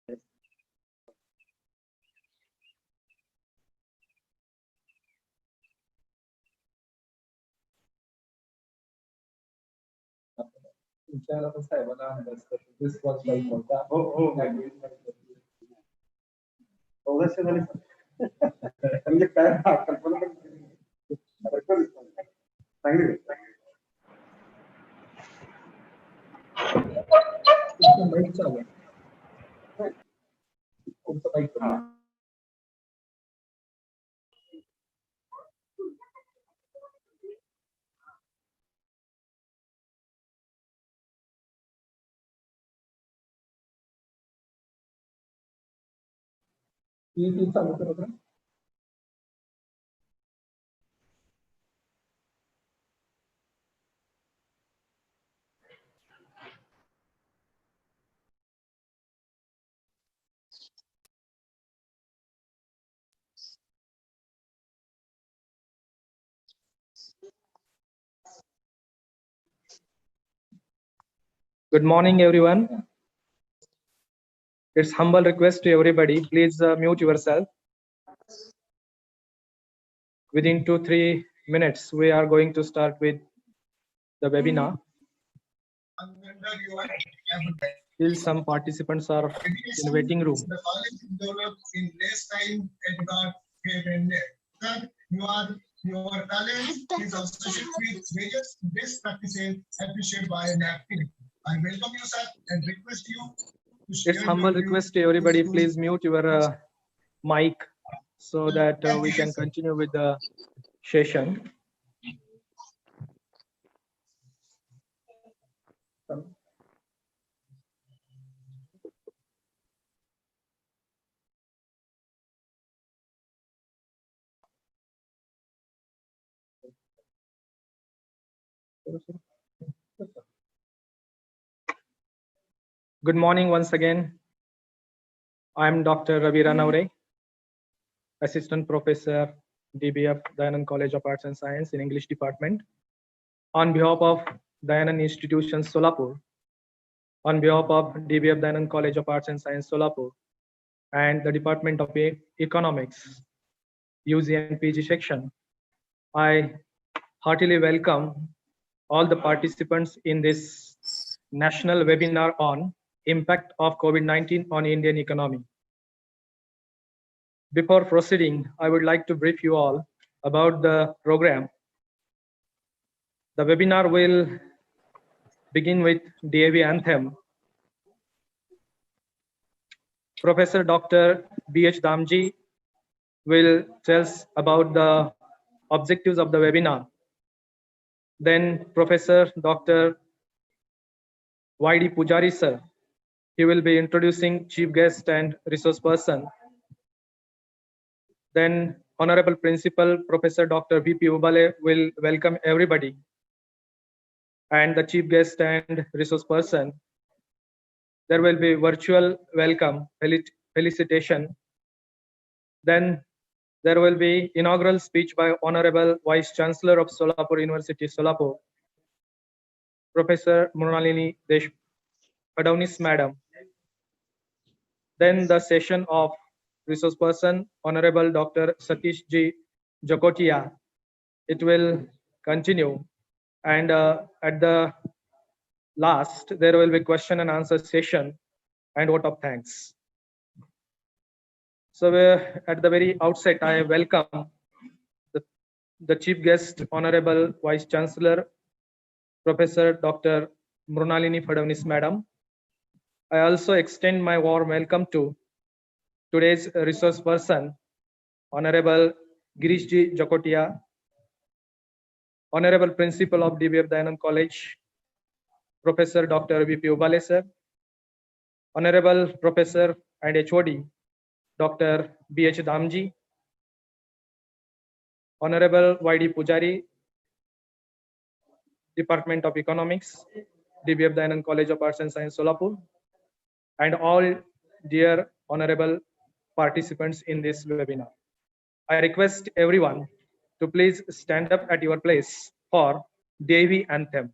This was like म्हणजे काय कल्पना पण चांगली माईक चालू आहे. तुमचं माईक चालू करत. Good morning, everyone. It's humble request to everybody, please mute yourself. Within 2-3 minutes, we are going to start with the webinar. Still some participants are in waiting room. The college develops in less time and not that your talent is associated with various best practices appreciated by an activity. I welcome you, sir, and request you to share. It's humble request to everybody, please mute your mic so that we can continue with the session. Good morning once again. I am Dr. Ravi Ranaure, Assistant Professor, DBF, Dayanand College of Arts and Science in English Department. On behalf of Dayanand Institution, Solapur, on behalf of DBF, Dayanand College of Arts and Science, Solapur, and the Department of Economics, UG and PG section, I heartily welcome all the participants in this national webinar on impact of COVID-19 on Indian economy. Before proceeding, I would like to brief you all about the program. The webinar will begin with DAV Anthem. Professor Dr. B.H. Damji will tell us about the objectives of the webinar. Then Professor Dr. Y.D. Pujari sir, he will be introducing chief guest and resource person. Then Honorable Principal Professor Dr. V.P. Ubale will welcome everybody. And the chief guest and resource person, there will be virtual welcome, felicitation. Then there will be inaugural speech by Honorable Vice Chancellor of Solapur University, Solapur, Professor Mrunalini Fadownis Madam. Then the session of resource person, Honorable Dr. Satish G. Jokotia. It will continue. And at the last, there will be question and answer session and vote of thanks. So at the very outset, I welcome the chief guest, Honorable Vice Chancellor, Professor Dr. Mrunalini Fadownis Madam. I also extend my warm welcome to today's resource person, Honorable Girish G. Jokotia, Honorable Principal of DBF Dayanand College, Professor Dr. V.P. Ubale sir, Honorable Professor and HOD, Dr. B.H. Damji, Honorable Y.D. Pujari, Department of Economics, DBF Dayanand College of Arts and Science, Solapur, and all dear honorable participants in this webinar. I request everyone to please stand up at your place for DAV Anthem.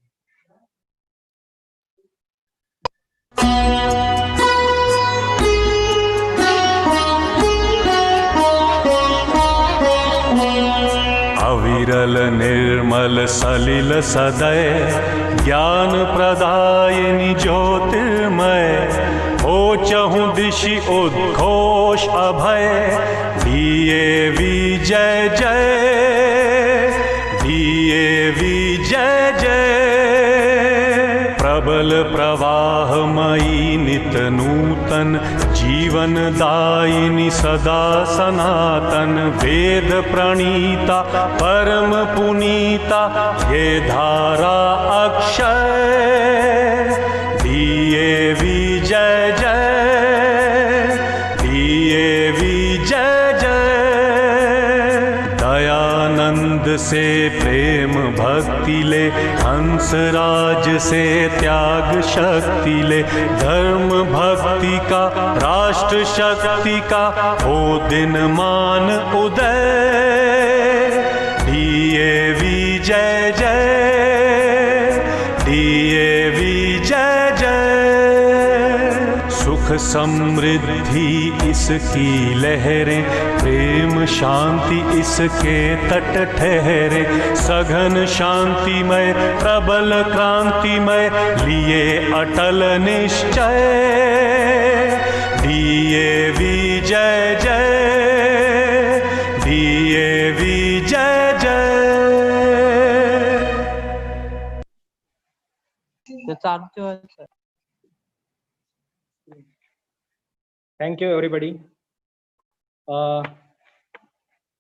निर्मल निर्मल सलिल सदय ज्ञान प्रदायिनी ज्योतिर्मय हो चहु दिशि उद्घोष अभय दिए विजय जय दिए विजय जय प्रबल प्रवाहमयी नित नूतन जीवन दायिनी सदा सनातन वेद प्रणीता परम पुनीता ये धारा अक्षय दिए विजय जय दिए विजय जय दयानंद से प्रेम भक्ति ले हंसराज से त्याग शक्ति ले धर्म भक्ति का राष्ट्र शक्ति का हो दिन मान उदय दिए विजय जय दिए विजय जय सुख समृद्धि इसकी लहरें प्रेम शांति इसके तट ठहरे सघन शांतिमय प्रबल क्रांतिमय लिए अटल निश्चय दिए विजय जय दिए विजय जय Thank you, everybody.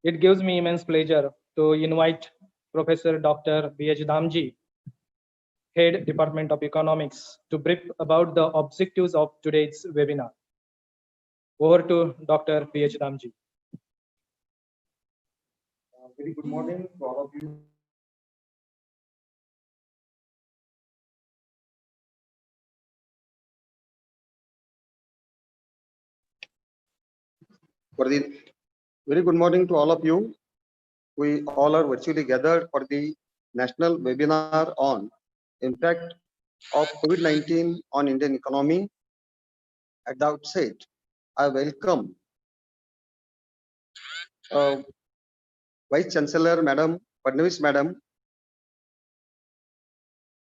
It gives me immense pleasure to invite Professor Dr. B.H. Dhamji, Head Department of Economics, to brief about the objectives of today's webinar. Over to Dr. B.H. Dhamji. Very good morning to all of you. Very good morning to all of you. We all are virtually gathered for the national webinar on impact of COVID-19 on Indian economy. At the outset, I welcome Vice Chancellor Madam Fadnavis Madam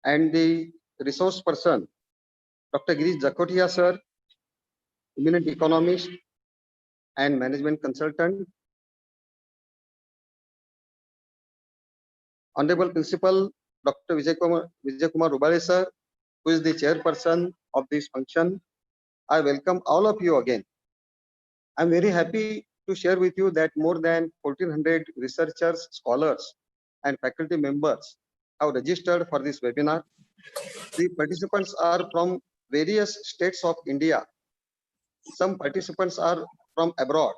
and the resource person Dr. Girish Jakotia sir, eminent economist and management consultant, Honorable Principal Dr. Vijay Kumar Rubale sir, who is the chairperson of this function. I welcome all of you again. I'm very happy to share with you that more than 1,400 researchers, scholars, and faculty members have registered for this webinar. The participants are from various states of India. Some participants are from abroad.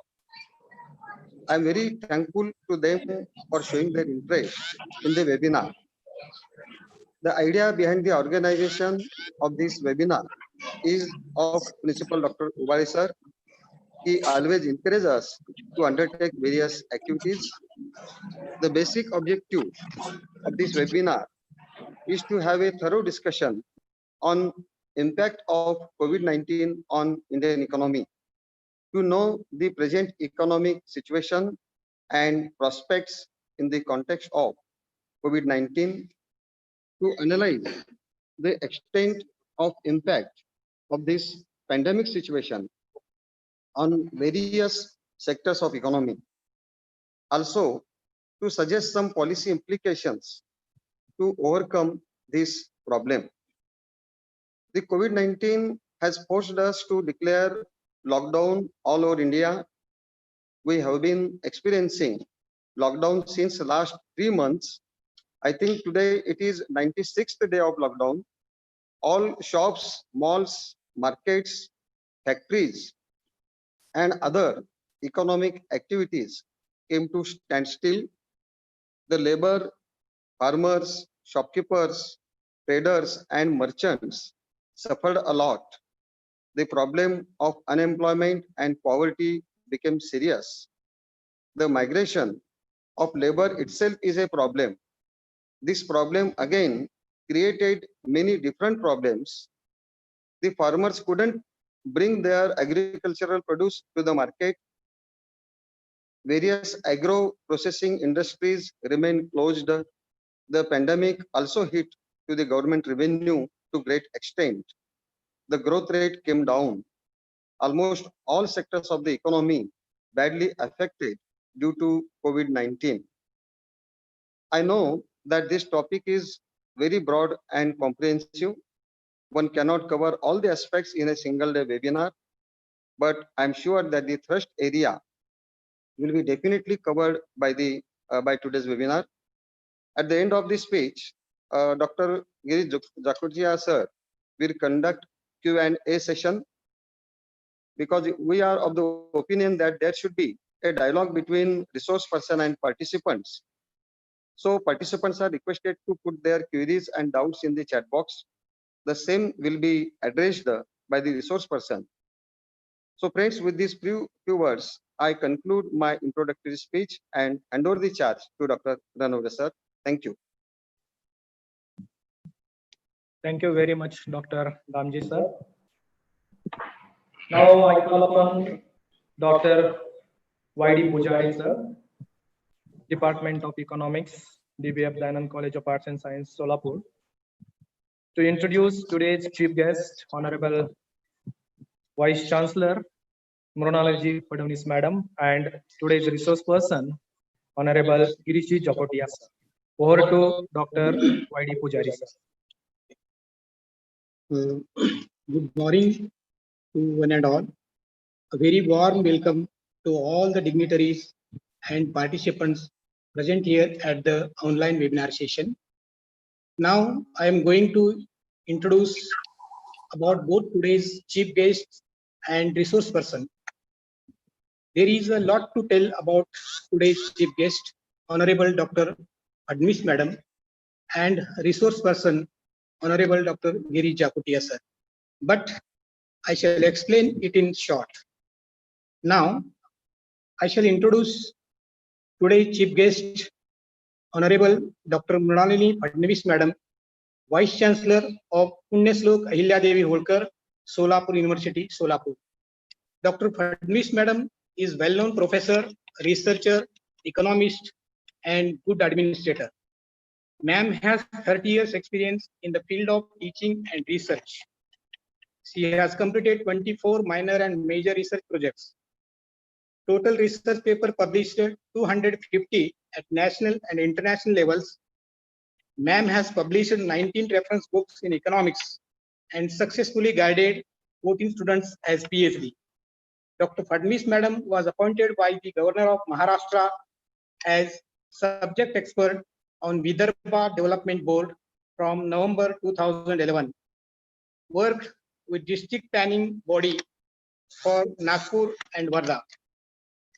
I'm very thankful to them for showing their interest in the webinar. The idea behind the organization of this webinar is of Principal Dr. Ubari sir. He always encourages us to undertake various activities. The basic objective of this webinar is to have a thorough discussion on impact of COVID-19 on Indian economy, to know the present economic situation and prospects in the context of COVID-19, to analyze the extent of impact of this pandemic situation on various sectors of economy. Also, to suggest some policy implications to overcome this problem. The COVID-19 has forced us to declare lockdown all over India. We have been experiencing lockdown since the last 3 months. I think today it is 96th day of lockdown. All shops, malls, markets, factories, and other economic activities came to standstill. The labor, farmers, shopkeepers, traders, and merchants suffered a lot. The problem of unemployment and poverty became serious. The migration of labor itself is a problem. This problem again created many different problems. The farmers couldn't bring their agricultural produce to the market. various agro-processing industries remain closed. The pandemic also hit to the government revenue to great extent. The growth rate came down. Almost all sectors of the economy badly affected due to COVID-19. I know that this topic is very broad and comprehensive. One cannot cover all the aspects in a single day webinar, but I'm sure that the thrust area will be definitely covered by today's webinar. At the end of this speech, Dr. Giri Jakutia sir will conduct Q&A session, because we are of the opinion that there should be a dialogue between resource person and participants. So participants are requested to put their queries and doubts in the chat box. The same will be addressed by the resource person. So friends, with these few words, I conclude my introductory speech and hand over the charge to Dr. Ranavre sir. Thank you. Thank you very much, Dr. Damji sir. Now I call upon Dr. Y.D. Pujari sir, Department of Economics, DBF Dayanand College of Arts and Science, Solapur, to introduce today's chief guest, Honorable Vice Chancellor Mrinalini Fadnavis Madam, and today's resource person, Honorable Girish Jakotia sir. Over to Dr. Y.D. Pujari sir. Good morning to one and all. A very warm welcome to all the dignitaries and participants present here at the online webinar session. Now I am going to introduce about both today's chief guests and resource person. There is a lot to tell about today's chief guest, Honorable Dr. Fadnavis Madam, and resource person, Honorable Dr. Giri Jakutia sir. But I shall explain it in short. Now, I shall introduce today's chief guest, Honorable Dr. Mrinalini Fadnavis Madam, Vice Chancellor of Punyaslok Ahilya Devi Holkar, Solapur University, Solapur. Dr. Fadnavis Madam is well-known professor, researcher, economist, and good administrator. Ma'am has 30 years experience in the field of teaching and research. She has completed 24 minor and major research projects. Total research paper published 250 at national and international levels. Ma'am has published 19 reference books in economics and successfully guided 14 students as PhD. Dr. Fadnavis Madam was appointed by the Governor of Maharashtra as subject expert on Vidarbha Development Board from November 2011. Worked with district planning body for Nagpur and Wardha.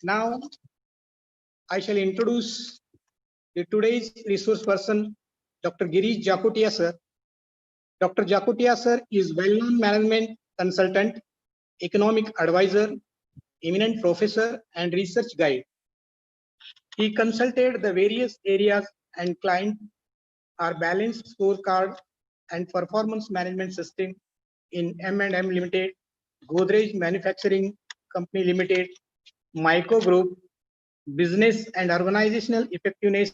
Now, I shall introduce today's resource person, Dr. Girish Jakotia sir. Dr. Jakotia sir is well-known management consultant, economic advisor, eminent professor, and research guide. He consulted the various areas and client are balanced scorecard and performance management system in M&M Limited, Godrej Manufacturing Company Limited, Micro Group, business and organizational effectiveness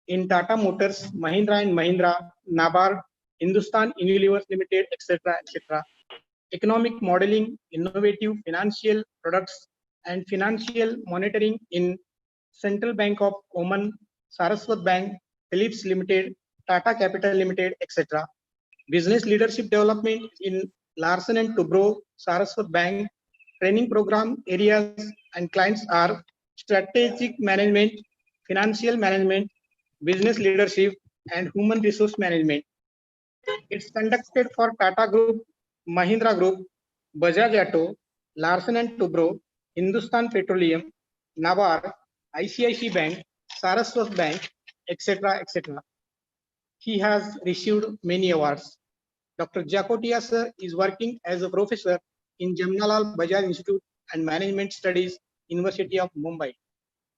in Tata Motors, Mahindra and Mahindra, NABARD, Hindustan Unilever Limited, etc., etc. Economic modeling, innovative financial products, and financial monitoring in Central Bank of Oman, Saraswat Bank, Philips Limited, Tata Capital Limited, etc. Business leadership development in Larsen and Toubro, Saraswat Bank. Training program areas and clients are strategic management, financial management, business leadership, and human resource management. It's conducted for Tata Group, Mahindra Group, Bajaj Auto, Larsen and Toubro, Hindustan Petroleum, NABARD, ICICI Bank, Saraswat Bank, etc., etc. He has received many awards. Dr. Jakotia sir is working as a professor in Jamnalal Bajaj Institute and Management Studies, University of Mumbai.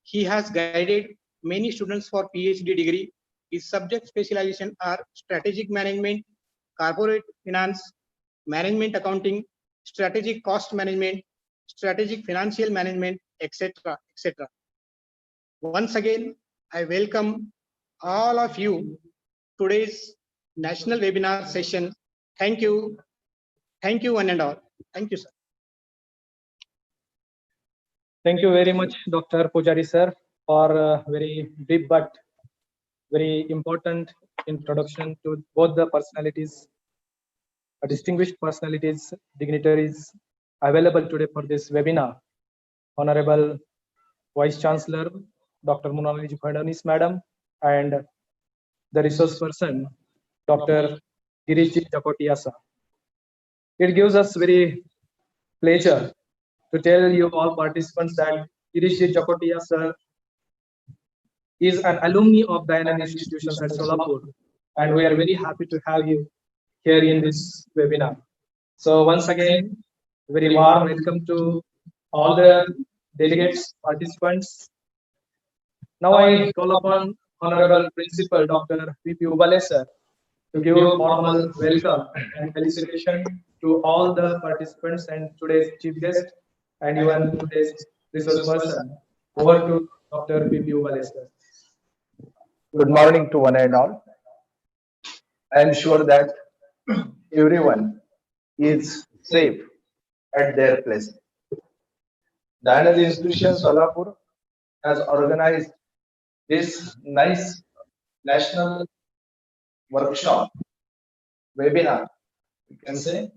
He has guided many students for PhD degree. His subject specialization are strategic management, corporate finance, management accounting, strategic cost management, strategic financial management, etc., etc. Once again, I welcome all of you today's national webinar session. Thank you. Thank you one and all. Thank you, sir. Thank you very much, Dr. Pujari sir, for a very deep but very important introduction to both the personalities, distinguished personalities, dignitaries available today for this webinar. Honorable Vice Chancellor, Dr. Monaliji Fadnavis Madam, and the resource person, Dr. Girishji Jakotia sir. It gives us very pleasure to tell you all participants that Girishji Jakotia sir is an alumni of Dayanand institutions at Solapur, and we are very happy to have you here in this webinar. So once again, very warm welcome to all the delegates, participants. Now I call upon Honorable Principal Dr. P.P. Ubale sir to give a formal welcome and felicitation to all the participants and today's chief guest and even today's resource person. Over to Dr. P.P. Ubale sir. Good morning to one and all. I am sure that everyone is safe at their place. Dayanand Institution Solapur has organized this nice national workshop, webinar, you can say,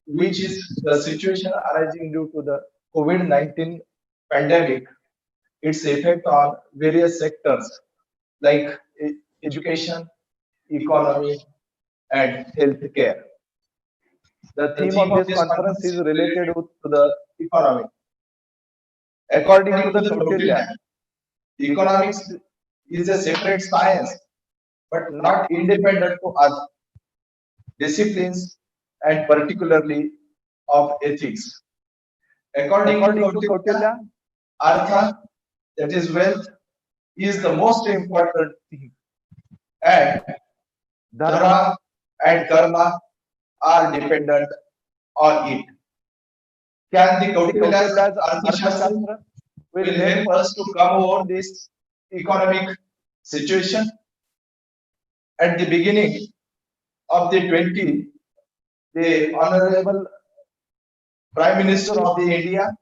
which is the situation arising due to the COVID-19 pandemic, its effect on various sectors like education, economy, and healthcare. The theme of this conference is related to the economy. According to the Kautilya, economics is a separate science, but not independent to other disciplines and particularly of ethics. According to Kautilya, Artha, that is wealth, is the most important thing, and Dharma and Karma are dependent on it. Can the Kautilya's Arthashastra will help us to come over this economic situation? At the beginning of the 20, the Honorable Prime Minister of the India,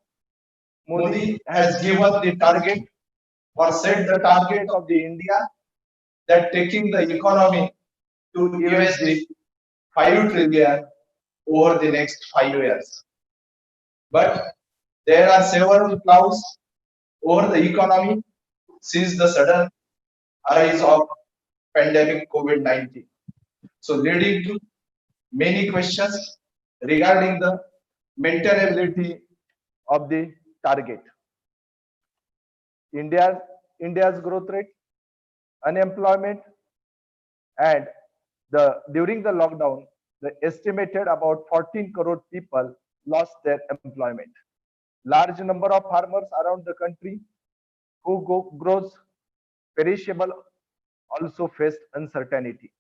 Modi, has given the target or set the target of the India that taking the economy to USD 5 trillion over the next 5 years. But there are several clouds over the economy since the sudden rise of pandemic COVID-19. So leading to many questions regarding the maintainability of the target. India's growth rate, unemployment, and during the lockdown, the estimated about 14 crore people lost their employment. Large number of farmers around the country who grows perishable also faced uncertainty.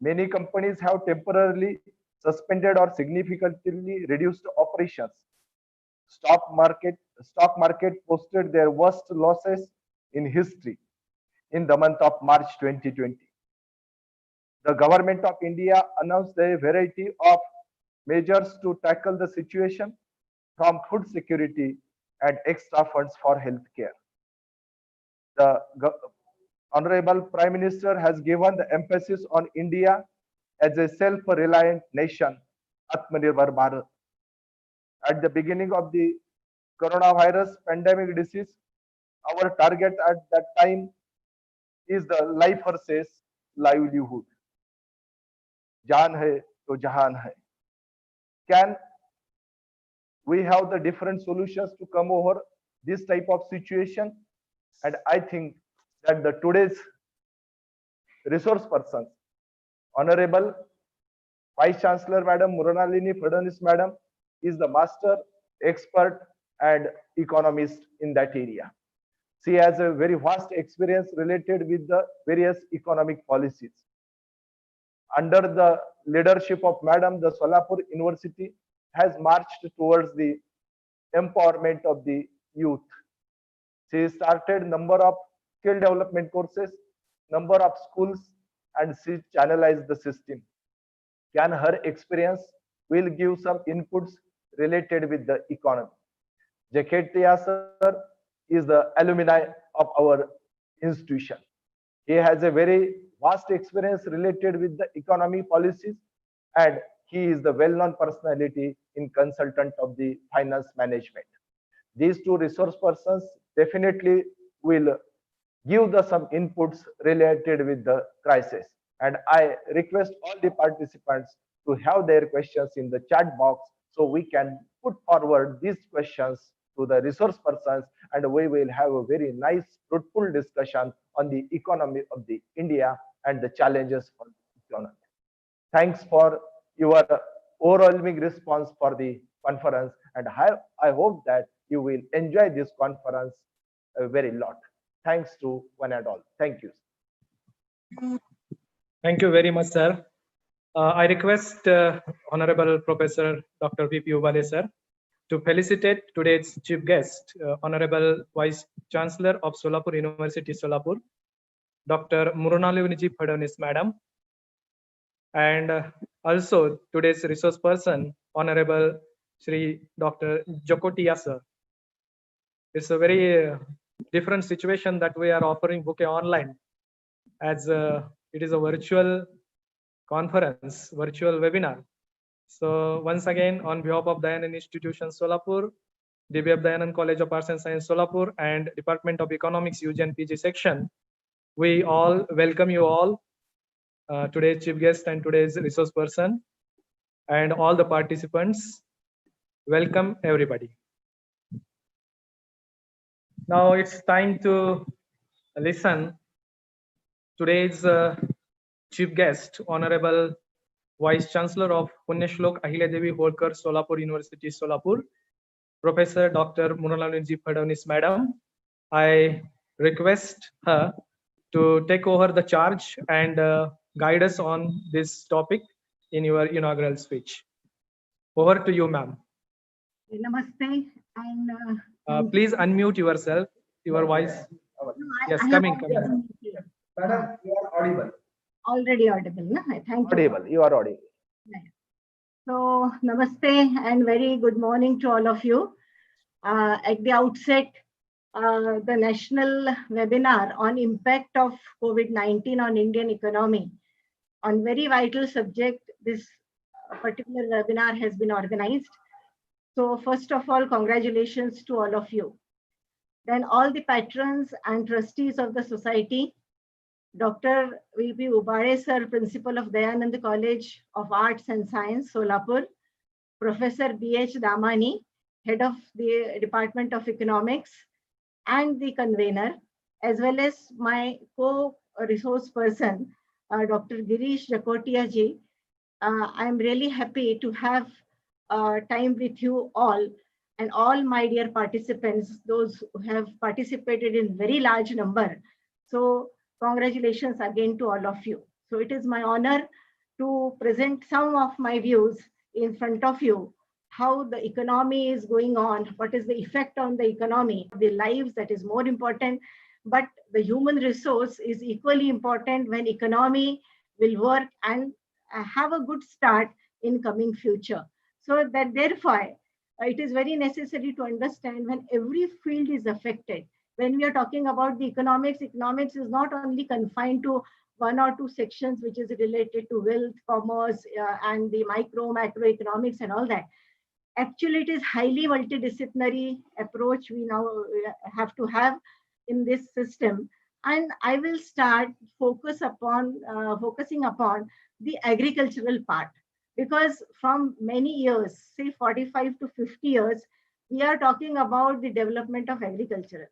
Many companies have temporarily suspended or significantly reduced operations. Stock market posted their worst losses in history in the month of March 2020. The government of India announced a variety of measures to tackle the situation, from food security and extra funds for healthcare. The Honorable Prime Minister has given the emphasis on India as a self-reliant nation, Atmanirbhar Bharat. At the beginning of the coronavirus pandemic disease, our target at that time is the life versus livelihood. Jaan hai to jahan hai. Can we have the different solutions to come over this type of situation? And I think that the today's resource persons, Honorable Vice Chancellor Madam Mrinalini Fadnavis Madam, is the master expert and economist in that area. She has a very vast experience related with the various economic policies. Under the leadership of Madam, the Solapur University has marched towards the empowerment of the youth. She started number of skill development courses, number of schools, and she channelized the system. Can her experience will give some inputs related with the economy. Jaketia sir is the alumni of our institution. He has a very vast experience related with the economy policies, and he is the well-known personality in consultant of the finance management. These two resource persons definitely will give the some inputs related with the crisis. And I request all the participants to have their questions in the chat box so we can put forward these questions to the resource persons, and we will have a very nice, fruitful discussion on the economy of the India and the challenges for the economy. Thanks for your overwhelming response for the conference, and I hope that you will enjoy this conference a very lot. Thanks to one and all. Thank you. Thank you very much, sir. I request Honorable Professor Dr. V.P. Ubale, sir, to felicitate today's chief guest, Honorable Vice Chancellor of Solapur University, Solapur, Dr. Mrunalini Phadnis, Madam, and also today's resource person, Honorable Shri Dr. Jakotia, sir. It's a very different situation that we are offering bouquet online, as it is a virtual conference, virtual webinar. So once again, on behalf of Dayanand Institution Solapur, DAV Dayanand College of Arts and Science Solapur, and Department of Economics UG and PG section, we all welcome you all, today's chief guest and today's resource person, and all the participants. Welcome everybody. Now it's time to listen today's chief guest, Honorable Vice Chancellor of Punyashlok Ahilya Devi Holkar Solapur University, Solapur, Professor Dr. Mrunalini Phadnis, Madam. I request her to take over the charge and guide us on this topic in your inaugural speech. Over to you, ma'am. Namaste, and please unmute yourself, your voice. Yes, coming. Madam, you are audible. Already audible, no? Thank you. Audible, you are audible. So, namaste and very good morning to all of you. At the outset, the national webinar on impact of COVID-19 on Indian economy, on very vital subject, this particular webinar has been organized. So first of all, congratulations to all of you. Then all the patrons and trustees of the society, Dr. V.P. Ubale, sir, Principal of Dayanand College of Arts and Science, Solapur, Professor B.H. Damani, Head of the Department of Economics, and the convener, as well as my co-resource person, Dr. Girish Jakotia ji. I'm really happy to have time with you all, and all my dear participants, those who have participated in very large number. So congratulations again to all of you. So it is my honor to present some of my views in front of you, how the economy is going on, what is the effect on the economy, the lives, that is more important, but the human resource is equally important when economy will work and have a good start in coming future. So that therefore, it is very necessary to understand when every field is affected. When we are talking about the economics, economics is not only confined to one or two sections which is related to wealth, commerce, and the macroeconomics and all that. Actually, it is highly multidisciplinary approach we now have to have in this system. And I will start focusing upon the agricultural part, because from many years, say 45 to 50 years, we are talking about the development of agricultural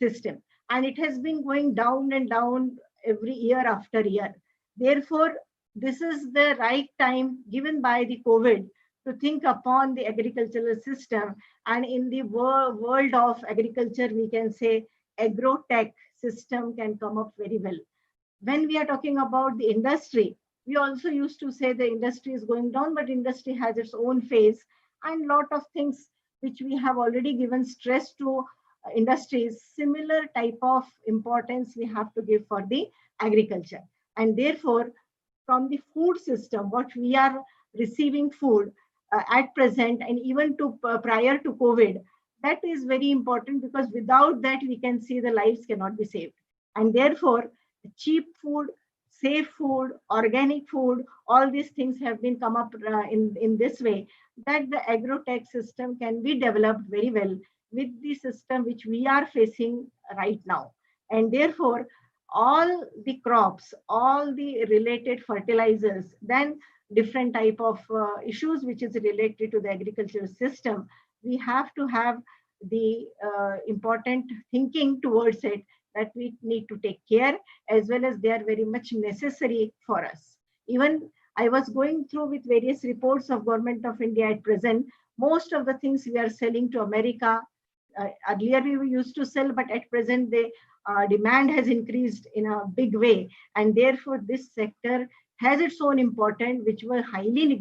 system, and it has been going down and down every year after year. Therefore, this is the right time given by the COVID to think upon the agricultural system, and in the world of agriculture, we can say agro-tech system can come up very well. When we are talking about the industry, we also used to say the industry is going down, but industry has its own phase, and lot of things which we have already given stress to industries, similar type of importance we have to give for the agriculture. And therefore, from the food system, what we are receiving food at present and even to prior to COVID, that is very important, because without that we can see the lives cannot be saved. And therefore, cheap food, safe food, organic food, all these things have been come up in this way, that the agrotech system can be developed very well with the system which we are facing right now. And therefore, all the crops, all the related fertilizers, then different type of issues which is related to the agricultural system, we have to have the important thinking towards it, that we need to take care, as well as they are very much necessary for us. Even I was going through with various reports of Government of India at present. Most of the things we are selling to America, earlier we used to sell, but at present the demand has increased in a big way. And therefore this sector has its own importance, which were highly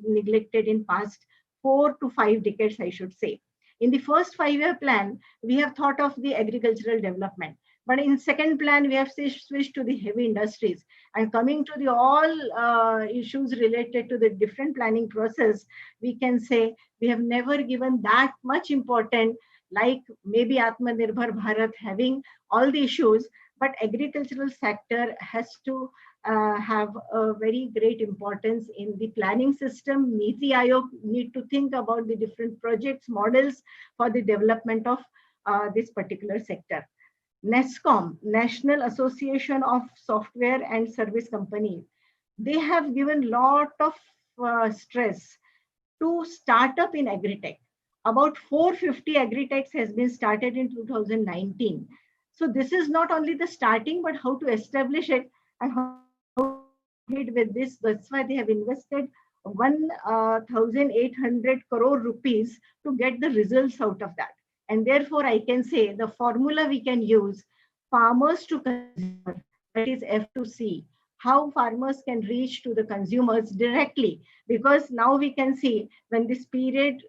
neglected in past 4 to 5 decades, I should say. In the first 5-year plan, we have thought of the agricultural development. But in second plan, we have switched to the heavy industries. And coming to the all issues related to the different planning process, we can say we have never given that much importance, like maybe Atmanirbhar Bharat having all the issues, but agricultural sector has to have a very great importance in the planning system. Niti Aayog need to think about the different projects, models for the development of this particular sector. NASSCOM, National Association of Software and Service Companies, they have given lot of stress to start up in agritech. About 450 agritechs has been started in 2019. So this is not only the starting, but how to establish it and how to lead with this. That's why they have invested 1,800 crore rupees to get the results out of that. And therefore, I can say the formula we can use, farmers to consumer, that is F2C, how farmers can reach to the consumers directly. Because now we can see when this period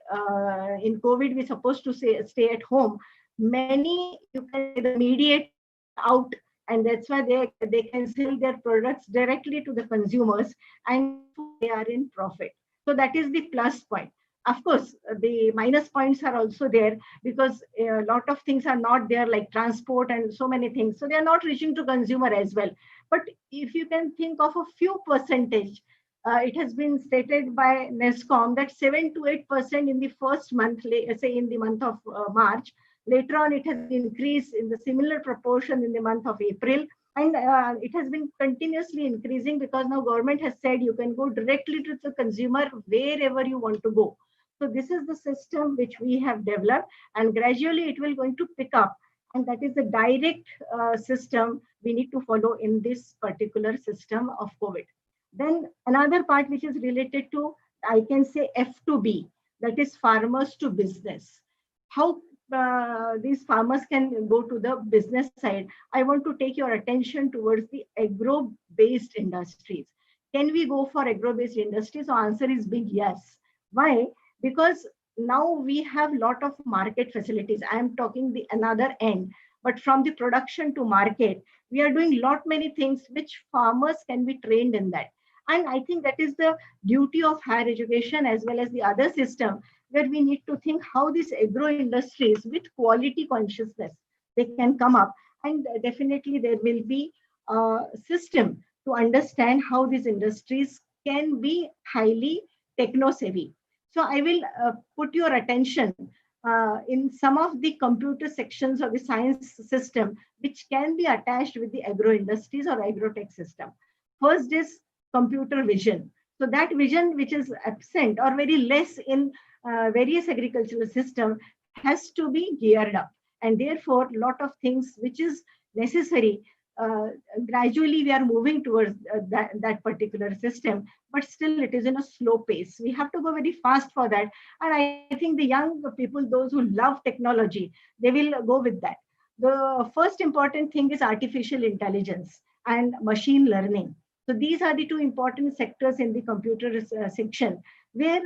in COVID, we're supposed to stay at home, many, you can say, the mediate out, and that's why they can sell their products directly to the consumers, and they are in profit. So that is the plus point. Of course, the minus points are also there, because a lot of things are not there, like transport and so many things. So they are not reaching to consumer as well. But if you can think of a few percentage, it has been stated by NASSCOM that 7 to 8% in the first month, say in the month of March. Later on, it has increased in the similar proportion in the month of April. And it has been continuously increasing, because now government has said you can go directly to the consumer wherever you want to go. So this is the system which we have developed, and gradually it will going to pick up. And that is the direct system we need to follow in this particular system of COVID. Then another part which is related to, I can say, F2B, that is farmers to business. How these farmers can go to the business side. I want to take your attention towards the agro-based industries. Can we go for agro-based industries? So answer is big yes. Why? Because now we have a lot of market facilities. I am talking the another end, but from the production to market, we are doing many things which farmers can be trained in that. And I think that is the duty of higher education as well as the other system, where we need to think how these agro industries with quality consciousness, they can come up. And definitely there will be a system to understand how these industries can be highly techno-savvy. So I will put your attention in some of the computer sections of the science system, which can be attached with the agro industries or agrotech system. First is computer vision. So that vision which is absent or very less in various agricultural systems has to be geared up. And therefore, a lot of things which is necessary, gradually we are moving towards that particular system, but still it is in a slow pace. We have to go very fast for that. And I think the young people, those who love technology, they will go with that. The first important thing is artificial intelligence and machine learning. So these are the two important sectors in the computer section. where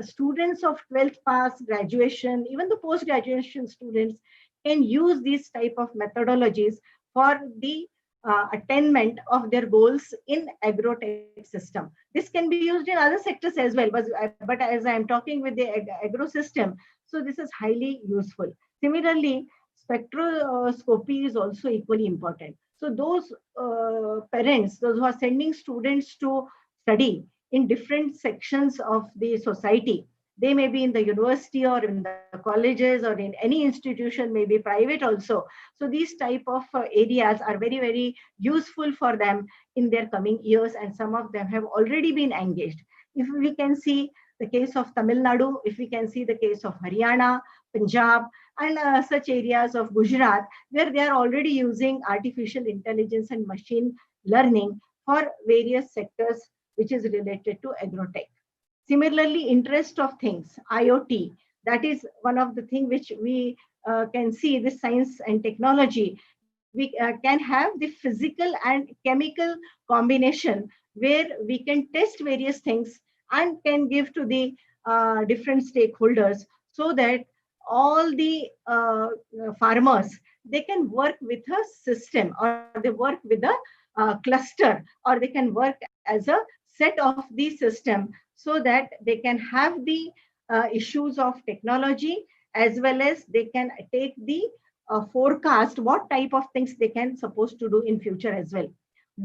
students of 12th pass, graduation, even the post-graduation students can use these type of methodologies for the attainment of their goals in agrotech system. This can be used in other sectors as well, but as I am talking with the agro system, so this is highly useful. Similarly, spectroscopy is also equally important. So those parents, those who are sending students to study in different sections of the society, they may be in the university or in the colleges or in any institution, maybe private also. So these type of areas are very, very useful for them in their coming years, and some of them have already been engaged. If we can see the case of Tamil Nadu, if we can see the case of Haryana, Punjab, and such areas of Gujarat, where they are already using artificial intelligence and machine learning for various sectors which is related to agrotech. Similarly, interest of things, IoT, that is one of the things which we can see, this science and technology. We can have the physical and chemical combination where we can test various things and can give to the different stakeholders, so that all the farmers, they can work with a system, or they work with a cluster, or they can work as a set of the system, so that they can have the issues of technology, as well as they can take the forecast what type of things they can supposed to do in future as well.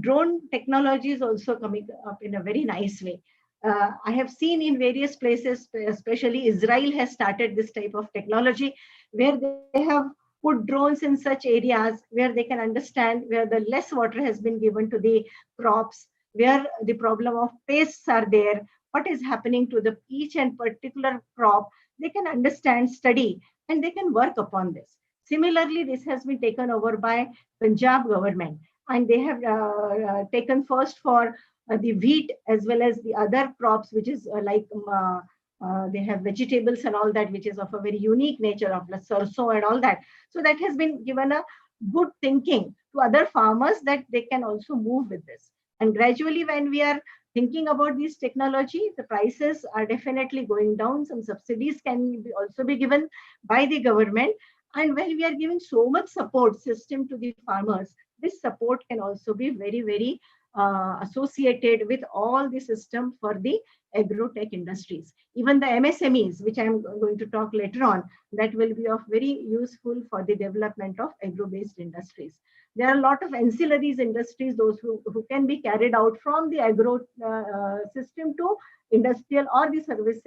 Drone technology is also coming up in a very nice way. I have seen in various places, especially Israel has started this type of technology, where they have put drones in such areas where they can understand where the less water has been given to the crops, where the problem of pests are there, what is happening to the each and particular crop. They can understand, study, and they can work upon this. Similarly, this has been taken over by Punjab government, and they have taken first for the wheat as well as the other crops, which is they have vegetables and all that, which is of a very unique nature of the sarso and all that. So that has been given a good thinking to other farmers that they can also move with this. And gradually, when we are thinking about this technology, the prices are definitely going down. Some subsidies can also be given by the government. And when we are giving so much support system to the farmers, this support can also be very, very associated with all the system for the agrotech industries. Even the MSMEs, which I'm going to talk later on, that will be of very useful for the development of agro-based industries. There are a lot of ancillaries industries, those who can be carried out from the agro system to industrial or the service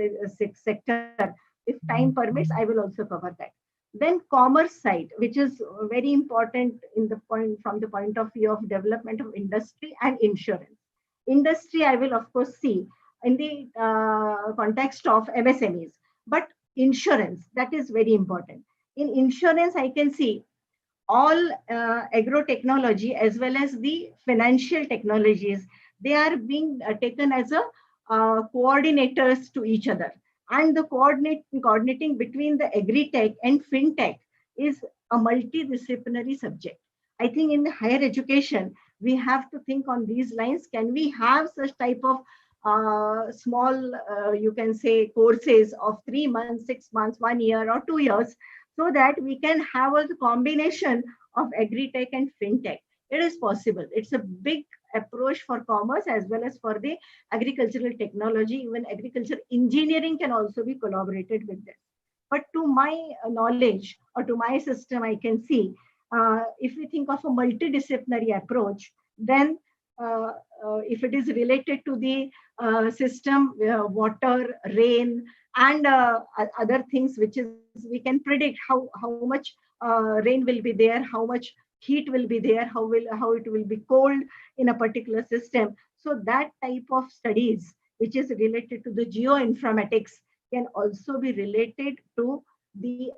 sector. If time permits, I will also cover that. Then commerce side, which is very important in the point from the point of view of development of industry and insurance. Industry, I will of course see in the context of MSMEs, but insurance, that is very important. In insurance, I can see all agro technology as well as the financial technologies, they are being taken as a coordinators to each other. And the coordinating between the agri-tech and fintech is a multidisciplinary subject. I think in the higher education, we have to think on these lines. Can we have such type of small, you can say, courses of 3 months, 6 months, 1 year, or 2 years, so that we can have a combination of agri-tech and fintech? It is possible. It's a big approach for commerce as well as for the agricultural technology. Even agriculture engineering can also be collaborated with this. But to my knowledge or to my system, I can see if we think of a multidisciplinary approach, then if it is related to the system, water, rain, and other things, which is we can predict how much rain will be there, how much heat will be there, how it will be cold in a particular system. So that type of studies, which is related to the geoinformatics, can also be related to the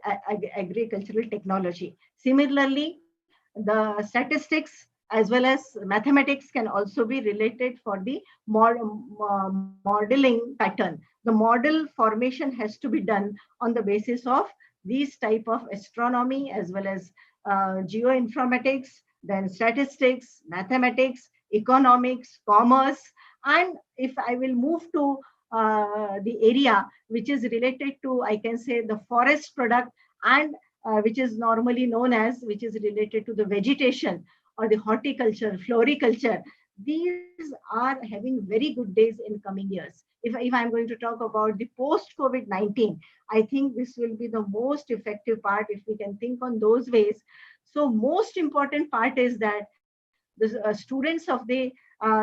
agricultural technology. Similarly, the statistics as well as mathematics can also be related for the modeling pattern. The model formation has to be done on the basis of these type of astronomy as well as geoinformatics, then statistics, mathematics, economics, commerce. And if I will move to the area which is related to, I can say, the forest product, and which is normally known as, which is related to the vegetation or the horticulture, floriculture. These are having very good days in coming years. If I'm going to talk about the post-COVID-19, I think this will be the most effective part if we can think on those ways. So most important part is that the students of the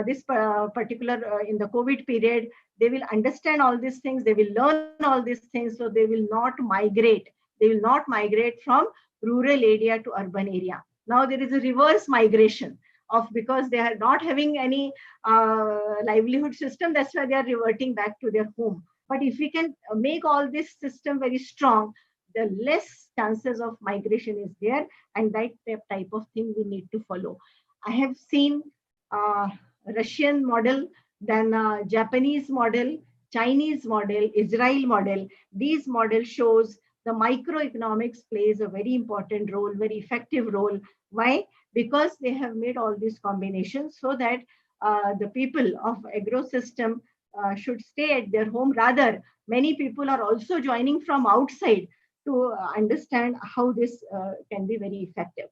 this particular in the COVID period, they will understand all these things, they will learn all these things, so they will not migrate. They will not migrate from rural area to urban area. Now there is a reverse migration of, because they are not having any livelihood system, that's why they are reverting back to their home. But if we can make all this system very strong, the less chances of migration is there, and that type of thing we need to follow. I have seen Russian model, then Japanese model, Chinese model, Israel model. These model shows the microeconomics plays a very important role, very effective role. Why? Because they have made all these combinations so that the people of agro system should stay at their home. Rather, many people are also joining from outside to understand how this can be very effective.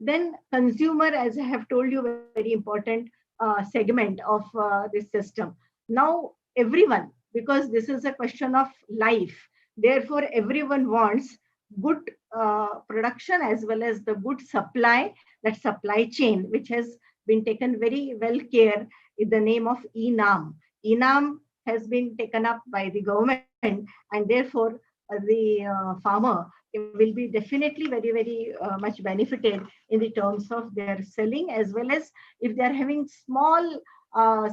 Then consumer, as I have told you, very important segment of this system. Now everyone, because this is a question of life, therefore everyone wants good production as well as the good supply, that supply chain, which has been taken very well care in the name of ENAM. ENAM has been taken up by the government, and therefore the farmer will be definitely very, very much benefited in the terms of their selling, as well as if they are having small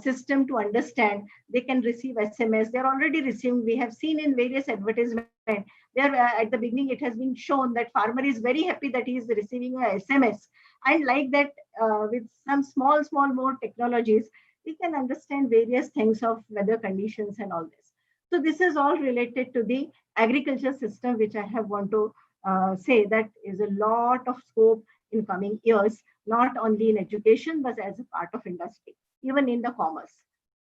system to understand, they can receive SMS. They're already receiving. We have seen in various advertisements there at the beginning, it has been shown that farmer is very happy that he is receiving a SMS. And like that, with some small more technologies, we can understand various things of weather conditions and all this. So this is all related to the agriculture system, which I have want to say that is a lot of scope in coming years, not only in education, but as a part of industry, even in the commerce.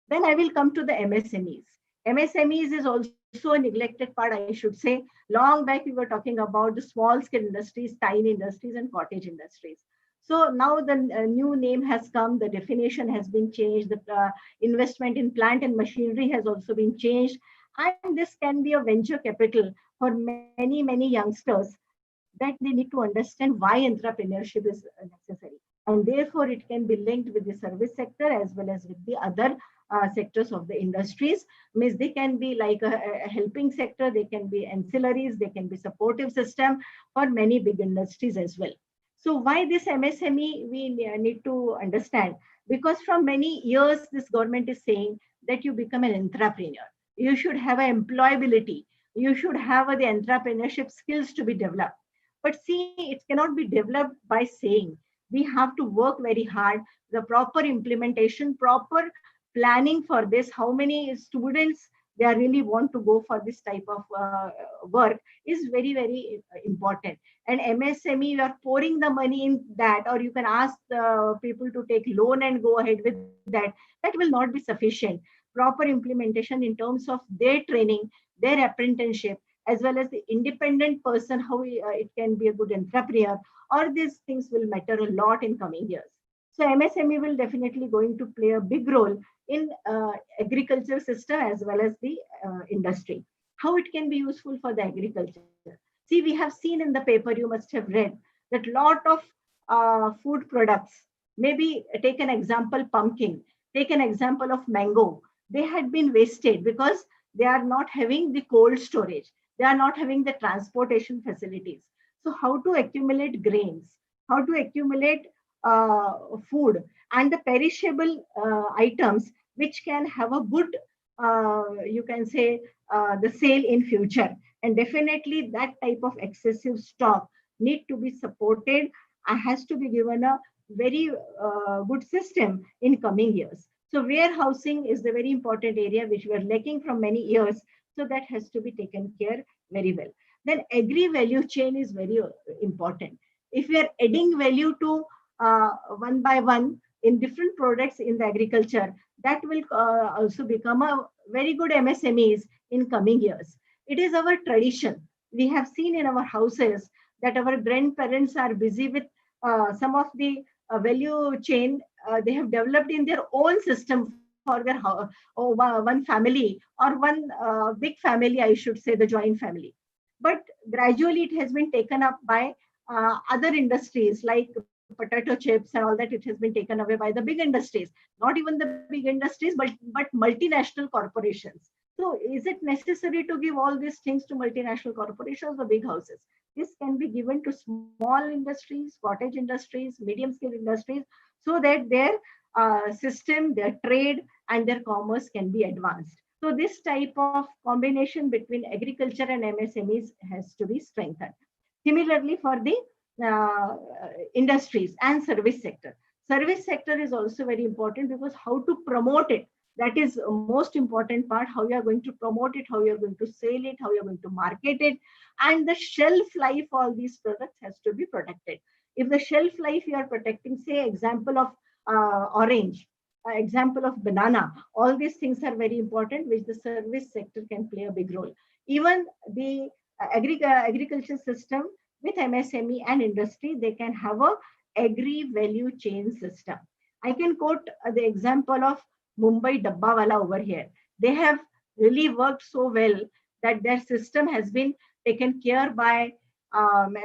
Then I will come to the MSMEs. MSMEs is also a neglected part, I should say. Long back, we were talking about the small scale industries, tiny industries, and cottage industries. So now the new name has come, the definition has been changed, the investment in plant and machinery has also been changed. And this can be a venture capital for many youngsters, that they need to understand why entrepreneurship is necessary. And therefore, it can be linked with the service sector as well as with the other sectors of the industries. Means they can be like a helping sector, they can be ancillaries, they can be supportive system for many big industries as well. So why this MSME we need to understand? Because from many years, this government is saying that you become an entrepreneur. You should have an employability. You should have the entrepreneurship skills to be developed. But see, it cannot be developed by saying. We have to work very hard. The proper implementation, proper planning for this, how many students they really want to go for this type of work is very important. And MSME, you are pouring the money in that, or you can ask the people to take loan and go ahead with that. That will not be sufficient. Proper implementation in terms of their training, their apprenticeship, as well as the independent person, how it can be a good entrepreneur, or these things will matter a lot in coming years. So MSME will definitely going to play a big role in agriculture system as well as the industry. How it can be useful for the agriculture? See, we have seen in the paper, you must have read, that lot of food products, maybe take an example, pumpkin, take an example of mango. They had been wasted because they are not having the cold storage. They are not having the transportation facilities. So how to accumulate grains, how to accumulate food and the perishable items which can have a good, you can say, the sale in future. And definitely that type of excessive stock need to be supported and has to be given a very good system in coming years. So warehousing is the very important area which we are lacking from many years. So that has to be taken care very well. Then agri value chain is very important. If we are adding value to one by one, in different products in the agriculture, that will also become a very good MSMEs in coming years. It is our tradition. We have seen in our houses that our grandparents are busy with some of the value chain they have developed in their own system for their one family or one big family, I should say, the joint family. But gradually it has been taken up by other industries like potato chips and all that. It has been taken away by the big industries, not even the big industries, but multinational corporations. So is it necessary to give all these things to multinational corporations or big houses? This can be given to small industries, cottage industries, medium scale industries, so that their system, their trade and their commerce can be advanced. So this type of combination between agriculture and MSMEs has to be strengthened. Similarly, for the industries and service sector. Service sector is also very important because how to promote it, that is most important part, how you are going to promote it, how you are going to sell it, how you are going to market it, and the shelf life of all these products has to be protected. If the shelf life you are protecting, say example of orange, example of banana, all these things are very important, which the service sector can play a big role. Even the agriculture system with MSME and industry, they can have a agri value chain system. I can quote the example of Mumbai Dabbawala over here. They have really worked so well that their system has been taken care by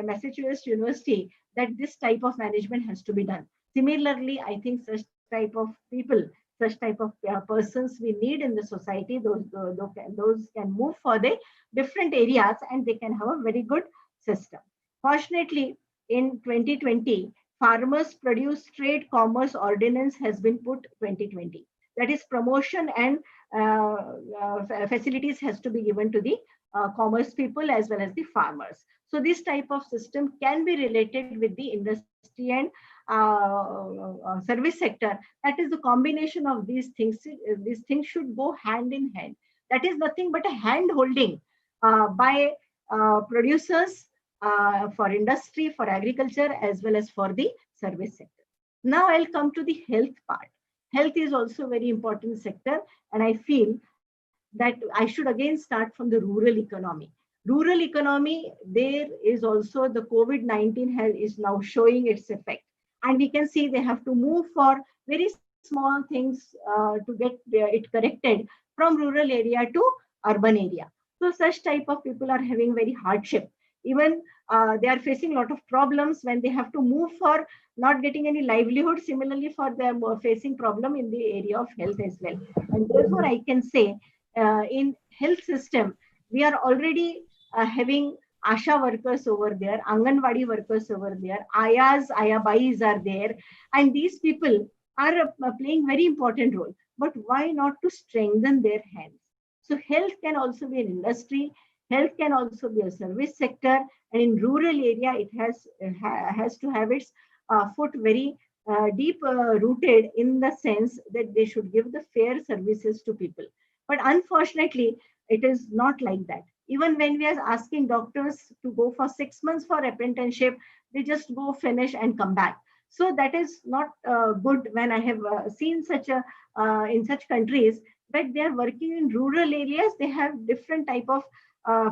Massachusetts University, that this type of management has to be done. Similarly, I think such type of people, such type of persons we need in the society, those can move for the different areas and they can have a very good system. Fortunately, in 2020, Farmers Produce Trade Commerce Ordinance has been put 2020. That is, promotion and facilities has to be given to the commerce people as well as the farmers. So this type of system can be related with the industry and service sector. That is the combination of these things. These things should go hand in hand. That is nothing but a hand holding by producers for industry, for agriculture, as well as for the service sector. Now I'll come to the health part. Health is also a very important sector, and I feel that I should again start from the rural economy. Rural economy, there is also the COVID-19 is now showing its effect. And we can see they have to move for very small things to get it corrected from rural area to urban area. So such type of people are having very hardship. Even they are facing a lot of problems when they have to move for not getting any livelihood. Similarly, for them facing problem in the area of health as well. And therefore, I can say in health system, we are already having Asha workers over there, Anganwadi workers over there, Ayas, Ayabais are there, and these people are playing very important role. But why not to strengthen their hands? So health can also be an industry, health can also be a service sector, and in rural area, it has to have its foot very deep rooted in the sense that they should give the fair services to people. But unfortunately, it is not like that. Even when we are asking doctors to go for 6 months for apprenticeship, they just go finish and come back. So that is not good. When I have seen such a in such countries that they are working in rural areas, they have different type of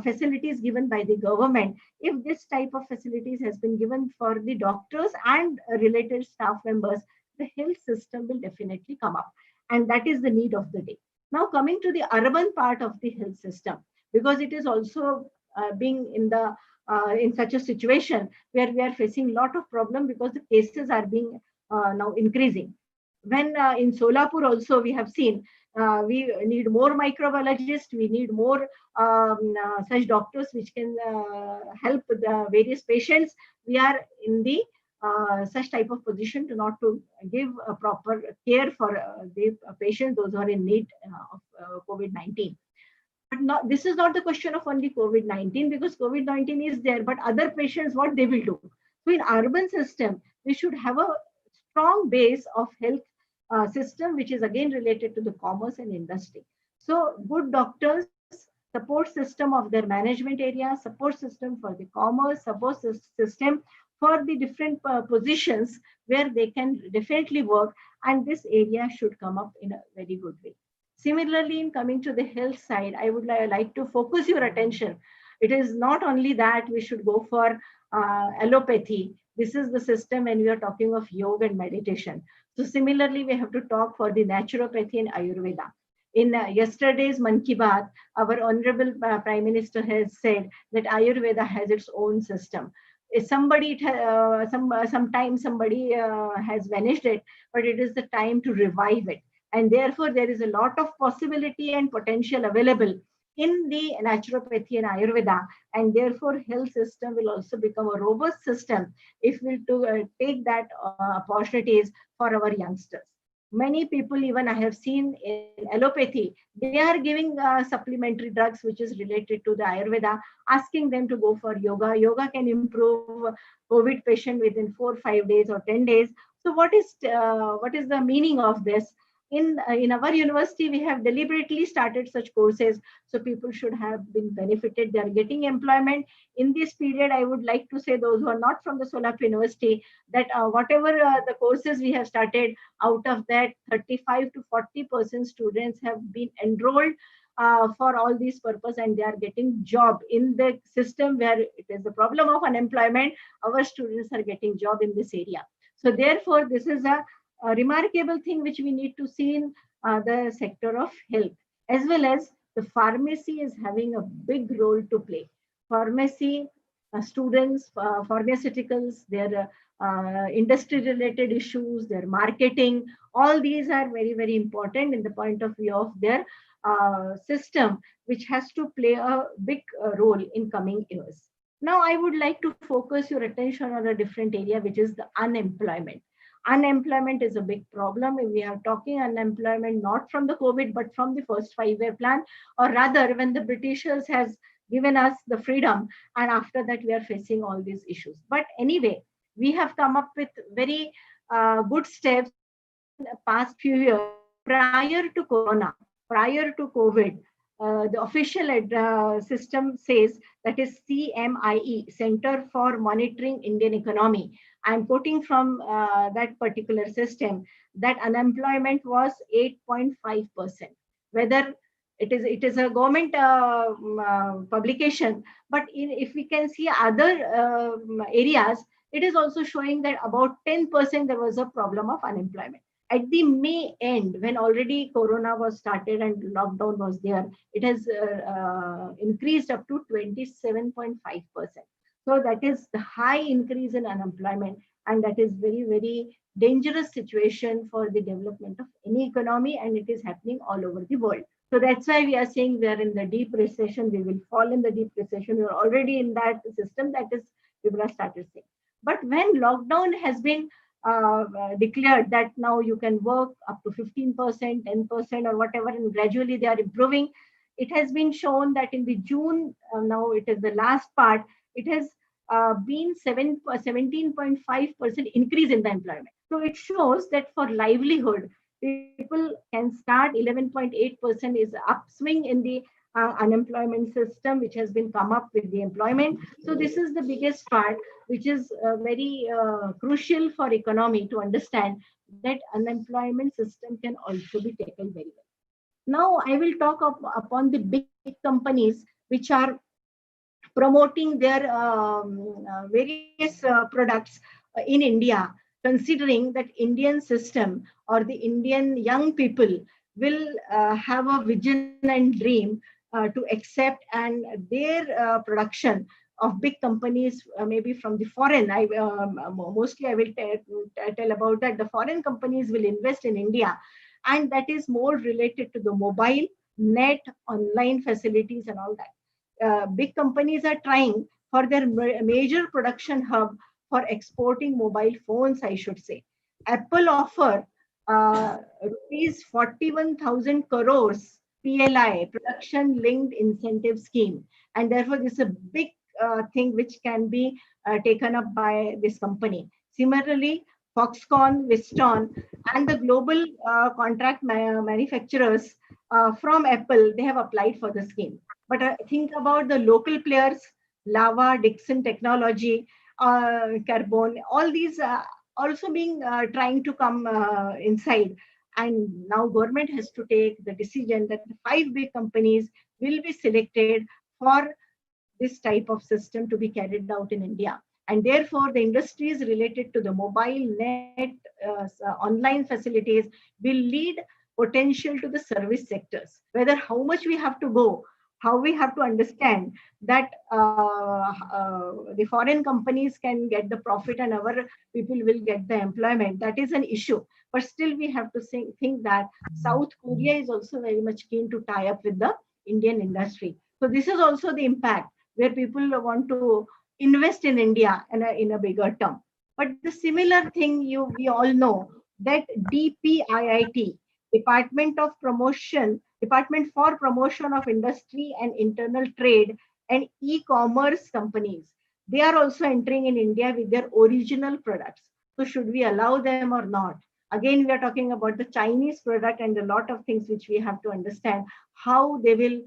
facilities given by the government. If this type of facilities has been given for the doctors and related staff members, the health system will definitely come up. And that is the need of the day. Now coming to the urban part of the health system, because it is also being in such a situation where we are facing a lot of problem because the cases are being now increasing. When in Solapur also we have seen we need more microbiologists, we need more such doctors which can help the various patients. We are in the such type of position to not to give a proper care for the patients, those who are in need of COVID-19. But not, this is not the question of only COVID-19, because COVID-19 is there, but other patients, what they will do. So in urban system, we should have a strong base of health system, which is again related to the commerce and industry. So good doctors, support system of their management area, support system for the commerce, support system for the different positions where they can definitely work, and this area should come up in a very good way. Similarly, in coming to the health side, I would like to focus your attention. It is not only that we should go for allopathy. This is the system when we are talking of yoga and meditation. So similarly, we have to talk for the naturopathy and Ayurveda. In yesterday's Man Ki Baat, our Honorable Prime Minister has said that Ayurveda has its own system. If somebody, sometimes somebody has vanished it, but it is the time to revive it. And therefore, there is a lot of possibility and potential available in the naturopathy and Ayurveda, and therefore health system will also become a robust system if we take that opportunities for our youngsters. Many people, even I have seen in allopathy, they are giving supplementary drugs which is related to the Ayurveda, asking them to go for yoga. Yoga can improve COVID patient within 4 or 5 days or 10 days. So what is the meaning of this? In our university, we have deliberately started such courses, so people should have been benefited. They are getting employment. In this period, I would like to say those who are not from the Solapur University, that whatever the courses we have started, out of that 35 to 40% students have been enrolled for all these purpose, and they are getting job in the system where it is the problem of unemployment. Our students are getting job in this area. So therefore, this is a remarkable thing which we need to see in the sector of health, as well as the pharmacy is having a big role to play. Pharmacy students, pharmaceuticals, their industry related issues, their marketing, all these are very, very important in the point of view of their system, which has to play a big role in coming years. Now, I would like to focus your attention on a different area, which is the unemployment. Unemployment is a big problem. We are talking unemployment not from the COVID, but from the first 5-year plan, or rather when the Britishers has given us the freedom, and after that we are facing all these issues. But anyway, we have come up with very good steps in the past few years. Prior to Corona, prior to COVID, the official system says, that is CMIE, Center for Monitoring Indian Economy. I'm quoting from that particular system, that unemployment was 8.5%. Whether it is a government publication, but if we can see other areas, it is also showing that about 10% there was a problem of unemployment. At the May end, when already Corona was started and lockdown was there, it has increased up to 27.5%. So that is the high increase in unemployment, and that is very, very dangerous situation for the development of any economy, and it is happening all over the world. So that's why we are saying we are in the deep recession. We will fall in the deep recession. We are already in that system. That is, people have started saying. But when lockdown has been declared that now you can work up to 15%, 10% or whatever, and gradually they are improving, it has been shown that in the June, now it is the last part, it has been 17.5% increase in the employment. So it shows that for livelihood, people can start 11.8% is upswing in the unemployment system, which has been come up with the employment. So this is the biggest part, which is very crucial for economy to understand that unemployment system can also be taken very well. Now I will talk upon the big companies which are promoting their various products in India, considering that Indian system or the Indian young people will have a vision and dream to accept, and their production of big companies, maybe from the foreign. Mostly I will tell about that. The foreign companies will invest in India, and that is more related to the mobile, net, online facilities and all that. Big companies are trying for their major production hub for exporting mobile phones, I should say. Apple offer rupees 41,000 crores PLI, production linked incentive scheme, and therefore this is a big thing which can be taken up by this company. Similarly, Foxconn, Weston, and the global contract manufacturers from Apple, they have applied for the scheme. But think about the local players, Lava, Dixon Technology, Carbon, all these also being trying to come inside. And now government has to take the decision that the 5 big companies will be selected for this type of system to be carried out in India. And therefore, the industries related to the mobile, net, online facilities will lead potential to the service sectors. Whether how much we have to go, how we have to understand that the foreign companies can get the profit and our people will get the employment, that is an issue. But still we have to think that South Korea is also very much keen to tie up with the Indian industry. So this is also the impact where people want to invest in India in a bigger term. But the similar thing we all know that DPIIT, Department for Promotion of Industry and Internal Trade and E-commerce companies, they are also entering in India with their original products. So should we allow them or not? Again, we are talking about the Chinese product and a lot of things which we have to understand how they will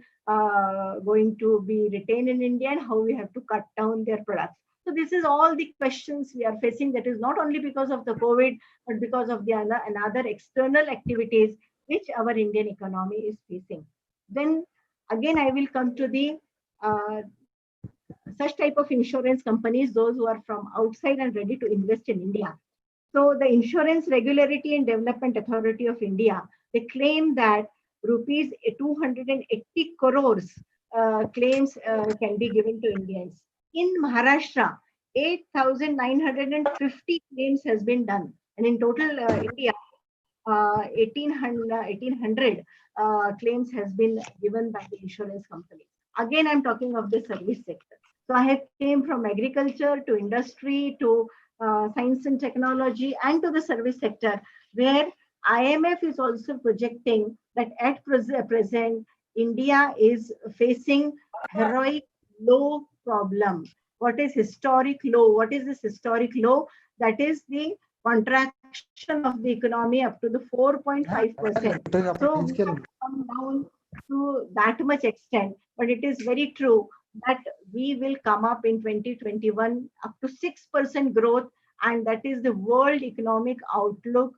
going to be retained in India and how we have to cut down their products. So this is all the questions we are facing. That is not only because of the COVID, but because of the another external activities which our Indian economy is facing. Then again, I will come to the such type of insurance companies, those who are from outside and ready to invest in India. So the Insurance Regulatory and Development Authority of India, they claim that rupees 280 crores claims can be given to Indians. In Maharashtra, 8,950 claims has been done. And in total India, 1,800 claims has been given by the insurance company. Again, I'm talking of the service sector. So I have came from agriculture to industry to science and technology and to the service sector, where IMF is also projecting that at present, India is facing heroic low problem. What is historic low? What is this historic low? That is the contraction of the economy up to the 4.5%. So we have come down to that much extent, but it is very true that we will come up in 2021 up to 6% growth, and that is the World Economic Outlook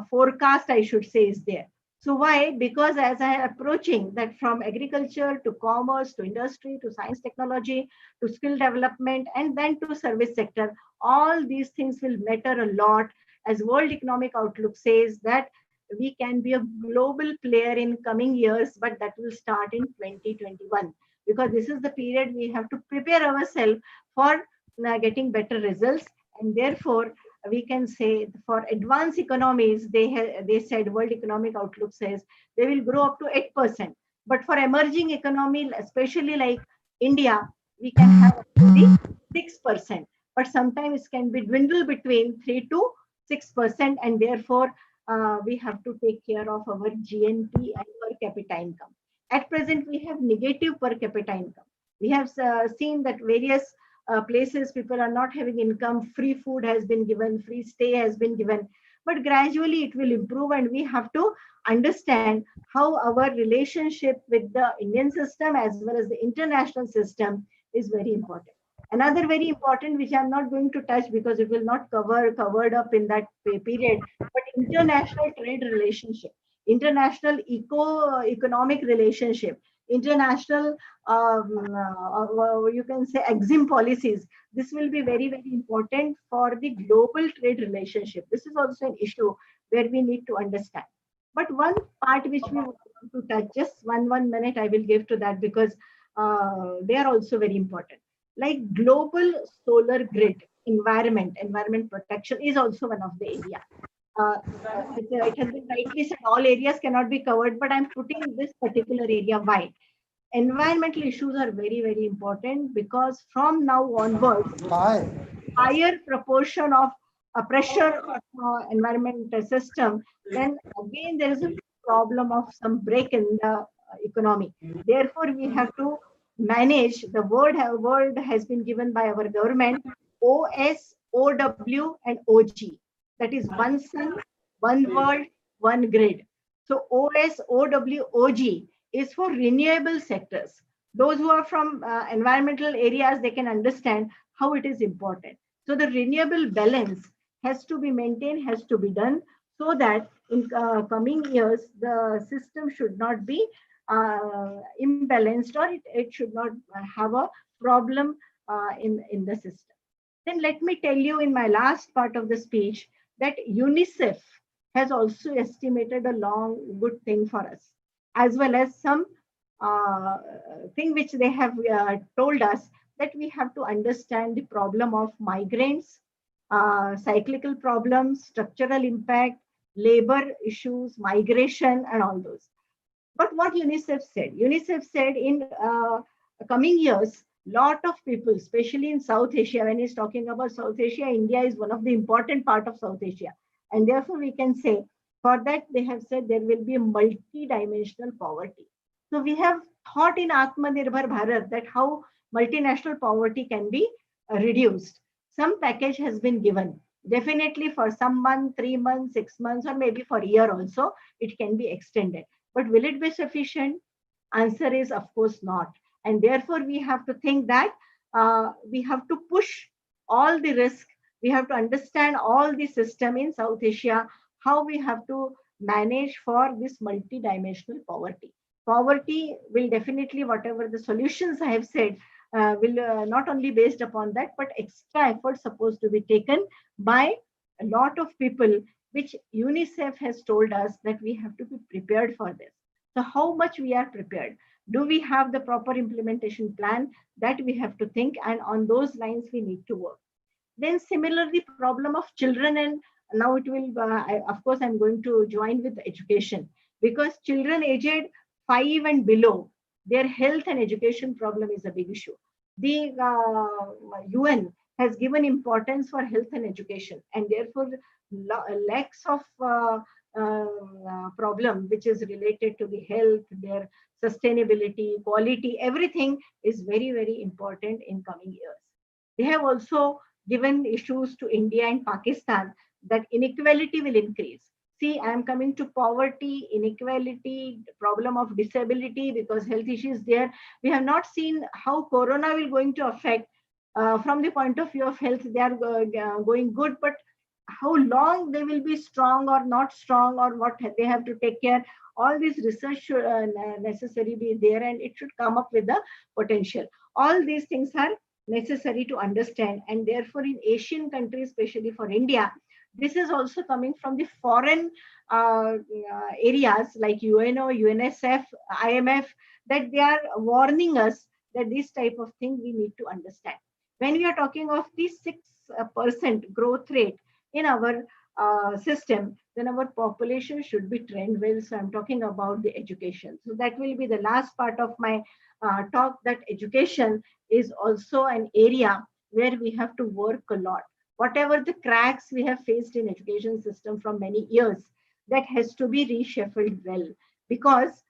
forecast, I should say, is there. So why? Because as I am approaching that from agriculture to commerce to industry to science technology to skill development and then to service sector, all these things will matter a lot, as World Economic Outlook says that we can be a global player in coming years, but that will start in 2021, because this is the period we have to prepare ourselves for getting better results. And therefore, we can say for advanced economies, they said World Economic Outlook says they will grow up to 8%. But for emerging economy, especially like India, we can have up to 6%. But sometimes it can be dwindle between 3 to 6%, and therefore we have to take care of our GNP and per capita income. At present, we have negative per capita income. We have seen that various places people are not having income, free food has been given, free stay has been given, but gradually it will improve, and we have to understand how our relationship with the Indian system as well as the international system is very important. Another very important, which I'm not going to touch because it will not covered up in that period, but international trade relationship, international economic relationship, international you can say EXIM policies. This will be very, very important for the global trade relationship. This is also an issue where we need to understand. But one part which we want to touch, just one minute I will give to that, because they are also very important. Like global solar grid, environment protection is also one of the area. It has been rightly said all areas cannot be covered, but I'm putting this particular area why. Environmental issues are very, very important, because from now onwards, higher proportion of pressure of environmental system, then again there is a problem of some break in the economy. Therefore, we have to manage. The word has been given by our government: OS, OW, and OG. That is one sun, one world, one grid. So OS, OW, OG is for renewable sectors. Those who are from environmental areas, they can understand how it is important. So the renewable balance has to be maintained, has to be done, so that in coming years, the system should not be imbalanced, or it should not have a problem in the system. Then let me tell you in my last part of the speech that UNICEF has also estimated a long good thing for us, as well as some thing which they have told us, that we have to understand the problem of migrants, cyclical problems, structural impact, labor issues, migration, and all those. But what UNICEF said in coming years, lot of people, especially in South Asia, when he's talking about South Asia, India is one of the important part of South Asia. And therefore we can say, for that they have said there will be a multi-dimensional poverty. So we have thought in Atmanirbhar Bharat that how multinational poverty can be reduced. Some package has been given. Definitely for some month, 3 months, 6 months, or maybe for a year also, it can be extended. But will it be sufficient? Answer is of course not. And therefore we have to think that we have to push all the risk. We have to understand all the system in South Asia, how we have to manage for this multi-dimensional poverty. Poverty will definitely, whatever the solutions I have said, will not only based upon that, but extra effort supposed to be taken by a lot of people, which UNICEF has told us that we have to be prepared for this. So how much we are prepared? Do we have the proper implementation plan? That we have to think, and on those lines we need to work. Then similarly, problem of children, and now it will, of course, I'm going to join with education, because children aged 5 and below, their health and education problem is a big issue. The UN has given importance for health and education, and therefore lacks of problem which is related to the health, their sustainability, quality, everything is very, very important in coming years. They have also given issues to India and Pakistan that inequality will increase. See, I am coming to poverty, inequality, problem of disability, because health issues there. We have not seen how Corona will going to affect from the point of view of health. They are going good, but how long they will be strong or not strong, or what they have to take care, all this research should necessarily be there, and it should come up with the potential. All these things are necessary to understand, and therefore in Asian countries, especially for India, this is also coming from the foreign areas like UNO, UNSF, IMF, that they are warning us that this type of thing we need to understand. When we are talking of the 6% growth rate in our system, then our population should be trained well. So I'm talking about the education. So that will be the last part of my talk, that education is also an area where we have to work a lot. Whatever the cracks we have faced in education system from many years, that has to be reshuffled well, because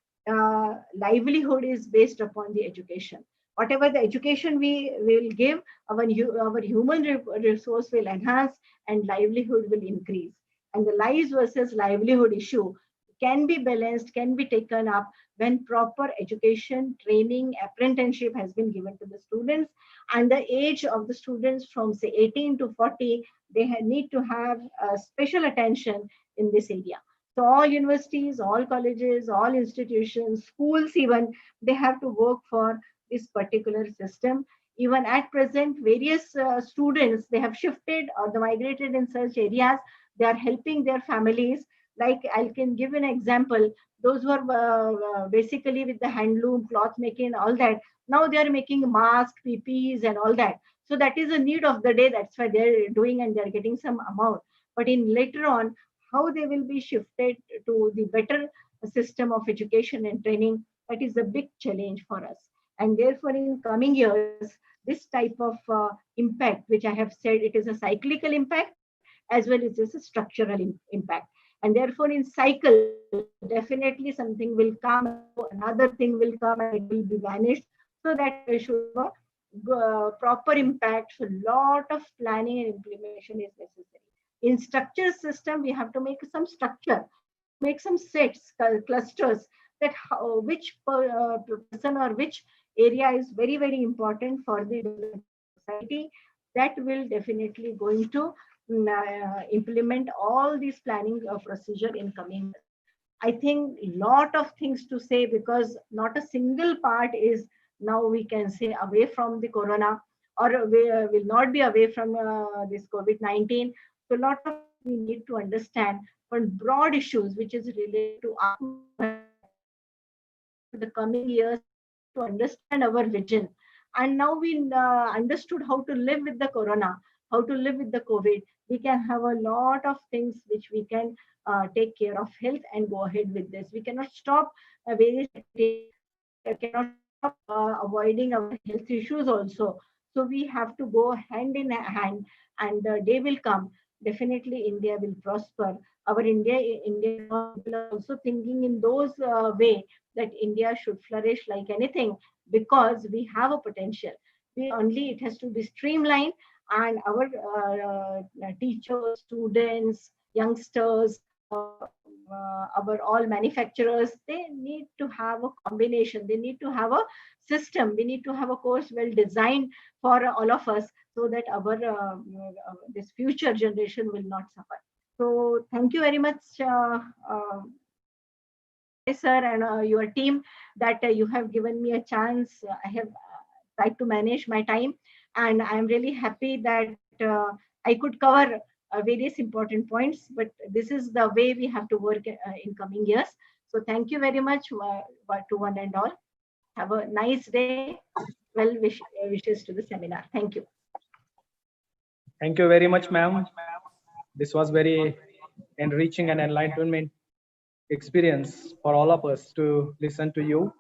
livelihood is based upon the education. Whatever the education we will give, our human resource will enhance and livelihood will increase. And the lives versus livelihood issue can be balanced, can be taken up when proper education, training, apprenticeship has been given to the students. And the age of the students from say 18 to 40, they need to have special attention in this area. So all universities, all colleges, all institutions, schools even, they have to work for this particular system. Even at present, various students, they have shifted or they migrated in such areas. They are helping their families. Like I can give an example, those who are basically with the handloom, cloth making, all that, now they are making masks, PPEs and all that. So that is a need of the day. That's why they're doing, and they're getting some amount. But in later on, how they will be shifted to the better system of education and training, that is a big challenge for us. And therefore, in coming years, this type of impact, which I have said, it is a cyclical impact as well as a structural impact. And therefore, in cycle, definitely something will come, another thing will come, and it will be vanished. So that there should be a proper impact. So a lot of planning and implementation is necessary. In structure system, we have to make some structure, make some sets, clusters, that which person or which area is very, very important for the society. That will definitely going to implement all these planning procedure in coming. I think a lot of things to say, because not a single part is now we can say away from the corona, or we will not be away from this COVID-19. So a lot of we need to understand on broad issues which is related to the coming years, to understand our vision. And now we understood how to live with the corona, how to live with the COVID. We can have a lot of things which we can take care of health and go ahead with this. We cannot stop various activities. We cannot stop avoiding our health issues also. So we have to go hand in hand, and the day will come. Definitely, India will prosper. Our India people are also thinking in those way that India should flourish like anything, because we have a potential. We only it has to be streamlined, and our teachers, students, youngsters, our all manufacturers, they need to have a combination. They need to have a system. We need to have a course well designed for all of us, so that our this future generation will not suffer. So thank you very much, sir, and your team, that you have given me a chance. I have tried to manage my time, and I'm really happy that I could cover various important points. But this is the way we have to work in coming years. So thank you very much to one and all. Have a nice day. Well wishes to the seminar. Thank you. Thank you very much, ma'am. This was very enriching and enlightenment experience for all of us to listen to you.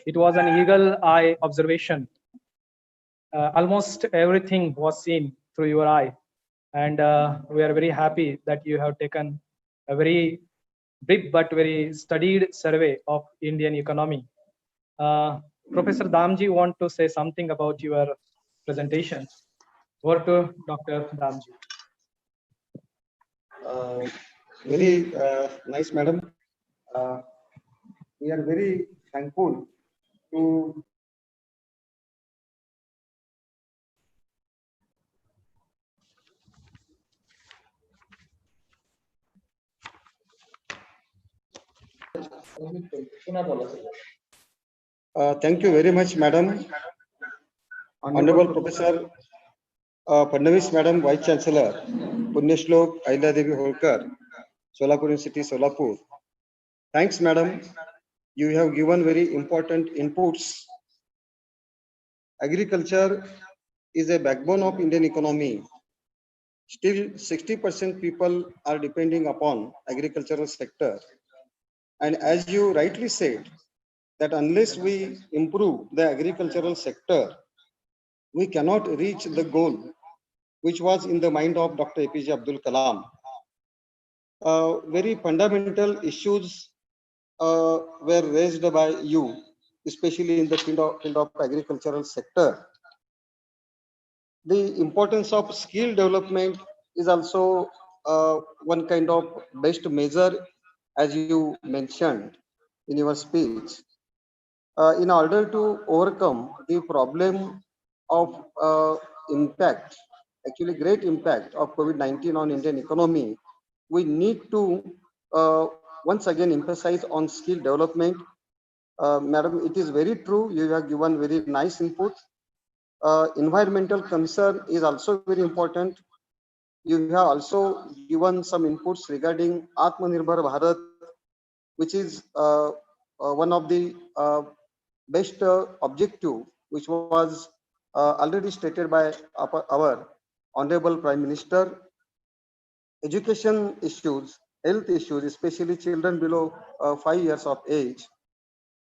It was an eagle eye observation. Almost everything was seen through your eye, and we are very happy that you have taken a very brief but very studied survey of Indian economy. Professor Damji want to say something about your presentation. Over to Dr. Damji. Very nice, madam. We are very thankful to thank you very much, madam. Honorable Professor Fadnavis, Madam, Vice Chancellor, Punyashlok Ahilya Devi Holkar, Solapur University, Solapur. Thanks, Madam. You have given very important inputs. Agriculture is a backbone of Indian economy. Still, 60% people are depending upon agricultural sector. And as you rightly said, that unless we improve the agricultural sector, we cannot reach the goal which was in the mind of Dr. APJ Abdul Kalam. Very fundamental issues were raised by you, especially in the field of agricultural sector. The importance of skill development is also one kind of best measure, as you mentioned in your speech. In order to overcome the problem of impact, actually great impact of COVID-19 on Indian economy, we need to once again emphasize on skill development. Madam, it is very true. You have given very nice input. Environmental concern is also very important. You have also given some inputs regarding Atmanirbhar Bharat, which is one of the best objective, which was already stated by our Honorable Prime Minister. Education issues, health issues, especially children below 5 years of age.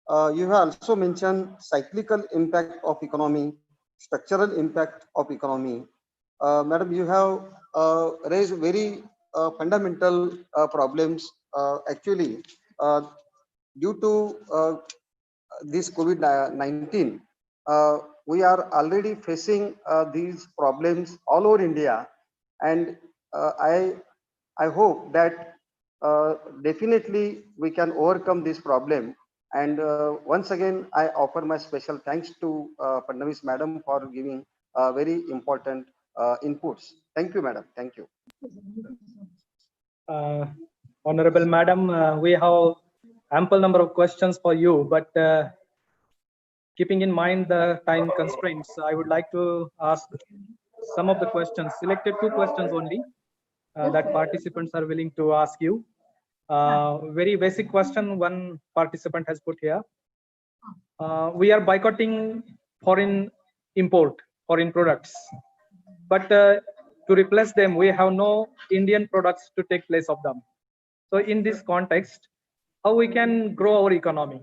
You have also mentioned cyclical impact of economy, structural impact of economy. Madam, you have raised very fundamental problems. Actually, due to this COVID-19, we are already facing these problems all over India, and I hope that definitely we can overcome this problem. And once again, I offer my special thanks to Fadnavis Madam for giving very important inputs. Thank you, madam. Thank you. Honorable Madam, we have ample number of questions for you, but keeping in mind the time constraints, I would like to ask some of the questions, selected 2 questions only that participants are willing to ask you. Very basic question one participant has put here. We are boycotting foreign products, but to replace them, we have no Indian products to take place of them. So in this context, how we can grow our economy?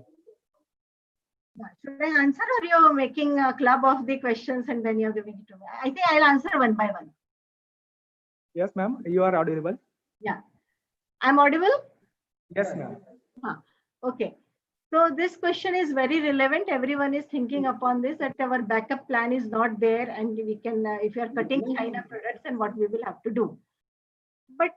Should I answer, or you're making a club of the questions and then you're giving it to me? I think I'll answer one by one. Yes, ma'am, you are audible. Yeah. I'm audible? Yes, ma'am. Okay. So this question is very relevant. Everyone is thinking upon this, that our backup plan is not there, and we can, if you are cutting China products, and what we will have to do. But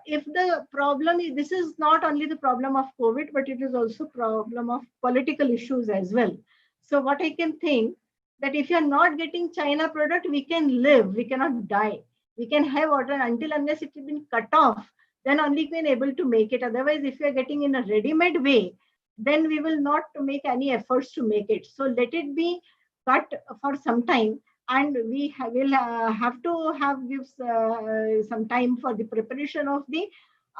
if the problem is, this is not only the problem of COVID, but it is also problem of political issues as well. So what I can think, that if you are not getting China product, we can live, we cannot die. We can have water until unless it has been cut off, then only we can able to make it. Otherwise, if you are getting in a ready-made way, then we will not make any efforts to make it. So let it be cut for some time, and we will have to give some time for the preparation of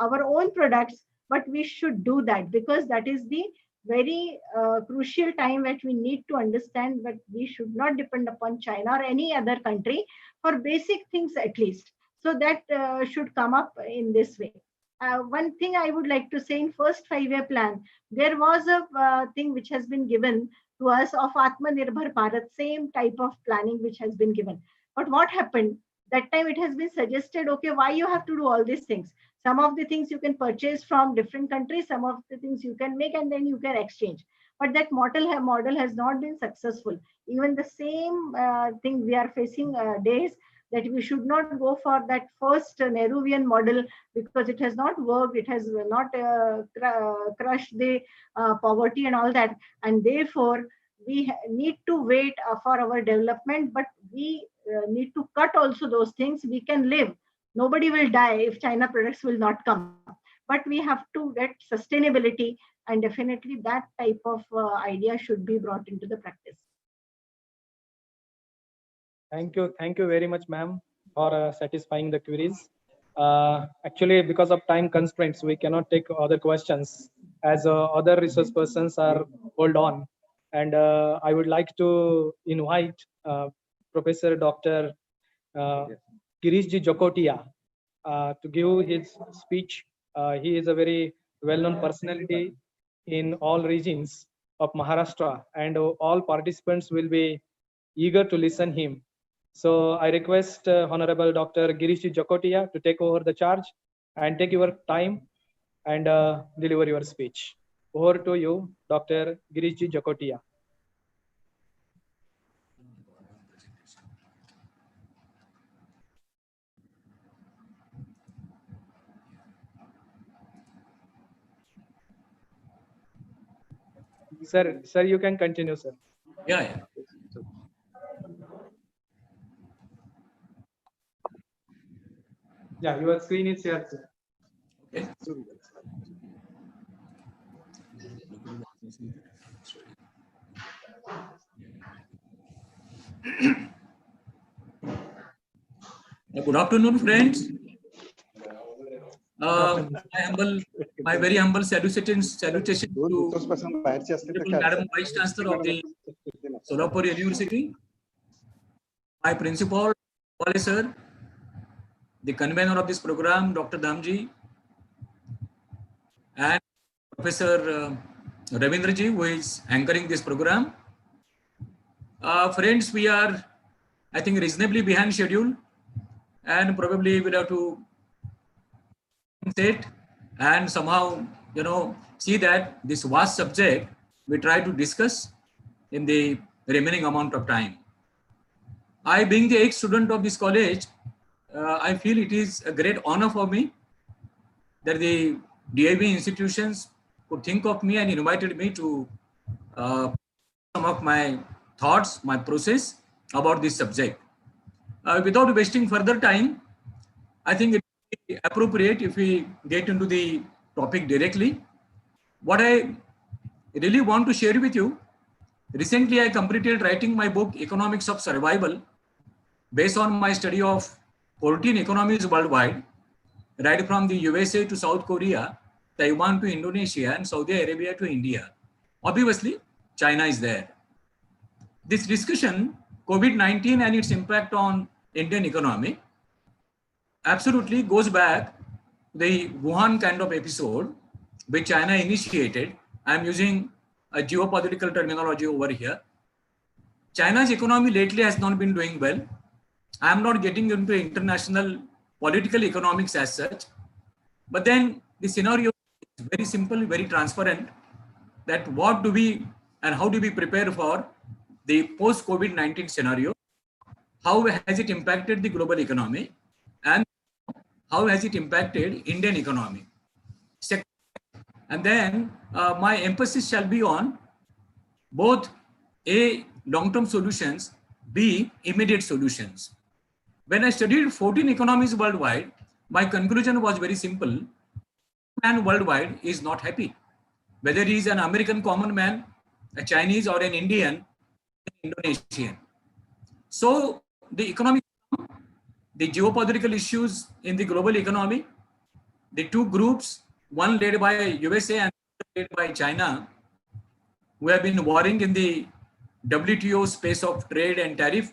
our own products. But we should do that, because that is the very crucial time that we need to understand that we should not depend upon China or any other country for basic things at least. So that should come up in this way. One thing I would like to say, in first 5-year plan, there was a thing which has been given to us of Atmanirbhar Bharat, same type of planning which has been given. But what happened? That time it has been suggested, okay, why you have to do all these things? Some of the things you can purchase from different countries, some of the things you can make and then you can exchange. But that model has not been successful. Even the same thing we are facing days, that we should not go for that first Nehruvian model, because it has not worked, it has not crushed the poverty and all that. And therefore, we need to wait for our development, but we need to cut also those things. We can live. Nobody will die if China products will not come. But we have to get sustainability, and definitely that type of idea should be brought into the practice. Thank you very much, ma'am, for satisfying the queries. Actually, because of time constraints, we cannot take other questions, as other resource persons are hold on. And I would like to invite Professor Dr. Girishji Jokotia to give his speech. He is a very well-known personality in all regions of Maharashtra, and all participants will be eager to listen him. So I request Honorable Dr. Girishji Jokotia to take over the charge and take your time and deliver your speech. Over to you, Dr. Girishji Jokotia. Sir, you can continue, sir. Yeah. Yeah, your screen is here, sir. Okay. Good afternoon, friends. My very humble salutation to Madam Vice Chancellor of the Solapur University, my principal, sir, the convener of this program, Dr. Damji, and Professor Ravindraji, who is anchoring this program. Friends, we are, I think, reasonably behind schedule, and probably we'll have to set and somehow, see that this vast subject we try to discuss in the remaining amount of time. I, being the ex-student of this college, I feel it is a great honor for me that the DAV institutions could think of me and invited me to some of my thoughts, my process about this subject. without wasting further time, I think it would be appropriate if we get into the topic directly. What I really want to share with you, recently I completed writing my book, Economics of Survival, based on my study of 14 economies worldwide, right from the USA to South Korea, Taiwan to Indonesia, and Saudi Arabia to India. Obviously, China is there. This discussion, COVID-19 and its impact on Indian economy, absolutely goes back to the Wuhan kind of episode, which China initiated. I'm using a geopolitical terminology over here. China's economy lately has not been doing well. I'm not getting into international political economics as such, but then the scenario is very simple, very transparent, that what do we and how do we prepare for the post-COVID-19 scenario? How has it impacted the global economy, and how has it impacted Indian economy? And then my emphasis shall be on both A, long-term solutions, B, immediate solutions. When I studied 14 economies worldwide, my conclusion was very simple. Man worldwide is not happy. Whether he is an American common man, a Chinese, or an Indian, Indonesian. So the economic, the geopolitical issues in the global economy, the two groups, one led by USA and led by China, who have been warring in the WTO space of trade and tariff,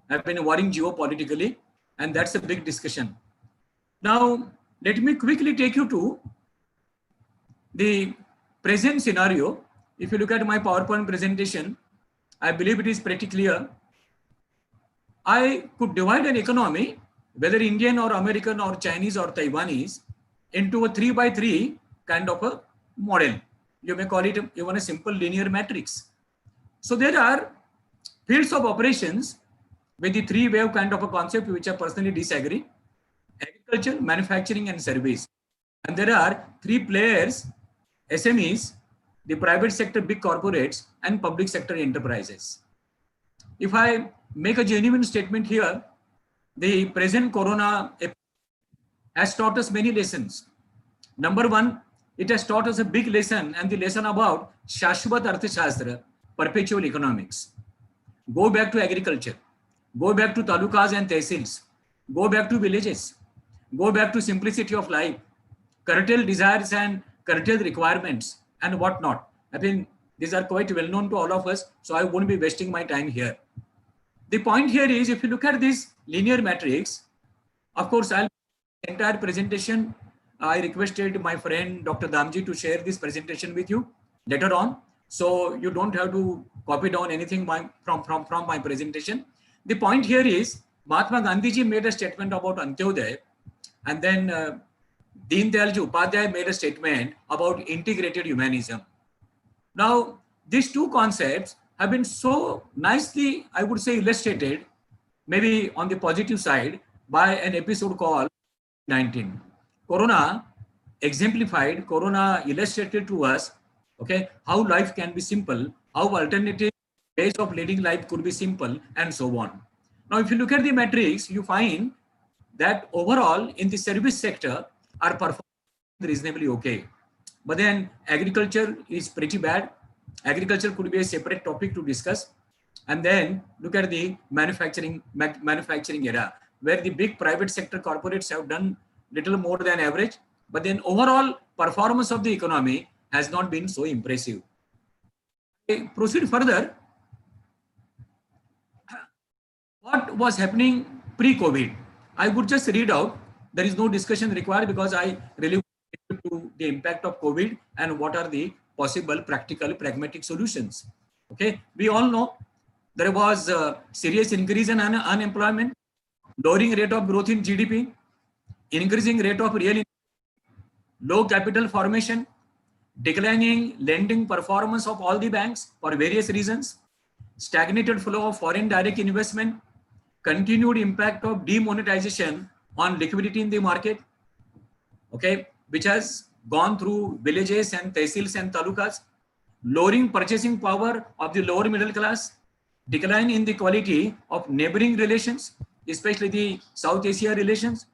have been warring geopolitically, and that's a big discussion. Now, let me quickly take you to the present scenario. If you look at my PowerPoint presentation, I believe it is pretty clear. I could divide an economy, whether Indian or American or Chinese or Taiwanese, into a 3x3 kind of a model. You may call it even a simple linear matrix. So there are fields of operations with the three-wave kind of a concept, which I personally disagree: agriculture, manufacturing, and service. And there are three players: SMEs, the private sector, big corporates, and public sector enterprises. If I make a genuine statement here, the present corona has taught us many lessons. Number one, it has taught us a big lesson, and the lesson about Shashvat Arthashastra, perpetual economics. Go back to agriculture, go back to talukas and tehsils, go back to villages, go back to simplicity of life, curtail desires and curtail requirements and whatnot. I think these are quite well known to all of us, so I won't be wasting my time here. The point here is, if you look at this linear matrix, of course, I'll entire presentation. I requested my friend Dr. Damji to share this presentation with you later on, so you don't have to copy down anything from my presentation. The point here is, Mahatma Gandhi ji made a statement about Antyodaya, and then Deen Dayal ji Upadhyay made a statement about integrated humanism. Now, these two concepts have been so nicely, I would say, illustrated, maybe on the positive side, by an episode called 19. Corona exemplified, Corona illustrated to us, okay, how life can be simple, how alternative ways of leading life could be simple, and so on. Now, if you look at the matrix, you find that overall in the service sector, our performance is reasonably okay. But then agriculture is pretty bad. Agriculture could be a separate topic to discuss. And then look at the manufacturing era, where the big private sector corporates have done little more than average, but then overall performance of the economy has not been so impressive. Okay, proceed further. What was happening pre-COVID? I would just read out. There is no discussion required because I really want to the impact of COVID and what are the possible practical pragmatic solutions. Okay, we all know there was a serious increase in unemployment, lowering rate of growth in GDP, increasing rate of real income, low capital formation, declining lending performance of all the banks for various reasons, stagnated flow of foreign direct investment, continued impact of demonetization on liquidity in the market, okay, which has gone through villages and tehsils and talukas, lowering purchasing power of the lower middle class, decline in the quality of neighboring relations, especially the South Asia relations,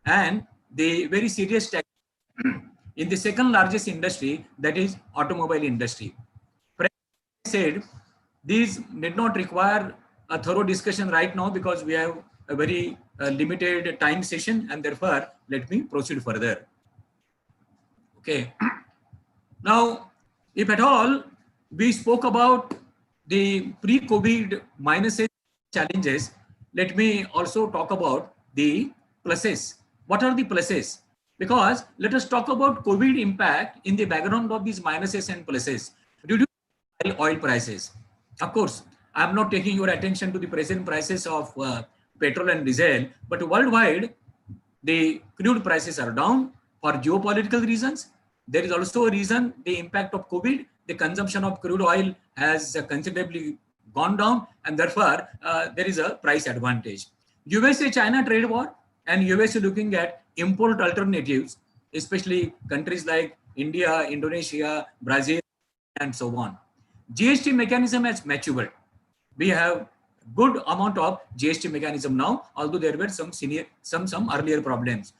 and the very serious tech in the second largest industry, that is automobile industry. Said these did not require a thorough discussion right now because we have a very limited time session, and therefore let me proceed further. Okay. Now, if at all we spoke about the pre-COVID minuses challenges, let me also talk about the pluses. What are the pluses? Because let us talk about COVID impact in the background of these minuses and pluses. Due to oil prices. Of course, I'm not taking your attention to the present prices of petrol and diesel, but worldwide, the crude prices are down for geopolitical reasons. There is also a reason, the impact of COVID, the consumption of crude oil has considerably gone down, and therefore there is a price advantage. USA-China trade war, and US looking at import alternatives, especially countries like India, Indonesia, Brazil, and so on. GST mechanism has matured. We have good amount of GST mechanism now, although there were some earlier problems.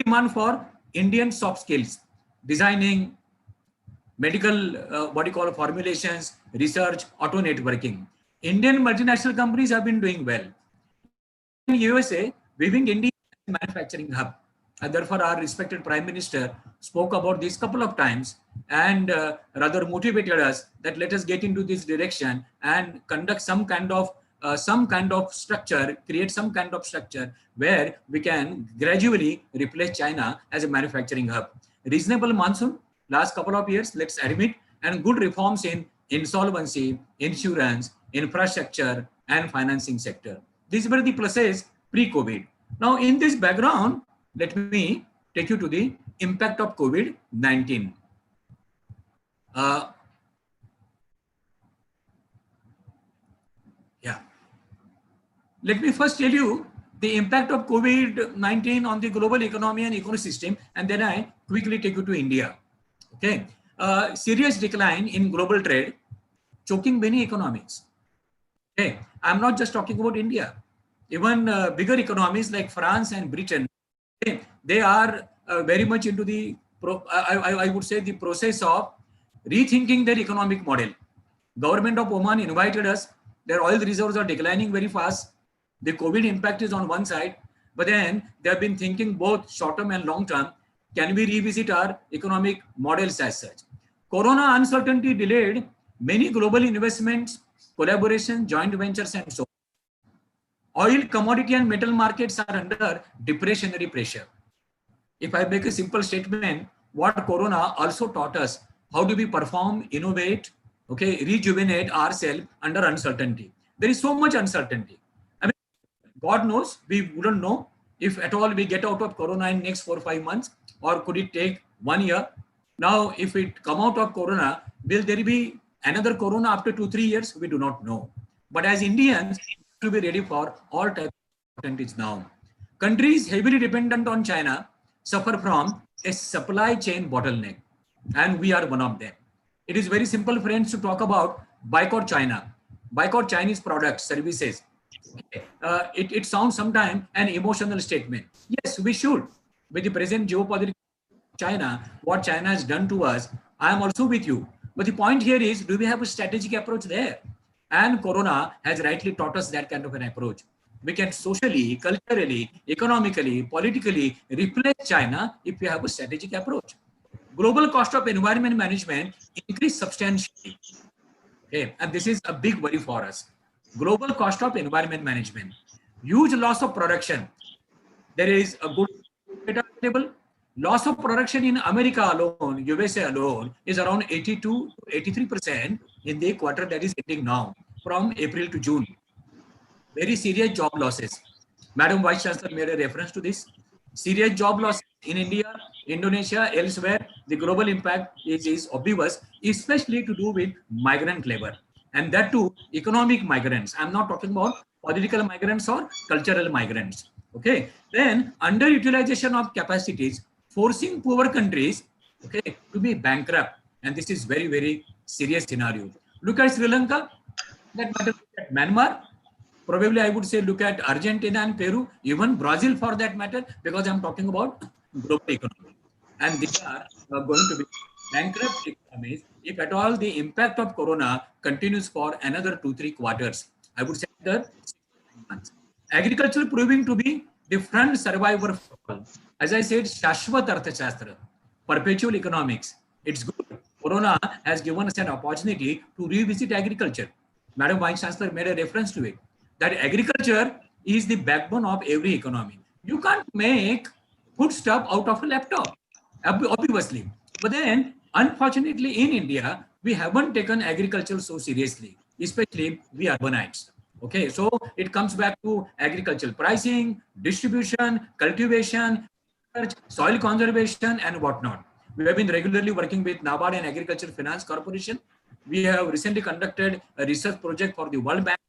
Demand for Indian soft skills, designing, medical, formulations, research, auto networking. Indian multinational companies have been doing well. In USA, weaving India manufacturing hub. And therefore, our respected Prime Minister spoke about this couple of times and rather motivated us that let us get into this direction and conduct some kind of structure, create some kind of structure where we can gradually replace China as a manufacturing hub. Reasonable monsoon, last couple of years, let's admit, and good reforms in insolvency, insurance, infrastructure, and financing sector. These were the pluses pre-COVID. Now, in this background, let me take you to the impact of COVID-19. Let me first tell you the impact of COVID-19 on the global economy and ecosystem, and then I quickly take you to India. Okay, serious decline in global trade, choking many economies. Okay, I'm not just talking about India. Even bigger economies like France and Britain, they are very much into the, I would say, the process of rethinking their economic model. Government of Oman invited us. Their oil reserves are declining very fast. The COVID impact is on one side, but then they have been thinking both short-term and long-term. Can we revisit our economic models as such? Corona uncertainty delayed many global investments, collaboration, joint ventures, and so on. Oil, commodity, and metal markets are under depressionary pressure. If I make a simple statement, what Corona also taught us, how do we perform, innovate, okay, rejuvenate ourselves under uncertainty. There is so much uncertainty. I mean, God knows, we wouldn't know if at all we get out of Corona in next 4 or 5 months, or could it take 1 year? Now, if it come out of Corona, will there be another Corona after 2 or 3 years? We do not know. But as Indians, to be ready for all types of uncertainties now. Countries heavily dependent on China suffer from a supply chain bottleneck, and we are one of them. It is very simple, friends, to talk about boycott China, boycott Chinese products, services. It sounds sometimes an emotional statement. Yes, we should. With the present geopolitical China, what China has done to us, I am also with you. But the point here is, do we have a strategic approach there? And Corona has rightly taught us that kind of an approach. We can socially, culturally, economically, politically replace China if we have a strategic approach. Global cost of environment management increased substantially. Okay, and this is a big worry for us. Global cost of environment management, huge loss of production. There is a good data available. Loss of production in America alone, USA alone, is around 82 to 83% in the quarter that is ending now, from April to June. Very serious job losses. Madam Vice Chancellor made a reference to this. Serious job losses in India, Indonesia, elsewhere. The global impact is obvious, especially to do with migrant labor. And that too, economic migrants. I'm not talking about political migrants or cultural migrants. Okay. Then underutilization of capacities, forcing poor countries, okay, to be bankrupt. And this is very, very serious scenario. Look at Sri Lanka, that matter at Myanmar. probably I would say look at Argentina and Peru, even Brazil for that matter, because I'm talking about global economy. And these are going to be bankrupt economies if at all the impact of corona continues for another 2-3 quarters. I would say another 6 months. Agriculture proving to be the front survivor for all. As I said, Shashvat Arthashastra, perpetual economics. It's good. Corona has given us an opportunity to revisit agriculture. Madam Vice Chancellor made a reference to it, that agriculture is the backbone of every economy. You can't make foodstuff out of a laptop, obviously. But then, unfortunately, in India, we haven't taken agriculture so seriously, especially we urbanites. Okay, so it comes back to agricultural pricing, distribution, cultivation, soil conservation, and whatnot. We have been regularly working with NABARD and Agriculture Finance Corporation. We have recently conducted a research project for the World Bank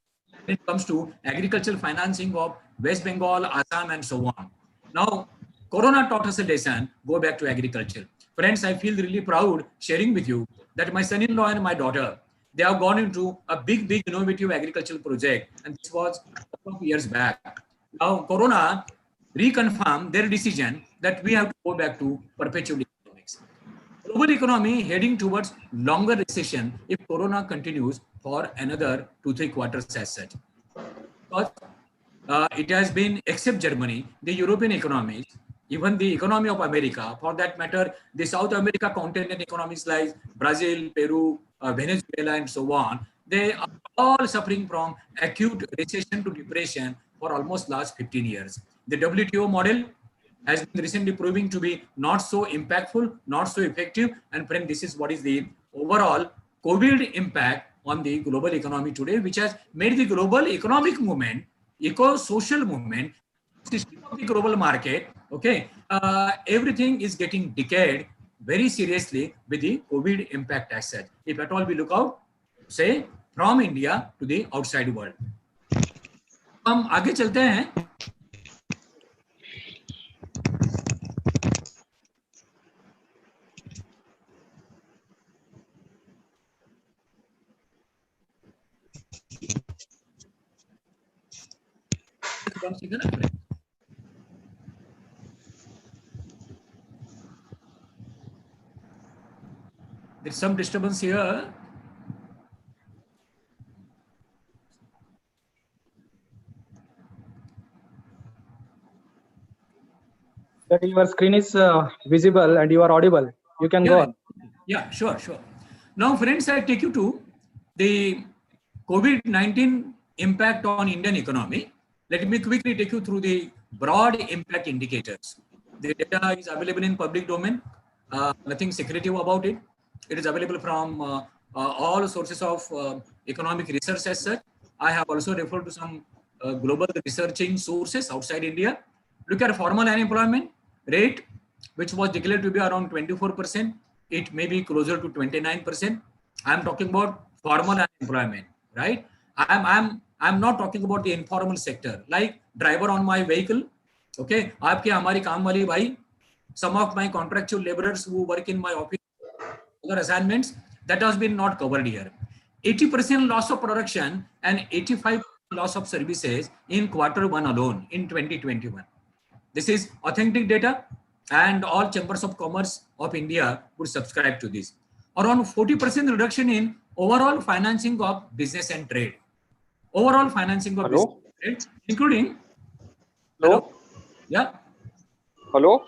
when it comes to agricultural financing of West Bengal, Assam, and so on. Now, Corona taught us a lesson, go back to agriculture. Friends, I feel really proud sharing with you that my son-in-law and my daughter, they have gone into a big innovative agricultural project, and this was a couple of years back. Now, Corona reconfirmed their decision that we have to go back to perpetual economics. Global economy heading towards longer recession if Corona continues for another 2-3 quarters as such. Because it has been, except Germany, the European economies, even the economy of America, for that matter, the South America continent economies like Brazil, Peru, Venezuela, and so on, they are all suffering from acute recession to depression for almost last 15 years. The WTO model has been recently proving to be not so impactful, not so effective. And friend, this is what is the overall COVID impact on the global economy today, which has made the global economic movement, eco-social movement, system of the global market, okay, everything is getting decayed very seriously with the COVID impact as such. If at all we look out, say, from India to the outside world. हम आगे चलते हैं. There's some disturbance here. That your screen is visible and you are audible. You can go on. Yeah, sure. Now, friends, I take you to the COVID-19 impact on Indian economy. Let me quickly take you through the broad impact indicators. The data is available in public domain. Nothing secretive about it. It is available from all sources of economic research as such. I have also referred to some global researching sources outside India. Look at formal unemployment rate, which was declared to be around 24%. It may be closer to 29%. I'm talking about formal unemployment, right? I'm not talking about the informal sector, like driver on my vehicle. Okay, आपके हमारी काम वाली भाई, some of my contractual laborers who work in my office, other assignments, that has been not covered here. 80% loss of production and 85% loss of services in Q1 alone in 2021. This is authentic data, and all chambers of commerce of India would subscribe to this. Around 40% reduction in overall financing of business and trade. Overall financing of business and trade, including. Hello? Yeah. Hello?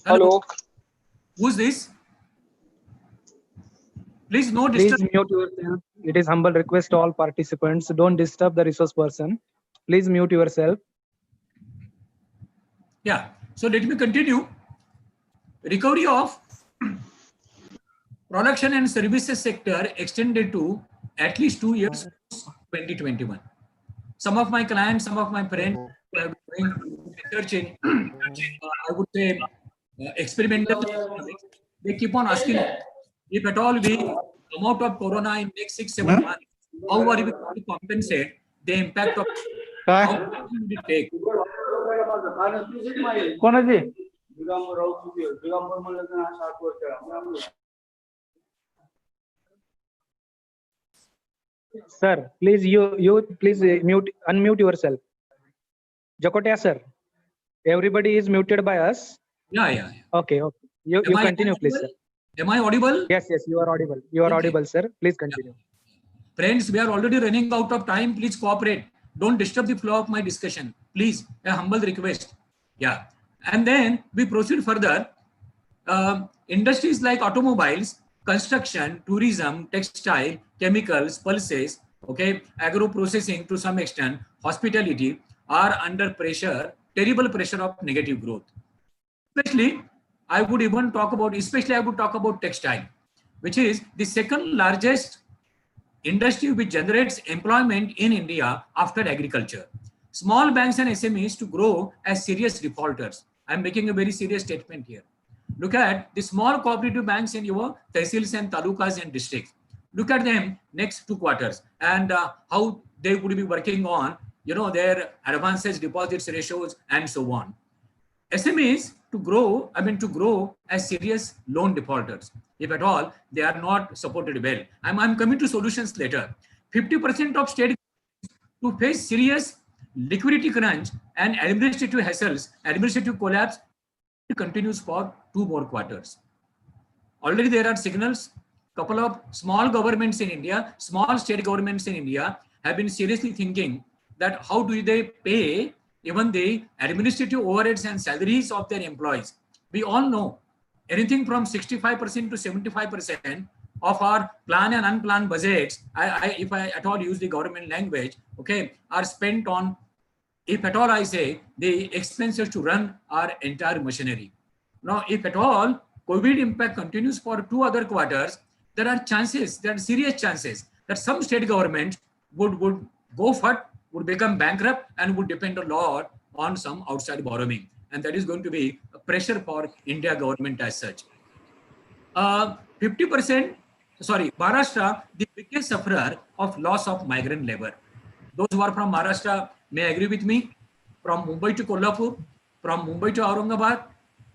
Hello? Who's this? Please no Please disturb. mute yourself. It is humble request to all participants. Don't disturb the resource person. Please mute yourself. Yeah. So let me continue. Recovery of production and services sector extended to at least 2 years, 2021. Some of my clients, some of my friends who have been doing research in, I would say, experimental economics, they keep on asking, if at all we come out of Corona in next 6-7 months, how are we going to compensate the impact of how long will it take? Sir, please please unmute yourself. Jakotia sir, everybody is muted by us. Yeah. Okay. You continue, please, sir. Am I audible? Yes, you are audible. You are Okay. audible, sir. Please continue. Friends, we are already running out of time. Please cooperate. Don't disturb the flow of my discussion. Please, a humble request. Yeah. And then we proceed further. Industries like automobiles, construction, tourism, textile, chemicals, pulses, okay, agro processing to some extent, hospitality are under pressure, terrible pressure of negative growth. Especially, I would talk about textile, which is the second largest industry which generates employment in India after agriculture. Small banks and SMEs to grow as serious defaulters. I'm making a very serious statement here. Look at the small cooperative banks in your tehsils and talukas and districts. Look at them next 2 quarters and how they would be working on, their advances, deposits, ratios, and so on. SMEs to grow as serious loan defaulters. If at all, they are not supported well. I'm coming to solutions later. 50% of state to face serious liquidity crunch and administrative hassles, administrative collapse continues for 2 more quarters. Already there are signals. Couple of small governments in India, small state governments in India have been seriously thinking that how do they pay even the administrative overheads and salaries of their employees. We all know anything from 65% to 75% of our planned and unplanned budgets, if I at all use the government language, okay, are spent on, if at all I say, the expenses to run our entire machinery. Now, if at all COVID impact continues for 2 other quarters, there are serious chances that some state government would become bankrupt and would depend a lot on some outside borrowing. And that is going to be a pressure for India government as such. 50%, Maharashtra, the biggest sufferer of loss of migrant labor. Those who are from Maharashtra may agree with me. From Mumbai to Kolhapur, from Mumbai to Aurangabad,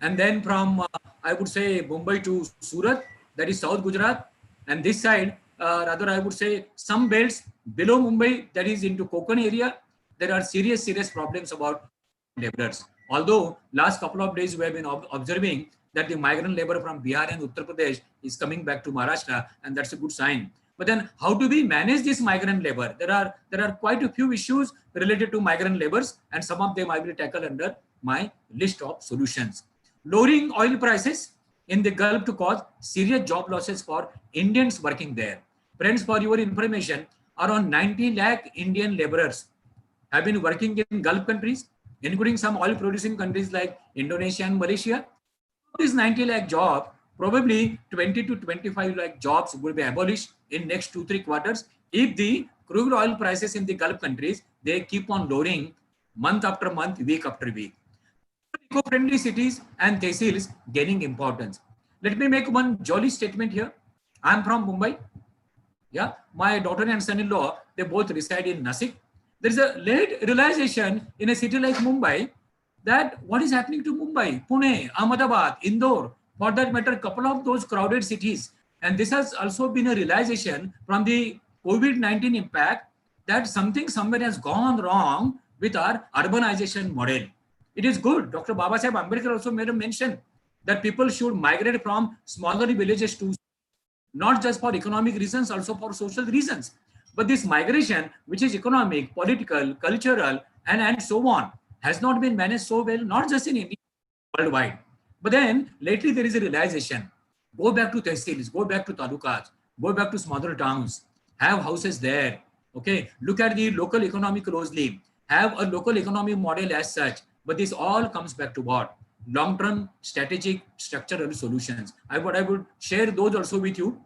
and then from, I would say, Mumbai to Surat, that is South Gujarat. And this side, rather, I would say some belts below Mumbai, that is into Konkan area, there are serious problems about laborers. Although last couple of days we have been observing that the migrant labor from Bihar and Uttar Pradesh is coming back to Maharashtra, and that's a good sign. But then how do we manage this migrant labor? There are quite a few issues related to migrant laborers, and some of them I will tackle under my list of solutions. Lowering oil prices in the Gulf to cause serious job losses for Indians working there. Friends, for your information, around 90 lakh Indian laborers have been working in Gulf countries, including some oil producing countries like Indonesia and Malaysia. These 90 lakh jobs, probably 20 to 25 lakh jobs will be abolished in next 2-3 quarters if the crude oil prices in the Gulf countries, they keep on lowering month after month, week after week. Eco-friendly cities and tehsils gaining importance. Let me make one jolly statement here. I'm from Mumbai. Yeah, my daughter and son-in-law, they both reside in Nasik. There is a late realization in a city like Mumbai that what is happening to Mumbai, Pune, Ahmedabad, Indore, for that matter, a couple of those crowded cities. And this has also been a realization from the COVID-19 impact that something somewhere has gone wrong with our urbanization model. It is good. Dr. Babasaheb Ambedkar also made a mention that people should migrate from smaller villages to, not just for economic reasons, also for social reasons. But this migration, which is economic, political, cultural, and so on, has not been managed so well, not just in India, worldwide. But then lately there is a realization. Go back to tehsils, go back to talukas, go back to smaller towns, have houses there. Okay, look at the local economy closely, have a local economic model as such. But this all comes back to what? Long-term strategic structural solutions. I would share those also with you.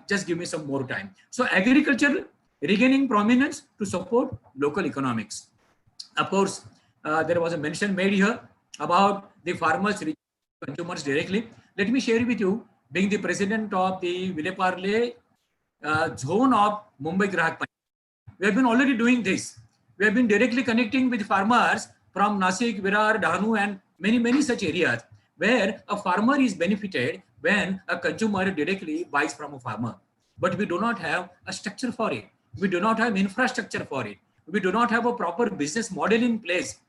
Just give me some more time. So agriculture regaining prominence to support local economics. Of course, there was a mention made here about the farmers reaching consumers directly. Let me share with you, being the president of the Vile-Parle zone of Mumbai Grahak Panchayat. We have been already doing this. We have been directly connecting with farmers from Nasik, Virar, Dahanu, and many such areas where a farmer is benefited when a consumer directly buys from a farmer. But we do not have a structure for it. We do not have infrastructure for it. We do not have a proper business model in place.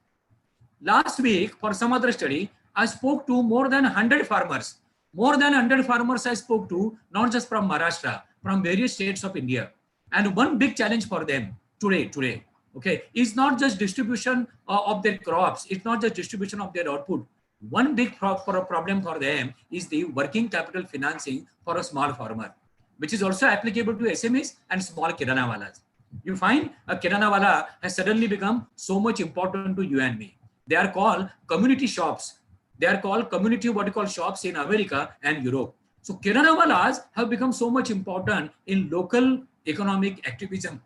Last week, for some other study, I spoke to more than 100 farmers. More than 100 farmers I spoke to, not just from Maharashtra, from various states of India. And one big challenge for them today, okay, is not just distribution of their crops. It's not just distribution of their output. One big problem for them is the working capital financing for a small farmer, which is also applicable to SMEs and small kirana walas. You find a kirana wala has suddenly become so much important to you and me. They are called community shops. They are called community what you call shops in America and Europe. So kirana walas have become so much important in local economic activism.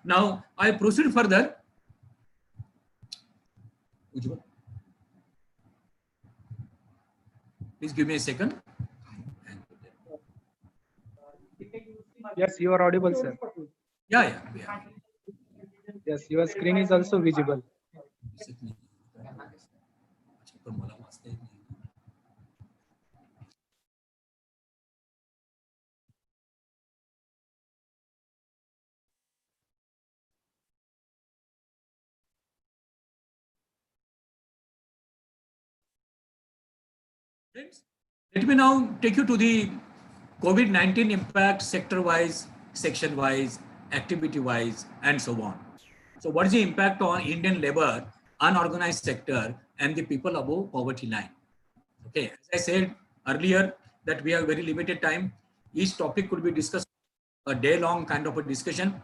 Now I proceed further. Please give me a second. Yes, you are audible, sir. Yeah. Yes, your screen is also visible. Let me now take you to the COVID-19 impact sector-wise, section-wise, activity-wise, and so on. So what is the impact on Indian labor, unorganized sector, and the people above poverty line? Okay, as I said earlier that we have very limited time. Each topic could be discussed a day-long kind of a discussion.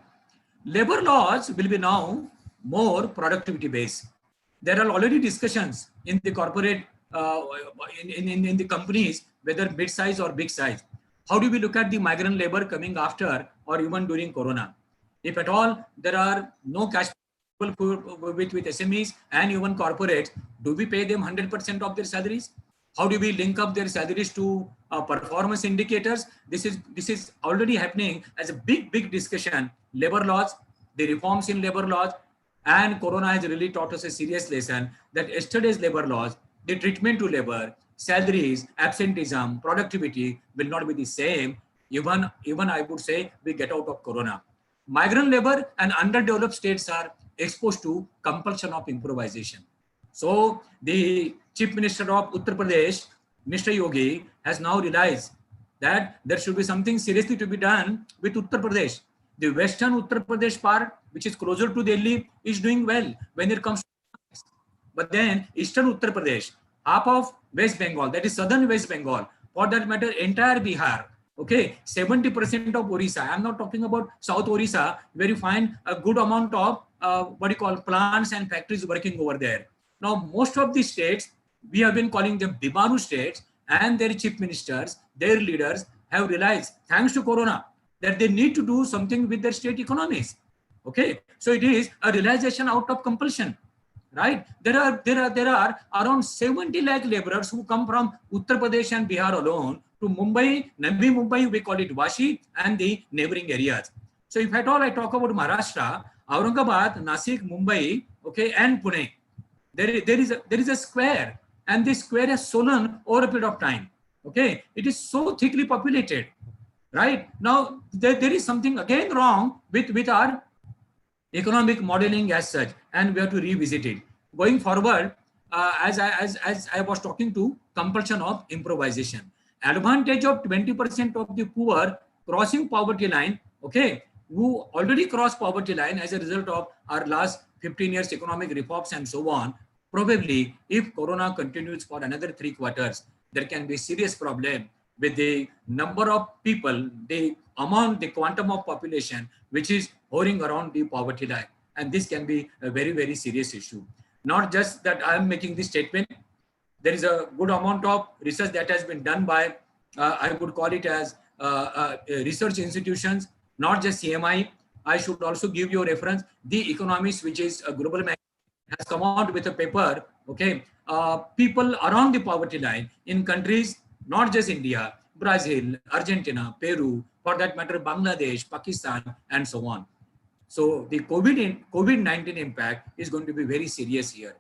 Labor laws will be now more productivity-based. There are already discussions in the corporate, in the companies, whether mid-size or big size. How do we look at the migrant labor coming after or even during Corona? If at all there are no cash with SMEs and even corporates, do we pay them 100% of their salaries? How do we link up their salaries to performance indicators? This is already happening as a big discussion. Labor laws, the reforms in labor laws, and Corona has really taught us a serious lesson that yesterday's labor laws, the treatment to labor, salaries, absenteeism, productivity will not be the same. Even I would say we get out of Corona. Migrant labor and underdeveloped states are exposed to compulsion of improvisation. So the Chief Minister of Uttar Pradesh, Mr. Yogi, has now realized that there should be something seriously to be done with Uttar Pradesh. The western Uttar Pradesh part, which is closer to Delhi, is doing well when it comes to, but then eastern Uttar Pradesh, half of West Bengal, that is southern West Bengal, for that matter, entire Bihar, okay, 70% of Orissa. I'm not talking about South Orissa, where you find a good amount of plants and factories working over there. Now, most of these states, we have been calling them Bimaru states, and their chief ministers, their leaders have realized, thanks to Corona, that they need to do something with their state economies. Okay, so it is a realization out of compulsion, right? There are around 70 lakh laborers who come from Uttar Pradesh and Bihar alone to Mumbai, Navi Mumbai, we call it Vashi, and the neighboring areas. So if at all I talk about Maharashtra, Aurangabad, Nasik, Mumbai, okay, and Pune, there is a square, and this square has swollen over a period of time. Okay, it is so thickly populated. Right now, there is something again wrong with our economic modeling as such, and we have to revisit it. Going forward, as I was talking to compulsion of improvisation, advantage of 20% of the poor crossing poverty line, okay, who already crossed poverty line as a result of our last 15 years economic reforms and so on. Probably, if Corona continues for another 3 quarters, there can be serious problem with the number of people, the amount, the quantum of population, which is hovering around the poverty line. And this can be a very serious issue. Not just that I am making this statement. There is a good amount of research that has been done by, I would call it as research institutions, not just CMI. I should also give you a reference. The Economist, which is a global magazine, has come out with a paper, okay, people around the poverty line in countries, not just India, Brazil, Argentina, Peru, for that matter, Bangladesh, Pakistan, and so on. So the COVID-19 impact is going to be very serious here.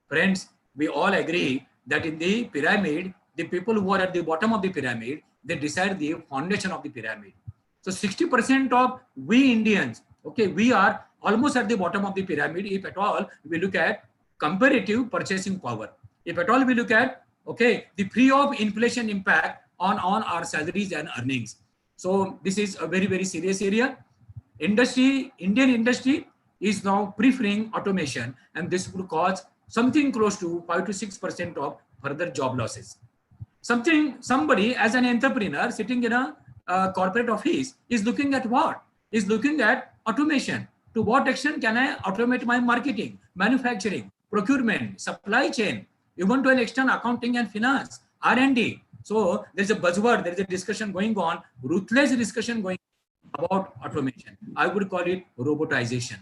Friends, we all agree that in the pyramid, the people who are at the bottom of the pyramid, they decide the foundation of the pyramid. So 60% of we Indians, okay, we are almost at the bottom of the pyramid. If at all we look at comparative purchasing power, if at all we look at, okay, the free of inflation impact on our salaries and earnings. So this is a very, very serious area. Indian industry is now preferring automation, and this would cause something close to 5 to 6% of further job losses. Somebody as an entrepreneur sitting in a corporate office is looking at what? Is looking at automation. To what extent can I automate my marketing, manufacturing, procurement, supply chain, even to an extent accounting and finance, R&D. So there's a buzzword, there's a discussion going on, ruthless discussion going on about automation. I would call it robotization.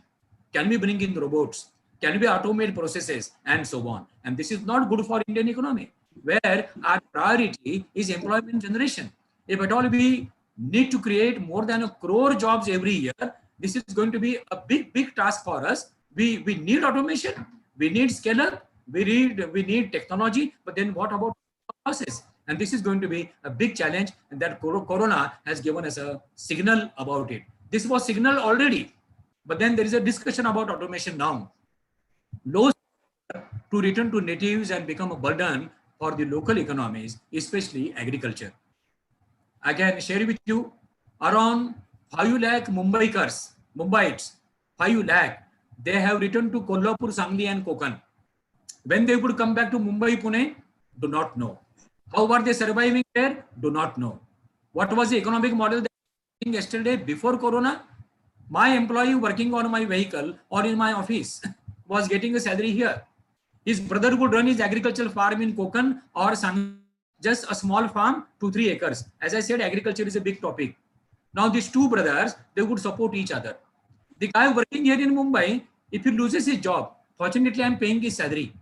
Can we bring in robots? Can we automate processes and so on? And this is not good for Indian economy, where our priority is employment generation. If at all we need to create more than 1 crore jobs every year, this is going to be a big task for us. We need automation, we need scale up, we need technology, but then what about process? And this is going to be a big challenge, and that Corona has given us a signal about it. This was signal already, but then there is a discussion about automation now. Low to return to natives and become a burden for the local economies, especially agriculture. I can share with you around 5 lakh Mumbaites, 5 lakh, they have returned to Kolhapur, Sangli and Konkan. When they would come back to Mumbai, Pune, do not know. How were they surviving there? Do not know. What was the economic model that yesterday before Corona? My employee working on my vehicle or in my office was getting a salary here. His brother would run his agricultural farm in Konkan or Sangli, just a small farm, 2-3 acres. As I said, agriculture is a big topic. Now these two brothers, they would support each other. The guy working here in Mumbai, if he loses his job, fortunately I'm paying his salary.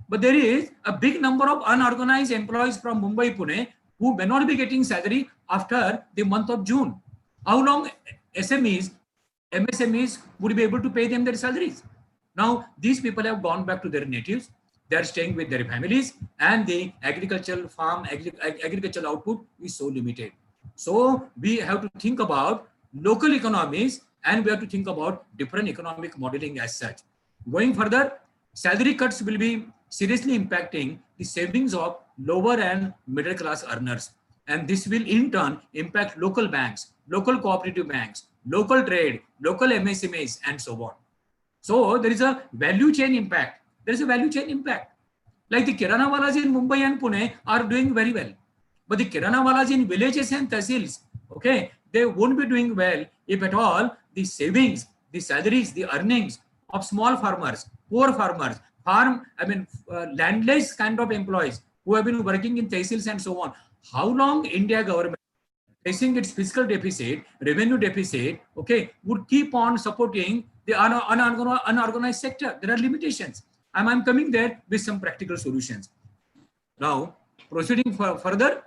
But there is a big number of unorganized employees from Mumbai, Pune, who may not be getting salary after the month of June. How long SMEs, MSMEs would be able to pay them their salaries? Now these people have gone back to their natives. They are staying with their families, and the agricultural farm, agricultural output is so limited. So we have to think about local economies, and we have to think about different economic modeling as such. Going further, salary cuts will be seriously impacting the savings of lower and middle class earners. And this will in turn impact local banks, local cooperative banks, local trade, local MSMEs, and so on. So there is a value chain impact. There is a value chain impact. Like the Kirana walas in Mumbai and Pune are doing very well. But the Kirana walas in villages and tehsils, okay, they won't be doing well if at all the savings, the salaries, the earnings of small farmers, poor farmers, landless kind of employees who have been working in tehsils and so on. How long India government, facing its fiscal deficit, revenue deficit, okay, would keep on supporting the unorganized sector? There are limitations. I'm coming there with some practical solutions. Now, proceeding further,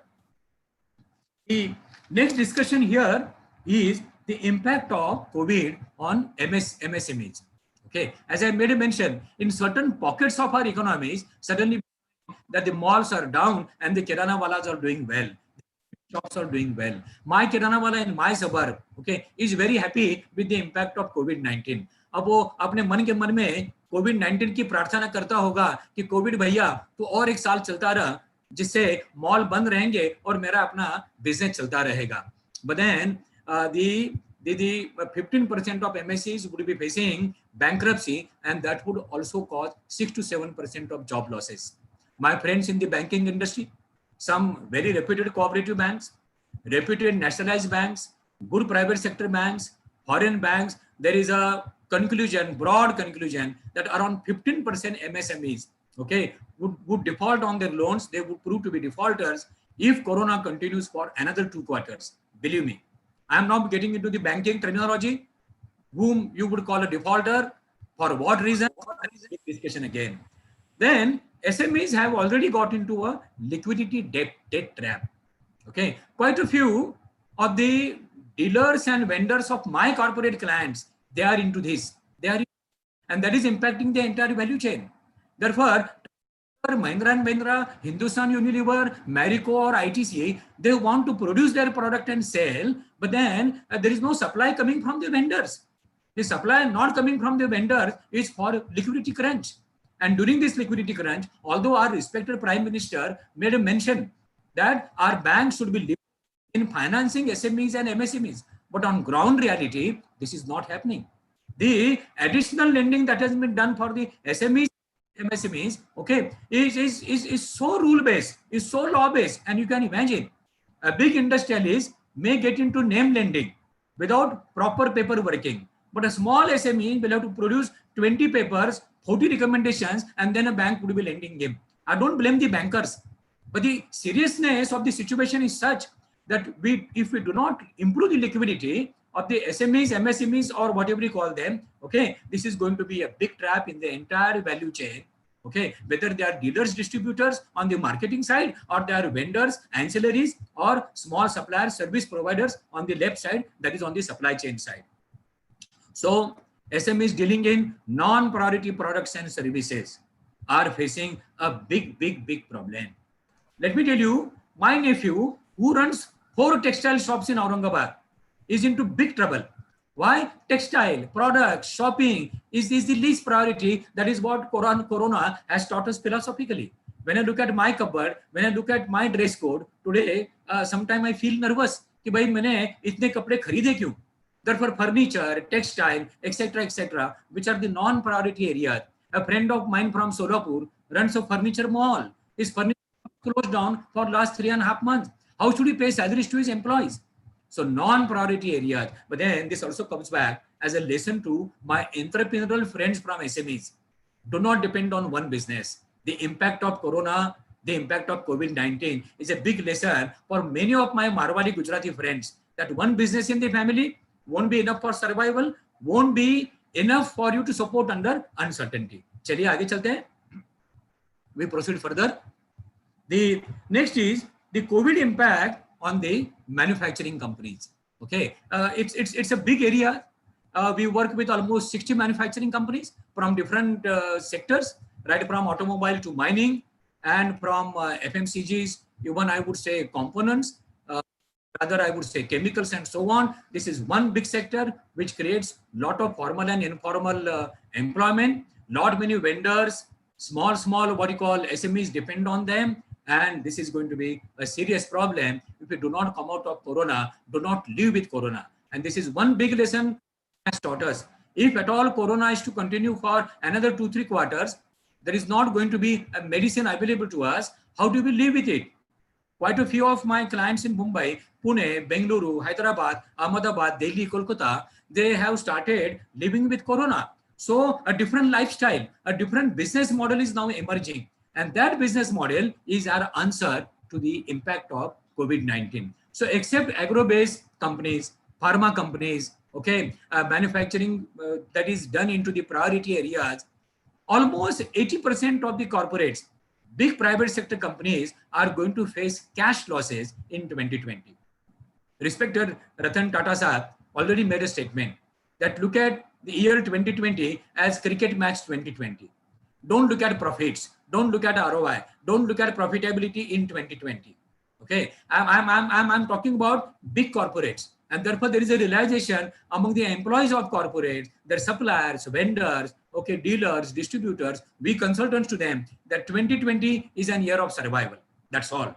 the next discussion here is the impact of COVID on MSMEs. Okay, as I made a mention, in certain pockets of our economies, suddenly that the malls are down and the Kirana walas are doing well. Shops are doing well. My Kirana wala in my suburb, okay, is very happy with the impact of COVID-19. अब वो अपने मन के मन में कोविड-19 की प्रार्थना करता होगा कि कोविड भैया तो और 1 साल चलता रहा, जिससे मॉल बंद रहेंगे और मेरा अपना बिजनेस चलता रहेगा. But then the 15% of MSCs would be facing bankruptcy, and that would also cause 6 to 7% of job losses. My friends in the banking industry, some very reputed cooperative banks, reputed nationalized banks, good private sector banks, foreign banks, there is a conclusion, broad conclusion, that around 15% MSMEs, okay, would default on their loans. They would prove to be defaulters if Corona continues for another 2 quarters. Believe me, I am not getting into the banking terminology, whom you would call a defaulter, for what reason, discussion again. Then SMEs have already got into a liquidity debt trap. Okay, quite a few of the dealers and vendors of my corporate clients, they are into this. And that is impacting the entire value chain. Therefore, Mahindra and Mahindra, Hindustan Unilever, Marico or ITC, they want to produce their product and sell, but then there is no supply coming from the vendors. The supply not coming from the vendors is for liquidity crunch. And during this liquidity crunch, although our respected Prime Minister made a mention that our banks should be in financing SMEs and MSMEs, but on ground reality, this is not happening. The additional lending that has been done for the SMEs, MSMEs, okay, is so rule-based, is so law-based, and you can imagine a big industrialist may get into name lending without proper paper working, but a small SME will have to produce 20 papers, 40 recommendations, and then a bank would be lending him. I don't blame the bankers, but the seriousness of the situation is such that if we do not improve the liquidity of the SMEs, MSMEs, or whatever you call them, okay, this is going to be a big trap in the entire value chain. Okay, whether they are dealers, distributors on the marketing side, or they are vendors, ancillaries, or small suppliers, service providers on the left side, that is on the supply chain side. So SMEs dealing in non-priority products and services are facing a big problem. Let me tell you, my nephew who runs 4 textile shops in Aurangabad is into big trouble. Why? Textile, products, shopping is the least priority. That is what Corona has taught us philosophically. When I look at my cupboard, when I look at my dress code today, sometimes I feel nervous कि भाई मैंने इतने कपड़े खरीदे क्यों? Therefore, furniture, textile, etc., which are the non-priority areas. A friend of mine from Solapur runs a furniture mall. His furniture closed down for last 3.5 months. How should he pay salaries to his employees? So non-priority areas. But then this also comes back as a lesson to my entrepreneurial friends from SMEs. Do not depend on one business. The impact of Corona, the impact of COVID-19 is a big lesson for many of my Marwari Gujarati friends that one business in the family won't be enough for survival, won't be enough for you to support under uncertainty. चलिए आगे चलते हैं. We proceed further. The next is the COVID impact on the manufacturing companies. Okay, it's a big area. We work with almost 60 manufacturing companies from different sectors, right from automobile to mining, and from FMCGs, even I would say components, rather I would say chemicals and so on. This is one big sector which creates lot of formal and informal employment. Lot many vendors, small what you call SMEs depend on them. And this is going to be a serious problem if we do not come out of Corona, do not live with Corona. And this is one big lesson has taught us. If at all Corona is to continue for another 2-3 quarters, there is not going to be a medicine available to us. How do we live with it? Quite a few of my clients in Mumbai, Pune, Bengaluru, Hyderabad, Ahmedabad, Delhi, Kolkata, they have started living with Corona. So a different lifestyle, a different business model is now emerging. And that business model is our answer to the impact of COVID-19. So except agro-based companies, pharma companies, okay, manufacturing that is done into the priority areas, almost 80% of the corporates, big private sector companies are going to face cash losses in 2020. Respected Ratan Tata Sahab already made a statement that look at the year 2020 as cricket match 2020. Don't look at profits. Don't look at ROI. Don't look at profitability in 2020. Okay, I'm talking about big corporates, and therefore there is a realization among the employees of corporates, their suppliers, vendors, okay, dealers, distributors, we consultants to them that 2020 is an year of survival. That's all.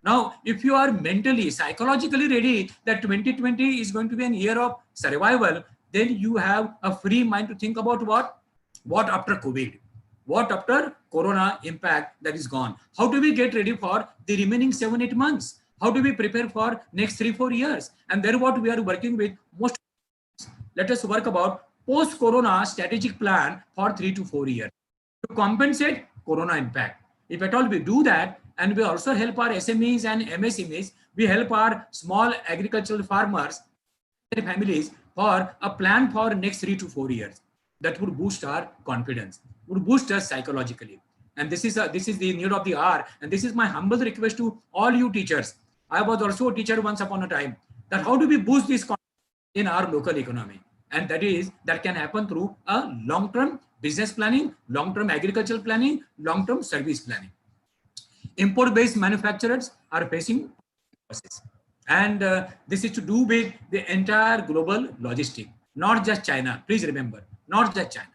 Now, if you are mentally, psychologically ready that 2020 is going to be an year of survival, then you have a free mind to think about what after COVID. What after Corona impact that is gone? How do we get ready for the remaining 7-8 months? How do we prepare for next 3-4 years? And then what we are working with most. Let us work about post-Corona strategic plan for 3 to 4 years to compensate Corona impact. If at all we do that, and we also help our SMEs and MSMEs, we help our small agricultural farmers, their families for a plan for next 3 to 4 years. That would boost our confidence, would boost us psychologically. And this is the need of the hour. And this is my humble request to all you teachers. I was also a teacher once upon a time. That how do we boost this confidence in our local economy? And that can happen through a long-term business planning, long-term agricultural planning, long-term service planning. Import-based manufacturers are facing losses. And this is to do with the entire global logistic, not just China. Please remember, not just China.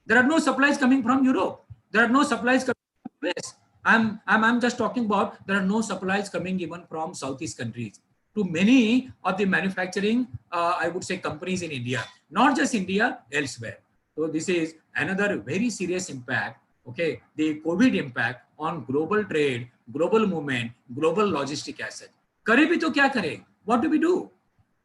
There are no supplies coming from Europe. There are no supplies coming from US. I'm just talking about there are no supplies coming even from Southeast countries to many of the manufacturing, I would say, companies in India, not just India, elsewhere. So this is another very serious impact. Okay, the COVID impact on global trade, global movement, global logistic asset. Kare bhi to kya kare? What do we do?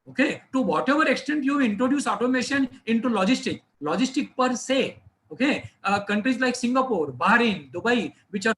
Okay, to whatever extent you introduce automation into logistic per se. Okay, countries like Singapore, Bahrain, Dubai, which are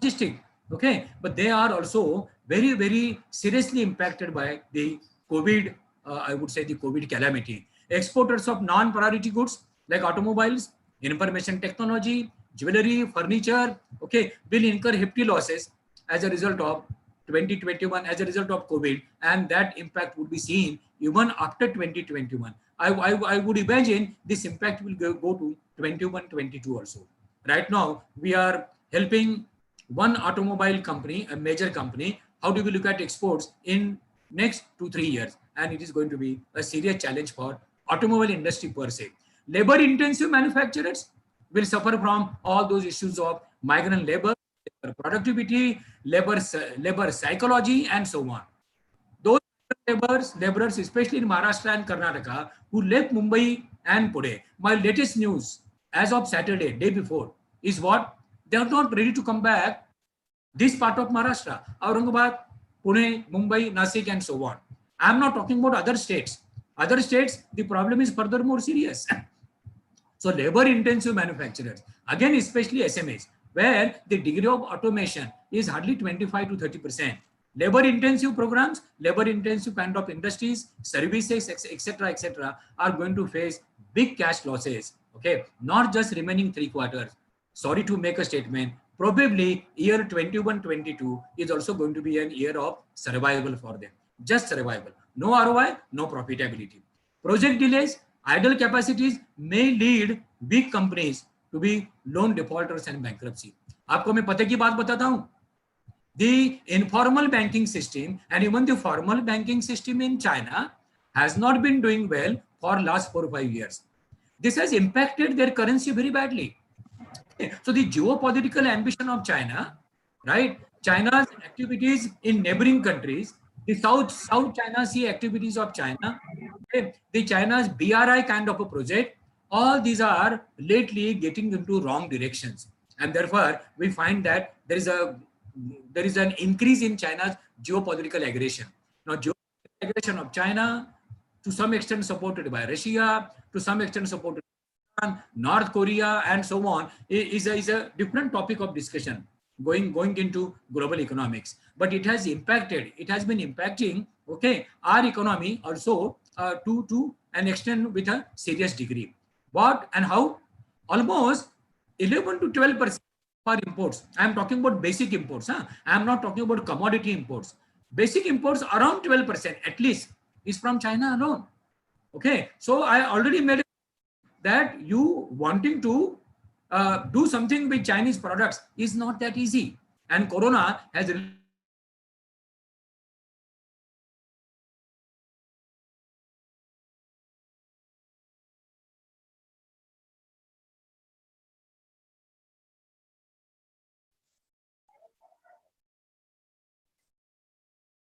logistic. Okay, but they are also very, very seriously impacted by the COVID. I would say the COVID calamity. Exporters of non-priority goods like automobiles, information technology, jewelry, furniture, okay, will incur hefty losses as a result of 2021, as a result of COVID, and that impact would be seen even after 2021. I would imagine this impact will go to 21, 22 also. Right now, we are helping one automobile company, a major company. How do we look at exports in next 2-3 years? And it is going to be a serious challenge for automobile industry per se. Labor intensive manufacturers will suffer from all those issues of migrant labor, productivity, labor psychology, and so on. Those laborers, especially in Maharashtra and Karnataka, who left Mumbai and Pune. My latest news as of Saturday, day before, is what? They are not ready to come back this part of Maharashtra, Aurangabad, Pune, Mumbai, Nasik, and so on. I am not talking about other states. Other states, the problem is further more serious. So labor intensive manufacturers, again, especially SMEs, where the degree of automation is hardly 25 to 30%. Labor intensive programs, labor intensive kind of industries, services, etc., are going to face big cash losses. Okay, not just remaining 3 quarters. Sorry to make a statement, probably year 21-22 is also going to be an year of survival for them. Just survival. No ROI, no profitability. Project delays, idle capacities may lead big companies to be loan defaulters and bankruptcy. आपको मैं पते की बात बताता हूं. The informal banking system and even the formal banking system in China has not been doing well for last 4 or 5 years. This has impacted their currency very badly. So the geopolitical ambition of China, right? China's activities in neighboring countries, the South China Sea activities of China, okay, the China's BRI kind of a project, all these are lately getting into wrong directions. And therefore, we find that there is an increase in China's geopolitical aggression. Now, geopolitical aggression of China, to some extent supported by Russia, to some extent supported by North Korea, and so on, is a different topic of discussion going into global economics. But it has been impacting, okay, our economy also to an extent with a serious degree. What and how? Almost 11 to 12% for imports. I am talking about basic imports. Huh? I am not talking about commodity imports. Basic imports around 12% at least is from China alone. Okay, so I already made that you wanting to do something with Chinese products is not that easy. And Corona has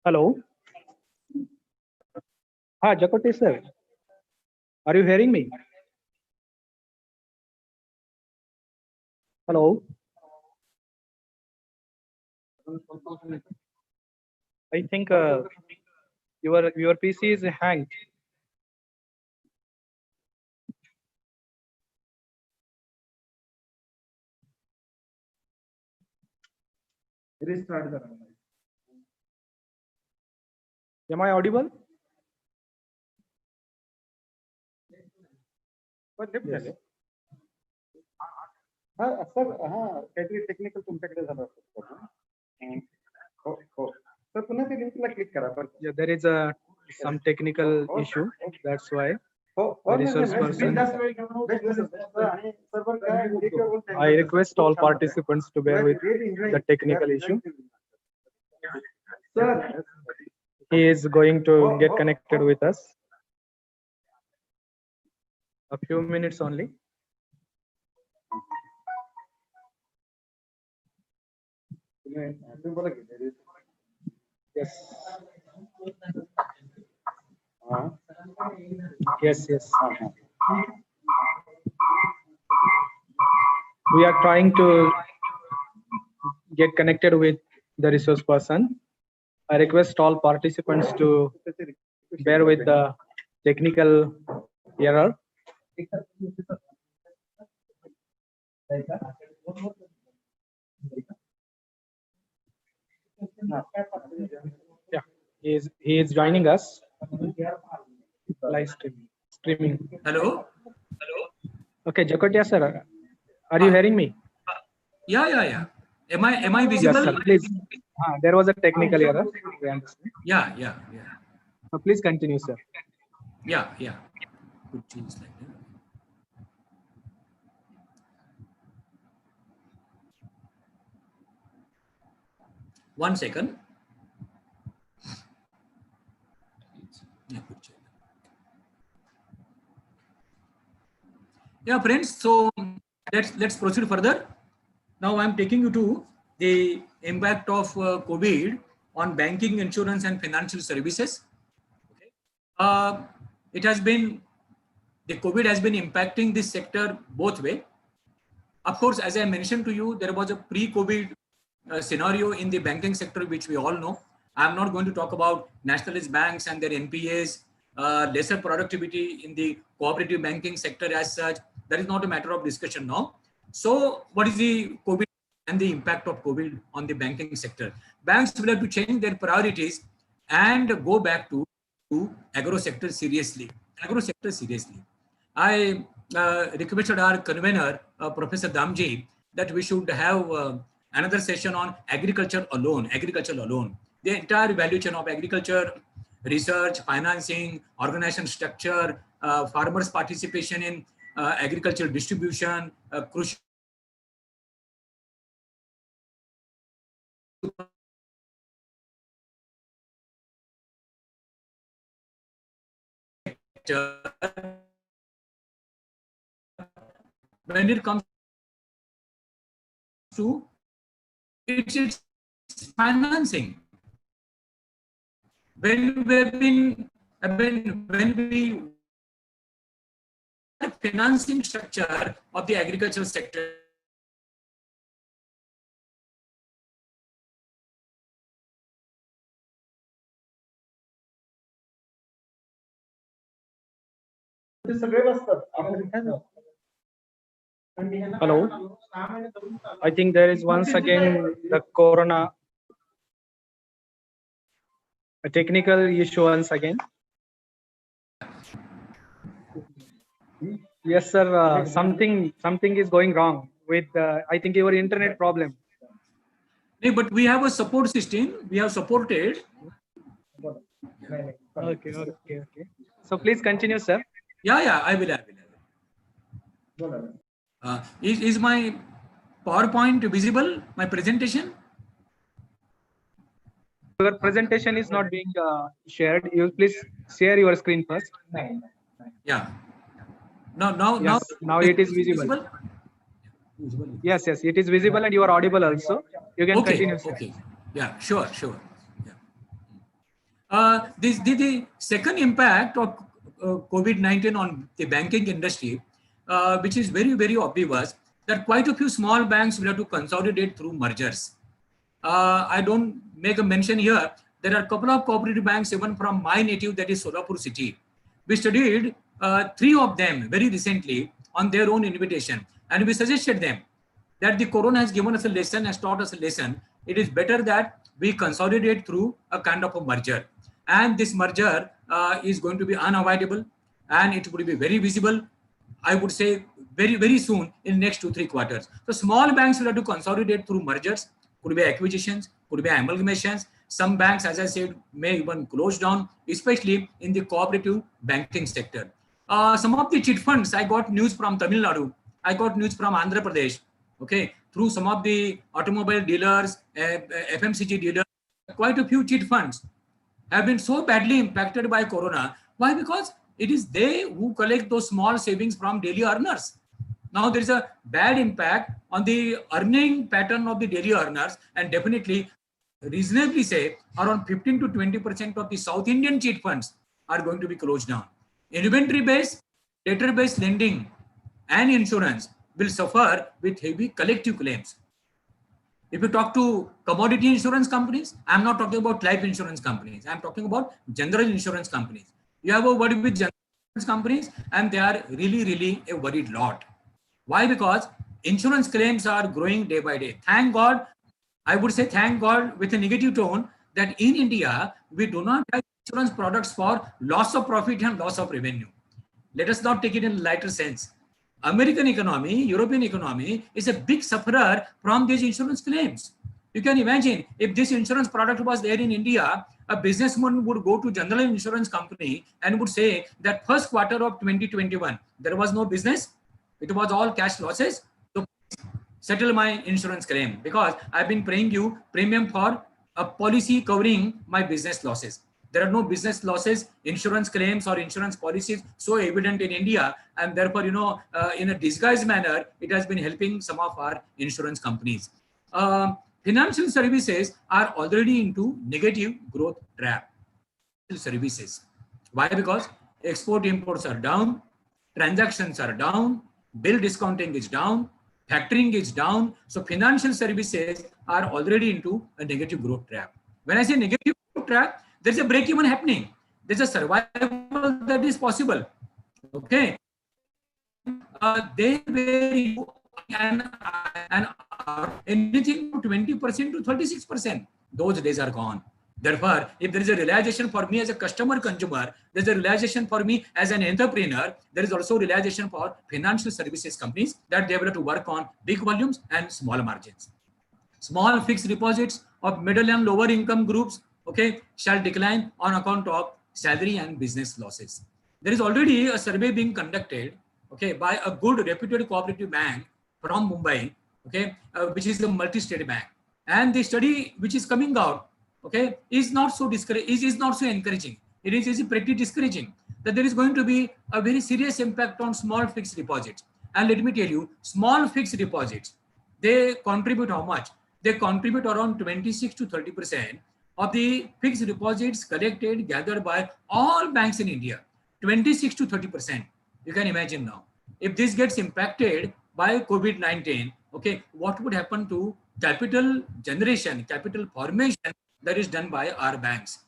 Hello. Hi, Jacote sir. Are you hearing me? Hello. I think your PC is hanged. Restart the. Am I audible? Yes. Sir काहीतरी technical तुमच्याकडे झालं असेल. Sir पुन्हा ते लिंकला click करा. Yeah, there is some technical issue. That's why. the resource person. I request all participants to bear with the technical issue. He is going to get connected with us. A few minutes only. Yes. Yes. We are trying to get connected with the resource person. I request all participants to bear with the technical error. Yeah, he is joining us. Live streaming. Hello. Okay, Jakotia sir, are you hearing me? Yeah. Am I visible? Yes, sir. Please. There was a technical error. We understand. Yeah. So please continue, sir. Yeah. Could change like that. One second. Yeah, friends. So let's proceed further. Now I'm taking you to the impact of COVID on banking, insurance, and financial services. Okay. The COVID has been impacting this sector both way. Of course, as I mentioned to you, there was a pre-COVID scenario in the banking sector, which we all know. I'm not going to talk about nationalist banks and their NPAs, lesser productivity in the cooperative banking sector as such. That is not a matter of discussion now. So what is the COVID and the impact of COVID on the banking sector? Banks will have to change their priorities and go back to agro sector seriously. I requested our convener, Professor Damji, that we should have another session on agriculture alone. The entire value chain of agriculture, research, financing, organization structure, farmers' participation in agricultural distribution, crucial when it comes to its financing. When we financing structure of the agricultural sector, Hello. I think there is once again the corona, a technical issue once again. Yes, sir. Something is going wrong with I think your internet problem. No, but we have a support system. We have supported. Okay. So please continue, sir. Yeah, I will. Is my PowerPoint visible? My presentation? Your presentation is not being shared. You please share your screen first. Yeah. Now it is visible. Yes, it is visible and you are audible also. You can continue. Okay. Yeah, sure. Yeah. The second impact of COVID-19 on the banking industry, which is very, very obvious, that quite a few small banks will have to consolidate through mergers. I don't make a mention here. There are a couple of cooperative banks, even from my native, that is Solapur city. We studied 3 of them very recently on their own invitation, and we suggested them that the corona has given us a lesson, has taught us a lesson. It is better that we consolidate through a kind of a merger, and this merger is going to be unavoidable, and it will be very visible, I would say, very, very soon in next 2-3 quarters. So small banks will have to consolidate through mergers, could be acquisitions, could be amalgamations. Some banks, as I said, may even close down, especially in the cooperative banking sector. some of the chit funds, I got news from Tamil Nadu, I got news from Andhra Pradesh, okay, through some of the automobile dealers, FMCG dealers, quite a few chit funds have been so badly impacted by Corona. Why? Because it is they who collect those small savings from daily earners. Now there is a bad impact on the earning pattern of the daily earners, and definitely reasonably say around 15 to 20% of the South Indian chit funds are going to be closed down. Inventory based, debtor based lending and insurance will suffer with heavy collective claims. If you talk to commodity insurance companies, I'm not talking about life insurance companies. I'm talking about general insurance companies. You have a word with general insurance companies and they are really a worried lot. Why? Because insurance claims are growing day by day. Thank God, I would say thank God with a negative tone that in India, we do not have insurance products for loss of profit and loss of revenue. Let us not take it in a lighter sense. American economy, European economy is a big sufferer from these insurance claims. You can imagine if this insurance product was there in India, a businessman would go to general insurance company and would say that first quarter of 2021, there was no business. It was all cash losses. So settle my insurance claim because I've been paying you premium for a policy covering my business losses. There are no business losses, insurance claims or insurance policies so evident in India, and therefore, in a disguised manner, it has been helping some of our insurance companies. Financial services are already into negative growth trap. Services. Why? Because export imports are down, transactions are down, bill discounting is down, factoring is down. So financial services are already into a negative growth trap. When I say negative growth trap, there's a break even happening. There's a survival that is possible. Okay. They vary and anything from 20% to 36%. Those days are gone. Therefore, if there is a realization for me as a customer consumer, there's a realization for me as an entrepreneur, there is also realization for financial services companies that they have to work on big volumes and small margins. Small fixed deposits of middle and lower income groups, okay, shall decline on account of salary and business losses. There is already a survey being conducted, okay, by a good reputed cooperative bank from Mumbai, okay, which is a multi-state bank. And the study which is coming out, okay, is not so is not so encouraging. It is pretty discouraging that there is going to be a very serious impact on small fixed deposits. And let me tell you, small fixed deposits, they contribute how much? They contribute around 26 to 30% of the fixed deposits collected, gathered by all banks in India. 26 to 30%. You can imagine now. If this gets impacted by COVID-19, okay, what would happen to capital generation, capital formation that is done by our banks?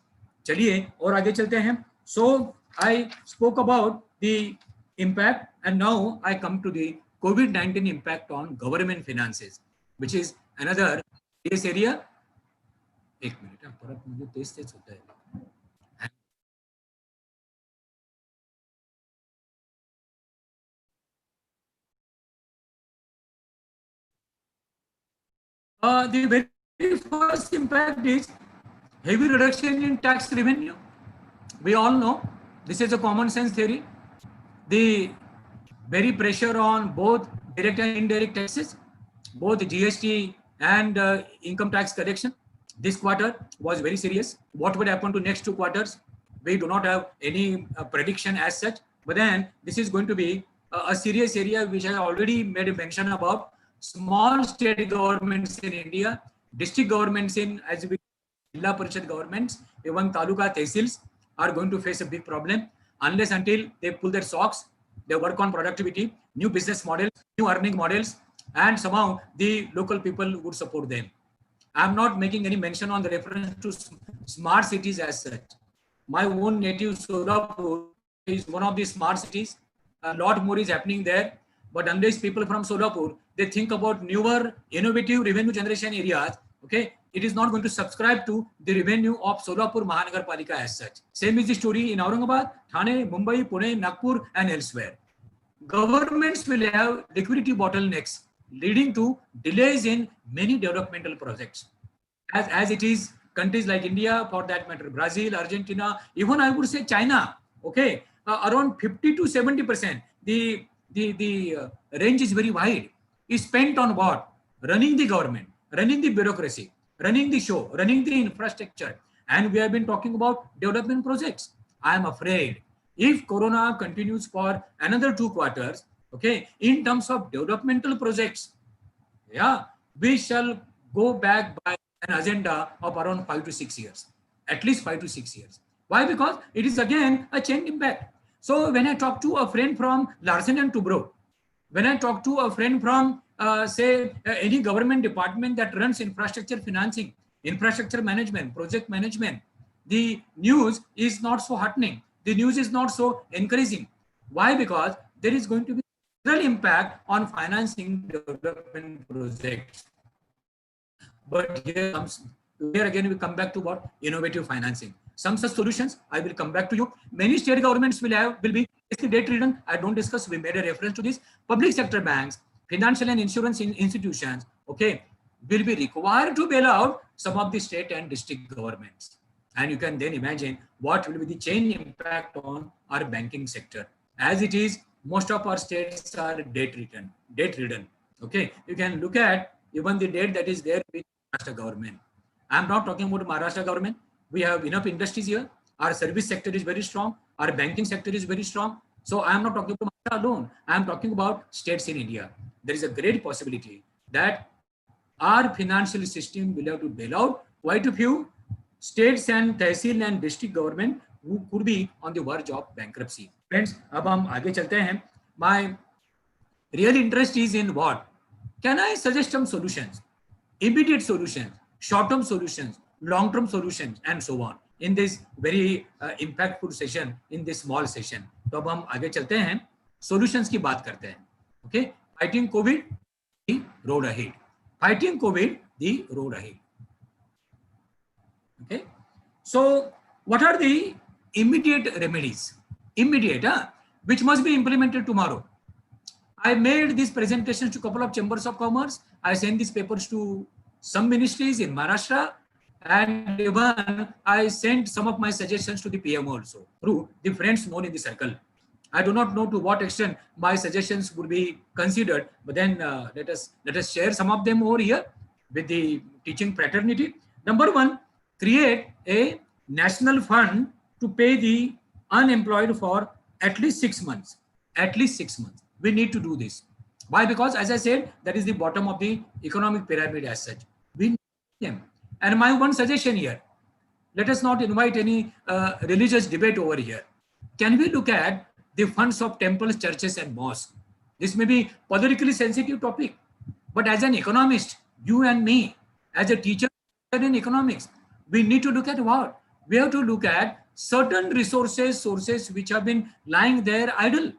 चलिए और आगे चलते हैं. So I spoke about the impact, and now I come to the COVID-19 impact on government finances, which is another serious area. एक minute, परत मुझे तेज होता है. The very first impact is heavy reduction in tax revenue. We all know this is a common sense theory. The very pressure on both direct and indirect taxes, both GST and income tax collection. This quarter was very serious. What would happen to next 2 quarters? We do not have any prediction as such, but then this is going to be a serious area which I already made a mention about. Small state governments in India, district governments in, as we Jilla Parishad governments, even Taluka Tehsils are going to face a big problem unless until they pull their socks, they work on productivity, new business models, new earning models, and somehow the local people would support them. I'm not making any mention on the reference to smart cities as such. My own native Solapur is one of the smart cities. A lot more is happening there. But unless people from Solapur, they think about newer, innovative revenue generation areas, okay, it is not going to subscribe to the revenue of Solapur Mahanagar Palika as such. Same is the story in Aurangabad, Thane, Mumbai, Pune, Nagpur, and elsewhere. Governments will have liquidity bottlenecks, leading to delays in many developmental projects. As it is countries like India, for that matter, Brazil, Argentina, even I would say China, okay, around 50 to 70%. The range is very wide. Is spent on what? Running the government, running the bureaucracy, running the show, running the infrastructure. And we have been talking about development projects. I am afraid if Corona continues for another 2 quarters, okay, in terms of developmental projects, yeah, we shall go back by an agenda of around 5 to 6 years, at least 5 to 6 years. Why? Because it is again a chain impact. So when I talk to a friend from Larsen and Toubro, when I talk to a friend from any government department that runs infrastructure financing, infrastructure management, project management, the news is not so heartening. The news is not so encouraging. Why? Because there is going to be real impact on financing development projects. But here again we come back to what? Innovative financing. Some such solutions I will come back to you. Many state governments will be debt ridden. I don't discuss. We made a reference to this. Public sector banks, financial and insurance institutions, okay, will be required to bail out some of the state and district governments. And you can then imagine what will be the chain impact on our banking sector. As it is, most of our states are debt ridden. Okay, you can look at even the debt that is there with Maharashtra government. I'm not talking about Maharashtra government. We have enough industries here. Our service sector is very strong. Our banking sector is very strong. So I am not talking about Maharashtra alone. I am talking about states in India. There is a great possibility that our financial system will have to bail out quite a few states and tehsil and district government who could be on the verge of bankruptcy. Friends, अब हम आगे चलते हैं. My real interest is in what? Can I suggest some solutions? Immediate solutions, short-term solutions, long-term solutions, and so on. In this very impactful session, in this small session. तो अब हम आगे चलते हैं, solutions की बात करते हैं. Okay, fighting COVID, the road ahead. Fighting COVID, the road ahead. Okay, so what are the immediate remedies? Immediate, which must be implemented tomorrow. I made these presentations to a couple of chambers of commerce. I sent these papers to some ministries in Maharashtra, and even I sent some of my suggestions to the PM also through the friends known in the circle. I do not know to what extent my suggestions would be considered, but then let us share some of them over here with the teaching fraternity. Number one, create a national fund to pay the unemployed for at least 6 months. At least 6 months. We need to do this. Why? Because as I said, that is the bottom of the economic pyramid as such. We need them. And my one suggestion here, let us not invite any religious debate over here. Can we look at the funds of temples, churches, and mosques? This may be politically sensitive topic, but as an economist, you and me, as a teacher in economics, we need to look at what? We have to look at certain sources which have been lying there idle.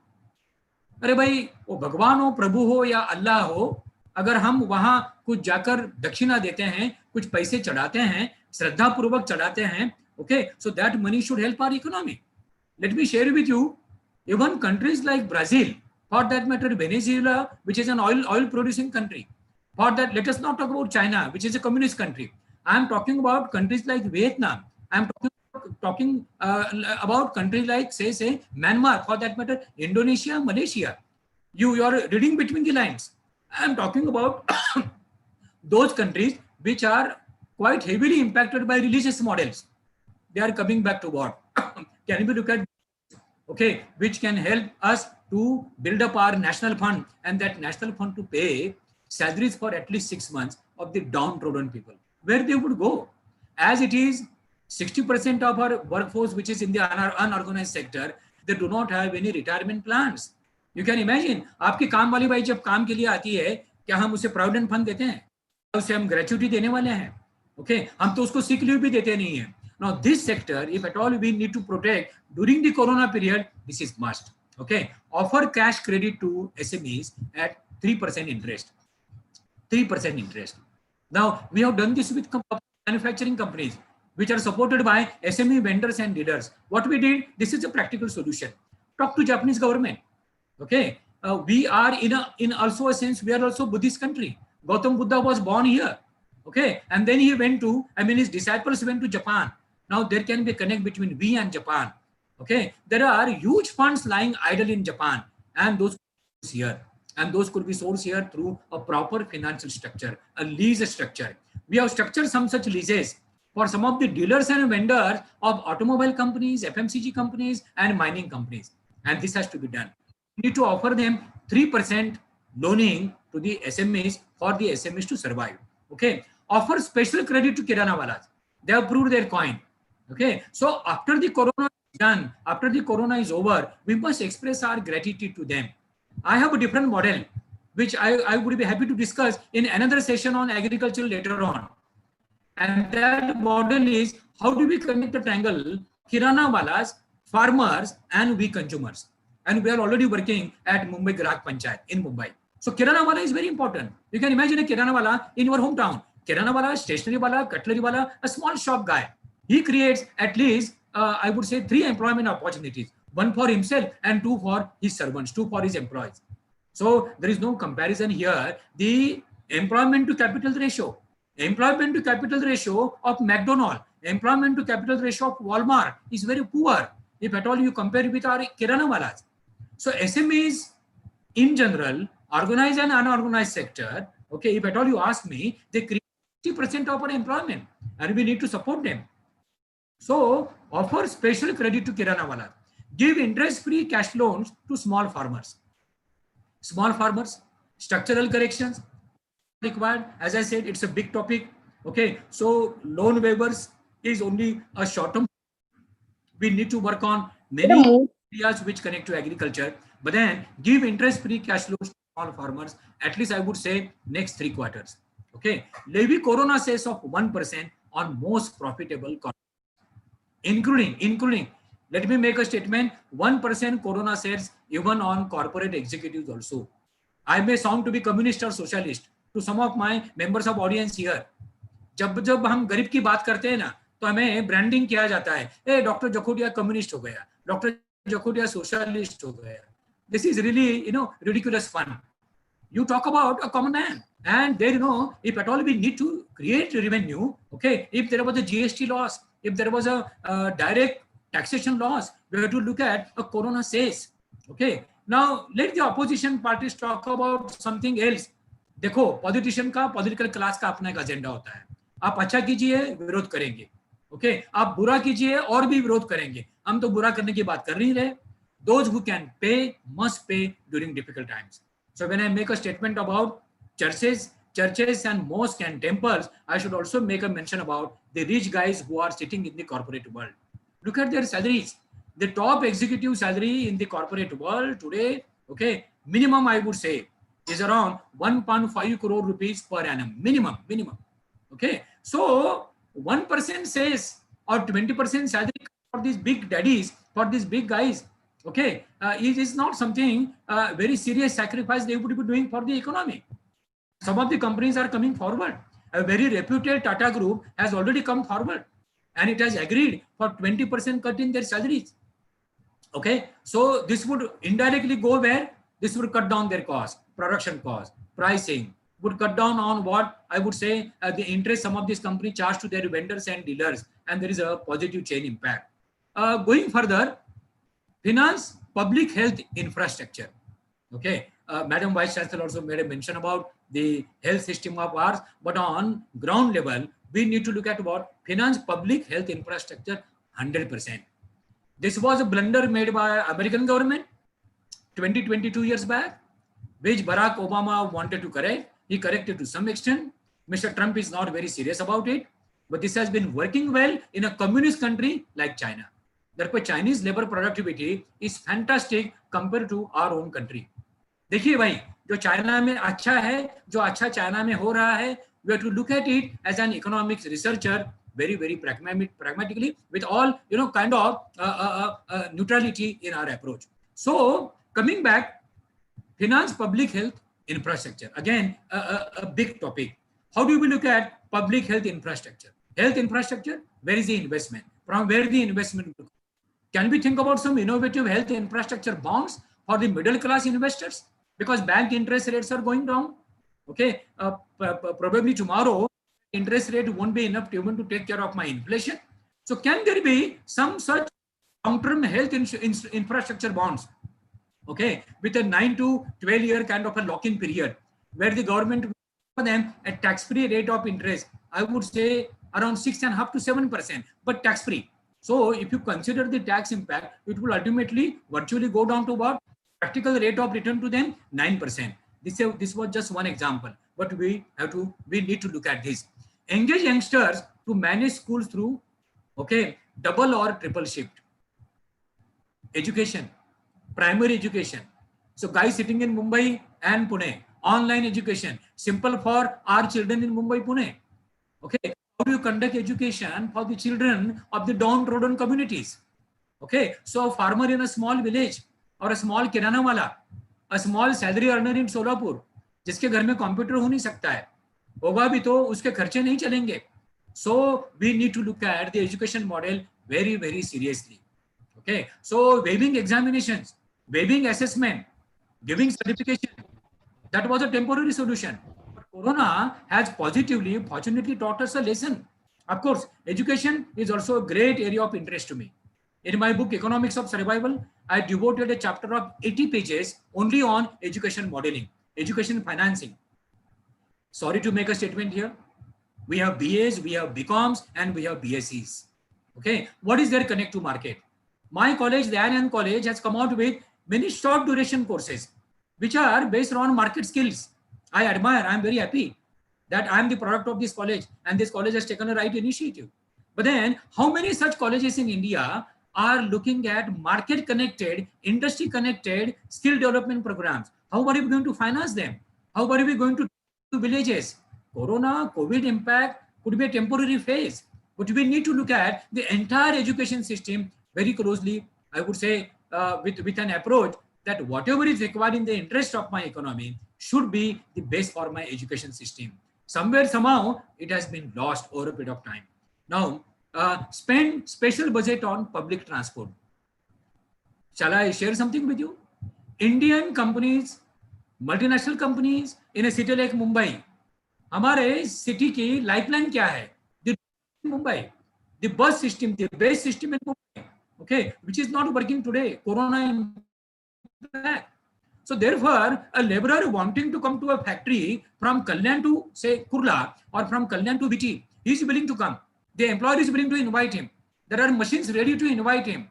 अरे भाई वो भगवान हो, प्रभु हो या अल्लाह हो, अगर हम वहां कुछ जाकर दक्षिणा देते हैं, कुछ पैसे चढ़ाते हैं, श्रद्धा पूर्वक चढ़ाते हैं, okay, so that money should help our economy. Let me share with you, even countries like Brazil, for that matter Venezuela, which is an oil producing country, for that, let us not talk about China, which is a communist country. I am talking about countries like Vietnam. I am talking about countries like say Myanmar, for that matter Indonesia, Malaysia. You are reading between the lines. I am talking about those countries which are quite heavily impacted by religious models. They are coming back to what? Can we look at, okay, which can help us to build up our national fund, and that national fund to pay salaries for at least 6 months of the downtrodden people, where they would go. As it is, 60% of our workforce, which is in the unorganized sector, they do not have any retirement plans. You can imagine, आपकी काम वाली by जब काम के लिए आती है, क्या हम उसे प्रोविडेंट फंड देते हैं? उसे हम ग्रेच्युटी देने वाले हैं? Okay, हम तो उसको sick leave भी देते नहीं हैं. Now this sector, if at all we need to protect during the corona period, this is must. Okay, offer cash credit to SMEs at 3% interest. 3% interest. Now we have done this with manufacturing companies, which are supported by SME vendors and dealers. What we did, this is a practical solution. Talk to Japanese government. Okay, we are in also a sense, we are also Buddhist country. Gautam Buddha was born here. Okay, and then he went to, his disciples went to Japan. Now there can be a connect between we and Japan. Okay, there are huge funds lying idle in Japan, and those here, and those could be sourced here through a proper financial structure, a lease structure. We have structured some such leases for some of the dealers and vendors of automobile companies, FMCG companies, and mining companies, and this has to be done. We need to offer them 3% loaning to the SMEs for the SMEs to survive. Okay, offer special credit to Kirana walas. They have proved their coin. Okay, so after the corona is done, after the corona is over, we must express our gratitude to them. I have a different model, which I would be happy to discuss in another session on agriculture later on. And that model is, how do we connect the triangle Kirana walas, farmers, and we consumers? And we are already working at Mumbai Grahak Panchayat in Mumbai. So Kirana wala is very important. You can imagine a Kirana wala in your hometown. Kirana wala, stationery wala, cutlery wala, a small shop guy. He creates at least, I would say, 3 employment opportunities. 1 for himself and 2 for his servants, 2 for his employees. So there is no comparison here. The employment to capital ratio of McDonald's, employment to capital ratio of Walmart is very poor if at all you compare with our Kirana walas. So SMEs in general, organized and unorganized sector, okay, if at all you ask me, they create 50% of our employment and we need to support them. So offer special credit to Kirana walas. Give interest-free cash loans to small farmers. Small farmers, structural corrections required. As I said, it's a big topic. Okay, so loan waivers is only a short term. We need to work on many areas which connect to agriculture, but then give interest-free cash loans to small farmers, at least I would say next 3 quarters. Okay, levy corona cess of 1% on most profitable contracts, including, let me make a statement, 1% corona cess even on corporate executives also. I may sound to be communist or socialist to some of my members of audience here. जब हम गरीब की बात करते हैं ना, तो हमें ब्रांडिंग किया जाता है, ए डॉक्टर जखोटिया कम्युनिस्ट हो गया, डॉक्टर जखोटिया सोशलिस्ट हो गया. This is really, ridiculous fun. You talk about a common man, and there, if at all we need to create revenue, okay, if there was a GST loss, if there was a direct taxation loss, we have to look at a corona cess. Okay, now let the opposition parties talk about something else. देखो, politician का, political class का अपना एक agenda होता है. आप अच्छा कीजिए, विरोध करेंगे. ओके, आप बुरा कीजिए और भी विरोध करेंगे. हम तो बुरा करने की बात कर नहीं रहे. Those who can pay must pay during difficult times. So when I make a statement about churches and mosques and temples, I should also make a mention about the rich guys who are sitting in the corporate world. Look at their salaries. The top executive salary in the corporate world today, okay, minimum I would say is around 1.5 crore rupees per annum, minimum. Okay, so 1% says or 20% salary for these big daddies, for these big guys, okay, it is not something very serious sacrifice they would be doing for the economy. Some of the companies are coming forward. A very reputed Tata group has already come forward and it has agreed for 20% cut in their salaries. Okay, so this would indirectly go where? This would cut down their cost, production cost, pricing, would cut down on what I would say the interest some of these companies charge to their vendors and dealers, and there is a positive chain impact. Going further, finance public health infrastructure. Okay, Madam Vice Chancellor also made a mention about the health system of ours, but on ground level, we need to look at what? Finance public health infrastructure 100%. This was a blunder made by American government 22 years back, which Barack Obama wanted to correct. He corrected to some extent. Mr. Trump is not very serious about it, but this has been working well in a communist country like China. Therefore, Chinese labor productivity is fantastic compared to our own country. देखिए भाई, जो China में अच्छा है, जो अच्छा China में हो रहा है, we have to look at it as an economics researcher, very pragmatically, with all kind of neutrality in our approach. So coming back, finance public health infrastructure, again a big topic. How do we look at public health infrastructure? Health infrastructure, where is the investment? From where the investment? Can we think about some innovative health infrastructure bonds for the middle class investors? Because bank interest rates are going down. Okay, probably tomorrow interest rate won't be enough even to take care of my inflation. So can there be some such long-term health infrastructure bonds, okay, with a 9 to 12 year kind of a lock-in period, where the government will offer them a tax-free rate of interest, I would say around 6.5% to 7%, but tax-free. So if you consider the tax impact, it will ultimately virtually go down to what? Practical rate of return to them 9%. This was just one example, but we need to look at this. Engage youngsters to manage schools through, okay, double or triple shift. Education, primary education. So guys sitting in Mumbai and Pune, online education, simple for our children in Mumbai, Pune. Okay, how do you conduct education for the children of the downtrodden communities? Okay, so a farmer in a small village or a small kirana wala, a small salary earner in Solapur, जिसके घर में computer हो नहीं सकता है, होगा भी तो उसके खर्चे नहीं चलेंगे. So we need to look at the education model very, very seriously. Okay, so waiving examinations, waiving assessment, giving certification, that was a temporary solution. But Corona has positively, fortunately, taught us a lesson. Of course, education is also a great area of interest to me. In my book, Economics of Survival, I devoted a chapter of 80 pages only on education modeling, education financing. Sorry to make a statement here. We have BAs, we have BComs, and we have BScs. Okay, what is their connect to market? My college, the Anthem College, has come out with many short duration courses, which are based on market skills. I admire, I'm very happy that I'm the product of this college, and this college has taken a right initiative. But then, how many such colleges in India are looking at market connected, industry connected skill development programs? How are we going to finance them? How are we going to villages? Corona, COVID impact could be a temporary phase, but we need to look at the entire education system very closely. I would say with an approach that whatever is required in the interest of my economy should be the base for my education system. Somewhere, somehow, it has been lost over a period of time. Now, spend special budget on public transport. Shall I share something with you? Indian companies, multinational companies in a city like Mumbai, हमारे city की lifeline क्या है? The Mumbai, the bus system, the base system in Mumbai, okay, which is not working today. Corona impact. So therefore, a laborer wanting to come to a factory from Kalyan to say Kurla or from Kalyan to Viti, he is willing to come. The employer is willing to invite him. There are machines ready to invite him.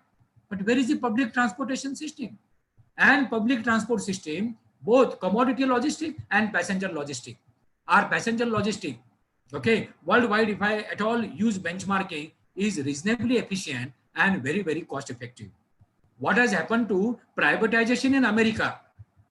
But where is the public transportation system? And public transport system, both commodity logistic and passenger logistic. Our passenger logistic, okay, worldwide, if I at all use benchmarking, is reasonably efficient and very, very cost effective. What has happened to privatization in America?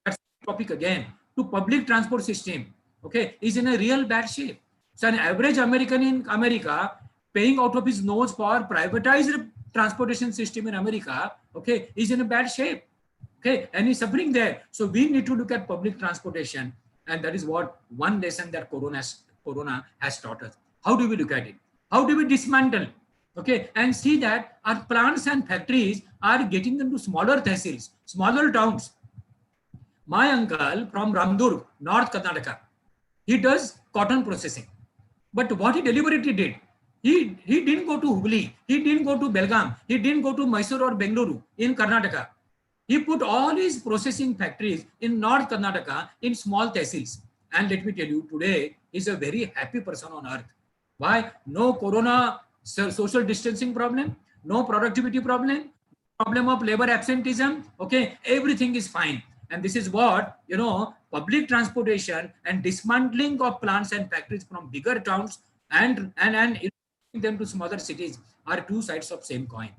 That's the topic again. To public transport system, okay, is in a real bad shape. So an average American in America paying out of his nose for privatized transportation system in America, okay, is in a bad shape. Okay, and he's suffering there. So we need to look at public transportation, and that is what one lesson that Corona has taught us. How do we look at it? How do we dismantle? Okay, and see that our plants and factories are getting into smaller tehsils, smaller towns. My uncle from Ramdurg, North Karnataka, he does cotton processing. But what he deliberately did, he didn't go to Hubli, he didn't go to Belgaum, he didn't go to Mysore or Bengaluru in Karnataka. He put all his processing factories in North Karnataka in small tehsils. And let me tell you, today he's a very happy person on earth. Why? No Corona social distancing problem, no productivity problem, problem of labor absenteeism. Okay, everything is fine. And this is what, you know, public transportation and dismantling of plants and factories from bigger towns and them to smaller cities are two sides of same coin.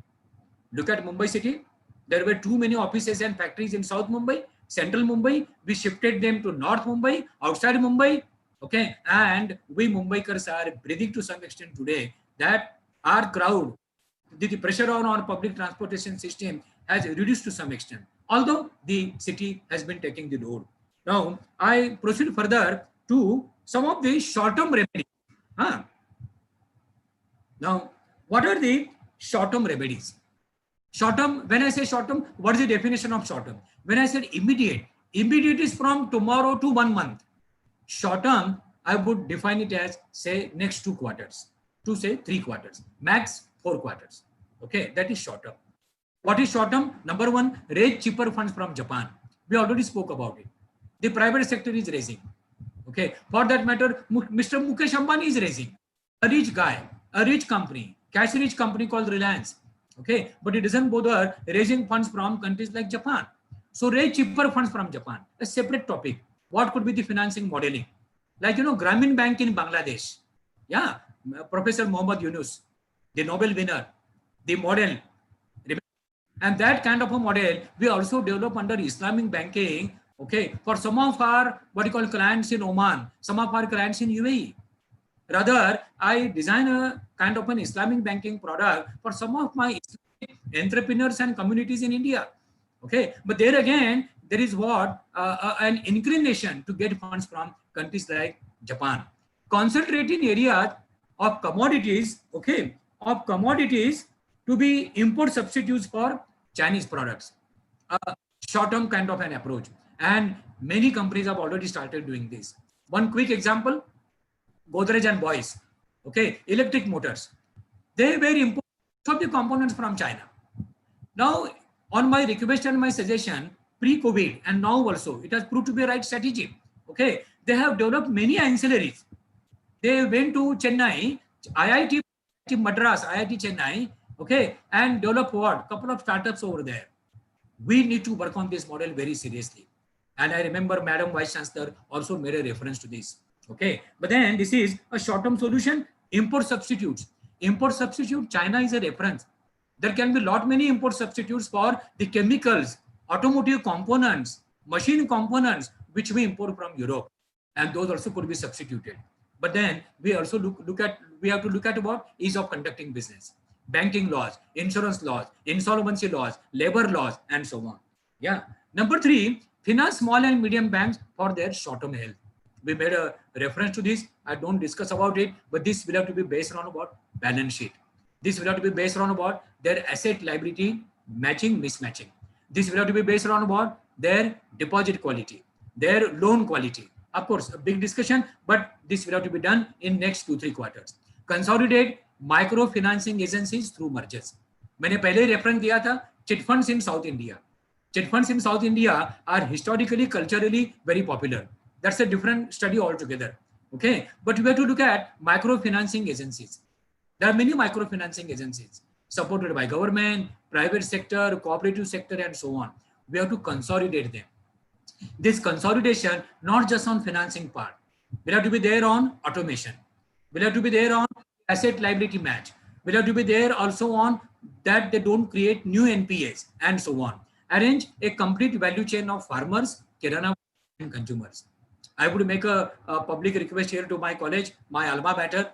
Look at Mumbai city. There were too many offices and factories in South Mumbai, Central Mumbai. We shifted them to North Mumbai, outside Mumbai. Okay, and we Mumbaikars are breathing to some extent today that our crowd, the pressure on our public transportation system has reduced to some extent, although the city has been taking the load. Now, I proceed further to some of the short-term remedies. Now, what are the short-term remedies? Short-term, when I say short-term, what is the definition of short-term? When I said immediate, immediate is from tomorrow to 1 month. Short-term, I would define it as, say, next 2 quarters, to say 3 quarters, max 4 quarters. Okay, that is short-term. What is short term? Number one, raise cheaper funds from Japan. We already spoke about it. The private sector is raising. Okay. For that matter, Mr. Mukesh Ambani is raising. A rich guy, a rich company, cash rich company called Reliance. Okay. But it doesn't bother raising funds from countries like Japan. So raise cheaper funds from Japan. A separate topic. What could be the financing modeling? Like, Grameen Bank in Bangladesh. Yeah. Professor Mohammad Yunus, the Nobel winner, the model. And that kind of a model we also develop under Islamic banking, okay, for some of our clients in Oman, some of our clients in UAE. Rather, I design a kind of an Islamic banking product for some of my entrepreneurs and communities in India. Okay, but there again, there is an inclination to get funds from countries like Japan. Concentrate in areas of commodities, okay, to be import substitutes for Chinese products. Short-term kind of an approach. And many companies have already started doing this. One quick example, Godrej and Boyce, okay, electric motors. They were importing some of the components from China. Now, on my request and my suggestion, pre-COVID and now also, it has proved to be a right strategy. Okay, they have developed many ancillaries. They went to Chennai, IIT Madras, IIT Chennai, okay, and develop what? Couple of startups over there. We need to work on this model very seriously. And I remember Madam Vice Chancellor also made a reference to this. Okay, but then this is a short-term solution, import substitutes. Import substitute, China is a reference. There can be many import substitutes for the chemicals, automotive components, machine components, which we import from Europe. And those also could be substituted. But then we also we have to look at what ease of conducting business, banking laws, insurance laws, insolvency laws, labor laws, and so on. Yeah. Number 3, finance small and medium banks for their short-term health. We made a reference to this. I don't discuss about it, but this will have to be based on about balance sheet. This will have to be based on about their asset liability matching, mismatching. This will have to be based on about their deposit quality, their loan quality. Of course, a big discussion, but this will have to be done in next 2-3 quarters. Consolidate microfinancing agencies through mergers. मैंने पहले reference दिया था chit funds in South India. Chit funds in South India are historically, culturally very popular. That's a different study altogether. Okay, but we have to look at microfinancing agencies. There are many microfinancing agencies supported by government, private sector, cooperative sector, and so on. We have to consolidate them. This consolidation, not just on financing part, will have to be there on automation, will have to be there on asset liability match, will have to be there also on that they don't create new NPAs and so on. Arrange a complete value chain of farmers, kirana, and consumers. I would make a public request here to my college, my alma mater.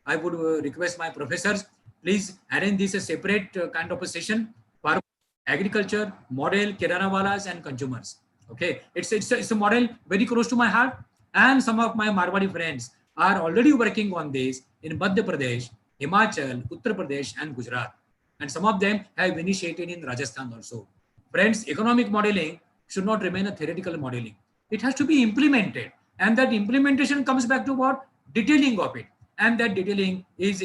I would request my professors, please arrange this a separate kind of a session for agriculture, model, kirana walas, and consumers. Okay, it's a model very close to my heart, and some of my Marwari friends are already working on this in Madhya Pradesh, Himachal, Uttar Pradesh, and Gujarat, and some of them have initiated in Rajasthan also. Friends, economic modeling should not remain a theoretical modeling. It has to be implemented, and that implementation comes back to what? Detailing of it, and that detailing is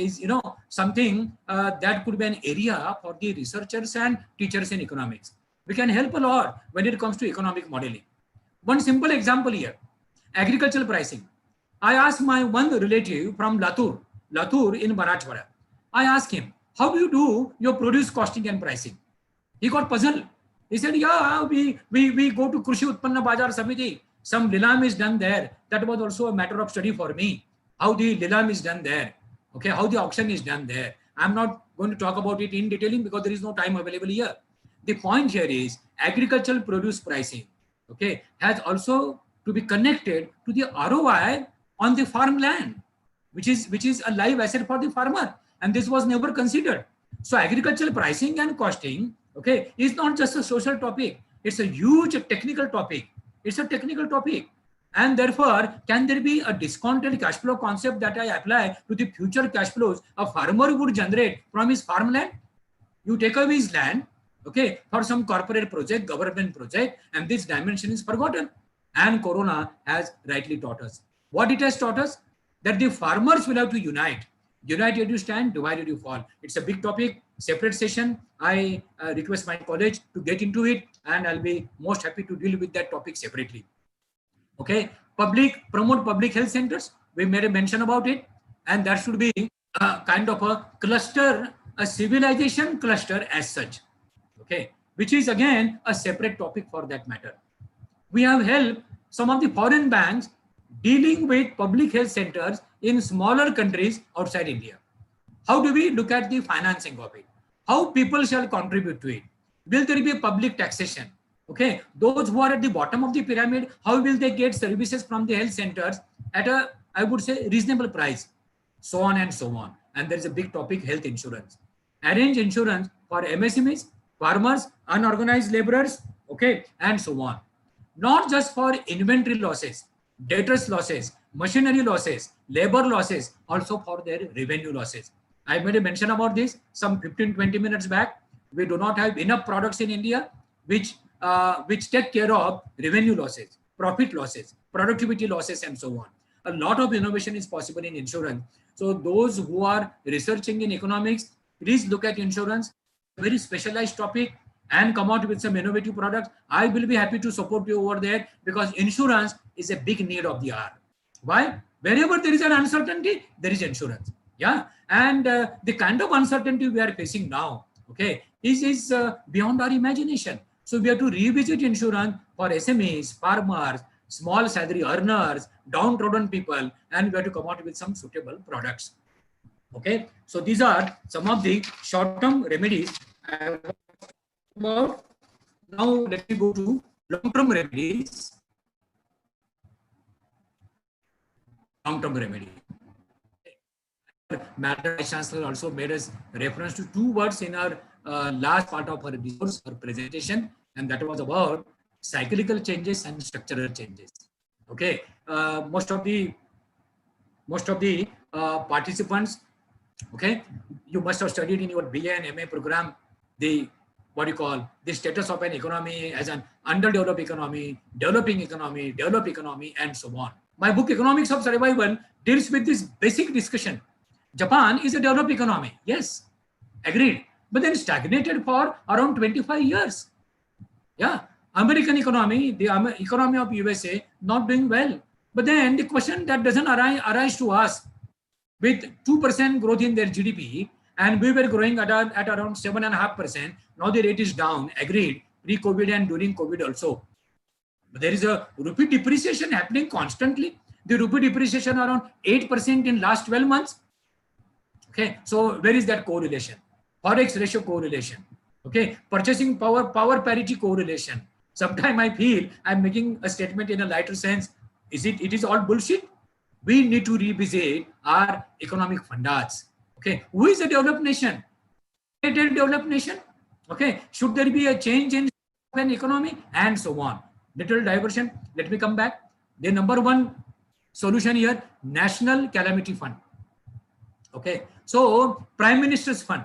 something that could be an area for the researchers and teachers in economics. We can help a lot when it comes to economic modeling. One simple example here, agricultural pricing. I asked my one relative from Latur in Marathwada. I asked him, how do you do your produce costing and pricing? He got puzzled. He said, yeah, we go to Krushi Utpanna Bajar Samiti. Some Lilam is done there. That was also a matter of study for me. How the Lilam is done there. Okay, how the auction is done there. I'm not going to talk about it in detailing because there is no time available here. The point here is agricultural produce pricing, okay, has also to be connected to the ROI on the farmland, which is a live asset for the farmer, and this was never considered. So agricultural pricing and costing, okay, is not just a social topic. It's a huge technical topic. It's a technical topic. And therefore, can there be a discounted cash flow concept that I apply to the future cash flows a farmer would generate from his farmland? You take away his land, okay, for some corporate project, government project, and this dimension is forgotten. And Corona has rightly taught us. What it has taught us? That the farmers will have to unite. United you stand, divided you fall. It's a big topic. separate session. I request my college to get into it, and I'll be most happy to deal with that topic separately. Okay, promote public health centers. We made a mention about it, and that should be kind of a cluster, a civilization cluster as such. Okay, which is again a separate topic for that matter. We have helped some of the foreign banks dealing with public health centers in smaller countries outside India. How do we look at the financing of it? How people shall contribute to it? Will there be a public taxation? Okay, those who are at the bottom of the pyramid, how will they get services from the health centers at a, I would say, reasonable price? So on and so on. And there is a big topic, health insurance. Arrange insurance for MSMEs, farmers, unorganized laborers, okay, and so on. Not just for inventory losses, debtors losses, machinery losses, labor losses, also for their revenue losses. I made a mention about this some 15-20 minutes back. We do not have enough products in India which take care of revenue losses, profit losses, productivity losses, and so on. A lot of innovation is possible in insurance. So those who are researching in economics, please look at insurance, very specialized topic, and come out with some innovative products. I will be happy to support you over there, because insurance is a big need of the hour. Why? Wherever there is an uncertainty, there is insurance. Yeah, and the kind of uncertainty we are facing now, okay, is beyond our imagination. So we have to revisit insurance for SMEs, farmers, small salary earners, downtrodden people, and we have to come out with some suitable products. Okay, so these are some of the short-term remedies I have about. Now let me go to long-term remedies. Long-term remedy. Madam Vice Chancellor also made us reference to two words in our last part of her discourse, her presentation, and that was about cyclical changes and structural changes. Okay, most of the participants, okay, you must have studied in your BA and MA program the status of an economy as an underdeveloped economy, developing economy, developed economy, and so on. My book Economics of Survival deals with this basic discussion. Japan is a developed economy, yes, agreed, but then stagnated for around 25 years. Yeah, American economy, the economy of USA, not doing well. But then the question that doesn't arise to us, with 2% growth in their GDP, and we were growing at around 7.5%. Now the rate is down, agreed, pre-COVID and during COVID also. But there is a rupee depreciation happening constantly. The rupee depreciation around 8% in last 12 months. Okay, so where is that correlation? Forex ratio correlation. Okay, purchasing power parity correlation. Sometimes I feel I'm making a statement in a lighter sense. It is all bullshit. We need to revisit our economic fundas. Okay, who is a developed nation? A developed nation. Okay, should there be a change in an economy, and so on? Little diversion. Let me come back. The number one solution here: National Calamity Fund. Okay, so Prime Minister's Fund,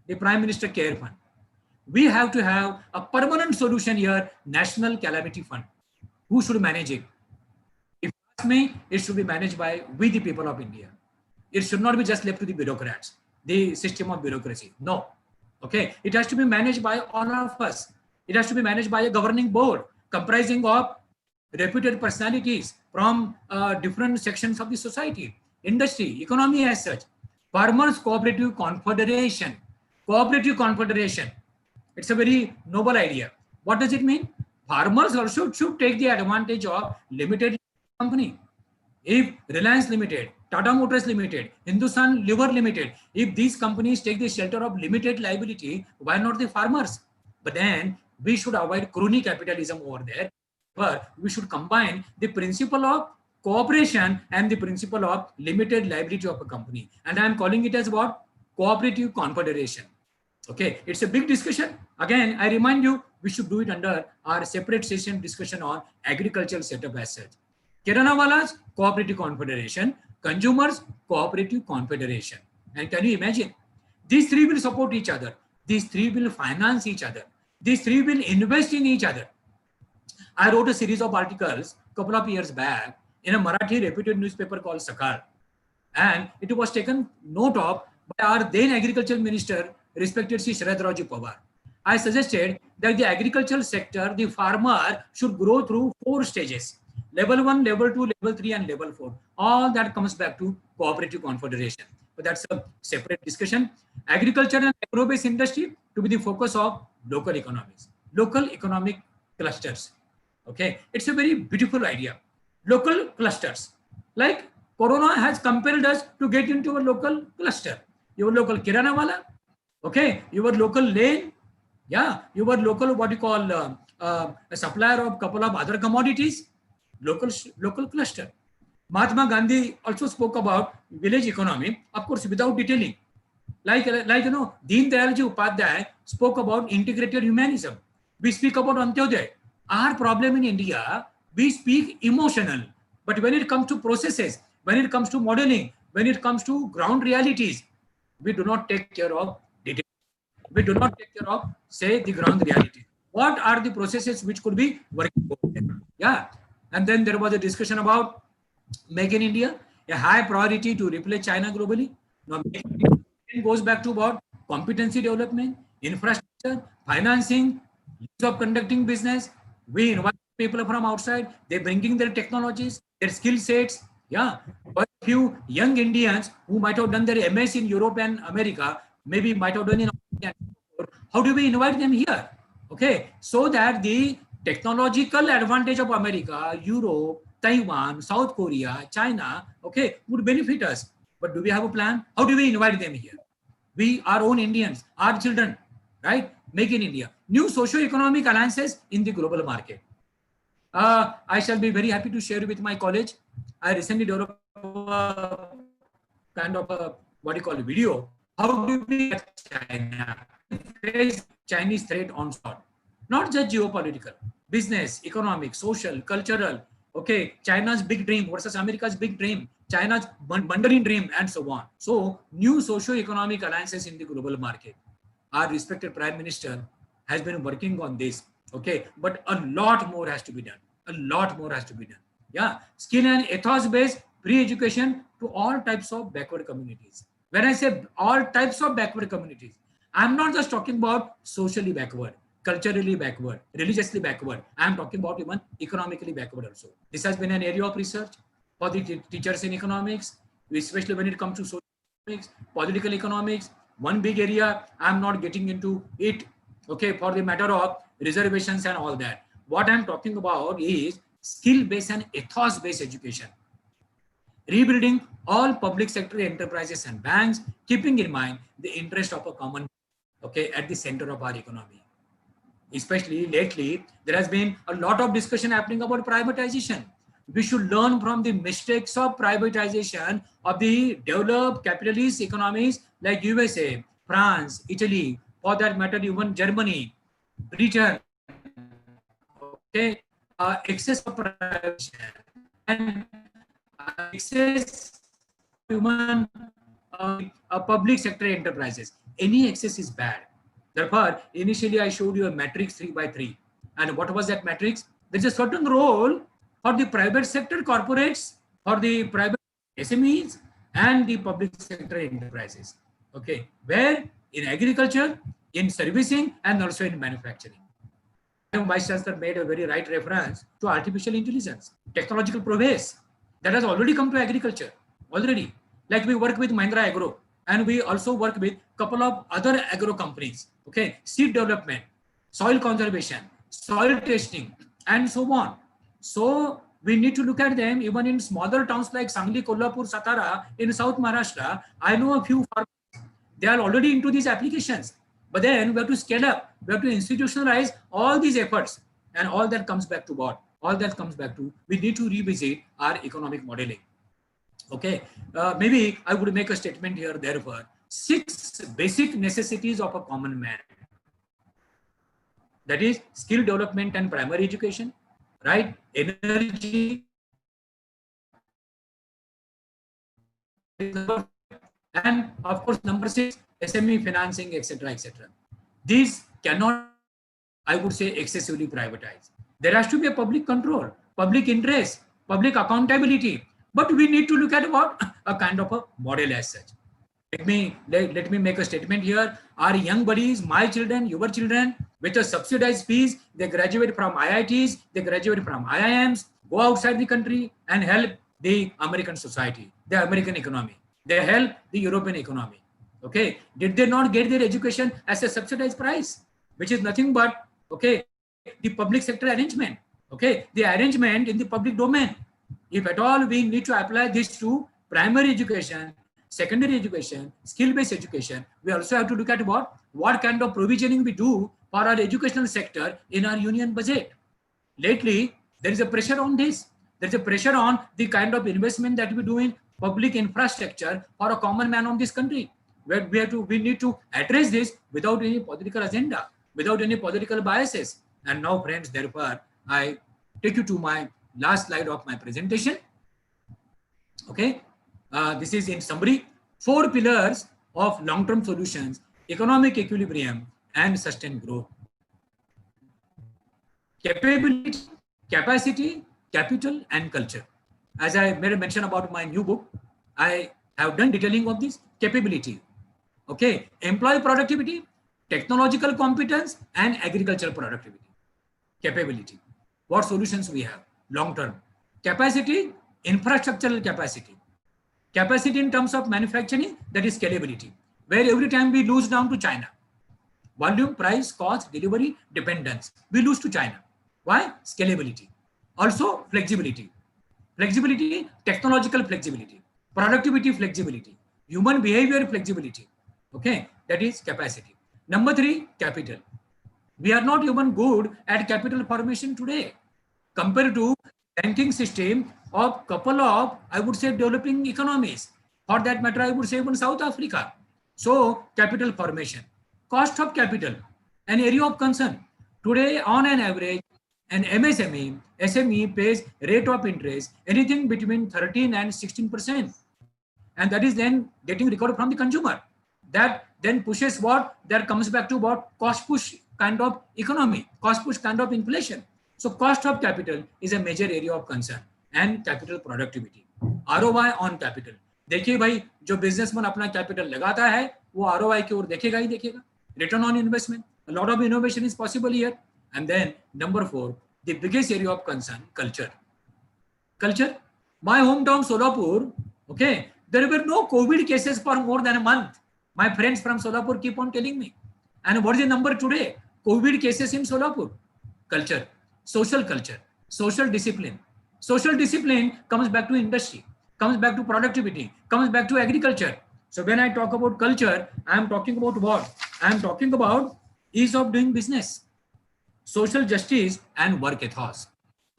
the Prime Minister Care Fund. We have to have a permanent solution here: National Calamity Fund. Who should manage it? If you ask me, it should be managed by we, the people of India. It should not be just left to the bureaucrats, the system of bureaucracy. No. Okay, it has to be managed by all of us. It has to be managed by a governing board comprising of reputed personalities from different sections of the society, industry, economy as such. Farmers Cooperative Confederation. Cooperative Confederation. It's a very noble idea. What does it mean? Farmers also should take the advantage of limited company. If Reliance Limited, Tata Motors Limited, Hindustan Liver Limited, if these companies take the shelter of limited liability, why not the farmers? But then we should avoid crony capitalism over there. But we should combine the principle of cooperation and the principle of limited liability of a company. And I am calling it as what? Cooperative Confederation. Okay, it's a big discussion. Again, I remind you, we should do it under our separate session discussion on agricultural setup as such. Kiranawalas, Cooperative Confederation. Consumers, Cooperative Confederation. And can you imagine? These three will support each other. These three will finance each other. These three will invest in each other. I wrote a series of articles a couple of years back in a Marathi reputed newspaper called Sakal. And it was taken note of by our then agriculture minister, respected Sri Sharad Rauji Pawar. I suggested that the agricultural sector, the farmer should grow through 4 stages: level 1, level 2, level 3, and level 4. All that comes back to cooperative confederation. But that's a separate discussion. Agriculture and agro-based industry to be the focus of local economies, local economic clusters. Okay, it's a very beautiful idea. Local clusters, like Corona has compelled us to get into a local cluster. Your local kirana wala, okay, your local lane, yeah, your local what you call a supplier of couple of other commodities, local cluster. Mahatma Gandhi also spoke about village economy, of course, without detailing. Like Deen Dayal Ji Upadhyay spoke about integrated humanism. We speak about Antyodaya. Our problem in India, we speak emotional, but when it comes to processes, when it comes to modeling, when it comes to ground realities, we do not take care of detail. We do not take care of, say, the ground reality. What are the processes which could be working? Yeah. And then there was a discussion about Make in India, a high priority to replace China globally. Now, it goes back to about competency development, infrastructure, financing, use of conducting business. We invite people from outside. They're bringing their technologies, their skill sets. Yeah, but a few young Indians who might have done their MS in Europe and America, maybe might have done in Australia. How do we invite them here? Okay, so that the technological advantage of America, Europe, Taiwan, South Korea, China, okay, would benefit us. But do we have a plan? How do we invite them here? We, our own Indians, our children, right? Make in India. New socio-economic alliances in the global market. I shall be very happy to share with my college. I recently developed a kind of a, what do you call, a video. How do we get China face Chinese threat onslaught? Not just geopolitical, business, economic, social, cultural. Okay, China's big dream versus America's big dream, China's Mandarin dream, and so on. So, new socio-economic alliances in the global market. Our respected Prime Minister has been working on this. Okay, but a lot more has to be done. A lot more has to be done. Yeah, skill and ethos-based pre-education to all types of backward communities. When I say all types of backward communities, I'm not just talking about socially backward, culturally backward, religiously backward. I am talking about even economically backward also. This has been an area of research for the teachers in economics, especially when it comes to social economics, political economics. One big area, I'm not getting into it, okay, for the matter of reservations and all that. What I'm talking about is skill-based and ethos-based education. Rebuilding all public sector enterprises and banks, keeping in mind the interest of a common, okay, at the center of our economy. Especially lately, there has been a lot of discussion happening about privatization. We should learn from the mistakes of privatization of the developed capitalist economies like USA, France, Italy, for that matter, even Germany, Britain. Okay, excess of privatization and excess human public sector enterprises. Any excess is bad. Therefore, initially I showed you a matrix 3x3. And what was that matrix? There's a certain role for the private sector corporates, for the private SMEs, and the public sector enterprises. Okay, where in agriculture, in servicing, and also in manufacturing. Vice Chancellor made a very right reference to artificial intelligence, technological progress that has already come to agriculture already. Like we work with Mahindra Agro, and we also work with a couple of other agro companies. Okay, seed development, soil conservation, soil testing, and so on. So we need to look at them even in smaller towns like Sangli, Kolhapur, Satara in South Maharashtra. I know a few farmers, they are already into these applications. But then we have to scale up, we have to institutionalize all these efforts, and all that comes back to what? All that comes back to we need to revisit our economic modeling. Okay, maybe I would make a statement here, therefore, 6 basic necessities of a common man. That is skill development and primary education, right? Energy, and of course, number 6, SME financing, etc., etc. These cannot, I would say, excessively privatize. There has to be a public control, public interest, public accountability. But we need to look at what? A kind of a model as such. let me make a statement here. Our young buddies, my children, your children, with a subsidized fees, they graduate from IITs, they graduate from IIMs, go outside the country and help the American society, the American economy. They help the European economy. Okay, did they not get their education as a subsidized price, which is nothing but, okay, the public sector arrangement, okay, the arrangement in the public domain. If at all we need to apply this to primary education, secondary education, skill-based education, we also have to look at what kind of provisioning we do for our educational sector in our union budget. Lately, there is a pressure on this. There is a pressure on the kind of investment that we do in public infrastructure for a common man of this country. Where we need to address this without any political agenda, without any political biases. And now, friends, therefore, I take you to my last slide of my presentation. Okay, this is in summary, 4 pillars of long-term solutions: economic equilibrium and sustained growth. Capability, capacity, capital, and culture. As I made a mention about my new book, I have done detailing of this. Capability, okay, employee productivity, technological competence, and agricultural productivity. Capability, what solutions we have long term. Capacity, infrastructural capacity. Capacity in terms of manufacturing, that is scalability, where every time we lose down to China. Volume, price, cost, delivery, dependence, we lose to China. Why? Scalability. Also flexibility. Flexibility, technological flexibility, productivity flexibility, human behavior flexibility. Okay, that is capacity. Number 3, capital. We are not even good at capital formation today compared to banking system of couple of, I would say, developing economies. For that matter, I would say even South Africa. So capital formation, cost of capital, an area of concern. Today, on an average, an SME pays rate of interest anything between 13 and 16%. And that is then getting recovered from the consumer. That then pushes what? That comes back to what? Cost push kind of economy, cost push kind of inflation. So cost of capital is a major area of concern, and capital productivity. ROI on capital. देखिए भाई, जो businessman अपना capital लगाता है वो ROI की ओर देखेगा ही देखेगा. Return on investment. A lot of innovation is possible here. And then number 4, the biggest area of concern, culture. Culture. My hometown Solapur, okay, there were no COVID cases for more than a month. My friends from Solapur keep on telling me. And what is the number today? COVID cases in Solapur. Culture, social culture, social discipline. Social discipline comes back to industry, comes back to productivity, comes back to agriculture. So when I talk about culture, I am talking about what? I am talking about ease of doing business, social justice, and work ethos.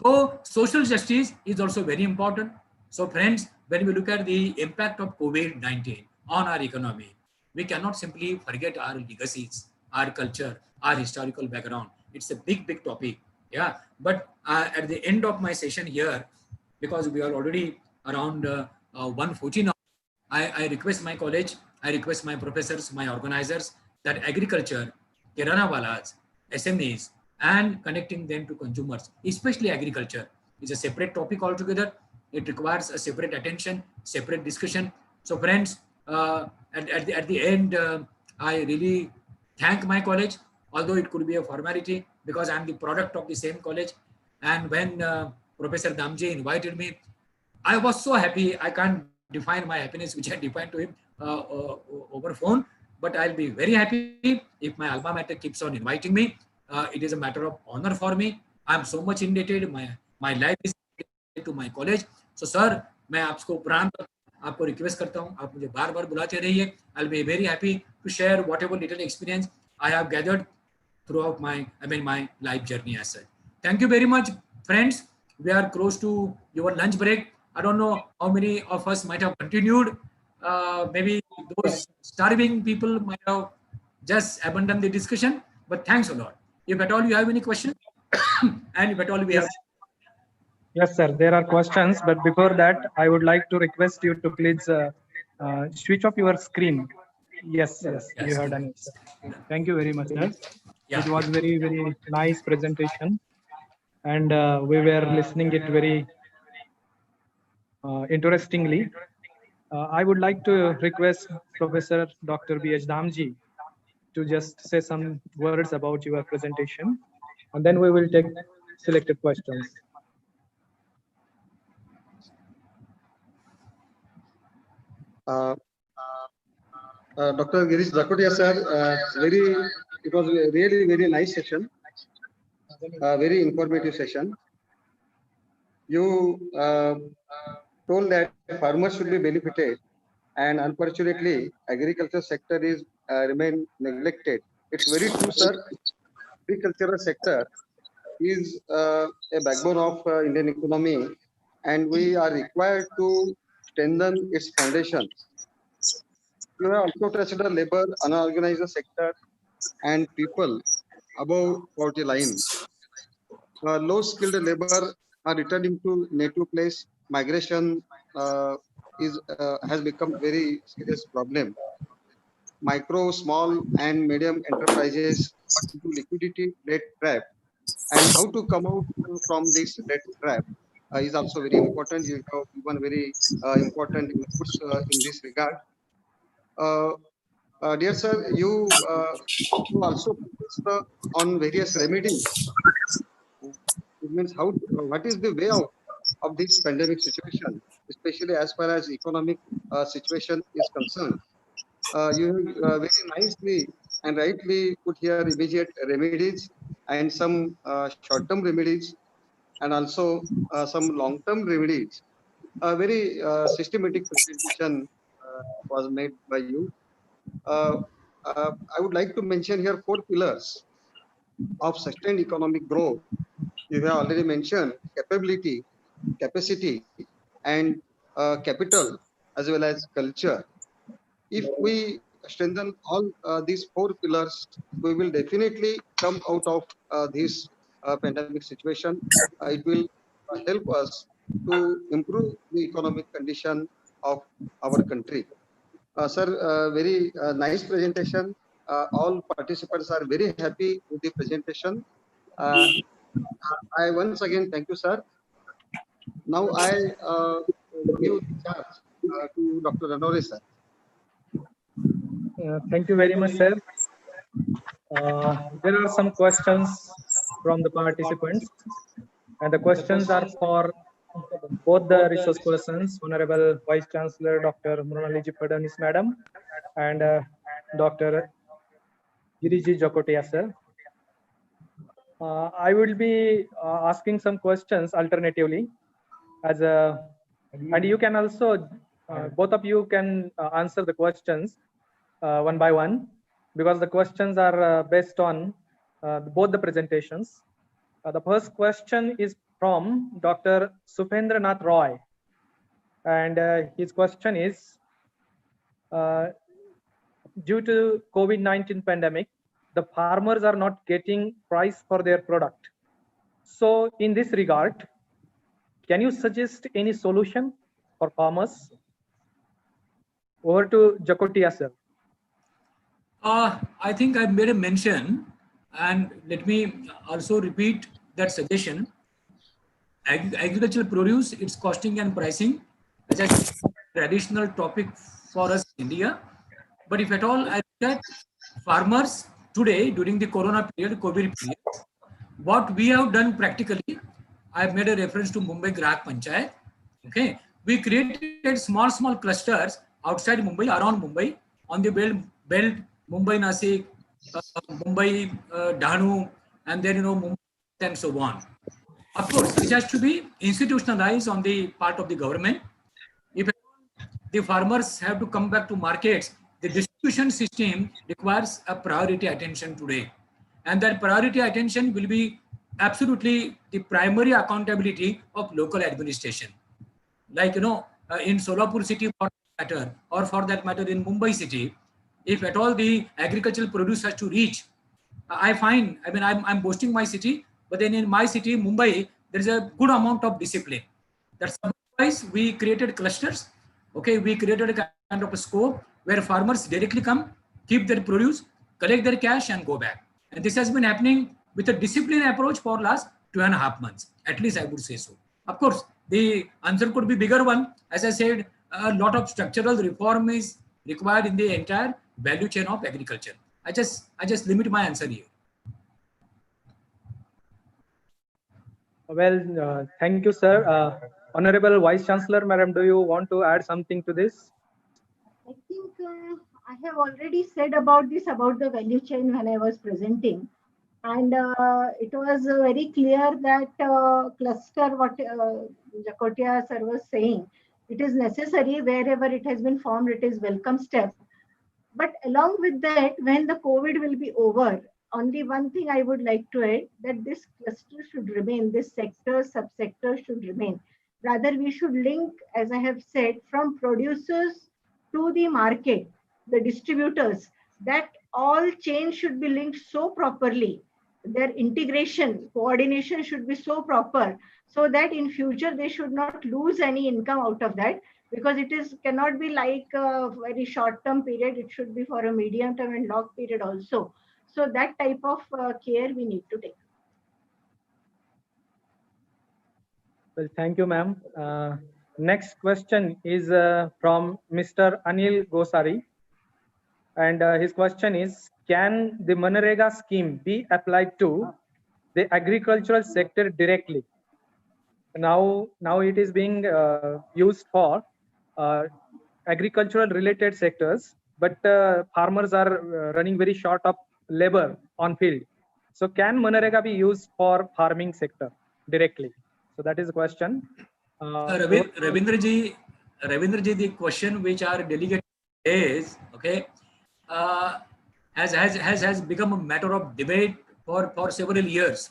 So social justice is also very important. So friends, when we look at the impact of COVID-19 on our economy, we cannot simply forget our legacies, our culture, our historical background. It's a big, big topic. Yeah. But at the end of my session here, because we are already around 1:14 hours, I request my college, I request my professors, my organizers, that agriculture, kirana walas, SMEs, and connecting them to consumers, especially agriculture, is a separate topic altogether. It requires a separate attention, separate discussion. So friends, at the end, I really thank my college, although it could be a formality because I'm the product of the same college. And when Professor Damji invited me, I was so happy. I can't define my happiness, which I defined to him over phone, but I'll be very happy if my alma mater keeps on inviting me. It is a matter of honor for me. I'm so much indebted. My life is indebted to my college. So sir, मैं आपको प्रणाम आपको request करता हूँ, आप मुझे बार बार बुलाते रहिए. I'll be very happy to share whatever little experience I have gathered throughout my life journey as such. Thank you very much, friends. We are close to your lunch break. I don't know how many of us might have continued. Maybe those starving people might have just abandoned the discussion, but thanks a lot. If at all you have any questions, and if at all we have. Yes, sir. There are questions, but before that, I would like to request you to please switch off your screen. Yes, you have done it, sir. Thank you very much, sir. Yeah. It was very, very nice presentation, and we were listening it very interestingly. I would like to request Professor Dr. B.H. Damji to just say some words about your presentation, and then we will take selected questions. Dr. Girish Zakotia sir, it was a really very nice session, very informative session. You told that farmers should be benefited, and unfortunately, agriculture sector is remain neglected. It's very true, sir. Agricultural sector is a backbone of Indian economy, and we are required to strengthen its foundation. You have also touched the labor, unorganized sector, and people above poverty line. Low-skilled labor are returning to native place. Migration has become very serious problem. Micro, small, and medium enterprises are into liquidity debt trap, and how to come out from this debt trap is also very important. You have given very important inputs in this regard. Dear sir, you also focused on various remedies. It means what is the way out of this pandemic situation, especially as far as economic situation is concerned. You very nicely and rightly put here immediate remedies and some short-term remedies, and also some long-term remedies. A very systematic presentation was made by you. I would like to mention here 4 pillars of sustained economic growth. You have already mentioned capability, capacity, and capital, as well as culture. If we strengthen all these 4 pillars, we will definitely come out of this pandemic situation. It will help us to improve the economic condition of our country. Sir, very nice presentation. All participants are very happy with the presentation. I once again thank you, sir. Now I give the charge to Dr. Ranore, sir. Thank you very much, sir. There are some questions from the participants, and the questions are for both the resource persons, Honorable Vice Chancellor Dr. Mrunaliji Phadnis Madam and Dr. Giriji Jakotia, sir. I will be asking some questions alternatively, and you can also, both of you can answer the questions one by one, because the questions are based on both the presentations. The first question is from Dr. Supendra Nath Roy, and his question is, due to COVID-19 pandemic, the farmers are not getting price for their product. So in this regard, can you suggest any solution for farmers? Over to Jakotia, sir. I think I made a mention, and let me also repeat that suggestion. Agricultural produce, its costing and pricing, as a traditional topic for us in India. But if at all I look at farmers today during the Corona period, COVID period, what we have done practically, I've made a reference to Mumbai Grahak Panchayat. Okay, we created small clusters outside Mumbai, around Mumbai, on the belt Mumbai Nasik, Mumbai Dahanu, and then Mumbai and so on. Of course, this has to be institutionalized on the part of the government. If the farmers have to come back to markets, the distribution system requires a priority attention today, and that priority attention will be absolutely the primary accountability of local administration. Like in Solapur city for that matter, or for that matter in Mumbai city, if at all the agricultural produce has to reach, I'm boasting my city, but then in my city, Mumbai, there is a good amount of discipline. That's why we created clusters. Okay, we created a kind of a scope where farmers directly come, keep their produce, collect their cash, and go back. And this has been happening with a disciplined approach for last 2.5 months. At least I would say so. Of course, the answer could be bigger one. As I said, a lot of structural reform is required in the entire value chain of agriculture. I just limit my answer here. Well, thank you, sir. Honorable Vice Chancellor, Madam, do you want to add something to this? I think I have already said about this, about the value chain when I was presenting. And it was very clear that cluster, what Jacotia sir was saying, it is necessary wherever it has been formed, it is welcome step. But along with that, when the COVID will be over, only one thing I would like to add, that this cluster should remain, this sector, subsector should remain. Rather, we should link, as I have said, from producers to the market, the distributors, that all chains should be linked so properly. Their integration, coordination should be so proper, so that in future they should not lose any income out of that, because it cannot be like a very short-term period. It should be for a medium-term and long period also. So that type of care we need to take. Well, thank you, ma'am. Next question is from Mr. Anil Gosari. And his question is, can the Manrega scheme be applied to the agricultural sector directly? Now it is being used for agricultural related sectors, but farmers are running very short of labor on field. So can Manrega be used for farming sector directly? So that is the question. Ravindraji, the question which our delegate is, okay, has become a matter of debate for several years.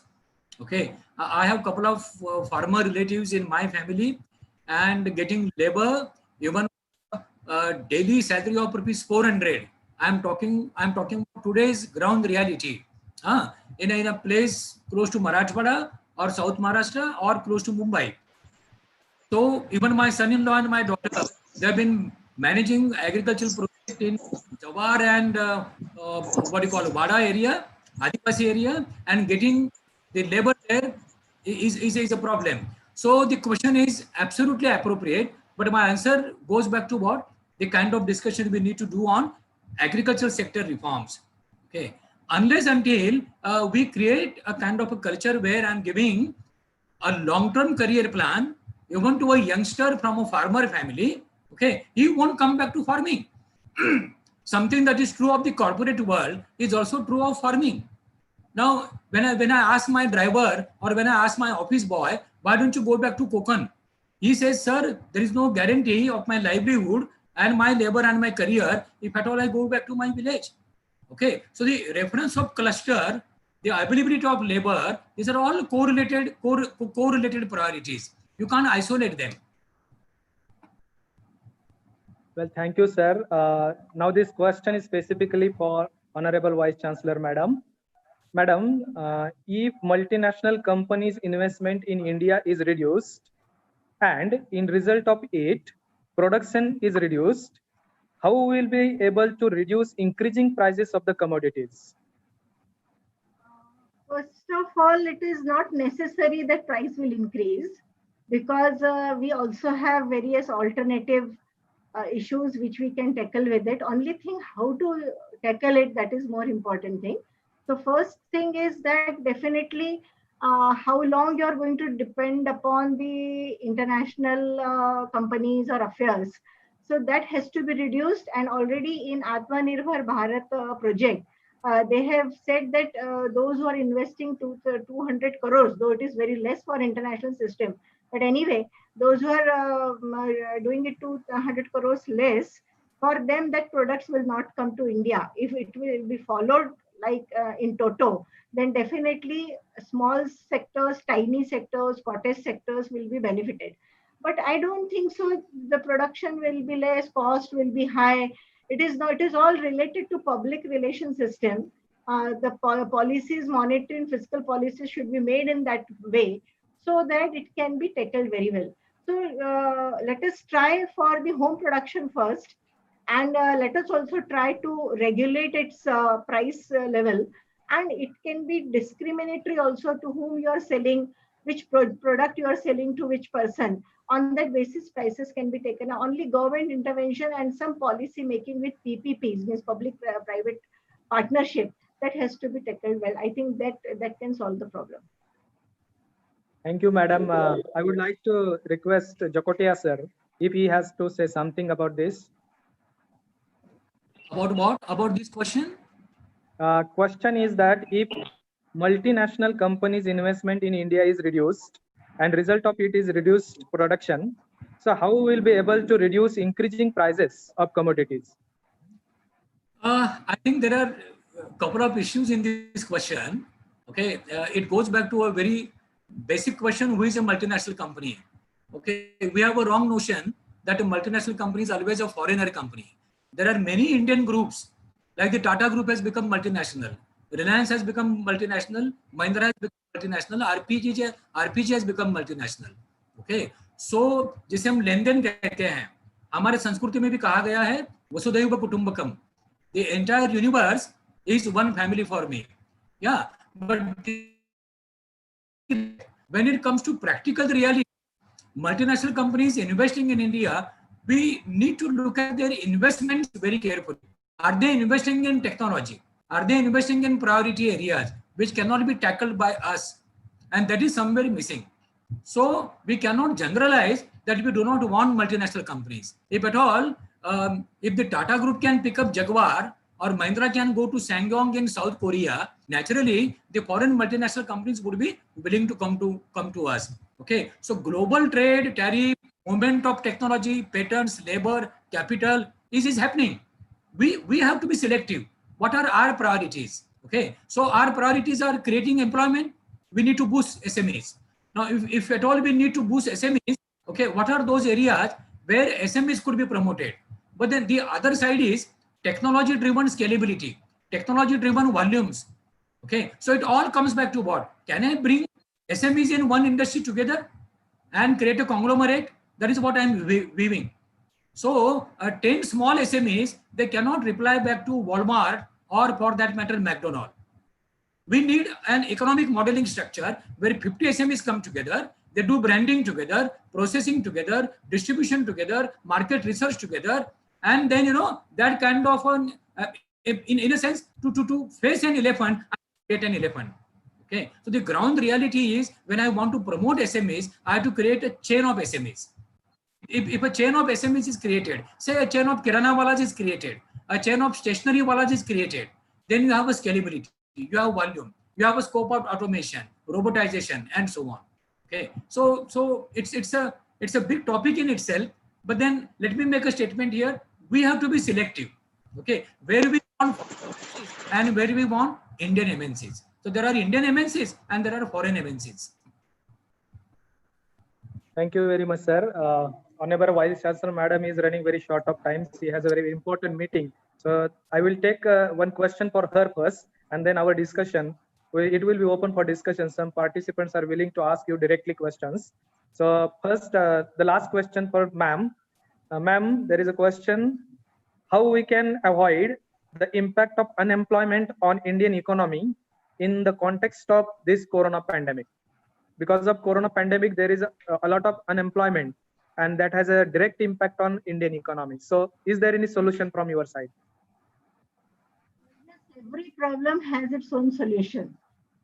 Okay, I have a couple of farmer relatives in my family, and getting labor, even daily salary of ₹400. I'm talking about today's ground reality. In a place close to Marathwada or South Maharashtra or close to Mumbai. So even my son-in-law and my daughter, they have been managing agricultural project in Jawar and Wada area, Adivasi area, and getting the labor there is a problem. So the question is absolutely appropriate, but my answer goes back to what the kind of discussion we need to do on agricultural sector reforms. Okay, unless until we create a kind of a culture where I'm giving a long-term career plan even to a youngster from a farmer family, okay, he won't come back to farming. Something that is true of the corporate world is also true of farming. Now, when I ask my driver or when I ask my office boy, why don't you go back to Konkan? He says, sir, there is no guarantee of my livelihood and my labor and my career if at all I go back to my village. Okay, so the reference of cluster, the availability of labor, these are all correlated priorities. You can't isolate them. Well, thank you, sir. Now this question is specifically for Honorable Vice Chancellor, Madam. Madam, if multinational companies' investment in India is reduced and in result of it, production is reduced, how will we be able to reduce increasing prices of the commodities? First of all, it is not necessary that price will increase, because we also have various alternative issues which we can tackle with it. Only thing how to tackle it, that is more important thing. So first thing is that definitely how long you are going to depend upon the international companies or affairs. So that has to be reduced, and already in Atmanirbhar Bharat project, they have said that those who are investing 200 crores, though it is very less for international system, but anyway, those who are doing it 200 crores less, for them that products will not come to India. If it will be followed like in toto, then definitely small sectors, tiny sectors, cottage sectors will be benefited. But I don't think so. The production will be less, cost will be high. It is not. It is all related to public relation system. The policies, monetary and fiscal policies should be made in that way so that it can be tackled very well. So let us try for the home production first, and let us also try to regulate its price level. And it can be discriminatory also to whom you are selling, which product you are selling to which person. On that basis, prices can be taken. Only government intervention and some policy making with PPPs, means public-private partnership, that has to be tackled well. I think that can solve the problem. Thank you, madam. I would like to request Jakotia sir if he has to say something about this. About what? About this question? Question is that if multinational companies' investment in India is reduced and result of it is reduced production, so how will be able to reduce increasing prices of commodities? I think there are a couple of issues in this question. Okay, it goes back to a very basic question: who is a multinational company? Okay, we have a wrong notion that a multinational company is always a foreigner company. There are many Indian groups, like the Tata Group has become multinational, Reliance has become multinational, Mahindra has become multinational, RPG has become multinational. Okay, so जिसे हम लेन then कहते हैं, हमारे संस्कृति में भी कहा गया है वसुधैव कुटुंबकम. The entire universe is one family for me. Yeah, but when it comes to practical reality, multinational companies investing in India, we need to look at their investments very carefully. Are they investing in technology? Are they investing in priority areas which cannot be tackled by us? And that is somewhere missing. So we cannot generalize that we do not want multinational companies. If at all, if the Tata Group can pick up Jaguar or Mahindra can go to Ssangyong in South Korea, naturally the foreign multinational companies would be willing to come to us. Okay, so global trade, tariff, movement of technology, patents, labor, capital is happening. We have to be selective. What are our priorities? Okay, so our priorities are creating employment. We need to boost SMEs. Now, if at all we need to boost SMEs, okay, what are those areas where SMEs could be promoted? But then the other side is technology-driven scalability, technology-driven volumes. Okay, so it all comes back to what? Can I bring SMEs in one industry together and create a conglomerate? That is what I'm weaving. So 10 small SMEs, they cannot reply back to Walmart or for that matter, McDonald's. We need an economic modeling structure where 50 SMEs come together, they do branding together, processing together, distribution together, market research together, and then, that kind of in a sense, to face an elephant, create an elephant. Okay, so the ground reality is when I want to promote SMEs, I have to create a chain of SMEs. If a chain of SMEs is created, say a chain of Kirana Walas is created, a chain of stationery Walas is created, then you have a scalability, you have volume, you have a scope of automation, robotization, and so on. Okay, so it's a big topic in itself. But then let me make a statement here. We have to be selective. Okay, where we want and where we want Indian MNCs. So there are Indian MNCs and there are foreign MNCs. Thank you very much, sir. Honorable Vice Chancellor Madam is running very short of time. She has a very important meeting. So I will take one question for her first, and then our discussion. It will be open for discussion. Some participants are willing to ask you directly questions. So first, the last question for ma'am. Ma'am, there is a question: how we can avoid the impact of unemployment on Indian economy in the context of this corona pandemic? Because of corona pandemic, there is a lot of unemployment, and that has a direct impact on Indian economy. So is there any solution from your side? Every problem has its own solution.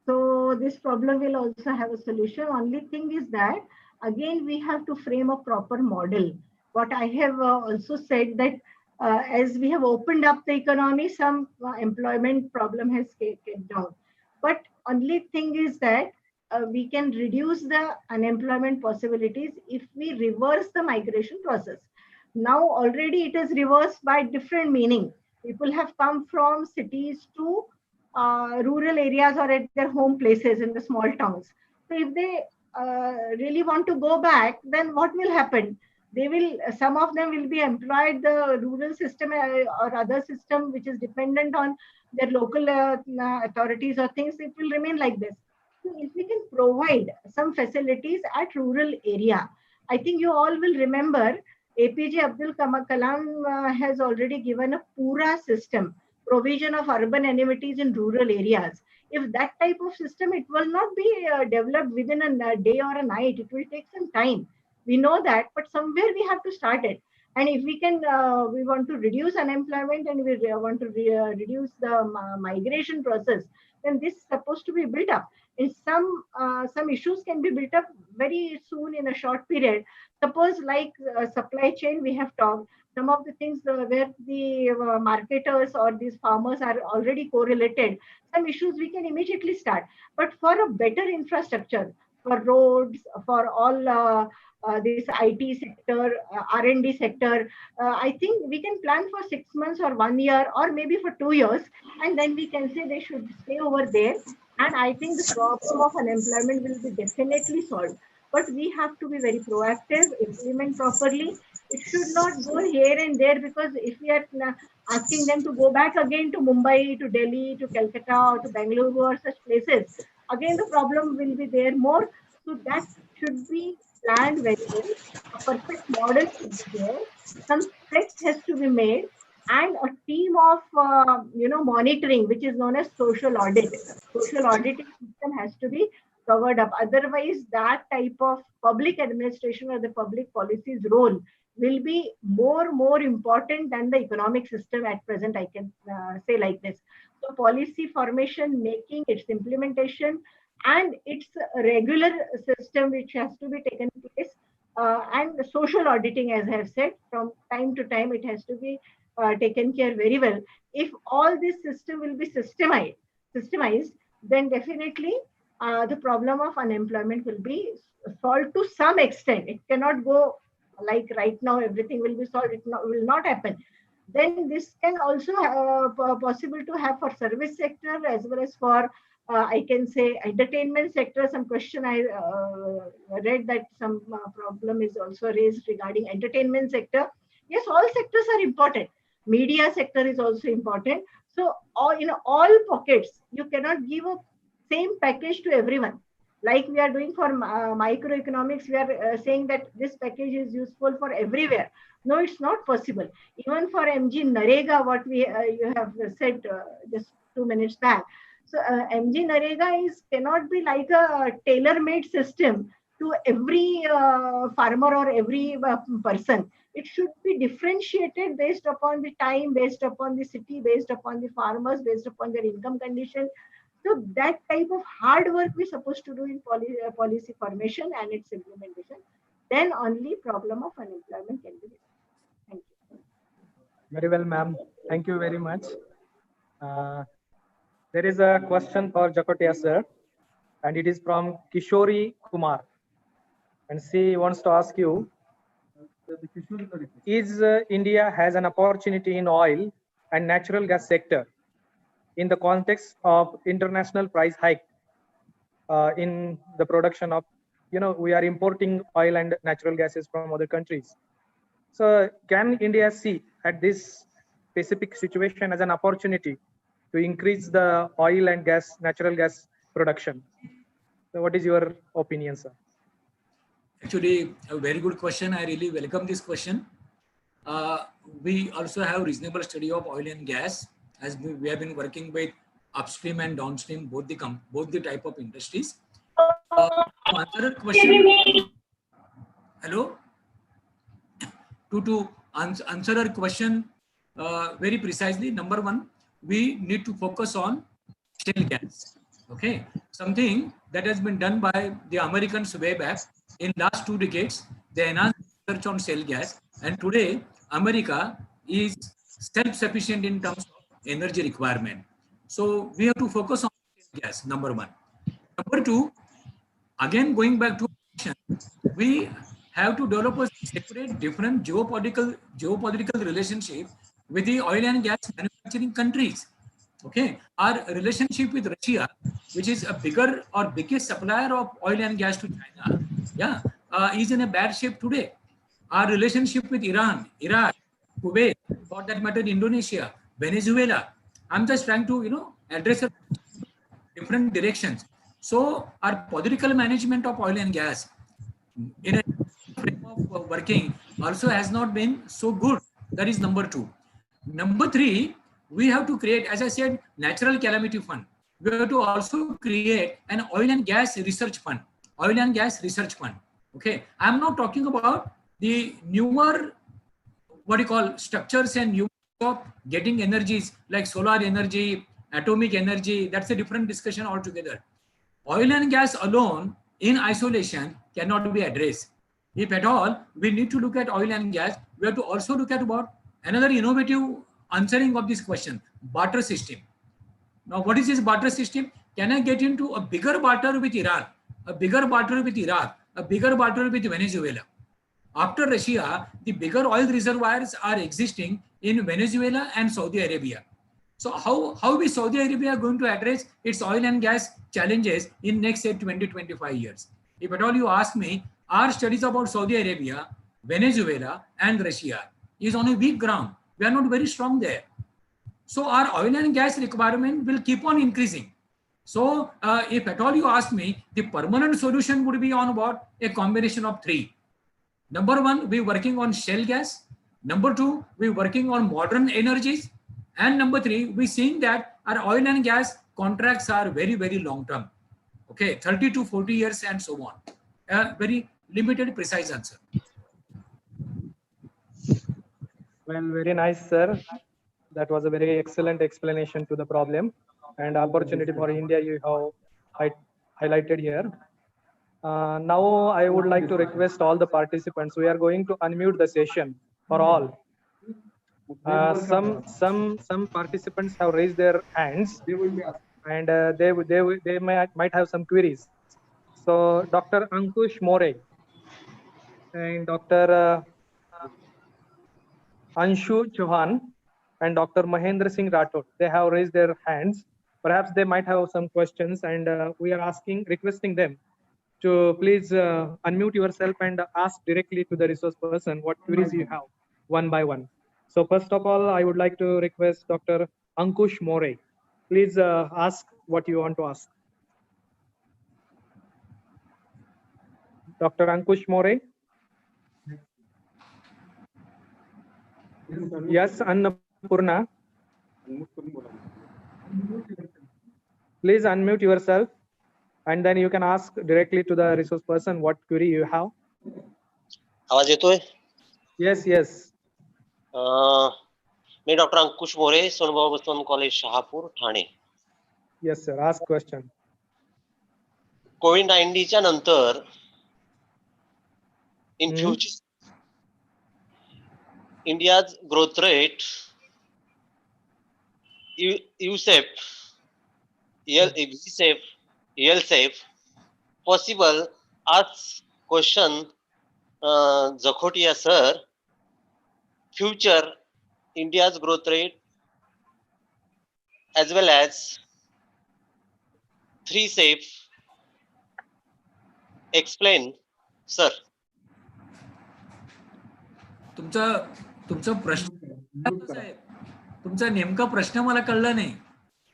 So this problem will also have a solution. Only thing is that, again, we have to frame a proper model. What I have also said that as we have opened up the economy, some employment problem has came down. But only thing is that we can reduce the unemployment possibilities if we reverse the migration process. Now already it is reversed by different meaning. People have come from cities to rural areas or at their home places in the small towns. So if they really want to go back, then what will happen? They will, some of them will be employed the rural system or other system which is dependent on their local authorities or things. It will remain like this. So if we can provide some facilities at rural area, I think you all will remember APJ Abdul Kalam has already given a Pura system, provision of urban amenities in rural areas. If that type of system, it will not be developed within a day or a night. It will take some time. We know that, but somewhere we have to start it. And if we can, we want to reduce unemployment and we want to reduce the migration process, then this is supposed to be built up. And some issues can be built up very soon in a short period. Suppose like supply chain, we have talked. Some of the things where the marketers or these farmers are already correlated, some issues we can immediately start. But for a better infrastructure, for roads, for all this IT sector, R&D sector, I think we can plan for 6 months or 1 year or maybe for 2 years, and then we can say they should stay over there. And I think the problem of unemployment will be definitely solved. But we have to be very proactive, implement properly. It should not go here and there, because if we are asking them to go back again to Mumbai, to Delhi, to Calcutta, or to Bangalore or such places, again the problem will be there more. So that should be planned very well. A perfect model should be there. Some steps has to be made, and a team of monitoring, which is known as social audit. Social auditing system has to be covered up. Otherwise, that type of public administration or the public policies role will be more important than the economic system at present. I can say like this. So policy formation, making, its implementation, and its regular system which has to be taken place, and the social auditing, as I have said, from time to time it has to be taken care very well. If all this system will be systemized, then definitely the problem of unemployment will be solved to some extent. It cannot go like right now everything will be solved. It will not happen. Then this can also possible to have for service sector as well as for I can say entertainment sector. Some question I read that some problem is also raised regarding entertainment sector. Yes, all sectors are important. Media sector is also important. So in all pockets, you cannot give a same package to everyone. Like we are doing for microeconomics, we are saying that this package is useful for everywhere. No, it's not possible. Even for MG Narega, what you have said just 2 minutes back. So MG Narega cannot be like a tailor-made system to every farmer or every person. It should be differentiated based upon the time, based upon the city, based upon the farmers, based upon their income condition. So that type of hard work we're supposed to do in policy formation and its implementation. Then only problem of unemployment can be resolved. Thank you. Very well, ma'am. Thank you very much. There is a question for Jakotia sir, and it is from Kishori Kumar. And she wants to ask you, is India has an opportunity in oil and natural gas sector in the context of international price hike in the production of, we are importing oil and natural gases from other countries. So can India see at this specific situation as an opportunity to increase the oil and gas, natural gas production? So what is your opinion, sir? Actually, a very good question. I really welcome this question. We also have reasonable study of oil and gas, as we have been working with upstream and downstream, both the type of industries. To answer a question, hello. To answer our question very precisely, number one, we need to focus on shale gas. Okay, something that has been done by the Americans way back in last 2 decades. They enhanced research on shale gas, and today America is self-sufficient in terms of energy requirement. So we have to focus on shale gas, number one. Number two, again going back to question, we have to develop a separate, different geopolitical relationship with the oil and gas manufacturing countries. Okay, our relationship with Russia, which is a bigger or biggest supplier of oil and gas to China, is in a bad shape today. Our relationship with Iran, Iraq, Kuwait, for that matter, Indonesia, Venezuela. I'm just trying to, address different directions. So our political management of oil and gas in a frame of working also has not been so good. That is number two. Number three, we have to create, as I said, natural calamity fund. We have to also create an oil and gas research fund. Oil and gas research fund. Okay, I'm not talking about the newer, what you call, structures and new of getting energies like solar energy, atomic energy. That's a different discussion altogether. Oil and gas alone in isolation cannot be addressed. If at all, we need to look at oil and gas, we have to also look at about another innovative answering of this question, barter system. Now, what is this barter system? Can I get into a bigger barter with Iran, a bigger barter with Iraq, a bigger barter with Venezuela? After Russia, the bigger oil reservoirs are existing in Venezuela and Saudi Arabia. So how is Saudi Arabia going to address its oil and gas challenges in next, say, 20-25 years? If at all you ask me, our studies about Saudi Arabia, Venezuela and Russia is on a weak ground. We are not very strong there. So our oil and gas requirement will keep on increasing. So if at all you ask me, the permanent solution would be on what? A combination of three. Number one, we're working on shale gas. Number two, we're working on modern energies. And number three, we're seeing that our oil and gas contracts are very, very long term. Okay, 30 to 40 years and so on. Very limited, precise answer. Well, very nice, sir. That was a very excellent explanation to the problem and opportunity for India you have highlighted here. Now I would like to request all the participants. We are going to unmute the session for all. Some participants have raised their hands, and they might have some queries. So Dr. Ankush More and Dr. Anshu Chauhan and Dr. Mahendra Singh Rathod, they have raised their hands. Perhaps they might have some questions, and we are requesting them to please unmute yourself and ask directly to the resource person what queries you have, one by one. So first of all, I would like to request Dr. Ankush More. Please ask what you want to ask. Dr. Ankush More. Yes, Annapurna. Please unmute yourself and then you can ask directly to the resource person what query you have. आवाज येतोय? Yes, yes. मी doctor Ankush More, Sonbhau Baswant college Shahapur, Thane. Yes, sir. Ask question. कोविड-19 च्या नंतर in future India's growth rate L-safe possible ask question Zakhotia sir, future India's growth rate as well as 3 safe explain sir. तुमचा प्रश्न तुमचा नेमका प्रश्न मला कळला नाही.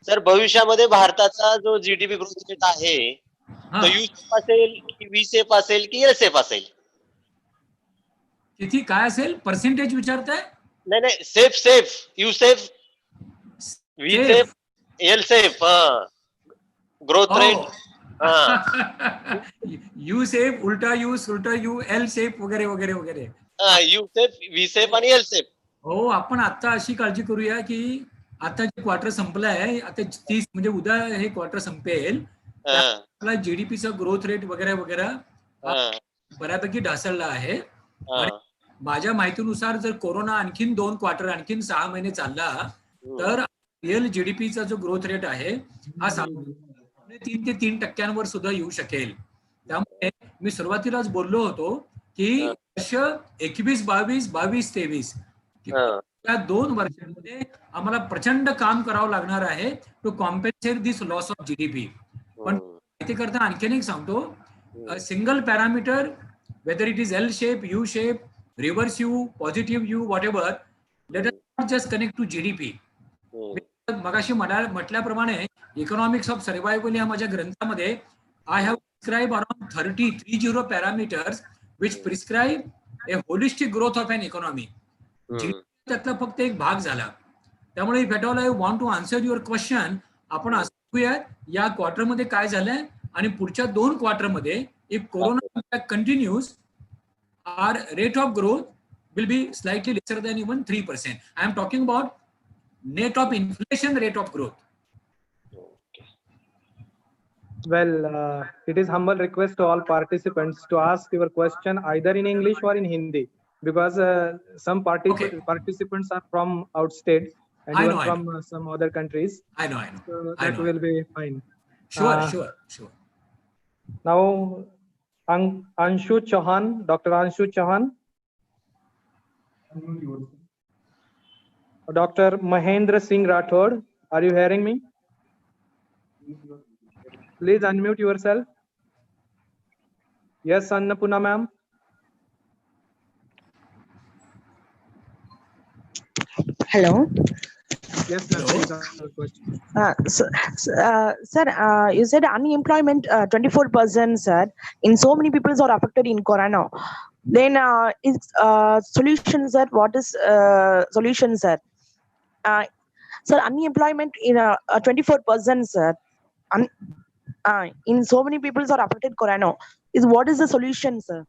सर, भविष्यामध्ये भारताचा जो जीडीपी ग्रोथ रेट आहे तो यू-सेफ असेल की व्ही-सेफ असेल की एल-सेफ असेल? किती काय असेल पर्सेंटेज विचारताय? नाही safe you-safe V-safe L-safe growth rate. You-safe उलटा यू एल-सेफ वगैरे वगैरे वगैरे. यू-सेफ व्ही-सेफ आणि एल-सेफ. हो, आपण आता अशी काळजी करूया की आता जे क्वार्टर संपलाय, आता 30 म्हणजे उद्या हे क्वार्टर संपेल, आपला जीडीपीचा ग्रोथ रेट वगैरे वगैरे बऱ्यापैकी ढासळला आहे. माझ्या माहितीनुसार जर कोरोना आणखीन 2 क्वार्टर आणखीन 6 महिने चालला तर रिअल जीडीपीचा जो ग्रोथ रेट आहे हा 3 ते 3% सुद्धा येऊ शकेल. त्यामुळे मी सुरुवातीलाच बोललो होतो की वर्ष 21-22, 22-23 या 2 वर्षांमध्ये आम्हाला प्रचंड काम करावं लागणार आहे to compensate this loss of GDP. पण माहिती करता आणखीन एक सांगतो, single parameter whether it is L shape, U shape, reverse U, positive U, whatever, let us not just connect to GDP. मगाशी म्हटल्याप्रमाणे इकॉनॉमिक्स ऑफ सर्व्हायव्हल या माझ्या ग्रंथामध्ये I have prescribe around 30 parameters which prescribe a holistic growth of an economy. त्यातला फक्त एक भाग झाला. त्यामुळे if at all I want to answer your question, आपण असं बघूया या क्वार्टरमध्ये काय झालंय आणि पुढच्या 2 क्वार्टरमध्ये if corona impact continues, our rate of growth will be slightly lesser than even 3%. I am talking about net of inflation rate of growth. Well, it is humble request to all participants to ask your question either in English or in Hindi, because some participants are from outstate and even from some other countries. I know. So that will be fine. Sure. Now, Anshu Chauhan, Dr. Anshu Chauhan. Dr. Mahendra Singh Rathod, are you hearing me? Please unmute yourself. Yes, Annapurna ma'am. Hello. Yes, ma'am. Please ask your question. Sir, you said unemployment 24%, sir. In so many people are affected in Corona. Then is solution, sir? What is solution, sir? Sir, unemployment in 24%, sir. In so many people are affected Corona. What is the solution, sir?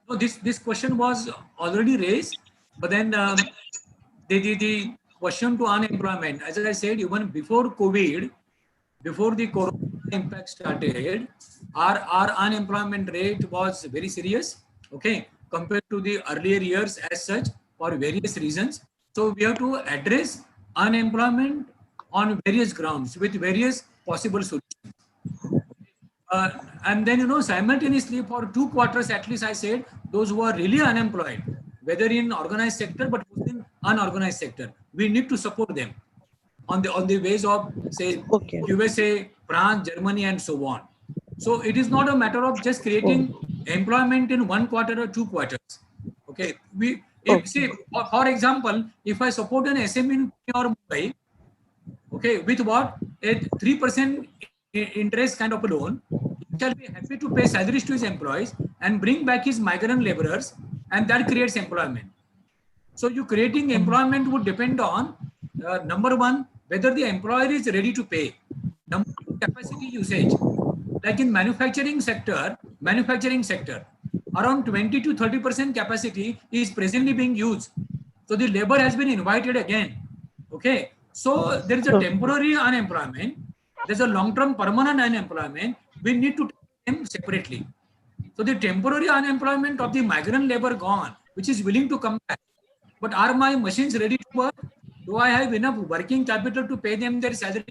No, this question was already raised, but then the question to unemployment, as I said, even before COVID, before the corona impact started, our unemployment rate was very serious, okay, compared to the earlier years as such, for various reasons. So we have to address unemployment on various grounds with various possible solutions. And then, simultaneously for 2 quarters, at least I said, those who are really unemployed, whether in organized sector, but in unorganized sector, we need to support them on the ways of, say, USA, France, Germany, and so on. So it is not a matter of just creating employment in 1 quarter or 2 quarters. Okay. See, for example, if I support an SME in Pune or Mumbai, okay, with what? A 3% interest kind of a loan, he shall be happy to pay salaries to his employees and bring back his migrant laborers, and that creates employment. So you creating employment would depend on, number one, whether the employer is ready to pay. Number two, capacity usage. Like in manufacturing sector, around 20 to 30% capacity is presently being used. So the labor has been invited again. Okay. So there is a temporary unemployment. There's a long-term permanent unemployment. We need to take them separately. So the temporary unemployment of the migrant labor gone, which is willing to come back. But are my machines ready to work? Do I have enough working capital to pay them their salaries?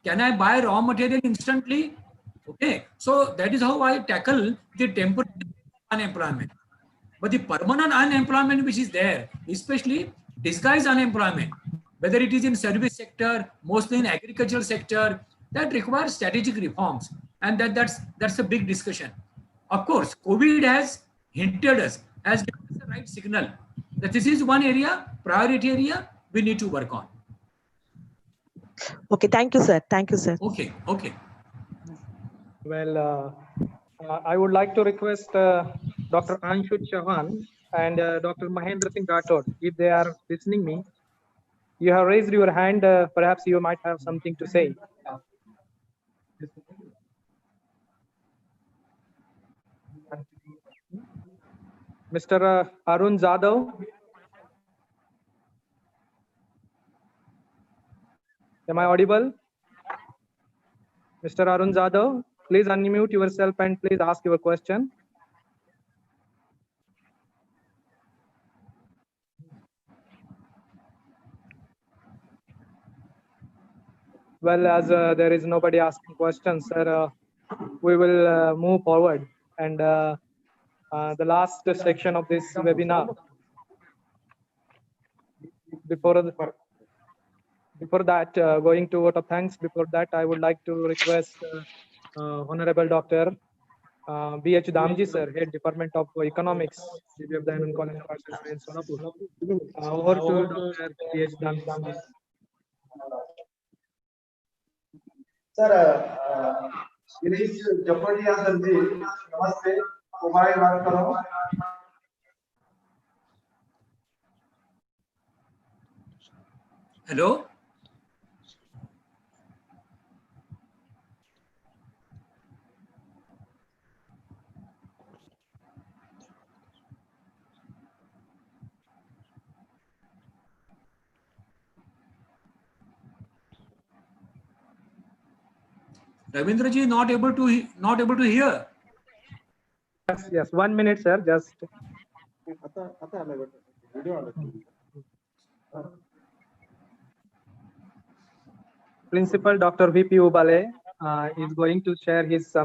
Can I buy raw material instantly? Okay. So that is how I tackle the temporary unemployment. But the permanent unemployment which is there, especially disguised unemployment, whether it is in service sector, mostly in agricultural sector, that requires strategic reforms. And that's a big discussion. Of course, COVID has hinted us, has given us the right signal that this is one area, priority area, we need to work on. Okay, thank you, sir. Thank you, sir. Okay. Well, I would like to request Dr. Anshu Chauhan and Dr. Mahendra Singh Rathod, if they are listening me. You have raised your hand. Perhaps you might have something to say. Mr. Arun Jadhav. Am I audible? Mr. Arun Jadhav, please unmute yourself and please ask your question. Well, as there is nobody asking questions, sir, we will move forward. And the last section of this webinar, before that, going to vote of thanks, before that, I would like to request Honorable Dr. B.H. Damji, sir, Head Department of Economics, DAV Anthem College of Arts and Science, Sonapur. Over to Dr. B.H. Damji. Sir Girish Japadiya sir ji नमस्ते mobile बात करो Hello. Ravindraji not able to hear. Yes, 1 minute, sir. Just. Principal Dr. VP Ubale is going to share his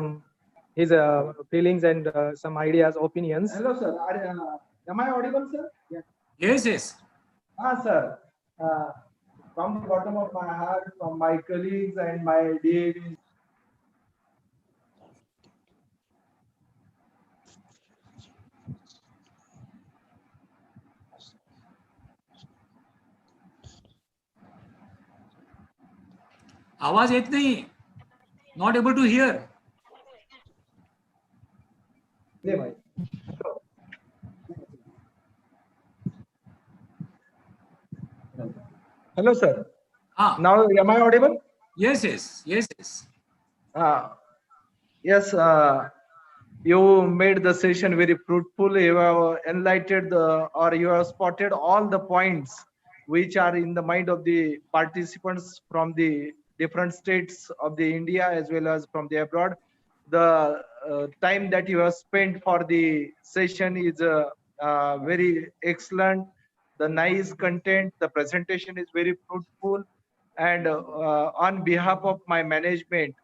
feelings and some ideas, opinions. Hello, sir. Am I audible, sir? Yeah. Yes. Sir. From the bottom of my heart, from my colleagues and my DAVs. आवाज येत नाही. Not able to hear. Hello, sir. Now, am I audible? Yes. Yes, you made the session very fruitful. You have enlightened or you have spotted all the points which are in the mind of the participants from the different states of the India as well as from the abroad. The time that you have spent for the session is very excellent. The nice content, the presentation is very fruitful, and on behalf of my management,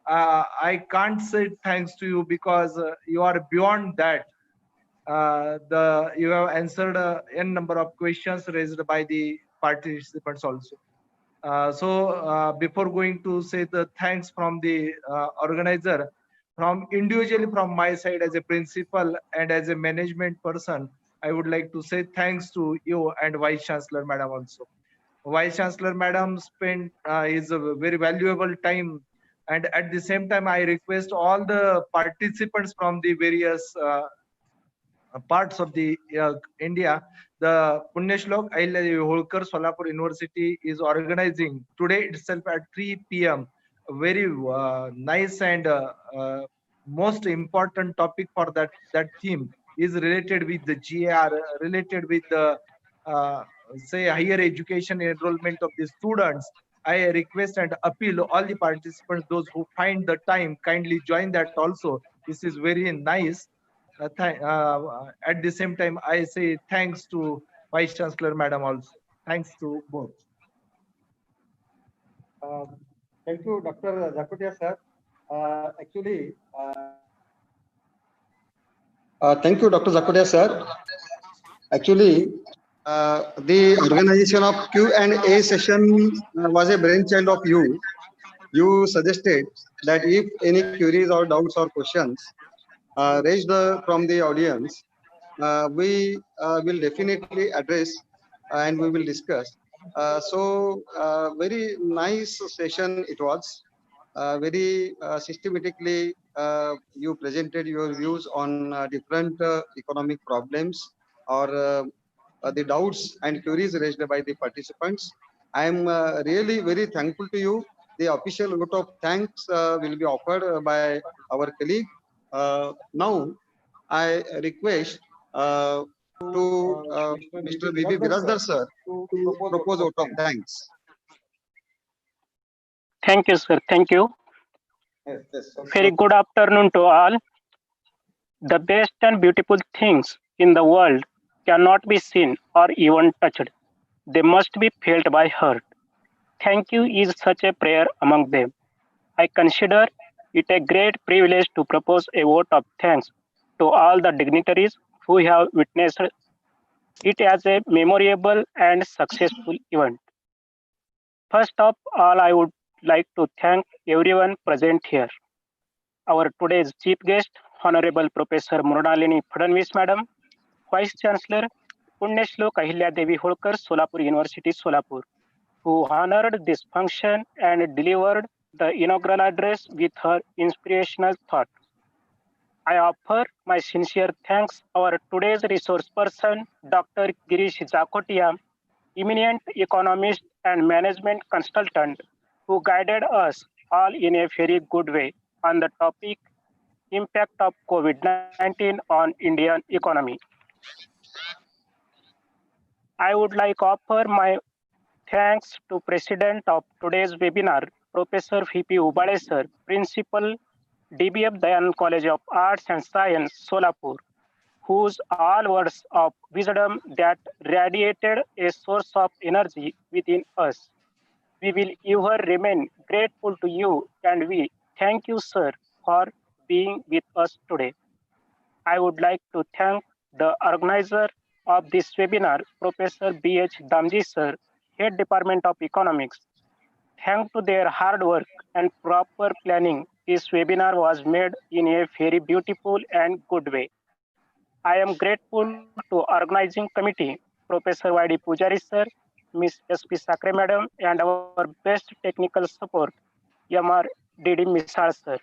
I can't say thanks to you because you are beyond that. You have answered n number of questions raised by the participants also. Before going to say the thanks from the organizer, individually from my side as a principal and as a management person, I would like to say thanks to you and Vice Chancellor Madam also. Vice Chancellor Madam spent is a very valuable time, and at the same time I request all the participants from the various parts of the India. The Punyashlok Ahilyadevi Holkar Solapur University is organizing today itself at 3 p.m. a very nice and most important topic for that theme is related with the GAR, related with the say higher education enrollment of the students. I request and appeal all the participants, those who find the time, kindly join that also. This is very nice. At the same time, I say thanks to Vice Chancellor Madam also. Thanks to both. Thank you, Dr. Zakutia sir. Thank you, Dr. Zakutia sir. Actually, the organization of Q&A session was a brainchild of you. You suggested that if any queries or doubts or questions raised from the audience, we will definitely address and we will discuss. Very nice session it was. Very systematically, you presented your views on different economic problems or the doubts and queries raised by the participants. I am really very thankful to you. The official vote of thanks will be offered by our colleague. Now, I request to Mr. V.V. Birazdar sir to propose vote of thanks. Thank you, sir. Thank you. Yes. Very good afternoon to all. The best and beautiful things in the world cannot be seen or even touched. They must be felt by heart. Thank you is such a prayer among them. I consider it a great privilege to propose a vote of thanks to all the dignitaries who have witnessed it as a memorable and successful event. First of all, I would like to thank everyone present here. Our today's chief guest, Honorable Professor Mrunalini Phadnavis Madam, Vice Chancellor, Punyashlok Ahilyadevi Holkar, Solapur University, Solapur, who honored this function and delivered the inaugural address with her inspirational thought. I offer my sincere thanks to our today's resource person, Dr. Girish Zakotia, eminent economist and management consultant, who guided us all in a very good way on the topic impact of COVID-19 on Indian economy. I would like to offer my thanks to President of today's webinar, Professor V.P. Ubale sir, Principal, DBF Dayanand College of Arts and Science, Solapur, whose all words of wisdom that radiated a source of energy within us. We will ever remain grateful to you, and we thank you, sir, for being with us today. I would like to thank the organizer of this webinar, Professor B.H. Damji sir, Head Department of Economics. Thanks to their hard work and proper planning, this webinar was made in a very beautiful and good way. I am grateful to organizing committee, Professor Y.D. Pujari sir, Ms. S.P. Sakre madam, and our best technical support, Yamar D.D. Misal sir.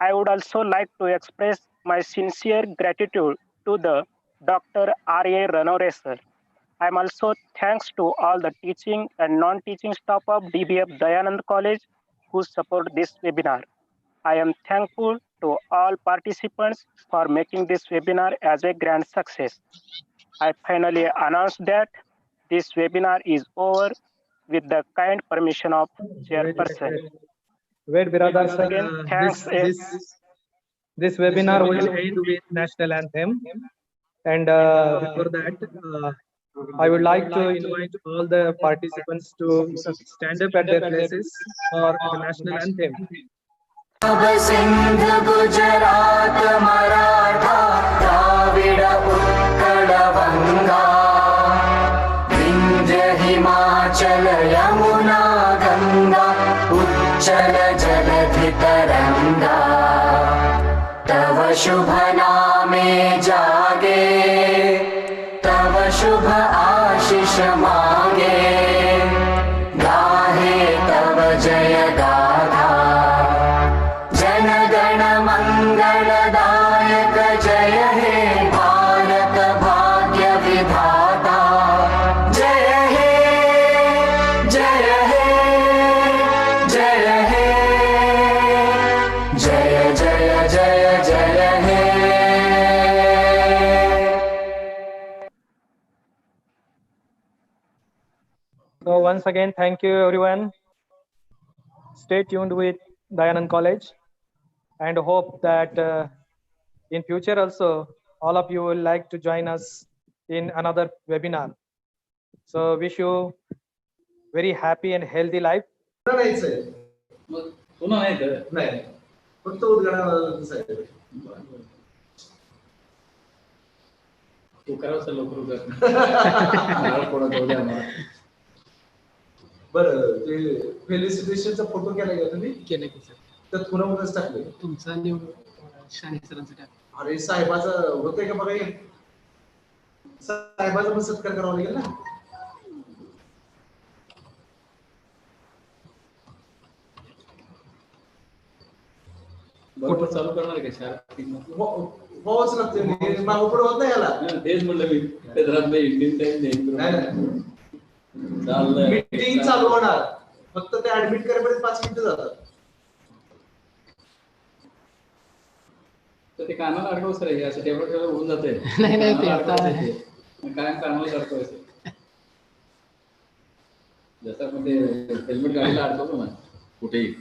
I would also like to express my sincere gratitude to the Dr. R.A. Ranore sir. I am also thanks to all the teaching and non-teaching staff of DBF Dayanand College who support this webinar. I am thankful to all participants for making this webinar as a grand success. I finally announce that this webinar is over with the kind permission of chairperson. Wait, Biradar Once sir, again, thanks. this webinar will end with national anthem. And before that, I would like to invite all the participants to stand up at their places for the national anthem. Sindh Gujarat Maratha Dravid Utkal बंगा विंध्य हिमाचल यमुना गंगा उच्चल जलधि तरंगा तव शुभ नामे जागे तव शुभ आशीष मांगे गाहे तव जय गाथा मंगलदायक जय हे भारत भाग्य विधाता जय हे जय हे जय हे जय जय जय जय हे. So once again, thank you everyone. Stay tuned with Dayanand College, and hope that in future also all of you will like to join us in another webinar. So wish you very happy and healthy life. नाही फक्त उद्घाटन साहेब तू करावं लवकर बरं ते फेलिसिटेशनचा photo केला का तुम्ही केलं की सर त्यात कुणामुळेच टाकले तुमचा शाने सरांचा टाक अरे साहेबाचं होतंय का बघा साहेबाचा पण सत्कार करावा लागेल ना बरोबर चालू करणार का शाळा होच लागते मागं पुढे होत नाही याला तेच म्हणलं मी इंडियन टाइम नाही मीटिंग चालू होणार फक्त ते ऍडमिट करेपर्यंत 5 मिनिटं जातात तर ते कानाला अडकव सर हे असं टेबल होऊन जाते नाही नाही ते आता काय कानाला अडकवायचं जसं आपण ते हेल्मेट गाडीला अडकवतो ना कुठेही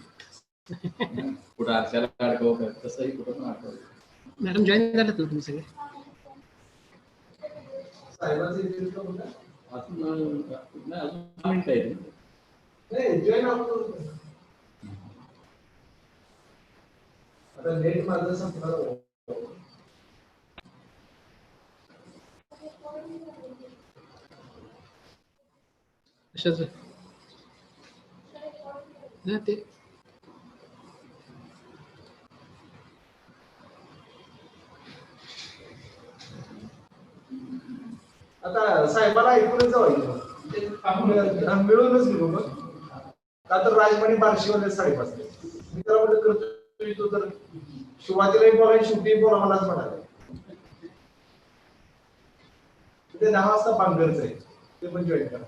कुठं आरशाला अडकव तसंही कुठं पण अडकव मॅडम जॉईन झालं तुम्ही सगळे साहेबांचे अजून मिनिट आहे नाही जॉईन आता लेट माझं संपणार कशाचं ना ते आता साहेबाला ऐकूनच जावं मिळूनच घेऊ मग का तर राजमानी बारशीवाले साहेब असते मी त्याला म्हटलं करतो तर सुरुवातीलाही बोला शेवटी बोला मलाच म्हणाले ते 10 वाजता पांघरच आहे ते पण जॉईन करा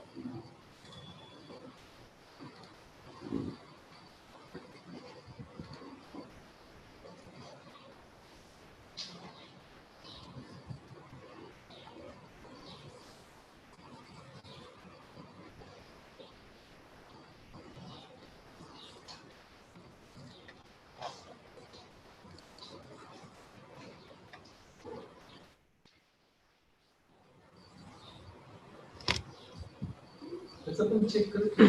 त्याचं पण चेक करत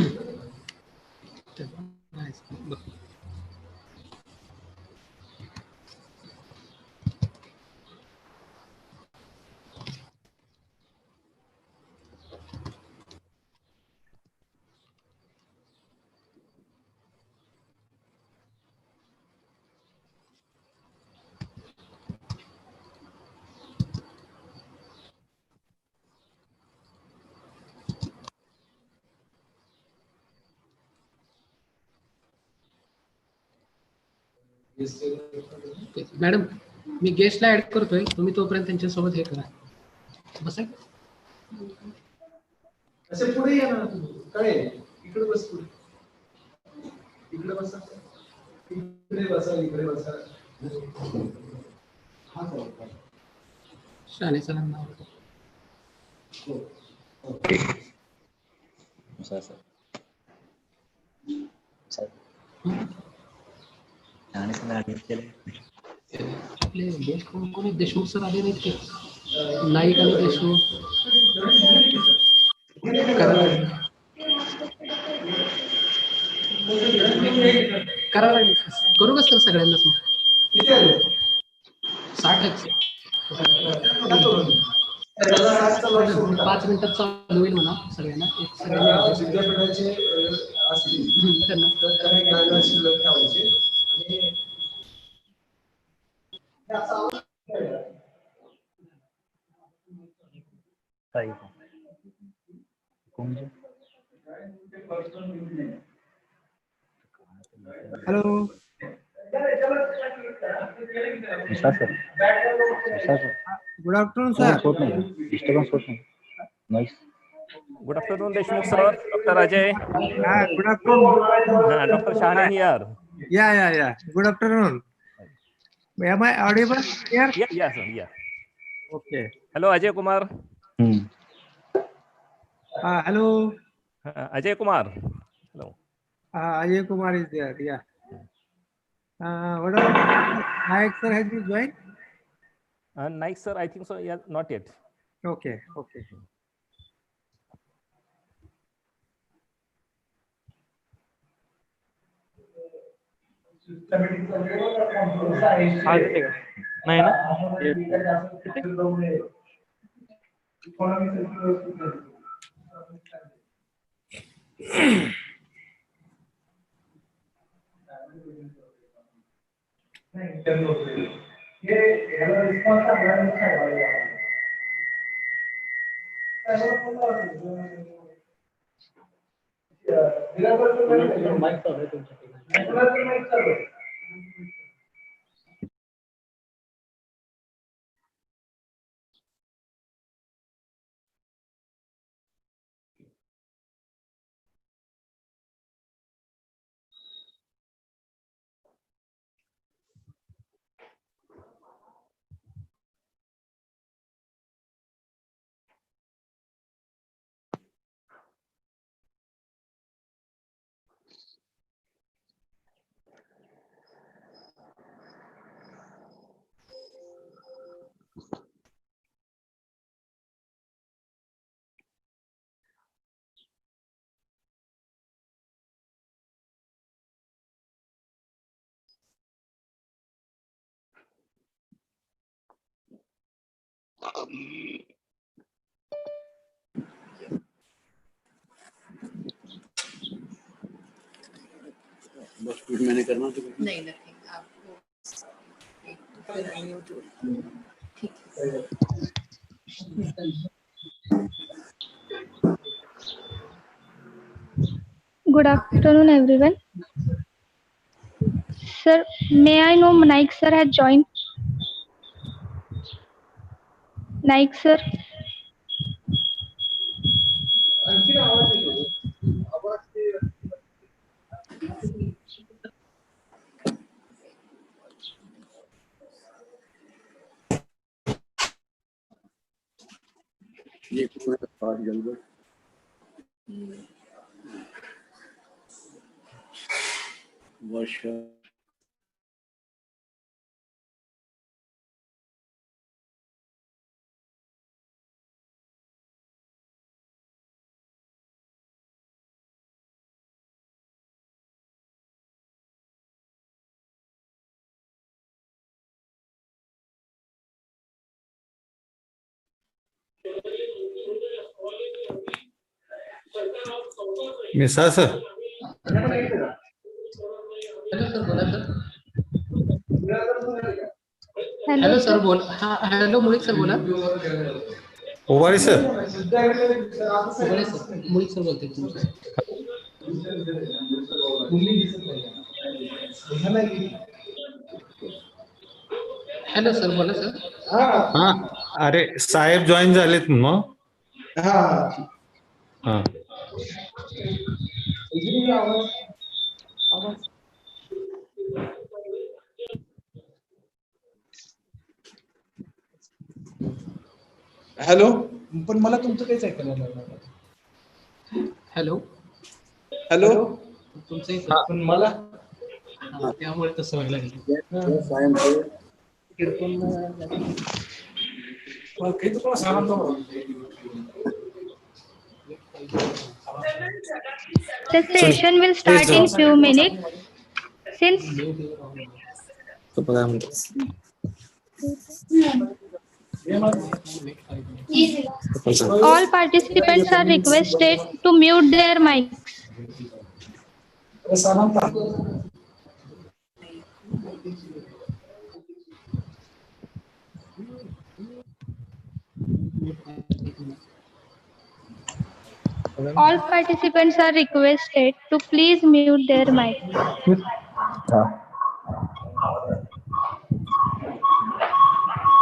मॅडम मी गेस्टला ऍड करतोय, तुम्ही तोपर्यंत त्यांच्यासोबत हे करा. बसा. असे पुढे या ना तुम्ही. काय इकडे बस, पुढे इकडे बसा, इकडे बसा, इकडे बसा. शाने सरांना नाव आपले गेस्ट कोण कोणी देशमुख सर आले नाहीत ते, नाईक आणि देशमुख करा लागेल. करू का सर सगळ्यांनाच मग? 60च. 5 मिनिटात चालू होईल म्हणा सगळ्यांना. विद्यापीठाचे असतील तर काही जागा शिल्लक ठेवायचे hello good afternoon sir. Good afternoon, Deshmukh sir. Dr. Ajay. Good afternoon. Dr. Shahane here. Yeah. Good afternoon. Am I audible here? Yeah, sir. Yeah. Okay. Hello, Ajay Kumar. Hello. Ajay Kumar. Hello. Ajay Kumar is there. Yeah. What about Nayak sir has been joined? Nice, sir. I think so. Yeah, not yet. Okay. नाही ना. मैंने करना तो नहीं आपको Good afternoon, everyone. Sir, may I know Naik sir had joined? Naik sir. ये पास जल्द वर्षा मिसा सर हॅलो सर बोल हा हॅलो मुळीक सर बोला उबाळे सर बोला सर मुळीक सर बोलते तुमचं हॅलो सर बोला सर हा अरे साहेब जॉईन झालेत मग हा हॅलो पण मला तुमचं काहीच ऐकायला लागलं हॅलो हॅलो तुमचं पण मला त्यामुळे तसं व्हायला लागलं The session will start in few minutes. Since all participants are requested to mute their mics. All participants are requested to please mute their mics.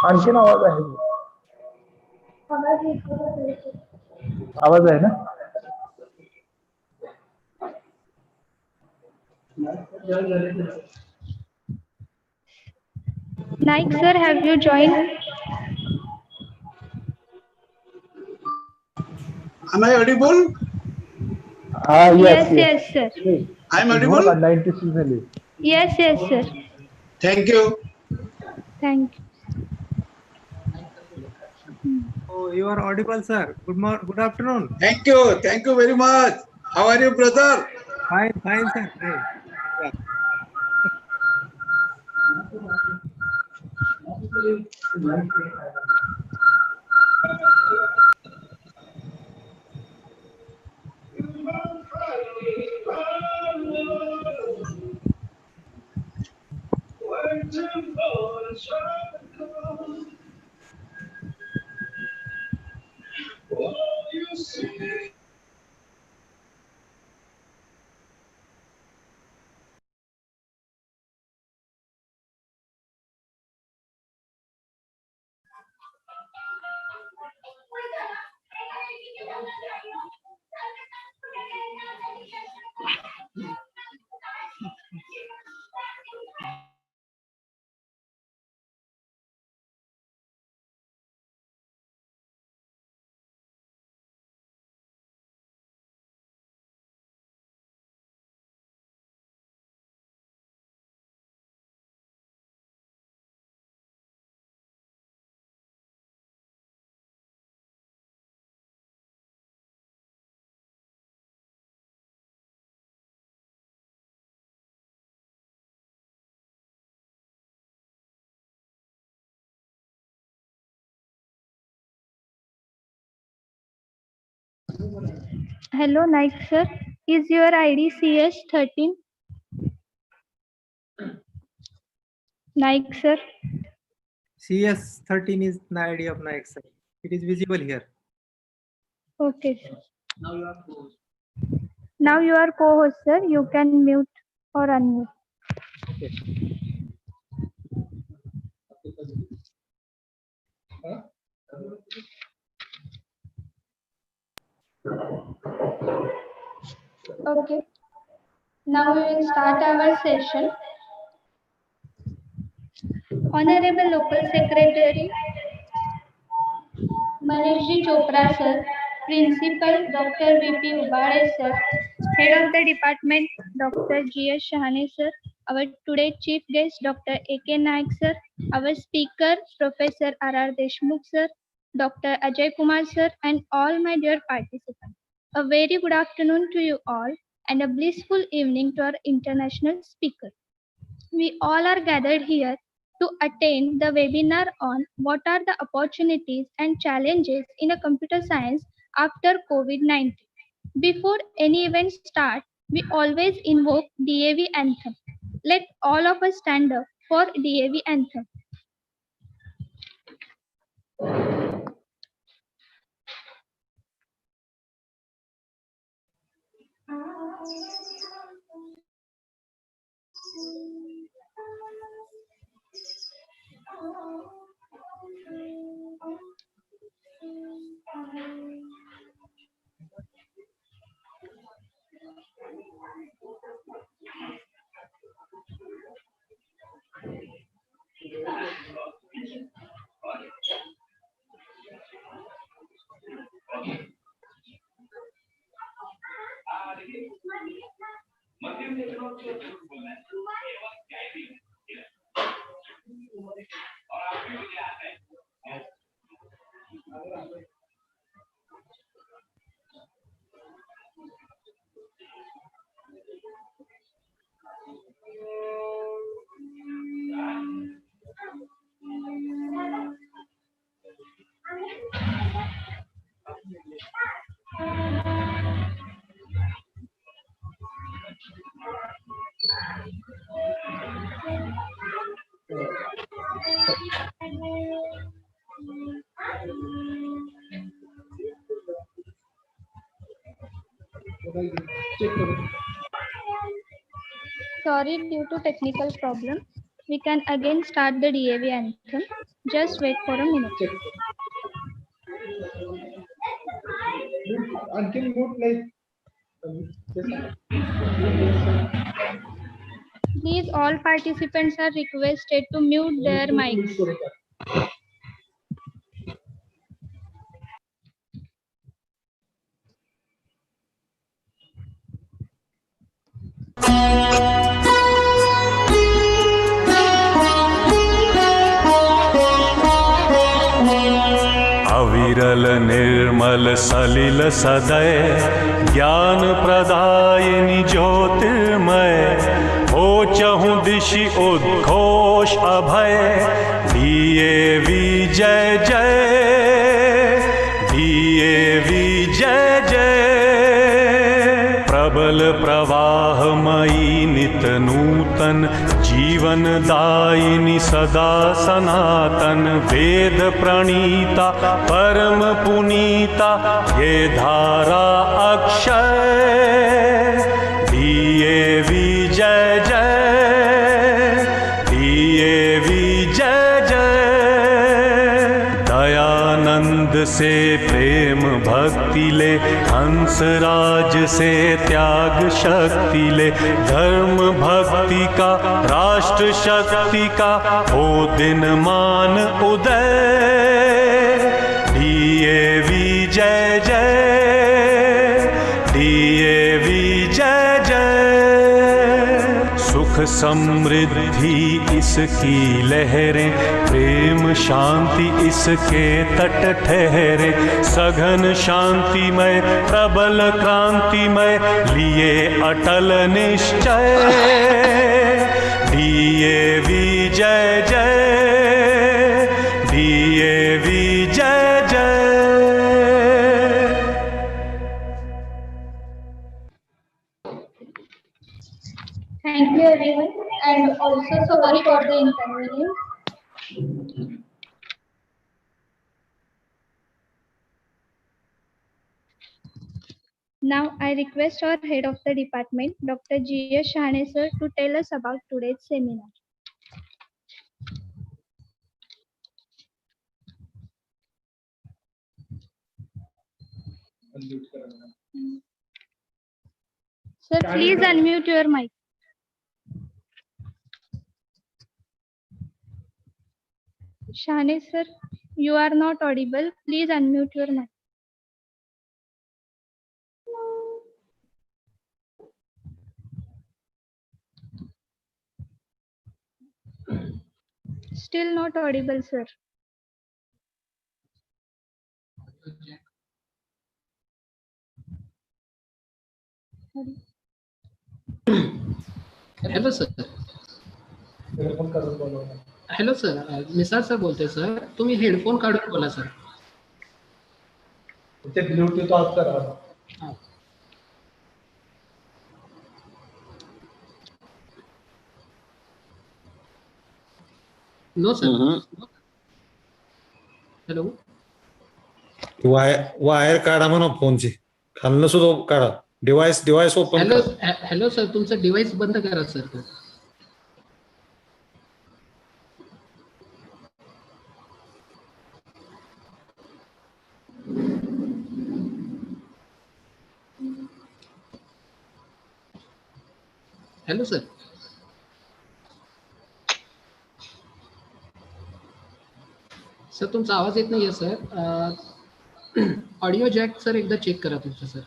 आणखीन आवाज आहे आवाज आहे ना Naik sir, have you joined? Am I audible? Yes, sir. I am audible? 96 झाली Yes, sir. Thank you. Thank you. Oh, you are audible, sir. Good afternoon. Thank you very much. How are you, brother? Fine, sir. Fine. Yeah. Hello, Naik sir. Is your ID CS13? Naik sir. CS13 is the ID of Naik sir. It is visible here. Okay, sir. Now you are co-host, sir. You can mute or unmute. Okay. Okay. Now we will start our session. Honorable Local Secretary Manishji Chopra sir, Principal Dr. V.P. Ubade sir, Head of the Department Dr. G.S. Shahane sir, our today Chief Guest Dr. A.K. Naik sir, our Speaker Professor R.R. Deshmukh sir, Dr. Ajay Kumar sir, and all my dear participants. A very good afternoon to you all and a blissful evening to our international speaker. We all are gathered here to attend the webinar on what are the opportunities and challenges in a computer science after COVID-19. Before any event starts, we always invoke DAV Anthem. Let all of us stand up for DAV Anthem. Sorry, due to technical problem, we can again start the DAV Anthem. Just wait for a minute. Please, all participants are requested to mute their mics. अविरल निर्मल सलिल सदय ज्ञान प्रदायिनी ज्योतिर्मय हो चहु दिशि उद्घोष अभय DAV जय जय DAV जय जय प्रबल प्रवाहमयी नित नूतन जीवन दायिनी सदा सनातन वेद प्रणीता परम पुनीता ये धारा अक्षय DAV जय जय DAV जय जय दयानंद से प्रेम भक्ति ले हंसराज से त्याग शक्ति ले धर्म भक्ति का राष्ट्र शक्ति का हो दिन मान उदय DAV जय जय DAV जय जय सुख समृद्धि इसकी लहरें प्रेम शांति इसके तट ठहरे सघन शांतिमय प्रबल क्रांतिमय लिए अटल निश्चय DAV जय जय DAV जय जय Thank you everyone, and also sorry for the inconvenience. Now I request our head of the department, Dr. G.S. Shahane sir, to tell us about today's seminar. Sir, please unmute your mic. Shahane sir, you are not audible. Please unmute your mic. Still not audible, sir. Hello, sir. Hello sir, Nisar sir बोलते सर. तुम्ही headphone काढून बोला सर. ते Bluetooth off करा. No sir. Hello. Wire काढा म्हणा फोनची, खालनं सुद्धा काढा. डिव्हाइस ओपन हॅलो करा. हॅलो सर, तुमचं डिव्हाइस बंद करा सर. Hello sir. सर तुमचा आवाज येत नाहीये सर. ऑडिओ जॅक सर एकदा चेक करा तुमचं सर.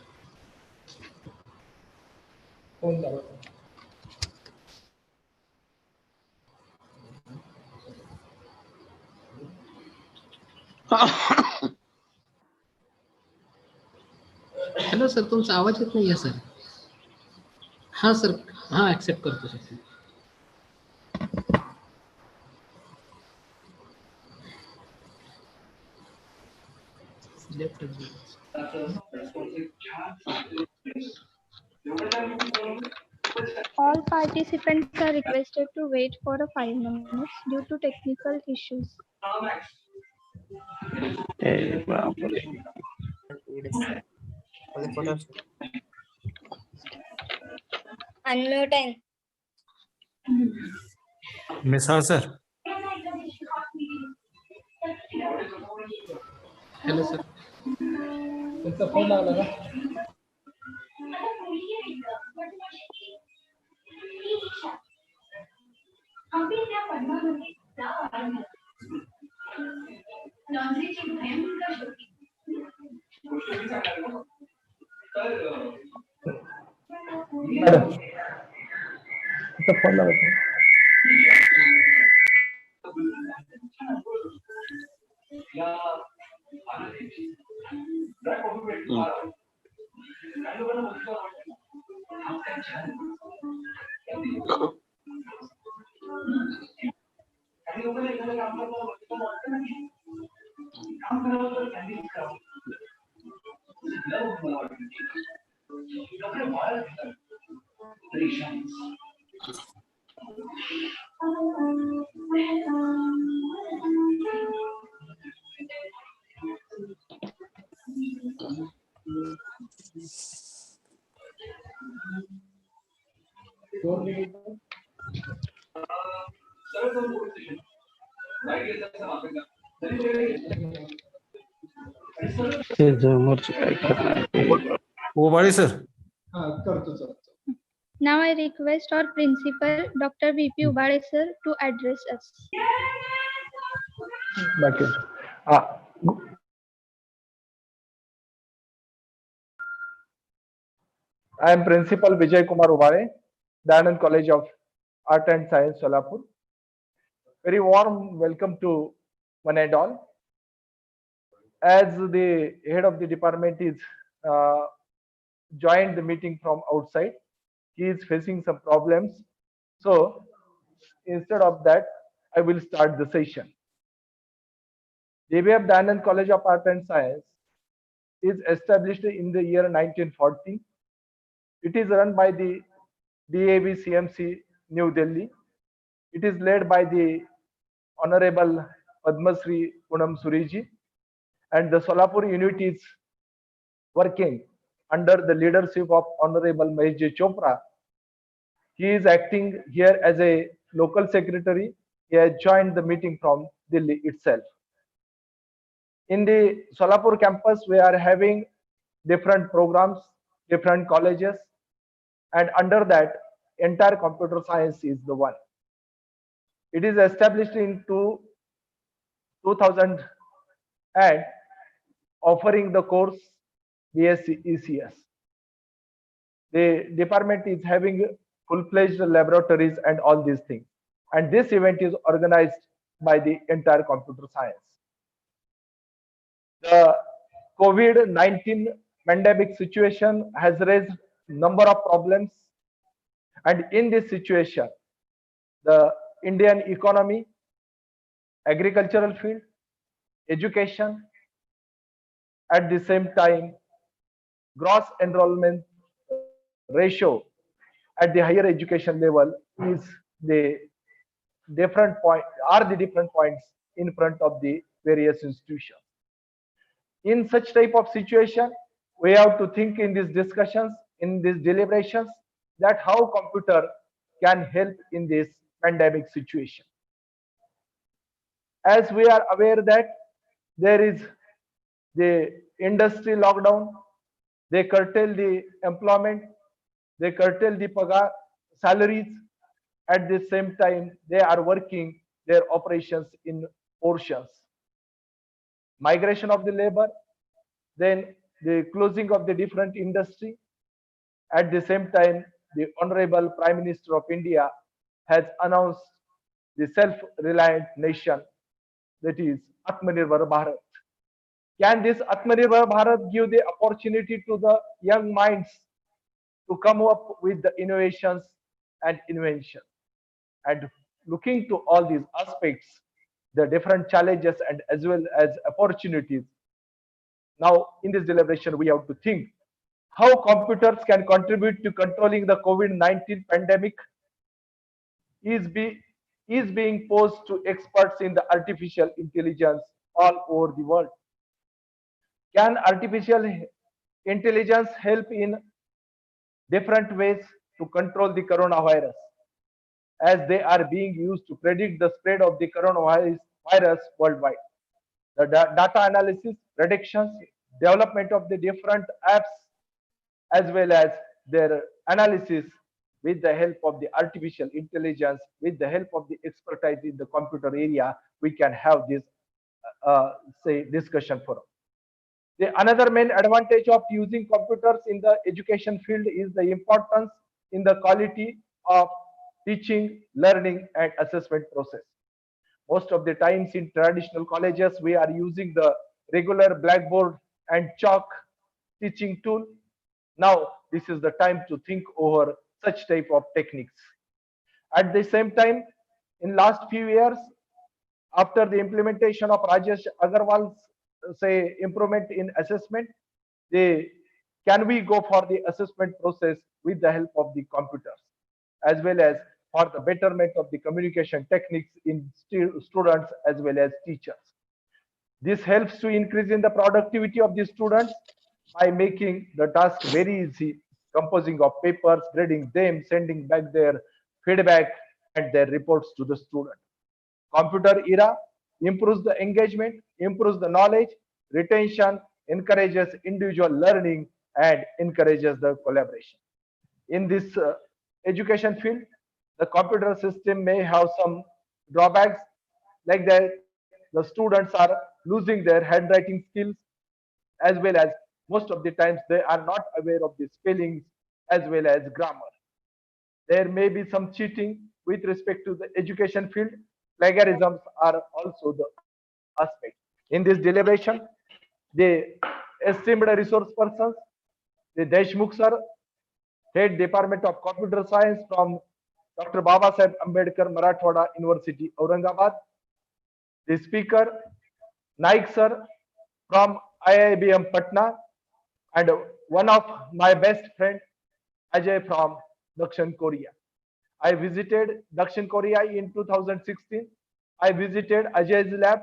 फोन लावा. हॅलो सर, तुमचा आवाज येत नाहीये सर. हा सर, हा ऍक्सेप्ट करतो sir. All participants are requested to wait for 5 minutes due to technical issues. Unmute. Misal sir. Hello sir. तुमचा फोन लागला का? फोन लावा. ओबाळे सर. हा करतो sir. Now I request our principal, Dr. VP Ubade sir, to address us. Back in. I am Principal Vijay Kumar Ubade, Dayanand College of Art and Science, Solapur. Very warm welcome to one and all. As the head of the department is joined the meeting from outside, he is facing some problems. So instead of that, I will start the session. DAV Dayanand College of Art and Science is established in the year 1940. It is run by the DAV CMC, New Delhi. It is led by the Honorable Padma Shri Poonam Suriji, and the Solapur unit is working under the leadership of Honorable Mahesh J. Chopra. He is acting here as a local secretary. He has joined the meeting from Delhi itself. In the Solapur campus, we are having different programs, different colleges, and under that, entire computer science is the one. It is established in 2000 and offering the course BSc ECS. The department is having full-fledged laboratories and all these things. And this event is organized by the entire computer science. The COVID-19 pandemic situation has raised number of problems. And in this situation, the Indian economy agricultural field, education. At the same time, gross enrollment ratio at the higher education level is the different points in front of the various institutions. In such type of situation, we have to think in these discussions, in these deliberations, that how computer can help in this pandemic situation. As we are aware that there is the industry lockdown, they curtail the employment, they curtail the pagar salaries. At the same time, they are working their operations in portions. Migration of the labor, then the closing of the different industry. At the same time, the Honorable Prime Minister of India has announced the self-reliant nation, that is Atmanirbhar Bharat. Can this Atmanirbhar Bharat give the opportunity to the young minds to come up with the innovations and invention? And looking to all these aspects, the different challenges and as well as opportunities, now in this deliberation we have to think how computers can contribute to controlling the COVID-19 pandemic is being posed to experts in the artificial intelligence all over the world. Can artificial intelligence help in different ways to control the coronavirus, as they are being used to predict the spread of the coronavirus worldwide? The data analysis, predictions, development of the different apps, as well as their analysis with the help of the artificial intelligence, with the help of the expertise in the computer area, we can have this discussion forum. The another main advantage of using computers in the education field is the importance in the quality of teaching, learning, and assessment process. Most of the times in traditional colleges, we are using the regular blackboard and chalk teaching tool. Now, this is the time to think over such type of techniques. At the same time, in last few years, after the implementation of Rajesh Agarwal's improvement in assessment, can we go for the assessment process with the help of the computers, as well as for the betterment of the communication techniques in students as well as teachers. This helps to increase in the productivity of the students by making the task very easy, composing of papers, grading them, sending back their feedback and their reports to the student. Computer era improves the engagement, improves the knowledge, retention, encourages individual learning, and encourages the collaboration. In this education field, the computer system may have some drawbacks, like that the students are losing their handwriting skills, as well as most of the times they are not aware of the spellings as well as grammar. There may be some cheating with respect to the education field. Plagiarisms are also the aspect. In this deliberation, the esteemed resource persons, the Deshmukh sir, Head Department of Computer Science from Dr. Babasaheb Ambedkar Marathwada University, Aurangabad, the speaker, Naik sir from IIBM Patna, and one of my best friend, Ajay from Dakshin Korea. I visited Dakshin Korea in 2016. I visited Ajay's lab.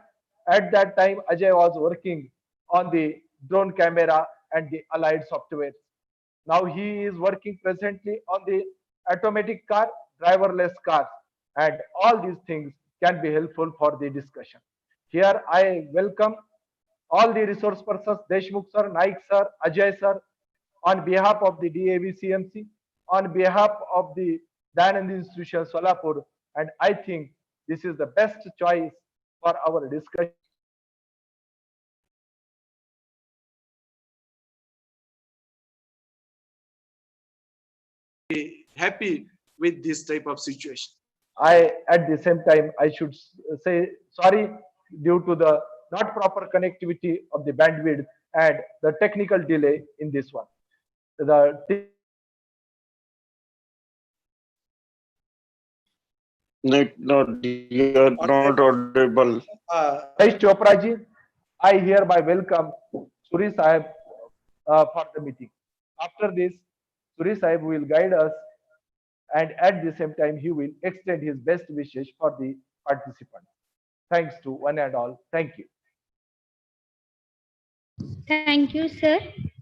At that time, Ajay was working on the drone camera and the allied software. Now he is working presently on the automatic car, driverless cars, and all these things can be helpful for the discussion. Here I welcome all the resource persons, Deshmukh sir, Naik sir, Ajay sir, on behalf of the DAV CMC, on behalf of the Dayanand Institution Solapur, and I think this is the best choice for our discussion. Happy with this type of situation. At the same time, I should say sorry due to the not proper connectivity of the bandwidth and the technical delay in this one. The Not yet, not audible. Rajesh Chopra ji, I hereby welcome Suri Sahib for the meeting. After this, Suri Sahib will guide us, and at the same time, he will extend his best wishes for the participants. Thanks to one and all. Thank you. Thank you, sir.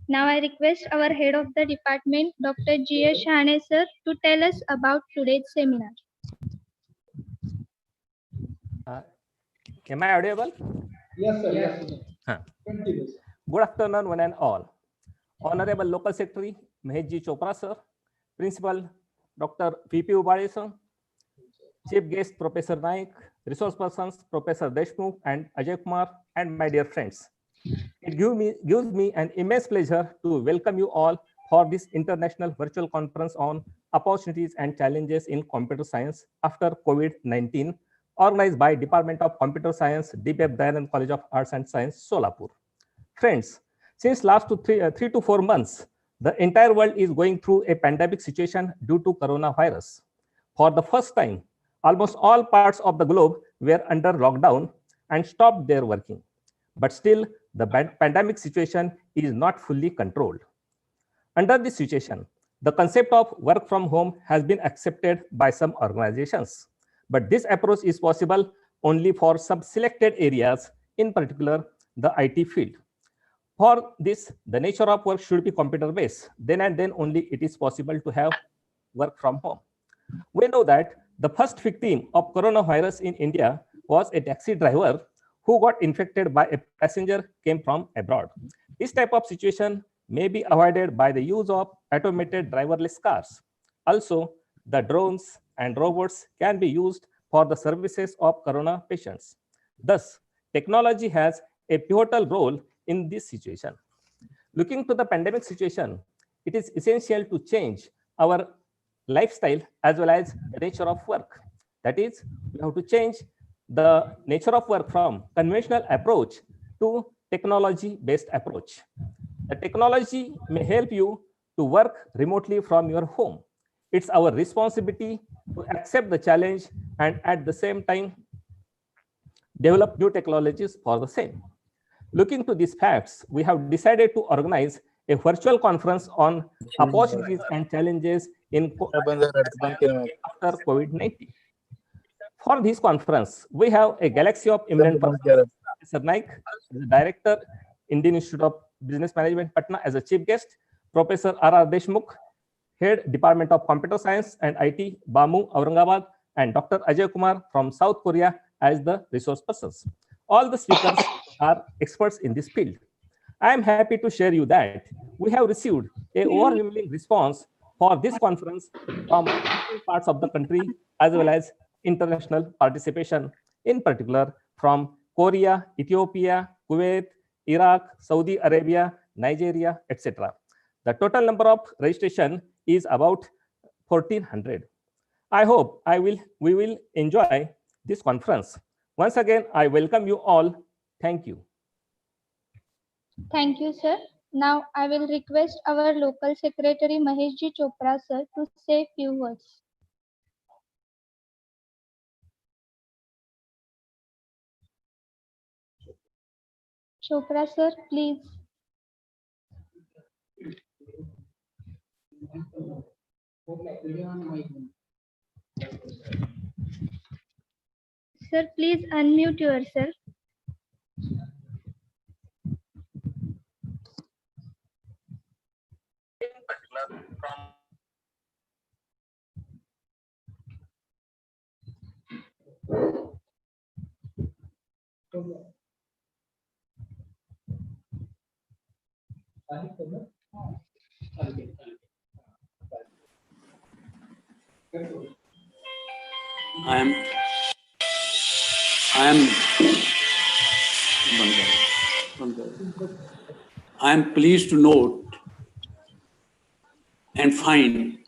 Now I request our head of the department, Dr. G.S. Shahane, sir, to tell us about today's seminar. Am I audible? Yes, sir. Yes, sir. Huh. Continue. Good afternoon, one and all. Honorable Local Secretary Mahesh Chopra, sir. Principal Dr. V.P. Ubade, sir. Chief guest Professor Naik, resource persons Professor Deshmukh and Ajay Kumar, and my dear friends. It gives me an immense pleasure to welcome you all for this international virtual conference on opportunities and challenges in computer science after COVID-19, organized by Department of Computer Science, DAV Anthem College of Arts and Science, Solapur. Friends, since last 3 to 4 months, the entire world is going through a pandemic situation due to coronavirus. For the first time, almost all parts of the globe were under lockdown and stopped their working. But still, the pandemic situation is not fully controlled. Under this situation, the concept of work from home has been accepted by some organizations. But this approach is possible only for some selected areas, in particular, the IT field. For this, the nature of work should be computer-based. Then and then only it is possible to have work from home. We know that the first victim of coronavirus in India was a taxi driver who got infected by a passenger came from abroad. This type of situation may be avoided by the use of automated driverless cars. Also, the drones and robots can be used for the services of corona patients. Thus, technology has a pivotal role in this situation. Looking to the pandemic situation, it is essential to change our lifestyle as well as the nature of work. That is, we have to change the nature of work from conventional approach to technology-based approach. The technology may help you to work remotely from your home. It's our responsibility to accept the challenge and at the same time develop new technologies for the same. Looking to these facts, we have decided to organize a virtual conference on opportunities and challenges in after COVID-19. For this conference, we have a galaxy of eminent persons. Professor Naik, the Director, Indian Institute of Business Management, Patna, as a chief guest. Professor R.R. Deshmukh, Head, Department of Computer Science and IT, BAMU, Aurangabad, and Dr. Ajay Kumar from South Korea as the resource persons. All the speakers are experts in this field. I am happy to share you that we have received an overwhelming response for this conference from different parts of the country as well as international participation, in particular from Korea, Ethiopia, Kuwait, Iraq, Saudi Arabia, Nigeria, etc. The total number of registration is about 1,400. I hope we will enjoy this conference. Once again, I welcome you all. Thank you. Thank you, sir. Now I will request our local secretary Mahesh Chopra, sir, to say few words. Chopra, sir, please. Sir, please unmute yourself. I am pleased to note and find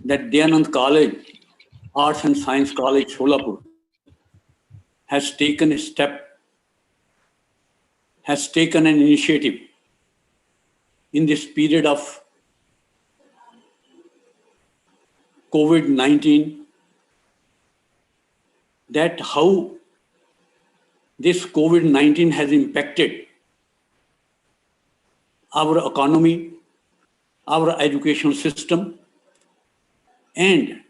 that Dayanand College, Arts and Science College, Solapur, has taken an initiative in this period of COVID-19 that how this COVID-19 has impacted our economy, our educational system, and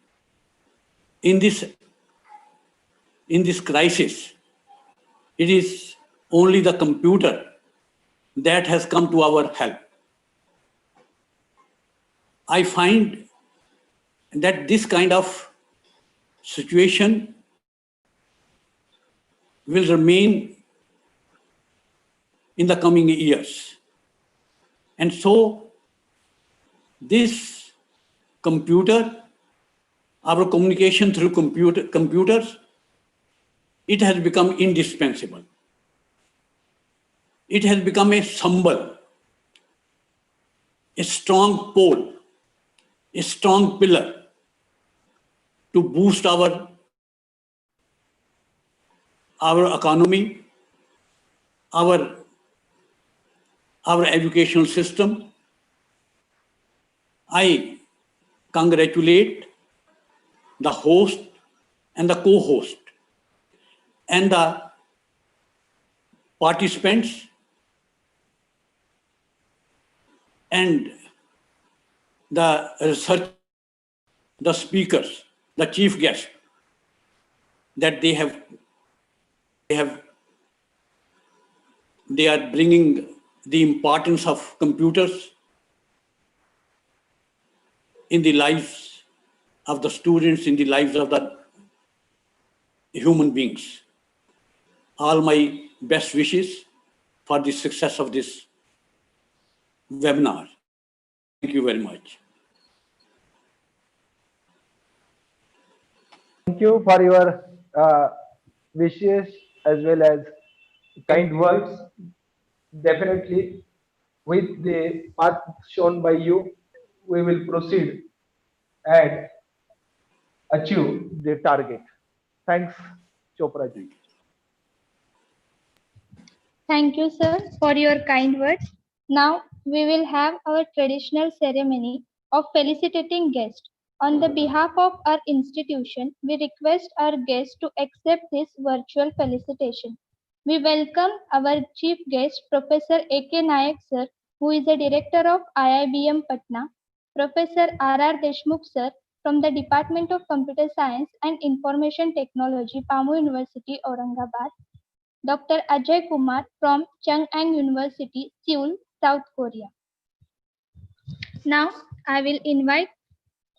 in this crisis, it is only the computer that has come to our help. I find that this kind of situation will remain in the coming years. And so this computer, our communication through computers, it has become indispensable. It has become a symbol, a strong pole, a strong pillar to boost our economy, our educational system. I congratulate the host and the co-host and the participants and the research, the speakers, the chief guests, that they are bringing the importance of computers in the lives of the students, in the lives of the human beings. All my best wishes for the success of this webinar. Thank you very much. Thank you for your wishes as well as kind words. Definitely, with the path shown by you, we will proceed and achieve the target. Thanks, Chopra ji. Thank you, sir, for your kind words. Now we will have our traditional ceremony of felicitating guests. On the behalf of our institution, we request our guests to accept this virtual felicitation. We welcome our chief guest, Professor A.K. Nayak, sir, who is the director of IIBM Patna, Professor R.R. Deshmukh, sir, from the Department of Computer Science and Information Technology, Pamu University, Aurangabad, Dr. Ajay Kumar from Chang'an University, Seoul, South Korea. Now, I will invite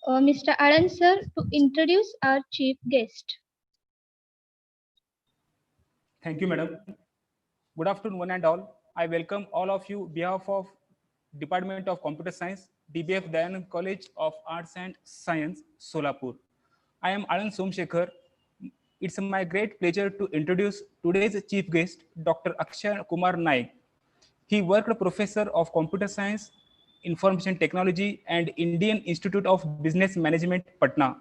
Mr. Aran sir to introduce our chief guest. Thank you, madam. Good afternoon, one and all. I welcome all of you on behalf of Department of Computer Science, DBF Dayanand College of Arts and Science, Solapur. I am Aran Somshekhar. It's my great pleasure to introduce today's chief guest, Dr. Akshay Kumar Naik. He worked professor of computer science, information technology, and Indian Institute of Business Management, Patna.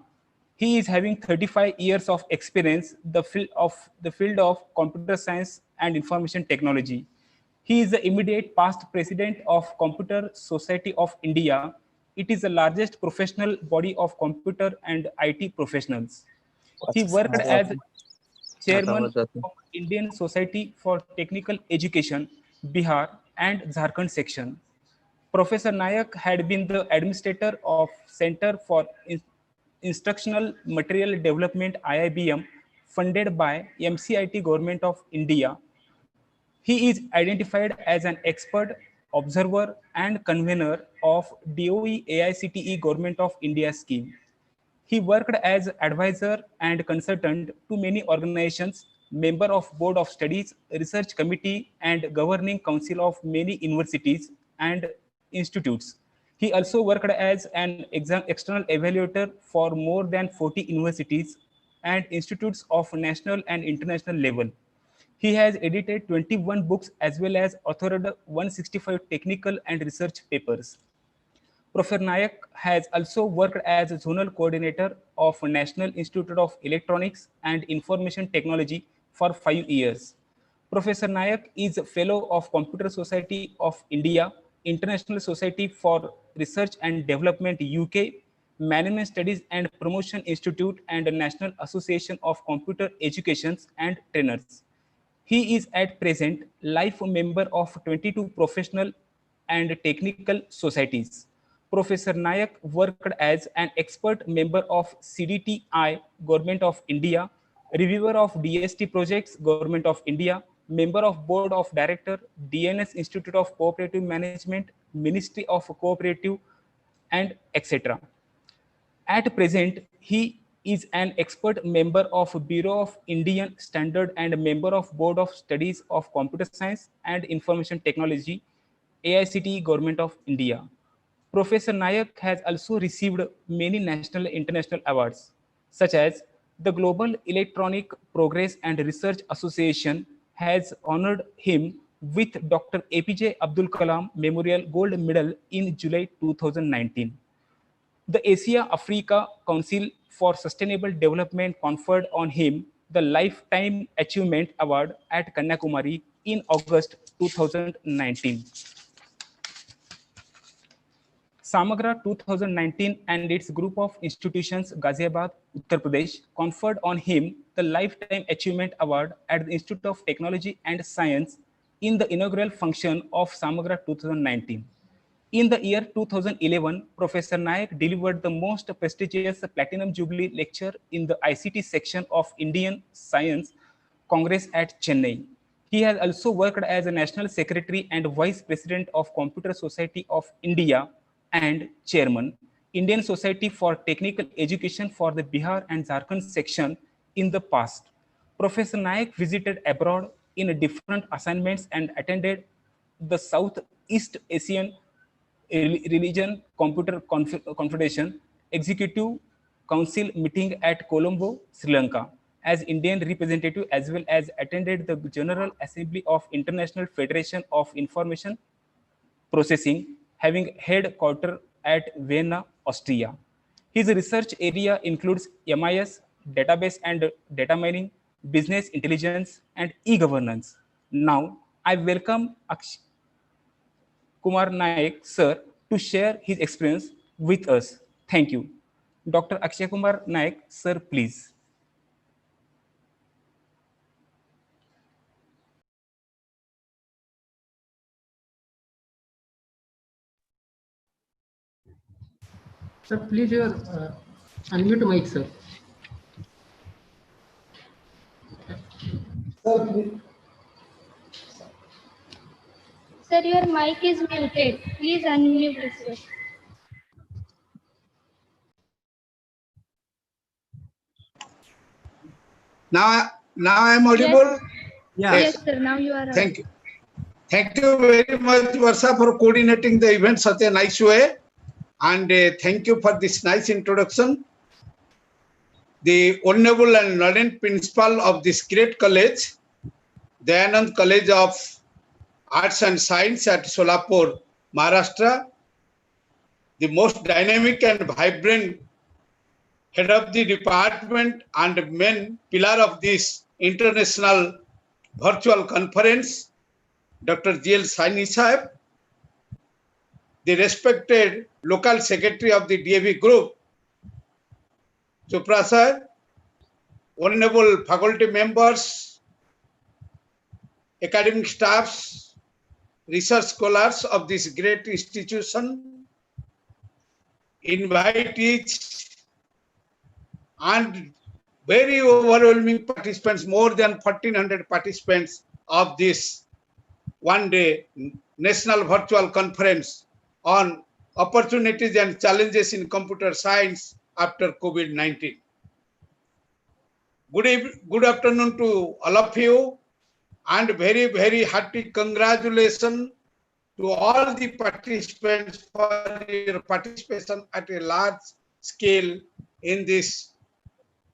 He is having 35 years of experience in the field of computer science and information technology. He is the immediate past president of Computer Society of India. It is the largest professional body of computer and IT professionals. He worked as chairman of Indian Society for Technical Education, Bihar and Jharkhand section. Professor Nayak had been the administrator of Center for Instructional Material Development, IIBM, funded by MCIT Government of India. He is identified as an expert, observer and convener of DOE AICTE Government of India scheme. He worked as advisor and consultant to many organizations, member of Board of Studies, Research Committee, and Governing Council of many universities and institutes. He also worked as an external evaluator for more than 40 universities and institutes of national and international level. He has edited 21 books as well as authored 165 technical and research papers. Professor Nayak has also worked as a zonal coordinator of National Institute of Electronics and Information Technology for 5 years. Professor Nayak is a fellow of Computer Society of India, International Society for Research and Development UK, Management Studies and Promotion Institute, and the National Association of Computer Education and Trainers. He is at present life member of 22 professional and technical societies. Professor Nayak worked as an expert member of CDTI, Government of India, reviewer of DST projects, Government of India, member of Board of Director, DNS Institute of Cooperative Management, Ministry of Cooperative, and etc. At present, he is an expert member of Bureau of Indian Standard and member of Board of Studies of Computer Science and Information Technology, AICTE, Government of India. Professor Nayak has also received many national and international awards, such as the Global Electronic Progress and Research Association has honored him with Dr. APJ Abdul Kalam Memorial Gold Medal in July 2019. The Asia-Africa Council for Sustainable Development conferred on him the Lifetime Achievement Award at Kanyakumari in August 2019. Samagra 2019 and its group of institutions, Ghaziabad, Uttar Pradesh, conferred on him the Lifetime Achievement Award at the Institute of Technology and Science in the inaugural function of Samagra 2019. In the year 2011, Professor Nayak delivered the most prestigious Platinum Jubilee Lecture in the ICT section of Indian Science Congress at Chennai. He has also worked as a National Secretary and Vice President of Computer Society of India and Chairman, Indian Society for Technical Education for the Bihar and Jharkhand section in the past. Professor Nayak visited abroad in different assignments and attended the Southeast Asian Religion Computer Confederation Executive Council meeting at Colombo, Sri Lanka as Indian representative, as well as attended the General Assembly of International Federation of Information Processing, having headquarters at Vienna, Austria. His research area includes MIS, database and data mining, business intelligence, and e-governance. Now, I welcome Kumar Naik, sir, to share his experience with us. Thank you. Dr. Akshay Kumar Naik, sir, please. Sir, please your unmute mic, sir. Sir, your mic is muted. Please unmute it, sir. Now I am audible? Yes, sir. Now you are. Thank you. Thank you very much, Varsha, for coordinating the event such a nice way. And thank you for this nice introduction. The Honorable and Learned Principal of this great college, Dayanand College of Arts and Science at Solapur, Maharashtra, the most dynamic and vibrant head of the department and main pillar of this international virtual conference, Dr. GL Saini Sahib, the respected local secretary of the DAV group, Chopra sir, honorable faculty members, academic staffs, research scholars of this great institution, invitees, and very overwhelming participants, more than 1,400 participants of this one-day national virtual conference on opportunities and challenges in computer science after COVID-19. Good afternoon to all of you, and very, very hearty congratulations to all the participants for your participation at a large scale in this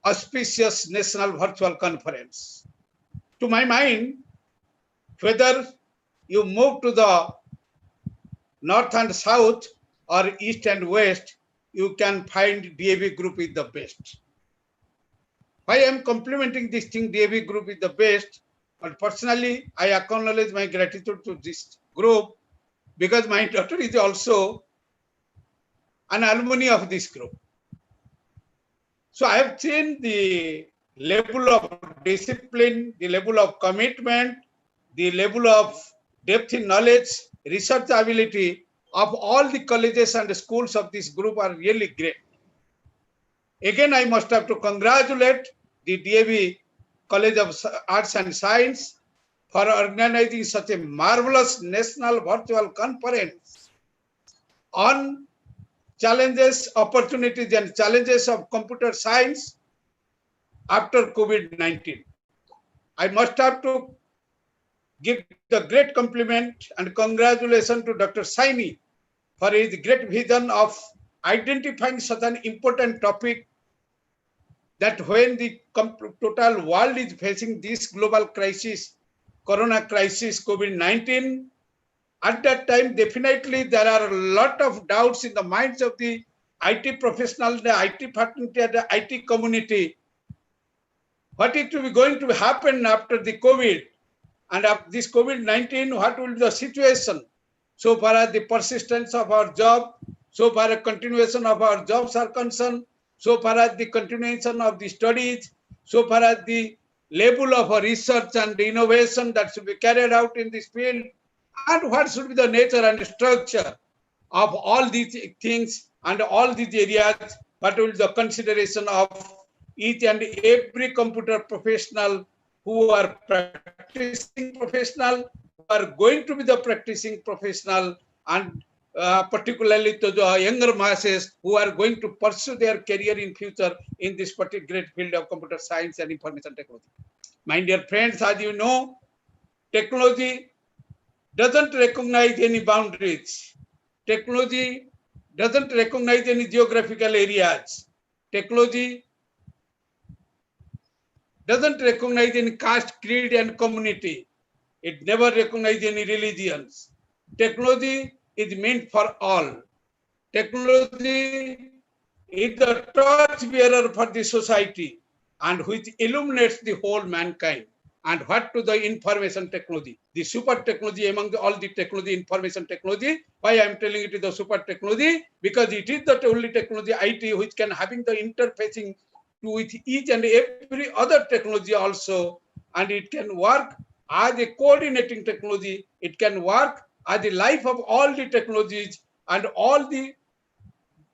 auspicious national virtual conference. To my mind, whether you move to the north and south or east and west, you can find DAV group is the best. Why I am complimenting this thing, DAV group is the best, but personally, I acknowledge my gratitude to this group because my daughter is also an alumni of this group. So I have seen the level of discipline, the level of commitment, the level of depth in knowledge, research ability of all the colleges and schools of this group are really great. Again, I must have to congratulate the DAV College of Arts and Science for organizing such a marvelous national virtual conference on challenges, opportunities and challenges of computer science after COVID-19. I must have to give the great compliment and congratulations to Dr. Saini for his great vision of identifying such an important topic that when the total world is facing this global crisis, corona crisis, COVID-19, at that time, definitely there are a lot of doubts in the minds of the IT professionals, the IT fraternity, and the IT community. What is going to happen after the COVID? And after this COVID-19, what will be the situation? So far as the persistence of our job, so far as continuation of our jobs are concerned, so far as the continuation of the studies, so far as the level of research and innovation that should be carried out in this field, and what should be the nature and structure of all these things and all these areas, what will be the consideration of each and every computer professional who are practicing professional, who are going to be the practicing professional, and particularly to the younger masses who are going to pursue their career in future in this particular great field of computer science and information technology. My dear friends, as you know, technology doesn't recognize any boundaries. Technology doesn't recognize any geographical areas. Technology doesn't recognize any caste, creed, and community. It never recognizes any religions. Technology is meant for all. Technology is the torch bearer for the society and which illuminates the whole mankind. And what to the information technology, the super technology among all the technology, information technology. Why I am telling it is the super technology? Because it is the only technology IT which can having the interfacing to with each and every other technology also, and it can work as a coordinating technology. It can work as the life of all the technologies and all the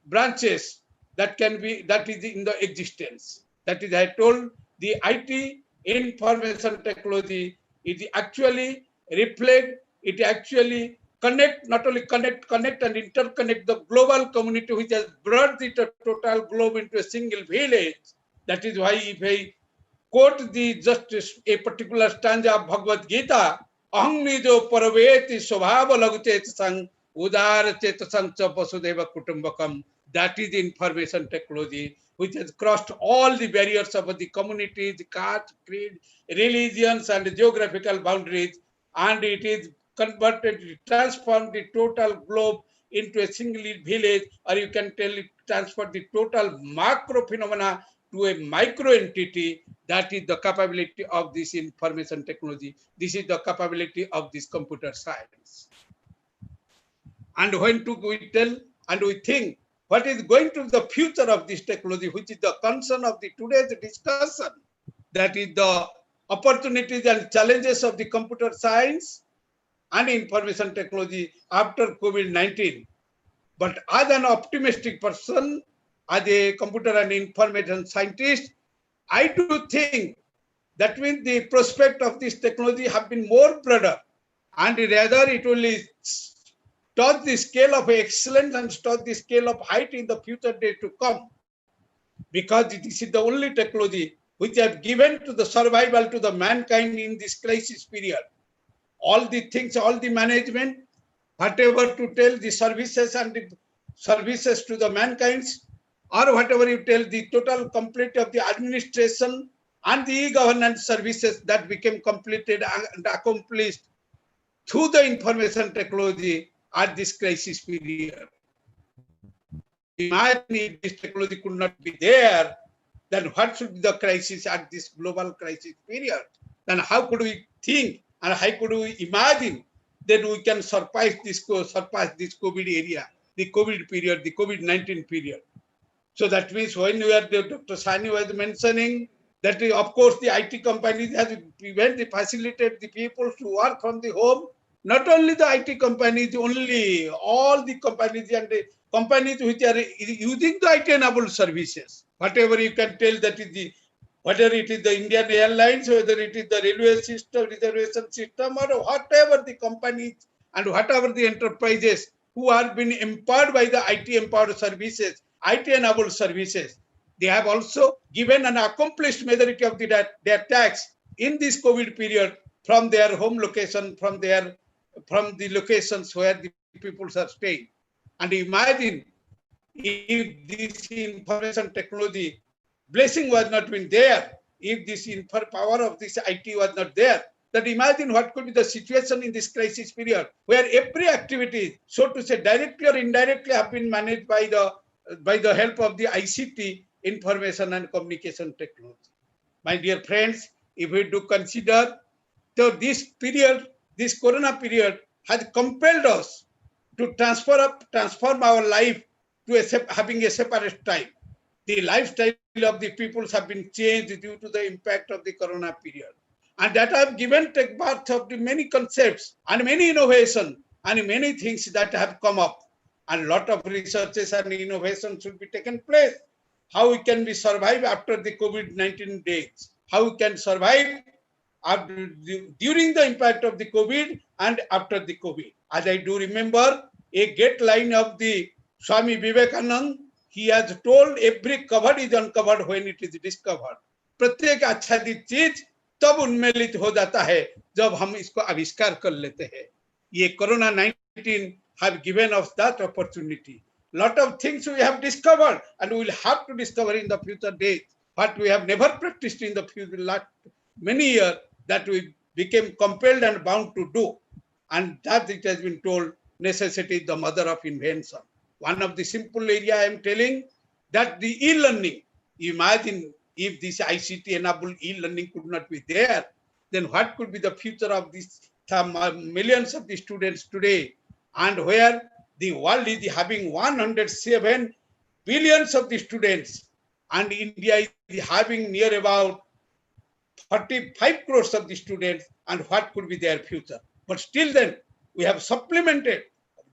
branches that is in the existence. That is, I told, the IT information technology is actually reflect, it actually connect, not only connect and interconnect the global community which has brought the total globe into a single village. That is why if I quote just a particular stanza of Bhagavad Gita, aham nijo parveti swabhava lagute sang udara chetasang cha vasudeva kutumbakam. That is information technology which has crossed all the barriers of the community, the caste, creed, religions, and geographical boundaries, and it is converted, transformed the total globe into a single village, or you can tell it transferred the total macro phenomena to a micro entity. That is the capability of this information technology. This is the capability of this computer science. And when we tell and we think what is going to be the future of this technology, which is the concern of the today's discussion, that is the opportunities and challenges of the computer science and information technology after COVID-19. But as an optimistic person, as a computer and information scientist, I do think that means the prospect of this technology have been more broader, and rather it will touch the scale of excellence and touch the scale of height in the future days to come. Because this is the only technology which has given to the survival to the mankind in this crisis period. All the things, all the management, whatever to tell the services and the services to the mankind, or whatever you tell the total complete of the administration and the e-governance services that became completed and accomplished through the information technology at this crisis period. Imagine if this technology could not be there, then what should be the crisis at this global crisis period? Then how could we think and how could we imagine that we can surpass this COVID area, the COVID period, the COVID-19 period? So that means when we are, Dr. Sani was mentioning that of course the IT companies have facilitate the people to work from the home. Not only the IT companies, only all the companies and the companies which are using the IT enabled services. Whatever you can tell, that is the, whether it is the Indian Airlines, whether it is the railway system, reservation system, or whatever the companies and whatever the enterprises who are being empowered by the IT empowered services, IT enabled services, they have also given an accomplished majority of their tax in this COVID period from their home location, from the locations where the people are staying. And imagine if this information technology blessing was not been there, if this power of this IT was not there, that imagine what could be the situation in this crisis period, where every activity, so to say, directly or indirectly have been managed by the help of the ICT, information and communication technology. My dear friends, if we do consider, so this period, this corona period has compelled us to transform our life to having a separate time. The lifestyle of the peoples have been changed due to the impact of the corona period. And that have given take birth of the many concepts and many innovation and many things that have come up. And a lot of researches and innovations should be taken place. How we can be survive after the COVID-19 days, how we can survive during the impact of the COVID and after the COVID. As I do remember, a great line of the Swami Vivekananda, he has told every covered is uncovered when it is discovered. प्रत्येक आच्छादित चीज तब उन्मेलित हो जाता है जब हम इसको आविष्कार कर लेते हैं. ये corona 19 have given us that opportunity. Lot of things we have discovered and we will have to discover in the future days, but we have never practiced in the future last many years, that we became compelled and bound to do. And that it has been told, necessity is the mother of invention. One of the simple area I am telling, that the e-learning, imagine if this ICT enabled e-learning could not be there, then what could be the future of these millions of the students today, and where the world is having 107 billions of the students, and India is having near about 45 crores of the students, and what could be their future. But still then, we have supplemented,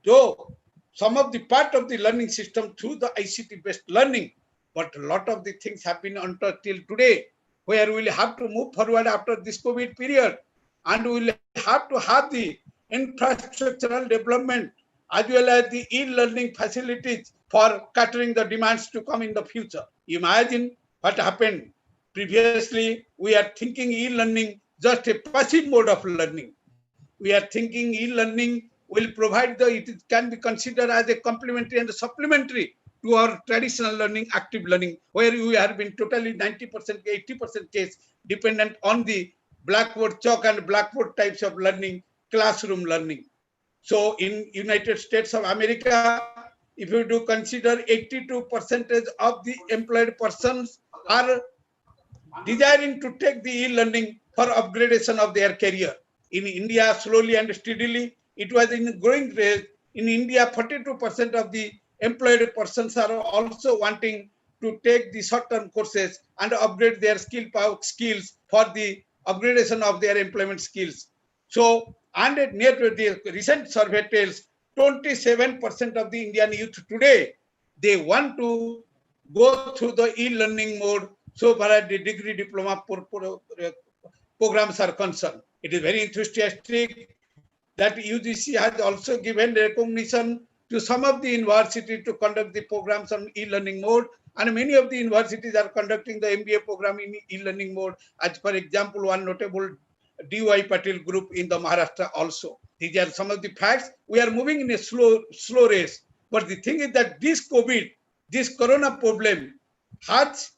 though some of the part of the learning system through the ICT-based learning, but a lot of the things have been until today, where we will have to move forward after this COVID period, and we will have to have the infrastructural development as well as the e-learning facilities for catering the demands to come in the future. Imagine what happened. Previously, we are thinking e-learning just a passive mode of learning. We are thinking e-learning will provide it can be considered as a complementary and supplementary to our traditional learning, active learning, where we have been totally 90%, 80% case dependent on the blackboard chalk and blackboard types of learning, classroom learning. So in United States of America, if you do consider 82% of the employed persons are desiring to take the e-learning for upgradation of their career. In India, slowly and steadily, it was in growing rate. In India, 42% of the employed persons are also wanting to take the short-term courses and upgrade their skills for the upgradation of their employment skills. So, and near to the recent survey tells 27% of the Indian youth today, they want to go through the e-learning mode so far as the degree diploma programs are concerned. It is very enthusiastic that UGC has also given recognition to some of the universities to conduct the programs on e-learning mode, and many of the universities are conducting the MBA program in e-learning mode. As for example, one notable DY Patil group in the Maharashtra also. These are some of the facts. We are moving in a slow race. But the thing is that this COVID, this corona problem has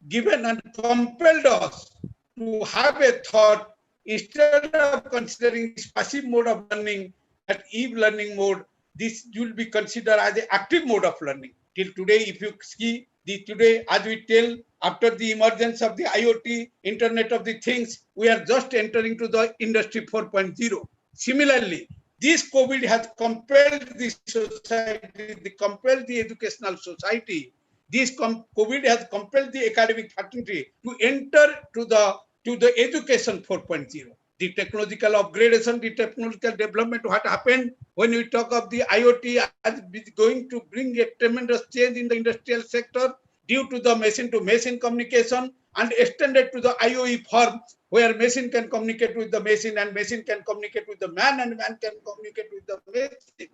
given and compelled us to have a thought, instead of considering this passive mode of learning, that e-learning mode, this will be considered as an active mode of learning. Till today, if you see today, as we tell, after the emergence of the IoT, Internet of the Things, we are just entering to the Industry 4.0. Similarly, this COVID has compelled the society, compelled the educational society this COVID has compelled the academic fraternity to enter to the education 4.0. The technological upgradation, the technological development, what happened when we talk of the IoT as going to bring a tremendous change in the industrial sector due to the machine-to-machine communication and extended to the IoE form where machine can communicate with the machine and machine can communicate with the man and man can communicate with the machine.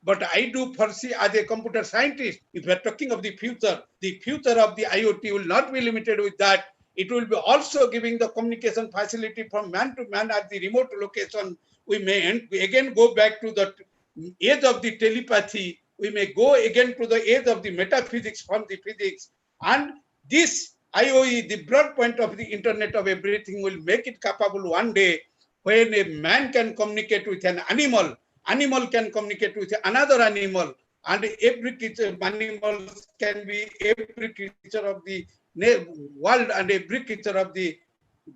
But I do foresee as a computer scientist, if we are talking of the future of the IoT will not be limited with that. It will be also giving the communication facility from man to man at the remote location. We may again go back to the age of the telepathy. We may go again to the age of the metaphysics from the physics. And this IoE, the broad point of the Internet of Everything, will make it capable one day when a man can communicate with an animal, animal can communicate with another animal, and every animal can be every creature of the world and every creature of the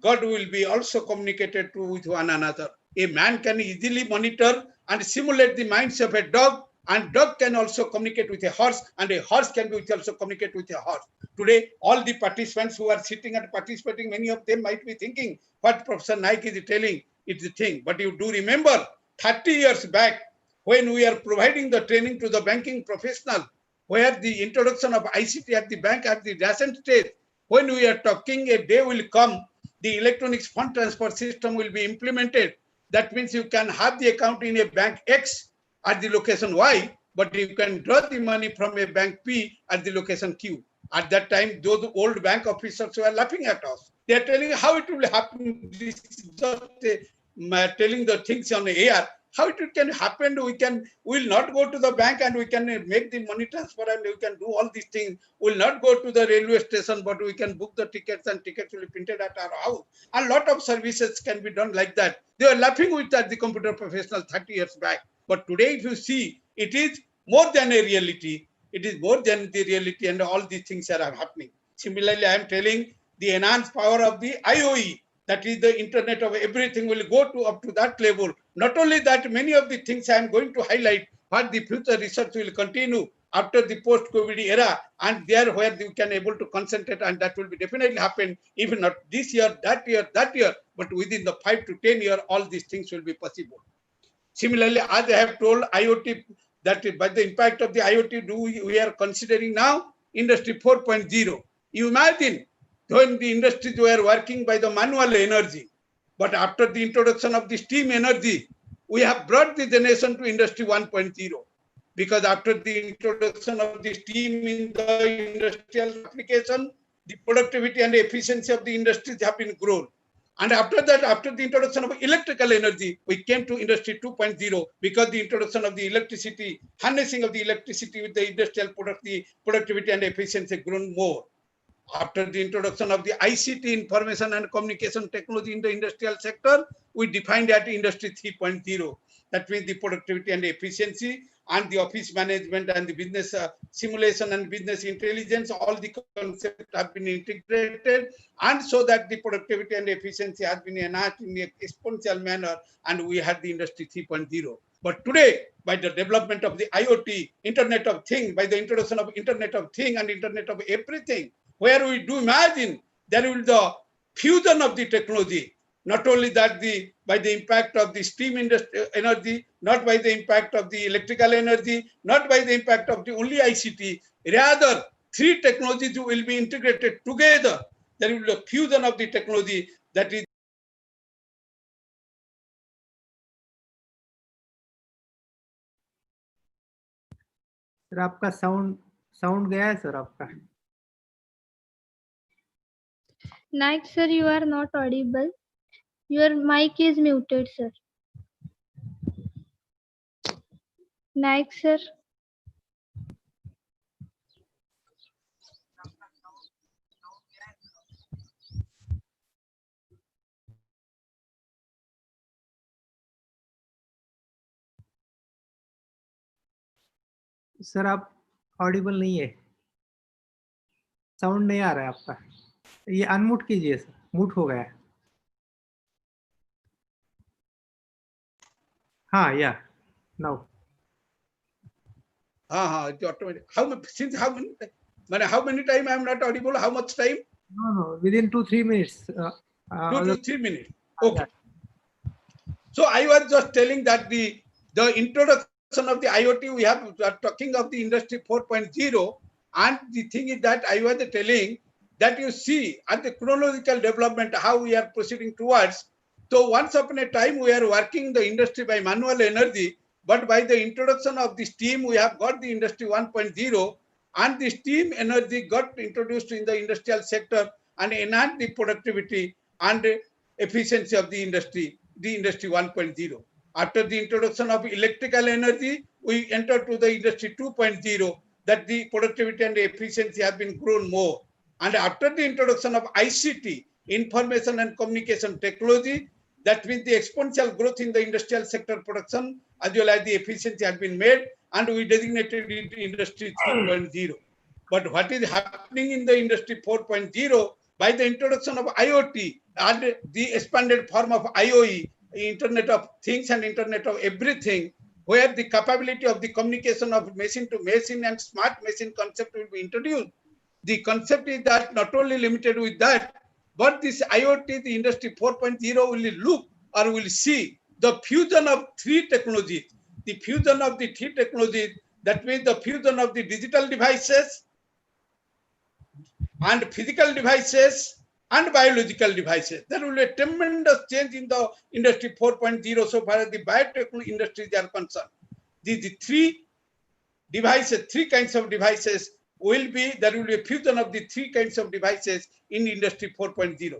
God will be also communicated to with one another. A man can easily monitor and simulate the minds of a dog, and dog can also communicate with a horse, and a horse can also communicate with a horse. Today, all the participants who are sitting and participating, many of them might be thinking what Professor Naik is telling, it's the thing. But you do remember 30 years back when we are providing the training to the banking professional, where the introduction of ICT at the bank at the nascent stage, when we are talking a day will come, the electronic fund transfer system will be implemented. That means you can have the account in a bank X at the location Y, but you can draw the money from a bank P at the location Q. At that time, those old bank officers were laughing at us. They are telling how it will happen. This is just telling the things on the air. How it can happen? We will not go to the bank and we can make the money transfer and we can do all these things. We will not go to the railway station, but we can book the tickets and tickets will be printed at our house. A lot of services can be done like that. They were laughing with that, the computer professional 30 years back. But today, if you see, it is more than a reality. It is more than the reality, and all these things are happening. Similarly, I am telling the enhanced power of the IoE, that is the Internet of Everything, will go to up to that level. Not only that, many of the things I am going to highlight, what the future research will continue after the post-COVID era, and there where you can able to concentrate, and that will be definitely happen, even not this year, that year, but within the 5 to 10 years, all these things will be possible. Similarly, as I have told IoT, that by the impact of the IoT, we are considering now Industry 4.0. You imagine when the industries were working by the manual energy, but after the introduction of the steam energy, we have brought the nation to Industry 1.0. Because after the introduction of the steam in the industrial application, the productivity and efficiency of the industries have been grown. And after that, after the introduction of electrical energy, we came to Industry 2.0 because the introduction of the electricity, harnessing of the electricity with the industrial productivity and efficiency grown more. After the introduction of the ICT, information and communication technology in the industrial sector, we defined that Industry 3.0. That means the productivity and efficiency and the office management and the business simulation and business intelligence, all the concepts have been integrated, and so that the productivity and efficiency has been enhanced in an exponential manner, and we had the Industry 3.0. But today, by the development of the IoT, Internet of Things, by the introduction of Internet of Things and Internet of Everything, where we do imagine there will be the fusion of the technology. Not only that, by the impact of the steam energy, not by the impact of the electrical energy, not by the impact of the only ICT, rather three technologies will be integrated together. There will be a fusion of the technology that is. Sir आपका sound गया है sir आपका. Naik sir, you are not audible. Your mic is muted, sir. Naik sir. Sir आप Audible नहीं है, sound नहीं आ रहा है आपका. ये अनम्यूट कीजिए सर, म्यूट हो गया है. हाँ, या नाउ. हाँ, automatic. How many? How many time I am not audible? How much time? No, within 2-3 minutes. 2 to 3 minutes. Okay. So I was just telling that the introduction of the IoT, we are talking of the industry 4.0, and the thing is that I was telling that you see at the chronological development how we are proceeding towards. So once upon a time we are working the industry by manual energy, but by the introduction of the steam we have got the industry 1.0, and the steam energy got introduced in the industrial sector and enhanced the productivity and efficiency of the industry 1.0. After the introduction of electrical energy, we enter to the industry 2.0, that the productivity and efficiency have been grown more. And after the introduction of ICT, information and communication technology, that means the exponential growth in the industrial sector production as well as the efficiency has been made, and we designated it industry 3.0. But what is happening in the industry 4.0 by the introduction of IoT and the expanded form of IoE, Internet of Things and Internet of Everything, where the capability of the communication of machine to machine and smart machine concept will be introduced. The concept is that not only limited with that, but this IoT, the industry 4.0 will look or will see the fusion of three technologies. The fusion of the three technologies, that means the fusion of the digital devices and physical devices and biological devices. There will be a tremendous change in the industry 4.0 so far as the biotechnology industries are concerned. The three devices, three kinds of devices will be, there will be a fusion of the three kinds of devices in industry 4.0.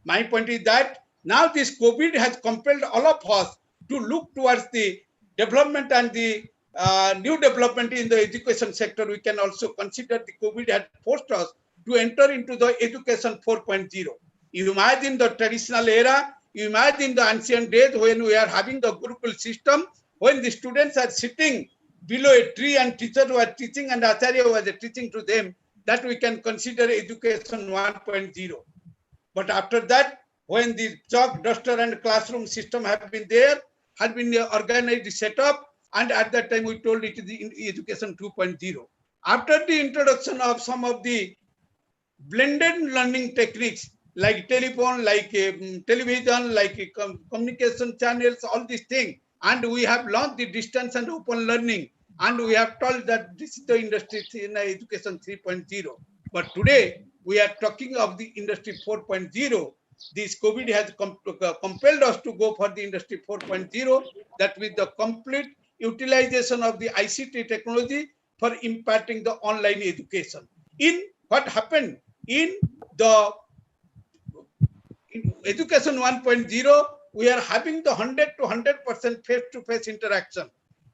My point is that now this COVID has compelled all of us to look towards the development and the new development in the education sector. We can also consider the COVID had forced us to enter into the education 4.0. You imagine the traditional era, you imagine the ancient days when we are having the Gurukul system, when the students are sitting below a tree and teachers were teaching and Acharya was teaching to them, that we can consider education 1.0. But after that, when the chalk, duster and classroom system have been there, had been organized, set up, and at that time we told it is the education 2.0. After the introduction of some of the blended learning techniques like telephone, like television, like communication channels, all these things, and we have launched the distance and open learning, and we have told that this is the industry in education 3.0. But today we are talking of the industry 4.0. This COVID has compelled us to go for the industry 4.0, that with the complete utilization of the ICT technology for imparting the online education. In what happened in the education 1.0, we are having the 100 to 100% face-to-face interaction.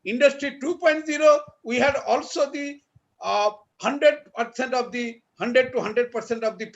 Industry 2.0, we had also the 100% of the 100 to 100% of the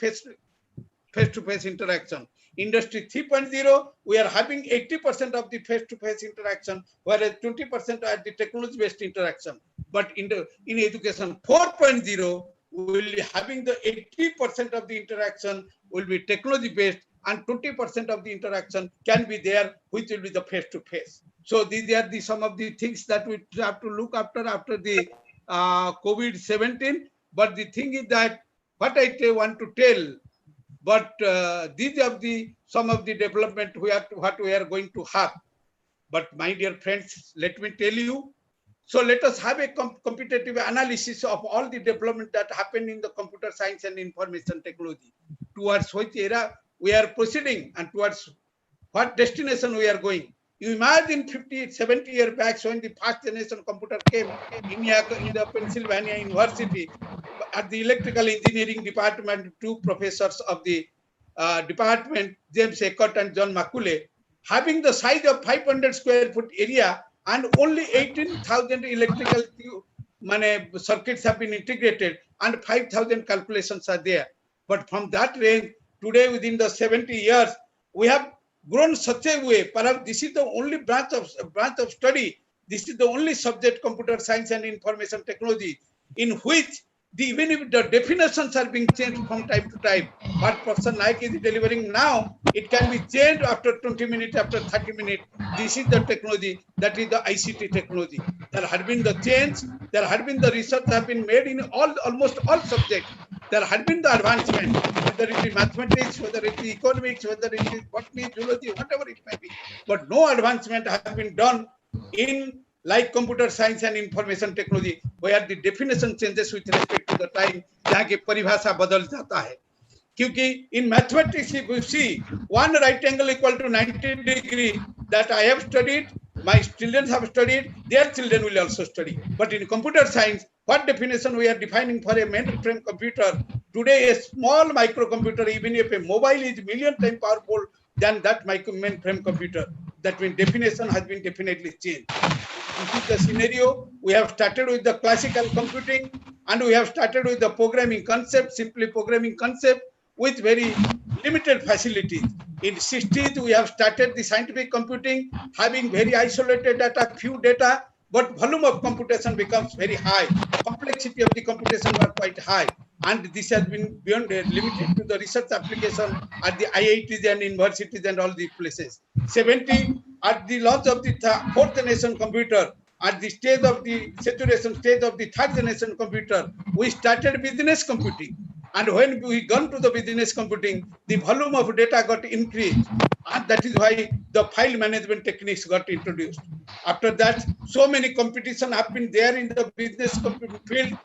face-to-face interaction. Industry 3.0, we are having 80% of the face-to-face interaction, whereas 20% are the technology-based interaction. But in education 4.0, we will be having the 80% of the interaction will be technology-based, and 20% of the interaction can be there, which will be the face-to-face. So these are some of the things that we have to look after the COVID-19. But the thing is that what I want to tell, but these are some of the development what we are going to have. But my dear friends, let me tell you, so let us have a competitive analysis of all the development that happened in the computer science and information technology, towards which era we are proceeding and towards what destination we are going. You imagine 50, 70 years back when the first generation computer came in the Pennsylvania University, at the electrical engineering department, two professors of the department, James Eckert and John Macaulay, having the size of 500 square foot area and only 18,000 electrical circuits have been integrated and 5,000 calculations are there. But from that range, today within the 70 years, we have grown such a way. Perhaps this is the only branch of study. This is the only subject, computer science and information technology, in which even if the definitions are being changed from time to time, what person like is delivering now, it can be changed after 20 minutes, after 30 minutes. This is the technology, that is the ICT technology. There had been the change. There had been the research have been made in almost all subjects. There had been the advancement, whether it is mathematics, whether it is economics, whether it is botany, zoology, whatever it may be. But no advancement has been done in like computer science and information technology, where the definition changes with respect to the time, जहाँ की परिभाषा बदल जाता है. क्योंकि in mathematics, if you see one right angle equal to 90 degree that I have studied, my children have studied, their children will also study. But in computer science, what definition we are defining for a mainframe computer? Today, a small microcomputer, even if a mobile is million times powerful than that mainframe computer, that means definition has been definitely changed. This is the scenario. We have started with the classical computing and we have started with the programming concept, simply programming concept with very limited facilities. In 60s, we have started the scientific computing, having very isolated data, few data, but volume of computation becomes very high. Complexity of the computation are quite high. And this has been beyond limited to the research application at the IITs and universities and all these places. 70, at the launch of the fourth generation computer, at the stage of the saturation stage of the third generation computer, we started business computing. And when we gone to the business computing, the volume of data got increased. And that is why the file management techniques got introduced. After that, so many competition have been there in the business computing field,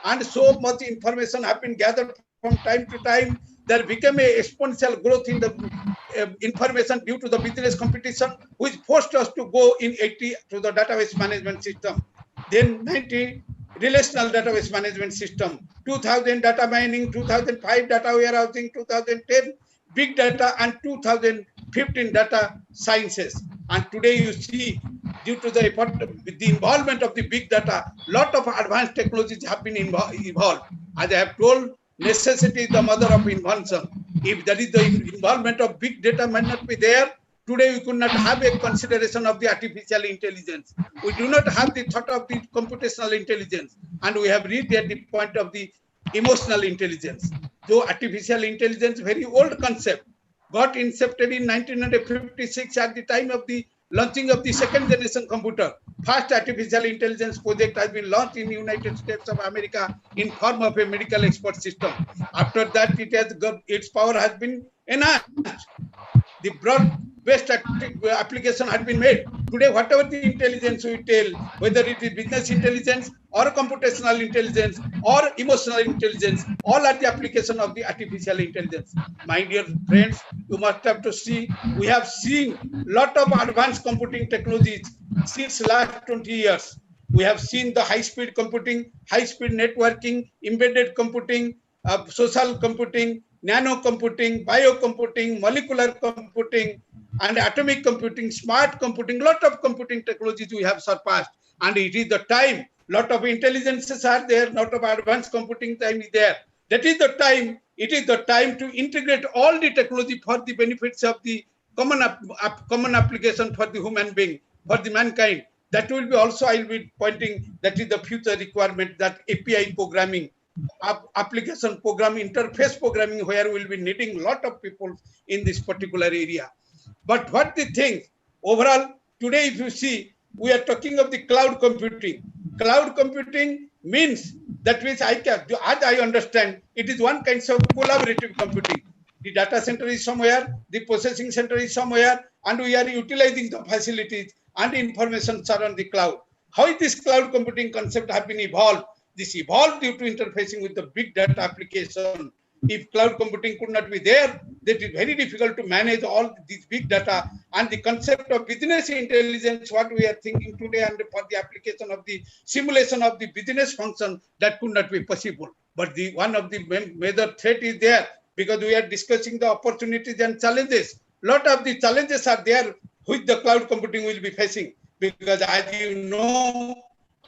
and so much information have been gathered from time to time. There became a exponential growth in the information due to the business competition, which forced us to go in 80 to the database management system. Then 90, relational database management system, 2000 data mining, 2005 data warehousing, 2010 big data, and 2015 data sciences. And today you see, due to the effort, the involvement of the big data, lot of advanced technologies have been evolved. As I have told, necessity is the mother of invention. If there is the involvement of big data might not be there, today we could not have a consideration of the artificial intelligence. We do not have the thought of the computational intelligence, and we have reached at the point of the emotional intelligence. Though artificial intelligence, very old concept, got incepted in 1956 at the time of the launching of the second generation computer. First artificial intelligence project has been launched in the United States of America in form of a medical expert system. After that, it has got, its power has been enhanced. The broad-based application had been made. Today, whatever the intelligence we tell, whether it is business intelligence or computational intelligence or emotional intelligence, all are the application of the artificial intelligence. My dear friends, you must have to see, we have seen lot of advanced computing technologies since last 20 years. We have seen the high-speed computing, high-speed networking, embedded computing, social computing, nano computing, biocomputing, molecular computing, and atomic computing, smart computing, lot of computing technologies we have surpassed. And it is the time, lot of intelligences are there, lot of advanced computing time is there. That is the time, it is the time to integrate all the technology for the benefits of the common application for the human being, for the mankind. That will be also, I will be pointing, that is the future requirement, that API programming, application program, interface programming, where we'll be needing a lot of people in this particular area. But what the thing, overall, today if you see, we are talking of the cloud computing. Cloud computing means, that means as I understand, it is one kind of collaborative computing. The data center is somewhere, the processing center is somewhere, and we are utilizing the facilities and information are on the cloud. How is this cloud computing concept have been evolved? This evolved due to interfacing with the big data application. If cloud computing could not be there, then it is very difficult to manage all these big data. And the concept of business intelligence, what we are thinking today, and for the application of the simulation of the business function, that could not be possible. But the one of the major threat is there, because we are discussing the opportunities and challenges. Lot of the challenges are there which the cloud computing will be facing, because as you know,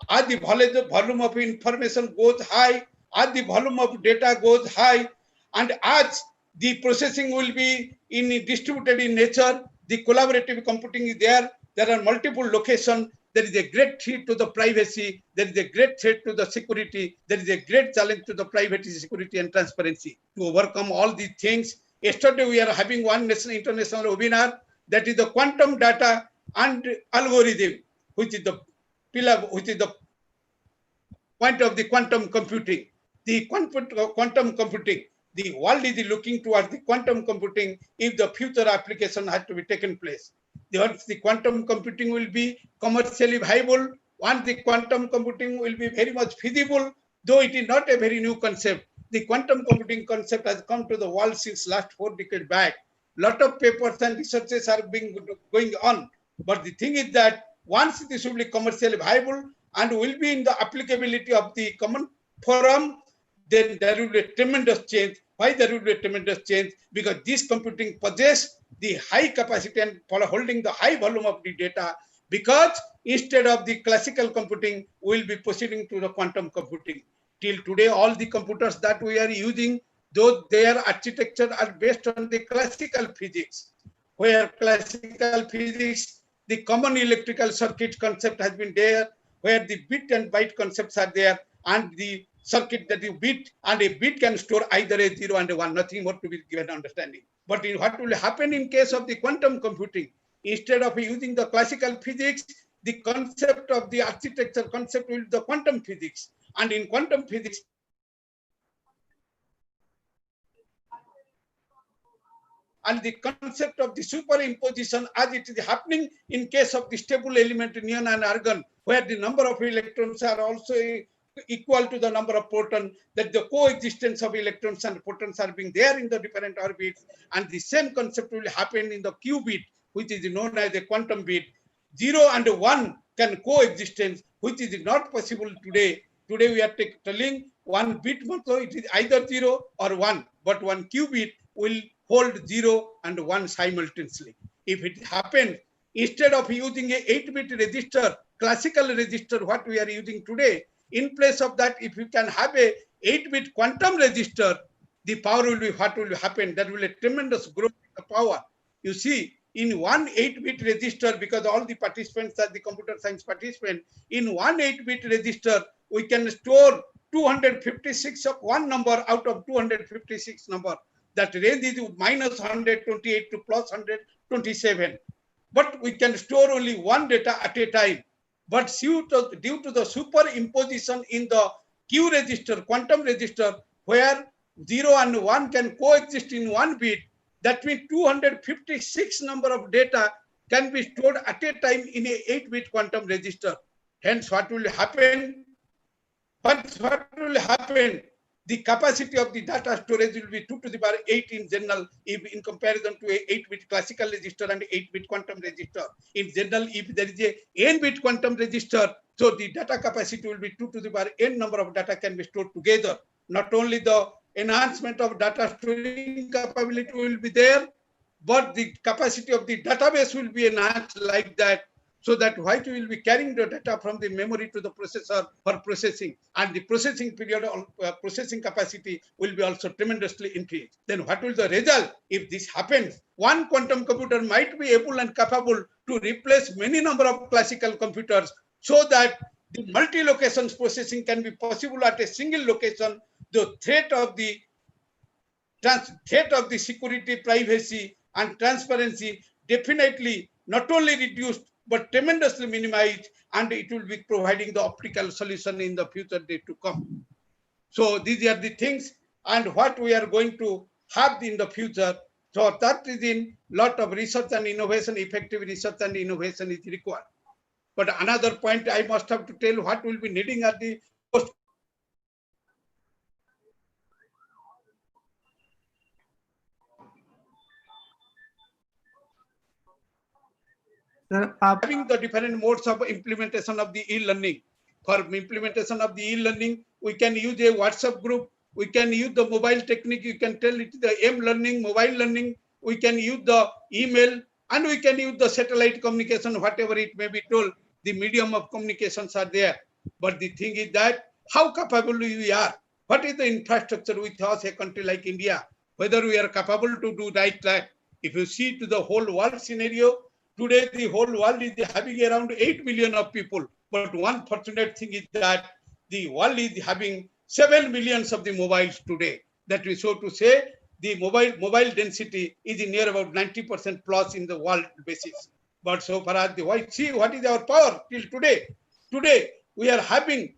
as the volume of information goes high, as the volume of data goes high, and as the processing will be distributed in nature, the collaborative computing is there. There are multiple locations. There is a great threat to the privacy. There is a great threat to the security. There is a great challenge to the privacy, security, and transparency. To overcome all these things, yesterday we are having one international webinar, that is the quantum data and algorithm, which is the which is the point of the quantum computing. The quantum computing, the world is looking towards the quantum computing if the future application has to be taken place. Once the quantum computing will be commercially viable, once the quantum computing will be very much feasible, though it is not a very new concept. The quantum computing concept has come to the world since last 4 decades back. Lot of papers and researches are going on. But the thing is that once this will be commercially viable and will be in the applicability of the common forum, then there will be a tremendous change. Why there will be a tremendous change? Because this computing possesses the high capacity and for holding the high volume of the data, because instead of the classical computing, we will be proceeding to the quantum computing. Till today, all the computers that we are using, though their architecture are based on the classical physics, where classical physics, the common electrical circuit concept has been there, where the bit and byte concepts are there, and the circuit that you bit, and a bit can store either a 0 and a 1, nothing more to be given understanding. But what will happen in case of the quantum computing? Instead of using the classical physics, the concept of the architecture concept will be the quantum physics. And in quantum physics, and the concept of the superimposition as it is happening in case of the stable element neon and argon, where the number of electrons are also equal to the number of protons, that the coexistence of electrons and protons are being there in the different orbits, and the same concept will happen in the qubit, which is known as a quantum bit. 0 and 1 can coexistence, which is not possible today. Today we are telling one bit, so it is either 0 or 1, but one qubit will hold 0 and 1 simultaneously. If it happens, instead of using a 8-bit register, classical register, what we are using today, in place of that, if you can have a 8-bit quantum register, the power will be what will happen. There will be a tremendous growth in the power. You see, in one 8-bit register, because all the participants are the computer science participants, in one 8-bit register, we can store 256 of one number out of 256 number. That range is minus 128 to plus 127. But we can store only one data at a time. But due to the superimposition in the Q register, quantum register, where 0 and 1 can coexist in one bit, that means 256 number of data can be stored at a time in a 8-bit quantum register. Hence, what will happen? What will happen? The capacity of the data storage will be 2 to the power 8 in general, if in comparison to a 8-bit classical register and 8-bit quantum register. In general, if there is a n-bit quantum register, so the data capacity will be 2 to the power n number of data can be stored together. Not only the enhancement of data storing capability will be there, but the capacity of the database will be enhanced like that, so that white will be carrying the data from the memory to the processor for processing, and the processing period of processing capacity will be also tremendously increased. Then what will the result? If this happens, one quantum computer might be able and capable to replace many number of classical computers, so that the multi-locations processing can be possible at a single location. The threat of the security, privacy, and transparency definitely not only reduced, but tremendously minimized, and it will be providing the optical solution in the future day to come. So these are the things and what we are going to have in the future. So that is in lot of research and innovation, effective research and innovation is required. But another point I must have to tell what will be needing at the post. Having the different modes of implementation of the e-learning. For implementation of the e-learning, we can use a WhatsApp group, we can use the mobile technique, you can tell it the m-learning, mobile learning, we can use the email, and we can use the satellite communication, whatever it may be told, the medium of communications are there. But the thing is that how capable we are, what is the infrastructure with us, a country like India, whether we are capable to do right that. If you see to the whole world scenario, today, the whole world is having around 8 billion of people. But one fortunate thing is that the world is having 7 millions of the mobiles today. That is so to say, the mobile density is near about 90% plus in the world basis. But so far as see what is our power till today. Today, we are having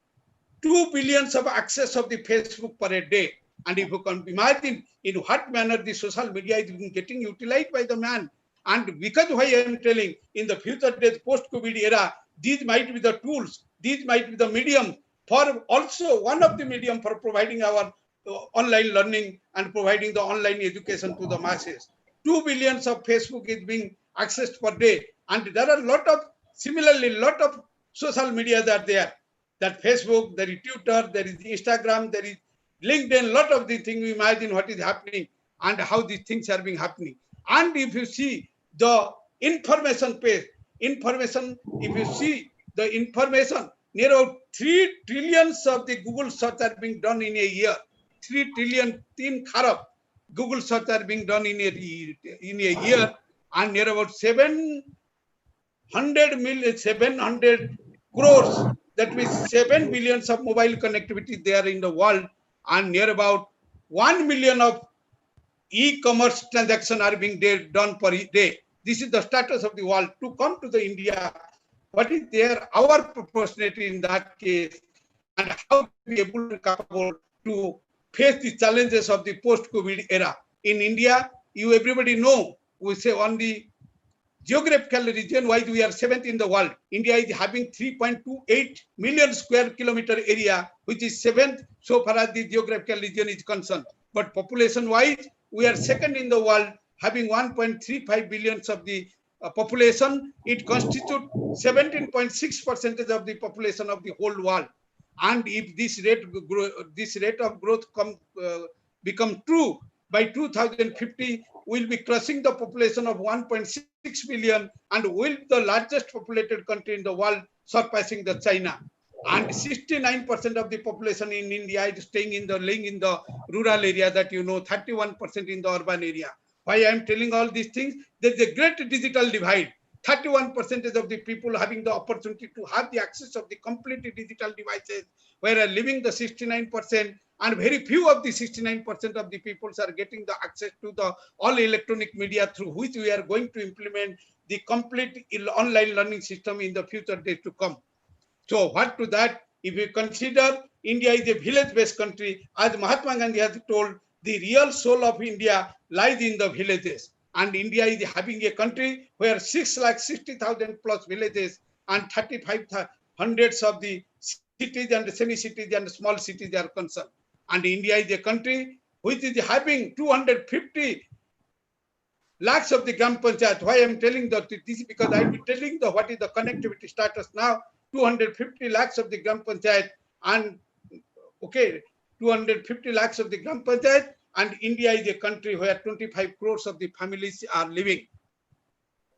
2 billions of access of the Facebook per day. And if you can imagine in what manner the social media is getting utilized by the man. And because why I am telling, in the future days, post-COVID era, these might be the tools, these might be the medium for also one of the medium for providing our online learning and providing the online education to the masses. 2 billions of Facebook is being accessed per day. And there are similarly, lot of social media that are there. That Facebook, there is Twitter, there is Instagram, there is LinkedIn, lot of the things. We imagine what is happening and how these things are being happening. And if you see the information page, if you see the information, near 3 trillions of the Google search are being done in a year. 3 trillion, 3 kharab Google search are being done in a year, and near about 700 crores, that means 7 billions of mobile connectivity there in the world, and near about 1 million of e-commerce transactions are being done per day. This is the status of the world. To come to the India, what is there, our proportionality in that case, and how to be able to capable to face the challenges of the post-COVID era. In India, everybody know, we say on the geographical region wise, we are 7th in the world. India is having 3.28 million square kilometer area, which is 7th so far as the geographical region is concerned. But population wise, we are 2nd in the world, having 1.35 billions of the population. It constitutes 17.6% of the population of the whole world. And if this rate of growth become true, by 2050, we'll be crossing the population of 1.6 billion and will be the largest populated country in the world, surpassing the China. And 69% of the population in India is staying in the rural area, that 31% in the urban area. Why I am telling all these things? There's a great digital divide. 31% of the people having the opportunity to have the access of the completely digital devices, whereas living the 69%, and very few of the 69% of the people are getting the access to the all electronic media through which we are going to implement the complete online learning system in the future days to come. So what to that, if you consider India is a village-based country, as Mahatma Gandhi has told, the real soul of India lies in the villages. And India is having a country where 660,000 plus villages and 3,500 of the cities and semi-cities and small cities are concerned. And India is a country which is having 250 lakhs of the Gram Panchayat. Why I am telling that this is because I will be telling what is the connectivity status now. 250 lakhs of the Gram Panchayat, and 250 lakhs of the Gram Panchayat, and India is a country where 25 crores of the families are living.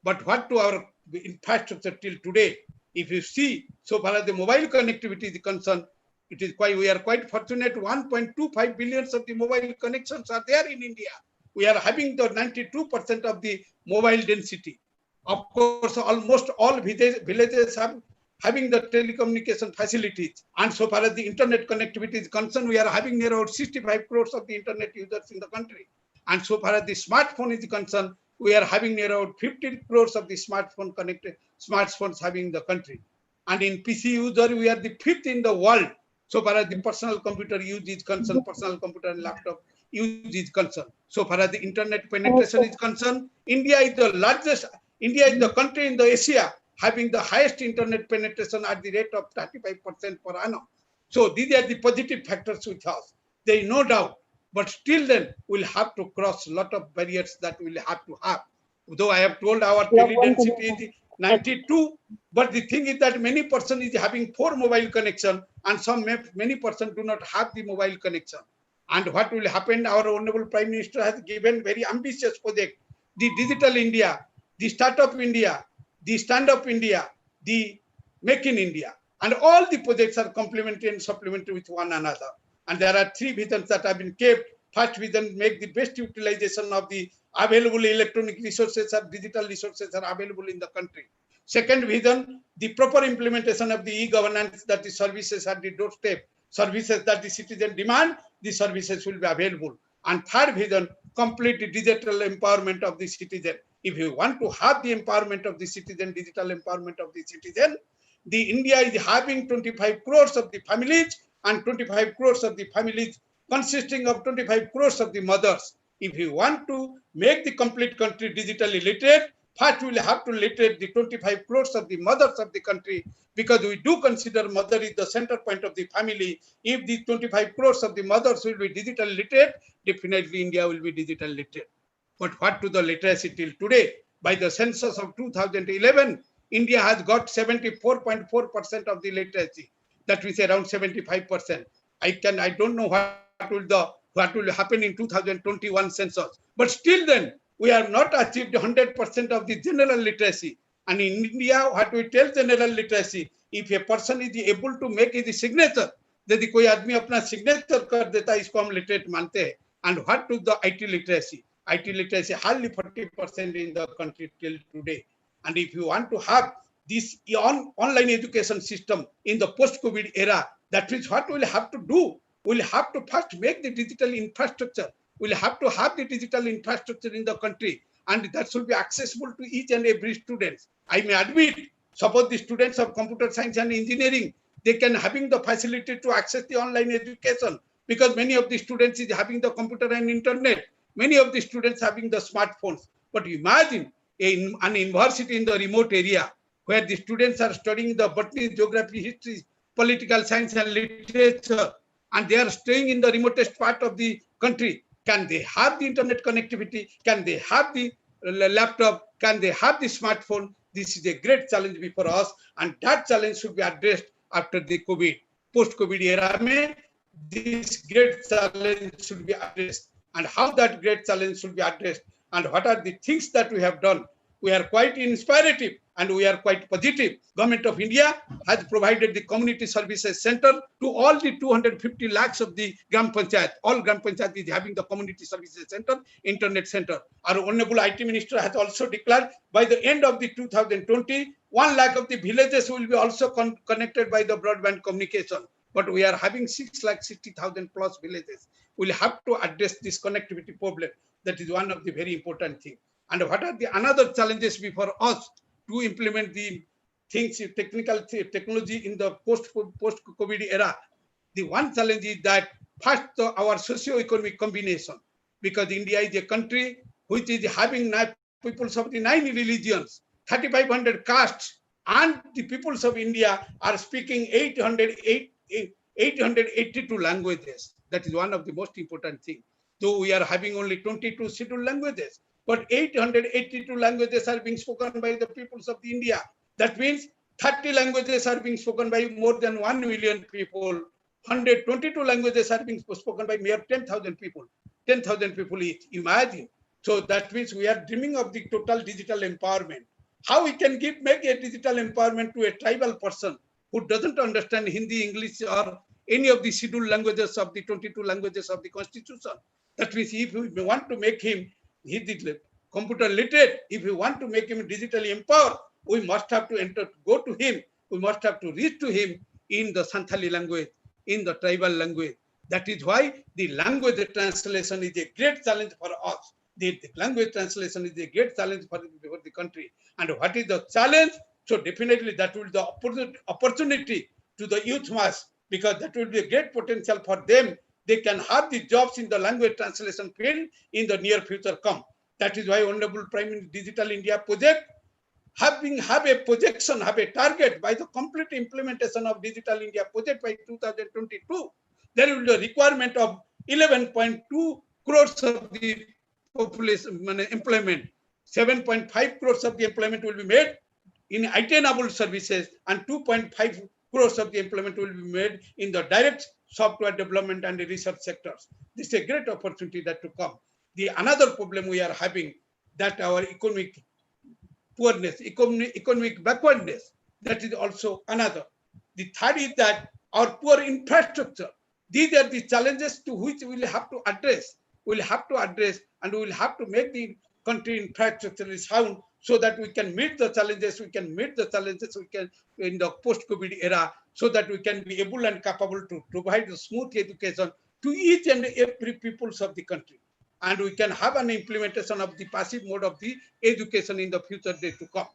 But what to our infrastructure till today? If you see, so far as the mobile connectivity is concerned, it is we are quite fortunate. 1.25 billions of the mobile connections are there in India. We are having the 92% of the mobile density. Of course, almost all villages have having the telecommunication facilities. And so far as the internet connectivity is concerned, we are having near about 65 crores of the internet users in the country. And so far as the smartphone is concerned, we are having near about 50 crores of the smartphones having in the country. And in PC user, we are the 5th in the world. So far as the personal computer use is concerned, personal computer and laptop use is concerned. So far as the internet penetration is concerned, India is the largest, India is the country in the Asia having the highest internet penetration at the rate of 35% per annum. So these are the positive factors with us. There is no doubt. But still then, we'll have to cross a lot of barriers that we'll have to have. Though I have told our tele density is 92, but the thing is that many person is having 4 mobile connection and many person do not have the mobile connection. And what will happen, our Honorable Prime Minister has given very ambitious project, the Digital India, the Startup India, the Stand Up India, the Make in India. And all the projects are complementary and supplementary with one another. And there are 3 visions that have been kept. First vision, make the best utilization of the available electronic resources or digital resources are available in the country. Second vision, the proper implementation of the e-governance, that the services at the doorstep, services that the citizen demand, the services will be available. And third vision, complete digital empowerment of the citizen. If you want to have the empowerment of the citizen, digital empowerment of the citizen, The India is having 25 crores of the families and 25 crores of the families consisting of 25 crores of the mothers. If we want to make the complete country digitally literate, first we will have to literate the 25 crores of the mothers of the country, because we do consider mother is the center point of the family. If the 25 crores of the mothers will be digital literate, definitely India will be digital literate. But what to the literacy till today? By the census of 2011, India has got 74.4% of the literacy. That means around 75%. I don't know what will happen in 2021 census. But still then, we have not achieved 100% of the general literacy. And in India, what we tell general literacy, if a person is able to make his signature, यदि कोई आदमी अपना signature कर देता है, इसको हम literate मानते हैं. And what to the IT literacy? IT literacy hardly 40% in the country till today. And if you want to have this online education system in the post-COVID era, that is what we'll have to do. We'll have to first make the digital infrastructure. We'll have to have the digital infrastructure in the country, and that should be accessible to each and every student. I may admit, suppose the students of computer science and engineering, they can having the facility to access the online education, because many of the students is having the computer and internet. Many of the students having the smartphones. But imagine an university in the remote area where the students are studying the botany, geography, history, political science and literature, and they are staying in the remotest part of the country. Can they have the internet connectivity? Can they have the laptop? Can they have the smartphone? This is a great challenge before us, and that challenge should be addressed after the COVID. Post-COVID era, this great challenge should be addressed. And how that great challenge should be addressed, and what are the things that we have done. We are quite inspirative and we are quite positive. Government of India has provided the community services center to all the 250 lakhs of the Gram Panchayat. All Gram Panchayat is having the community services center, internet center. Our Honorable IT Minister has also declared by the end of the 2020, 1 lakh of the villages will be also connected by the broadband communication. But we are having 6,60,000 plus villages. We'll have to address this connectivity problem. That is one of the very important things. And what are the another challenges before us to implement the things, technology in the post-COVID era? The one challenge is that first our socio-economic combination, because India is a country which is having peoples of the 9 religions, 3,500 castes, and the peoples of India are speaking 882 languages. That is one of the most important things. Though we are having only 22 scheduled languages, but 882 languages are being spoken by the peoples of the India. That means 30 languages are being spoken by more than 1 million people. 122 languages are being spoken by mere 10,000 people. 10,000 people each. Imagine. So that means we are dreaming of the total digital empowerment. How we can make a digital empowerment to a tribal person who doesn't understand Hindi, English, or any of the scheduled languages of the 22 languages of the Constitution. That means if we want to make him computer literate, if we want to make him digitally empowered, we must have to go to him, we must have to reach to him in the Santhali language, in the tribal language. That is why the language translation is a great challenge for us. The language translation is a great challenge for the country. And what is the challenge? So definitely that will be the opportunity to the youth mass, because that will be a great potential for them. They can have the jobs in the language translation field in the near future come. That is why Honorable Prime Minister Digital India project have a projection, have a target by the complete implementation of Digital India project by 2022. There will be a requirement of 11.2 crores of the population employment. 7.5 crores of the employment will be made in IT-enabled services, and 2.5 crores of the employment will be made in the direct software development and the research sectors. This is a great opportunity that to come. The another problem we are having, that our economic poorness, economic backwardness, that is also another. The third is that our poor infrastructure. These are the challenges to which we will have to address. We will have to address, and we will have to make the country infrastructure sound, so that we can meet the challenges. We can meet the challenges we can in the post-COVID era, so that we can be able and capable to provide a smooth education to each and every peoples of the country. And we can have an implementation of the passive mode of the education in the future day to come.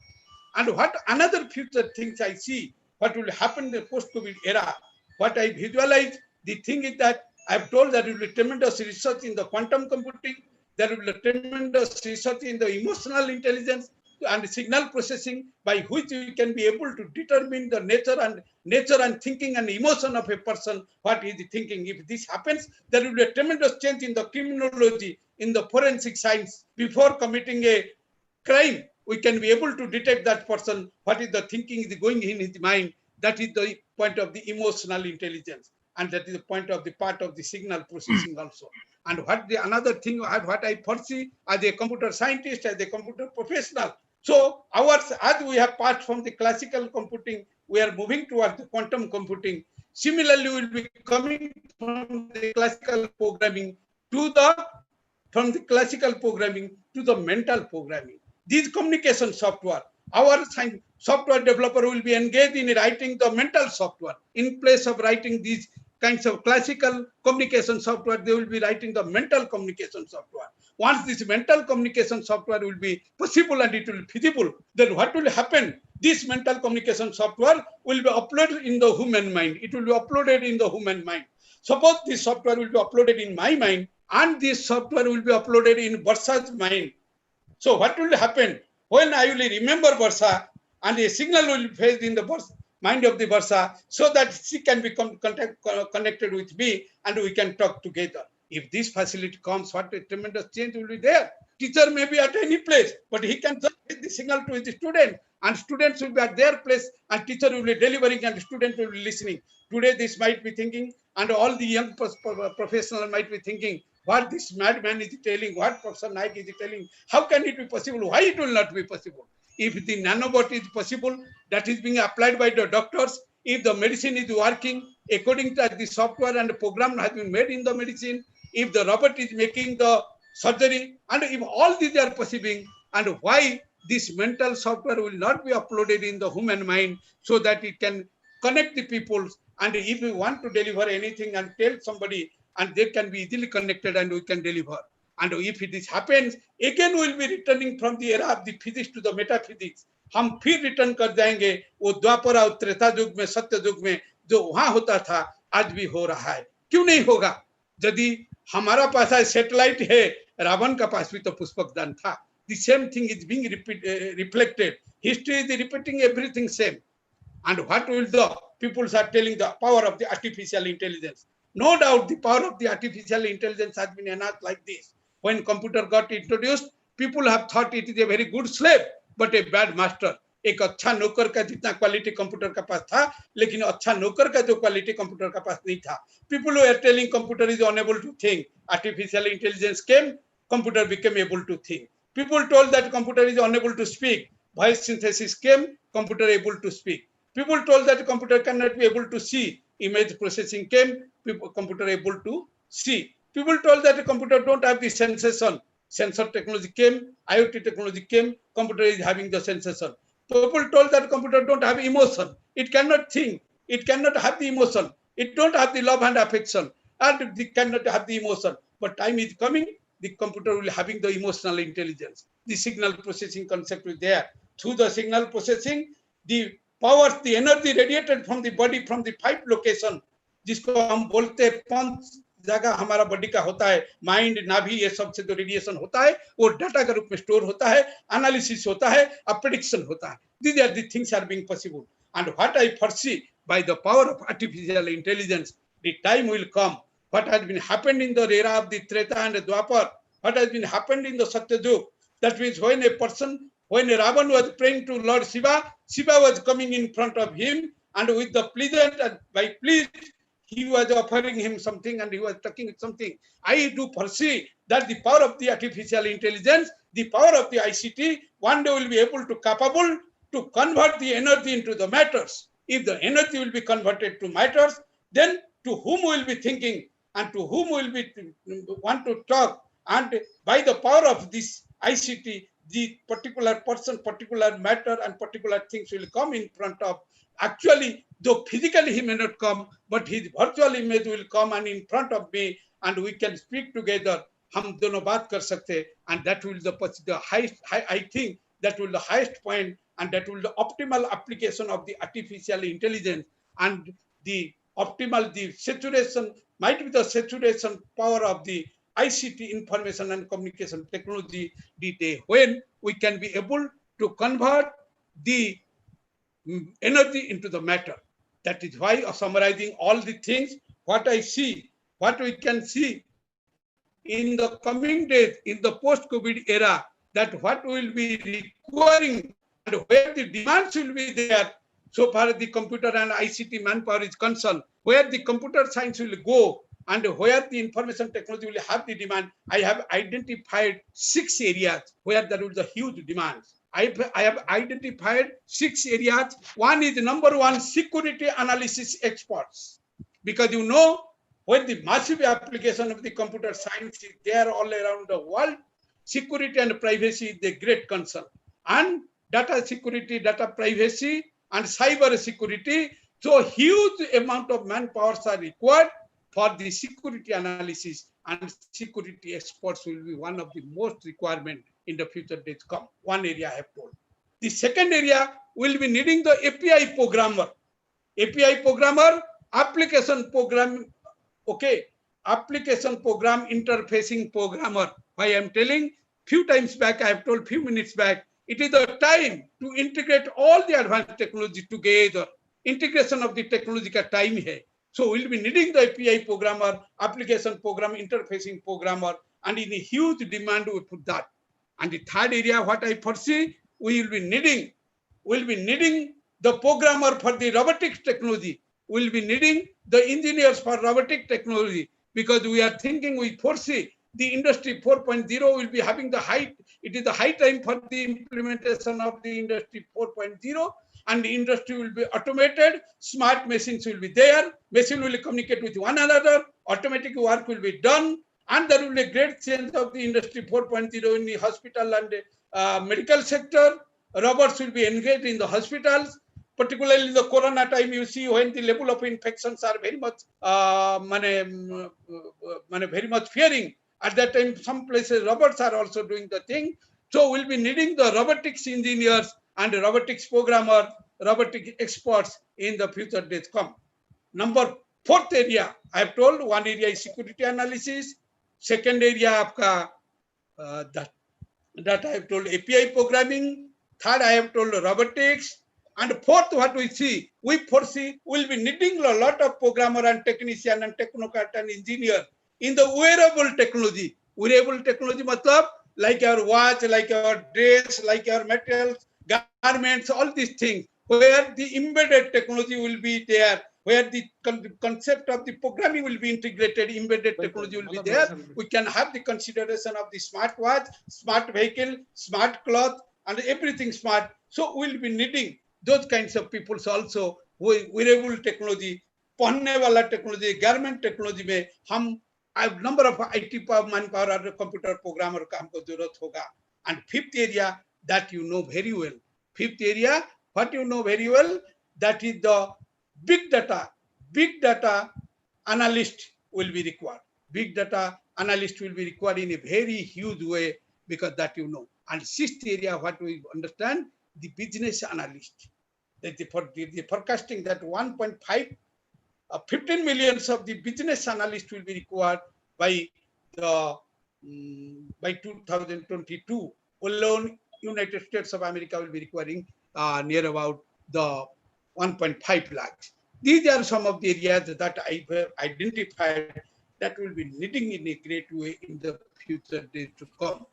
And what another future things I see, what will happen in the post-COVID era. What I visualize, the thing is that I've told that there will be tremendous research in the quantum computing, there will be tremendous research in the emotional intelligence and signal processing, by which we can be able to determine the nature and thinking and emotion of a person, what is the thinking. If this happens, there will be a tremendous change in the criminology, in the forensic science. Before committing a crime, we can be able to detect that person, what is the thinking is going in his mind. That is the point of the emotional intelligence, and that is the point of the part of the signal processing also. And what the another thing, what I foresee as a computer scientist, as a computer professional. So ours, as we have passed from the classical computing, we are moving towards the quantum computing. Similarly, we will be coming from the classical programming to the mental programming. These communication software, our software developer will be engaged in writing the mental software. In place of writing these kinds of classical communication software, they will be writing the mental communication software. Once this mental communication software will be possible and it will be feasible, then what will happen? This mental communication software will be uploaded in the human mind. It will be uploaded in the human mind. Suppose this software will be uploaded in my mind, and this software will be uploaded in Varsa's mind. So what will happen? When I will remember Varsa, and a signal will be placed in the mind of the Varsa, so that she can become connected with me and we can talk together. If this facility comes, what a tremendous change will be there. Teacher may be at any place, but he can just give the signal to his student, and students will be at their place, and teacher will be delivering and student will be listening. Today this might be thinking, and all the young professionals might be thinking, what this madman is telling, what Professor Naik is telling, how can it be possible? Why it will not be possible? If the nanobot is possible, that is being applied by the doctors, if the medicine is working according to the software and the program has been made in the medicine, if the robot is making the surgery, and if all these are possible, and why this mental software will not be uploaded in the human mind so that it can connect the people, and if we want to deliver anything and tell somebody, and they can be easily connected and we can deliver. And if this happens, again we will be returning from the era of the physics to the metaphysics. हम फिर return कर जाएंगे वो द्वापर और त्रेता युग में, सत्य युग में जो वहां होता था, आज भी हो रहा है. क्यों नहीं होगा? यदि हमारा पास है सैटेलाइट है, रावण का पास भी तो पुष्पकदान था. The same thing is being reflected. History is repeating everything same. And what will the people are telling, the power of the artificial intelligence? No doubt the power of the artificial intelligence has been enhanced like this. When computer got introduced, people have thought it is a very good slave, but a bad master. एक अच्छा नौकर का जितना quality computer का पास था, लेकिन अच्छा नौकर का जो क्वालिटी कंप्यूटर का पास नहीं था. People were telling computer is unable to think. Artificial intelligence came, computer became able to think. People told that computer is unable to speak. Voice synthesis came, computer able to speak. People told that computer cannot be able to see. Image processing came, computer able to see. People told that the computer don't have the sensation. Sensor technology came, IoT technology came, computer is having the sensation. People told that computer don't have emotion. It cannot think. It cannot have the emotion. It don't have the love and affection. And it cannot have the emotion. But time is coming, the computer will having the emotional intelligence. The signal processing concept is there. Through the signal processing, the powers, the energy radiated from the body from the 5 location, जिसको हम बोलते हैं 5 जगह हमारा body का होता है, mind, नाभि, ये सब से जो रेडिएशन होता है वो डाटा के रूप में स्टोर होता है, एनालिसिस होता है, अब प्रेडिक्शन होता है. These are the things are being possible. And what I foresee by the power of artificial intelligence, the time will come. What has been happened in the era of the Treta and the Dwapar, what has been happened in the Satya Yug, that means when a person, when Ravan was praying to Lord Shiva, Shiva was coming in front of him, and with the pleasant and by pleased, he was offering him something and he was talking something. I do foresee that the power of the artificial intelligence, the power of the ICT, one day will be able to capable to convert the energy into the matters. If the energy will be converted to matters, then to whom will be thinking and to whom will be want to talk, and by the power of this ICT, the particular person, particular matter and particular things will come in front of. Actually, though physically he may not come, but his virtual image will come and in front of me, and we can speak together. हम दोनों बात कर सकते, and that will the highest. I think that will the highest point and that will be the optimal application of the artificial intelligence, and the optimal, the saturation might be the saturation power of the ICT, information and communication technology, the day when we can be able to convert the energy into the matter. That is why summarizing all the things, what I see, what we can see in the coming days, in the post-COVID era, that what will be requiring and where the demands will be there, so far as the computer and ICT manpower is concerned, where the computer science will go and where the information technology will have the demand. I have identified 6 areas where there is a huge demand. I have identified 6 areas. One is number 1, security analysis experts. Because you know, when the massive application of the computer science is there all around the world, security and privacy is the great concern. And data security, data privacy, and cyber security. So huge amount of manpower are required for the security analysis, and security experts will be one of the most requirement in the future days come. One area I have told. The second area will be needing the API programmer. API programmer, application program, okay, application program interfacing programmer. Why I am telling, few times back, I have told few minutes back, it is the time to integrate all the advanced technology together. Integration of the technology ka time hai. So we'll be needing the API programmer, application program, interfacing programmer, and in a huge demand we put that. And the third area, what I foresee, we will be needing the programmer for the robotics technology. We'll be needing the engineers for robotic technology, because we are thinking, we foresee the industry 4.0 will be having the high, it is the high time for the implementation of the industry 4.0, and the industry will be automated, smart machines will be there, machine will communicate with one another, automatic work will be done, and there will be a great change of the industry 4.0 in the hospital and medical sector. Robots will be engaged in the hospitals, particularly in the corona time. You see when the level of infections are very much very much fearing. At that time, some places robots are also doing the thing. So we'll be needing the robotics engineers and robotics programmer, robotic experts in the future days come. Number 4th area, I have told, one area is security analysis. Second area, that I have told API programming. Third, I have told robotics. And 4th, what we see, we foresee we'll be needing a lot of programmer and technician and technocrat and engineer in the wearable technology. Wearable technology, matlab, like our watch, like our dress, like our materials, garments, all these things, where the embedded technology will be there, where the concept of the programming will be integrated, embedded technology will be there. We can have the consideration of the smart watch, smart vehicle, smart cloth, and everything smart. So we'll be needing those kinds of people also. Wearable technology, पहनने वाला technology, garment technology में हम number of IT manpower or computer programmer का हमको जरूरत होगा. And 5th area that you know very well. 5th area, what you know very well, that is the big data. Big data analyst will be required. Big data analyst will be required in a very huge way, because that you know. And 6th area, what we understand, the business analyst. The forecasting that 15 millions of the business analysts will be required by 2022. Alone, United States of America will be requiring near about the 1.5 lakhs. These are some of the areas that I have identified that will be needing in a great way in the future days to come.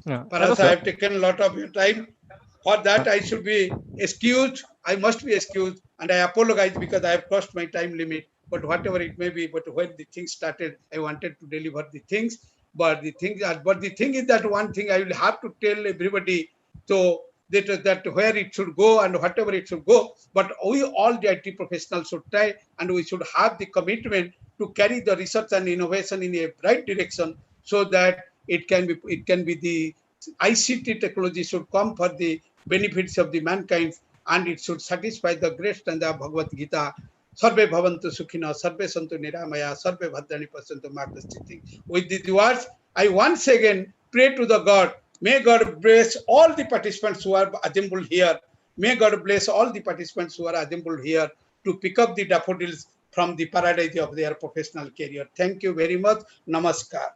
Perhaps I have taken a lot of your time. For that, I should be excused. I must be excused, and I apologize because I have crossed my time limit. But whatever it may be, but when the thing started, I wanted to deliver the things. But the thing is that one thing I will have to tell everybody, so that where it should go and whatever it should go. But we all the IT professionals should try, and we should have the commitment to carry the research and innovation in a right direction, so that it can be the ICT technology should come for the benefits of the mankind, and it should satisfy the great standard of Bhagavad Gita. Sarve bhavantu sukhina, sarve santu niramaya, sarve bhadrani pasantu margasthiti. With these words, I once again pray to the God. May God bless all the participants who are assembled here. May God bless all the participants who are assembled here to pick up the daffodils from the paradise of their professional career. Thank you very much. Namaskar.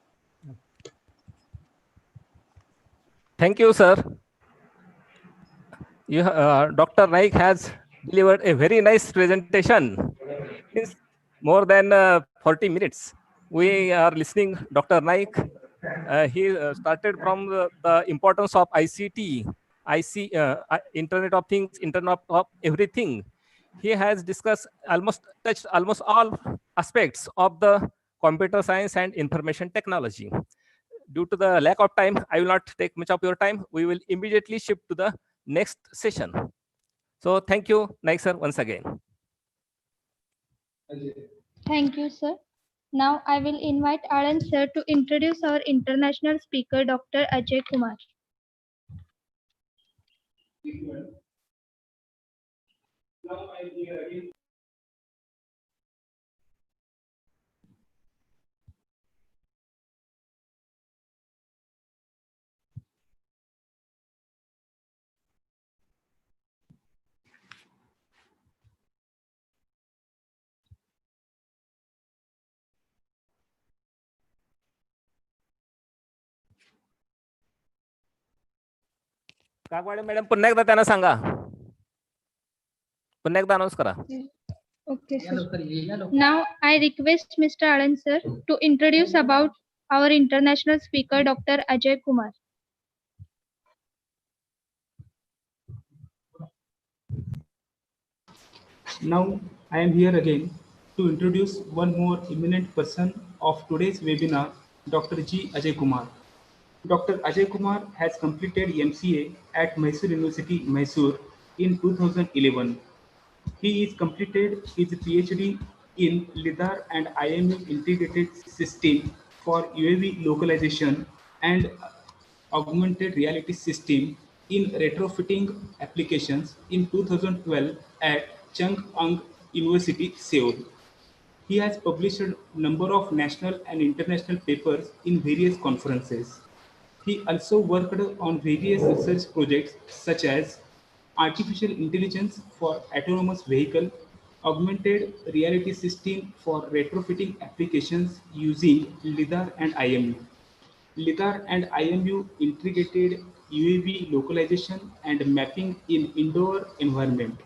Thank you, sir. Dr. Naik has delivered a very nice presentation. It's more than 40 minutes. We are listening Dr. Naik. He started from the importance of ICT, Internet of Things, Internet of Everything. He has touched almost all aspects of the computer science and information technology. Due to the lack of time, I will not take much of your time. We will immediately shift to the next session. So thank you, Naik sir, once again. Thank you, sir. Now I will invite Anand sir to introduce our international speaker, Dr. Ajay Kumar. Now I hear again. Kagwade madam पुन्हा एकदा त्यांना सांगा. पुन्हा एकदा announce करा. Okay, sir. Now I request Mr. Anand sir to introduce about our international speaker, Dr. Ajay Kumar. Now I am here again to introduce one more eminent person of today's webinar, Dr. G. Ajay Kumar. Dr. Ajay Kumar has completed MCA at Mysore University, Mysore in 2011. He is completed his PhD in LIDAR and IMU integrated system for UAV localization and augmented reality system in retrofitting applications in 2012 at Chung-Ang University, Seoul. He has published a number of national and international papers in various conferences. He also worked on various research projects such as artificial intelligence for autonomous vehicle, augmented reality system for retrofitting applications using LIDAR and IMU. LIDAR and IMU integrated UAV localization and mapping in indoor environment,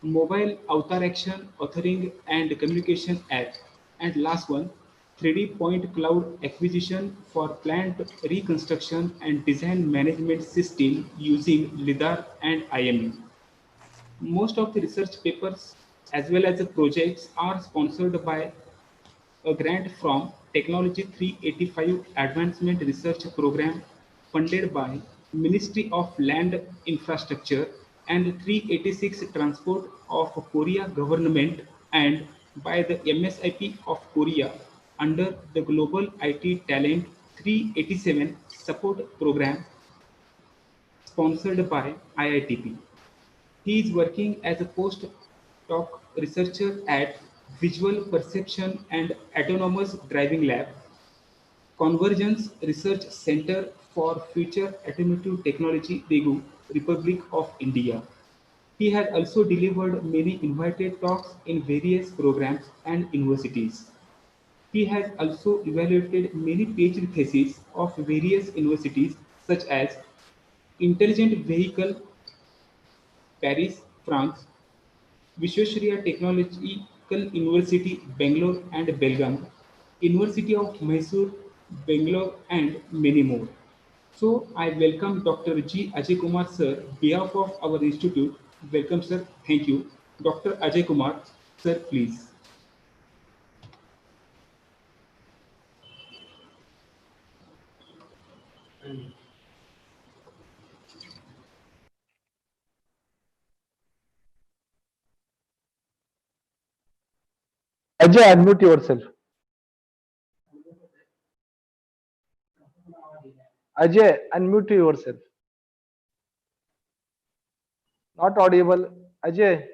mobile avatar action authoring and communication app, and last one, 3D point cloud acquisition for plant reconstruction and design management system using LIDAR and IMU. Most of the research papers as well as the projects are sponsored by a grant from Technology 385 Advancement Research Program funded by Ministry of Land Infrastructure and 386 Transport of Korea Government and by the MSIP of Korea under the Global IT Talent 387 Support Program sponsored by IITP. He is working as a postdoc researcher at Visual Perception and Autonomous Driving Lab, Convergence Research Center for Future Automotive Technology, Daegu, Republic of India. He has also delivered many invited talks in various programs and universities. He has also evaluated many PhD theses of various universities such as Intelligent Vehicle, Paris, France, Vishwashraya Technological University, Bangalore and Belgaum, University of Mysore, Bangalore and many more. So I welcome Dr. G. Ajay Kumar sir, behalf of our institute. Welcome sir, thank you. Dr. Ajay Kumar, sir please. Ajay, unmute yourself. Ajay, unmute yourself. Not audible. Ajay.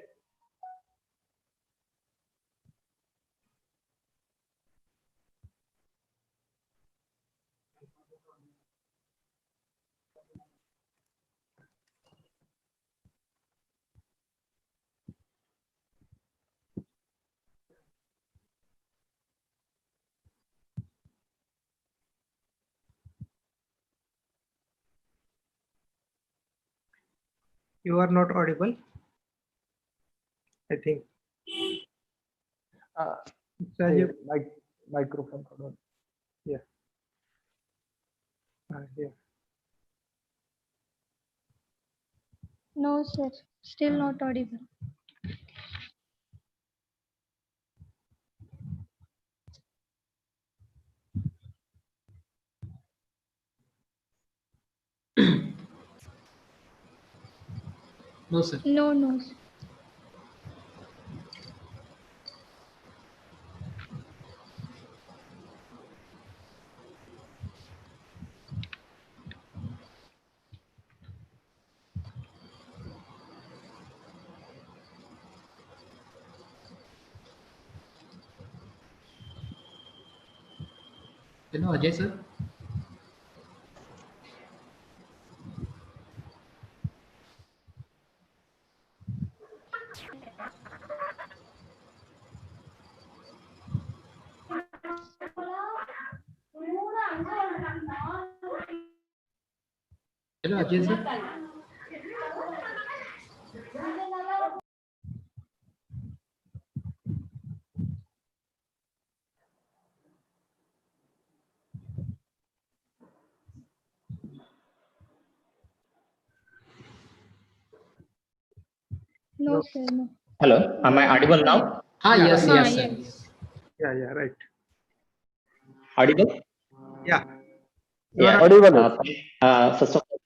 You are not audible. I think. Rajiv. Microphone. Yeah. Yeah. No, sir. Still not audible. No, sir. No, no, sir. Hello, Ajay, sir. Hello, Ajay, sir. No, sir. No. Hello, am I audible now? Yes, yes, sir. Yes. Yeah, right. Audible? Yeah. Yeah. Audible. First of all,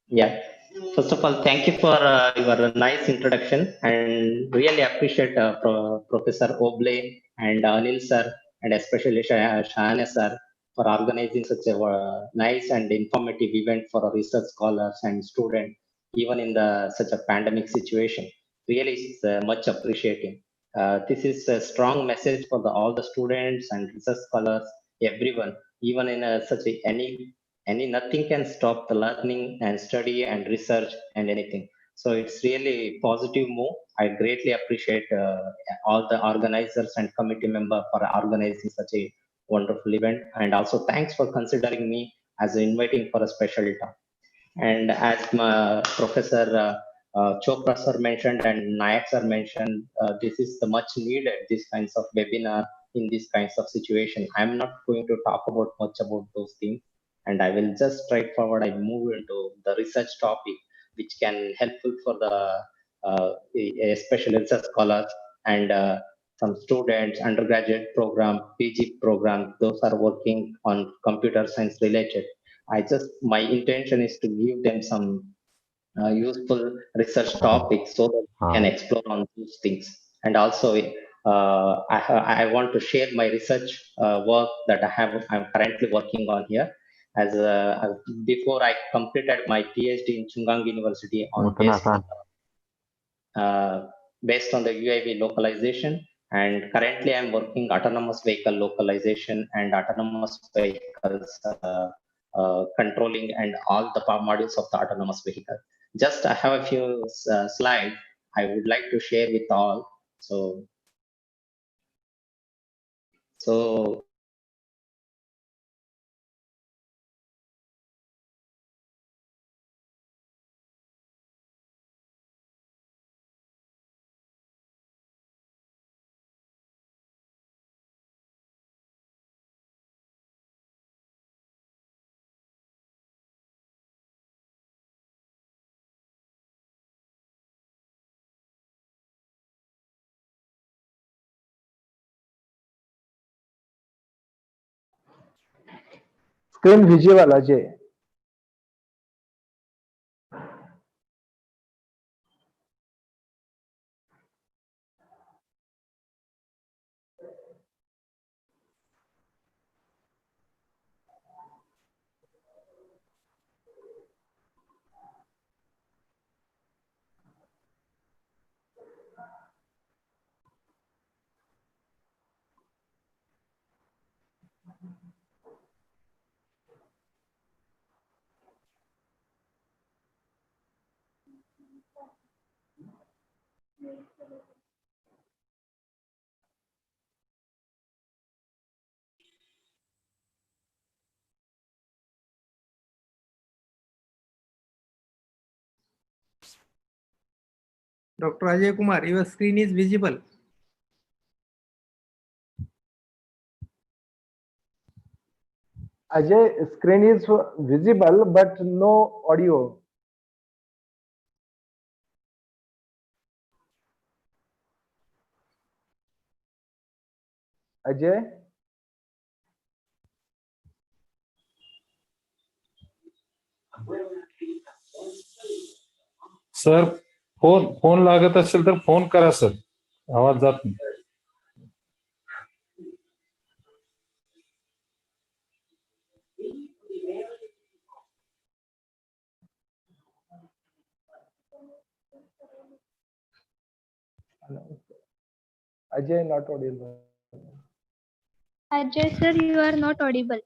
yeah. First of all, thank you for your nice introduction and really appreciate Professor Oble and Anil sir and especially Shahane sir for organizing such a nice and informative event for our research scholars and students, even in such a pandemic situation. Really, it's much appreciating. This is a strong message for all the students and research scholars, everyone, even in such any nothing can stop the learning and study and research and anything. So it's really positive move. I greatly appreciate all the organizers and committee member for organizing such a wonderful event, and also thanks for considering me as inviting for a special talk. And as my Professor Chopra sir mentioned and Nayak sir mentioned, this is the much needed, these kinds of webinar in these kinds of situation. I'm not going to talk about much about those things, and I will just straightforward, I move into the research topic, which can helpful for the especially research scholars and some students, undergraduate program, PG program, those are working on computer science related. My intention is to give them some useful research topics so that we can explore on those things. And also, I want to share my research work that I'm currently working on here. Before I completed my PhD in Chungang University on based on the UAV localization, and currently I'm working autonomous vehicle localization and autonomous vehicles controlling and all the modules of the autonomous vehicle. Just I have a few slides I would like to share with all. So Screen visual, Ajay. Dr. Ajay Kumar, your screen is visible. Ajay, screen is visible, but no audio. Ajay? Sir phone लागत असेल तर phone करा sir, आवाज जात नाही. Ajay not audible. Ajay sir, you are not audible.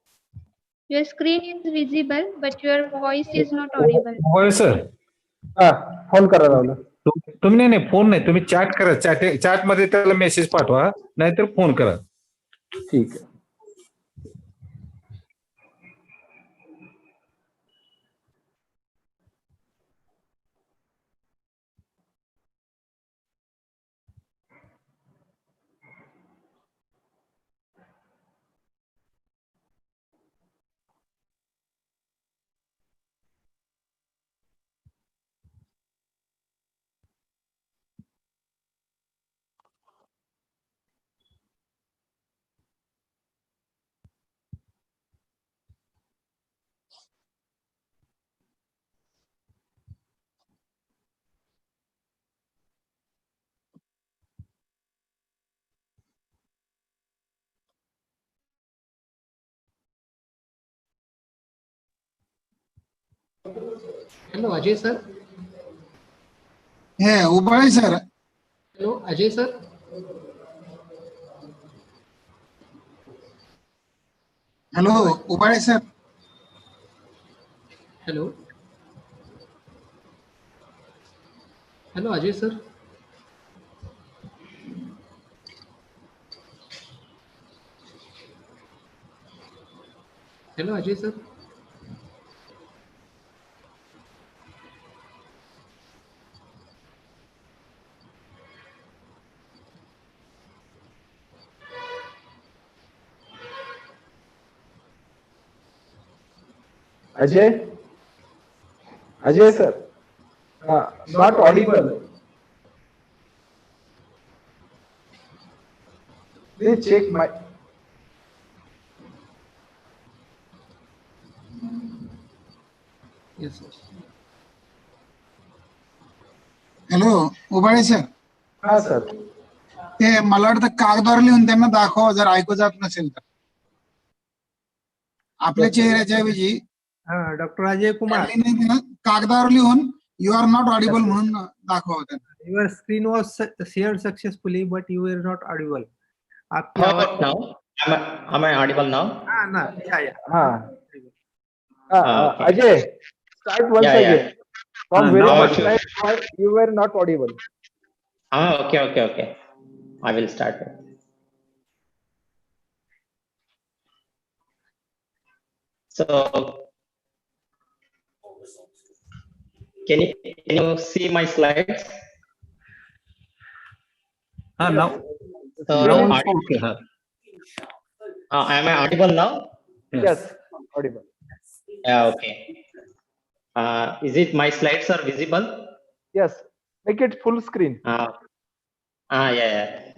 Your screen is visible, but your voice is not audible. होय sir. Phone करा लावला. तुम्ही नाही फोन नाही, तुम्ही चॅट करा. चॅट मध्ये त्याला मेसेज पाठवा, नाहीतर फोन करा. ठीक आहे. Hello, Ajay sir. Yeah, Ubale sir. Hello, Ajay sir. Hello, Ubale sir. Hello. Hello, Ajay sir. Hello, Ajay sir. Ajay? Ajay sir? Not audible. Please check my. Yes, sir. Hello, Ubale sir. हा sir. ते मला वाटतं कागदावर लिहून त्यांना दाखवा जर ऐकू जात नसेल तर. आपल्या चेहऱ्याच्या ऐवजी डॉक्टर अजय कुमार, कागदावर लिहून यू आर नॉट ऑडिबल म्हणून दाखवा त्यांना. your screen was shared successfully, but you were not audible. How about now? Am I audible now? Okay. Ajay, start once Yeah, again. From very now first slide, why you were not audible. Okay. I will start. So, can you see my slides? Now. So now am I audible now? Yes, audible. Yeah, okay. Is it my slides are visible? Yes, make it full screen. Yeah.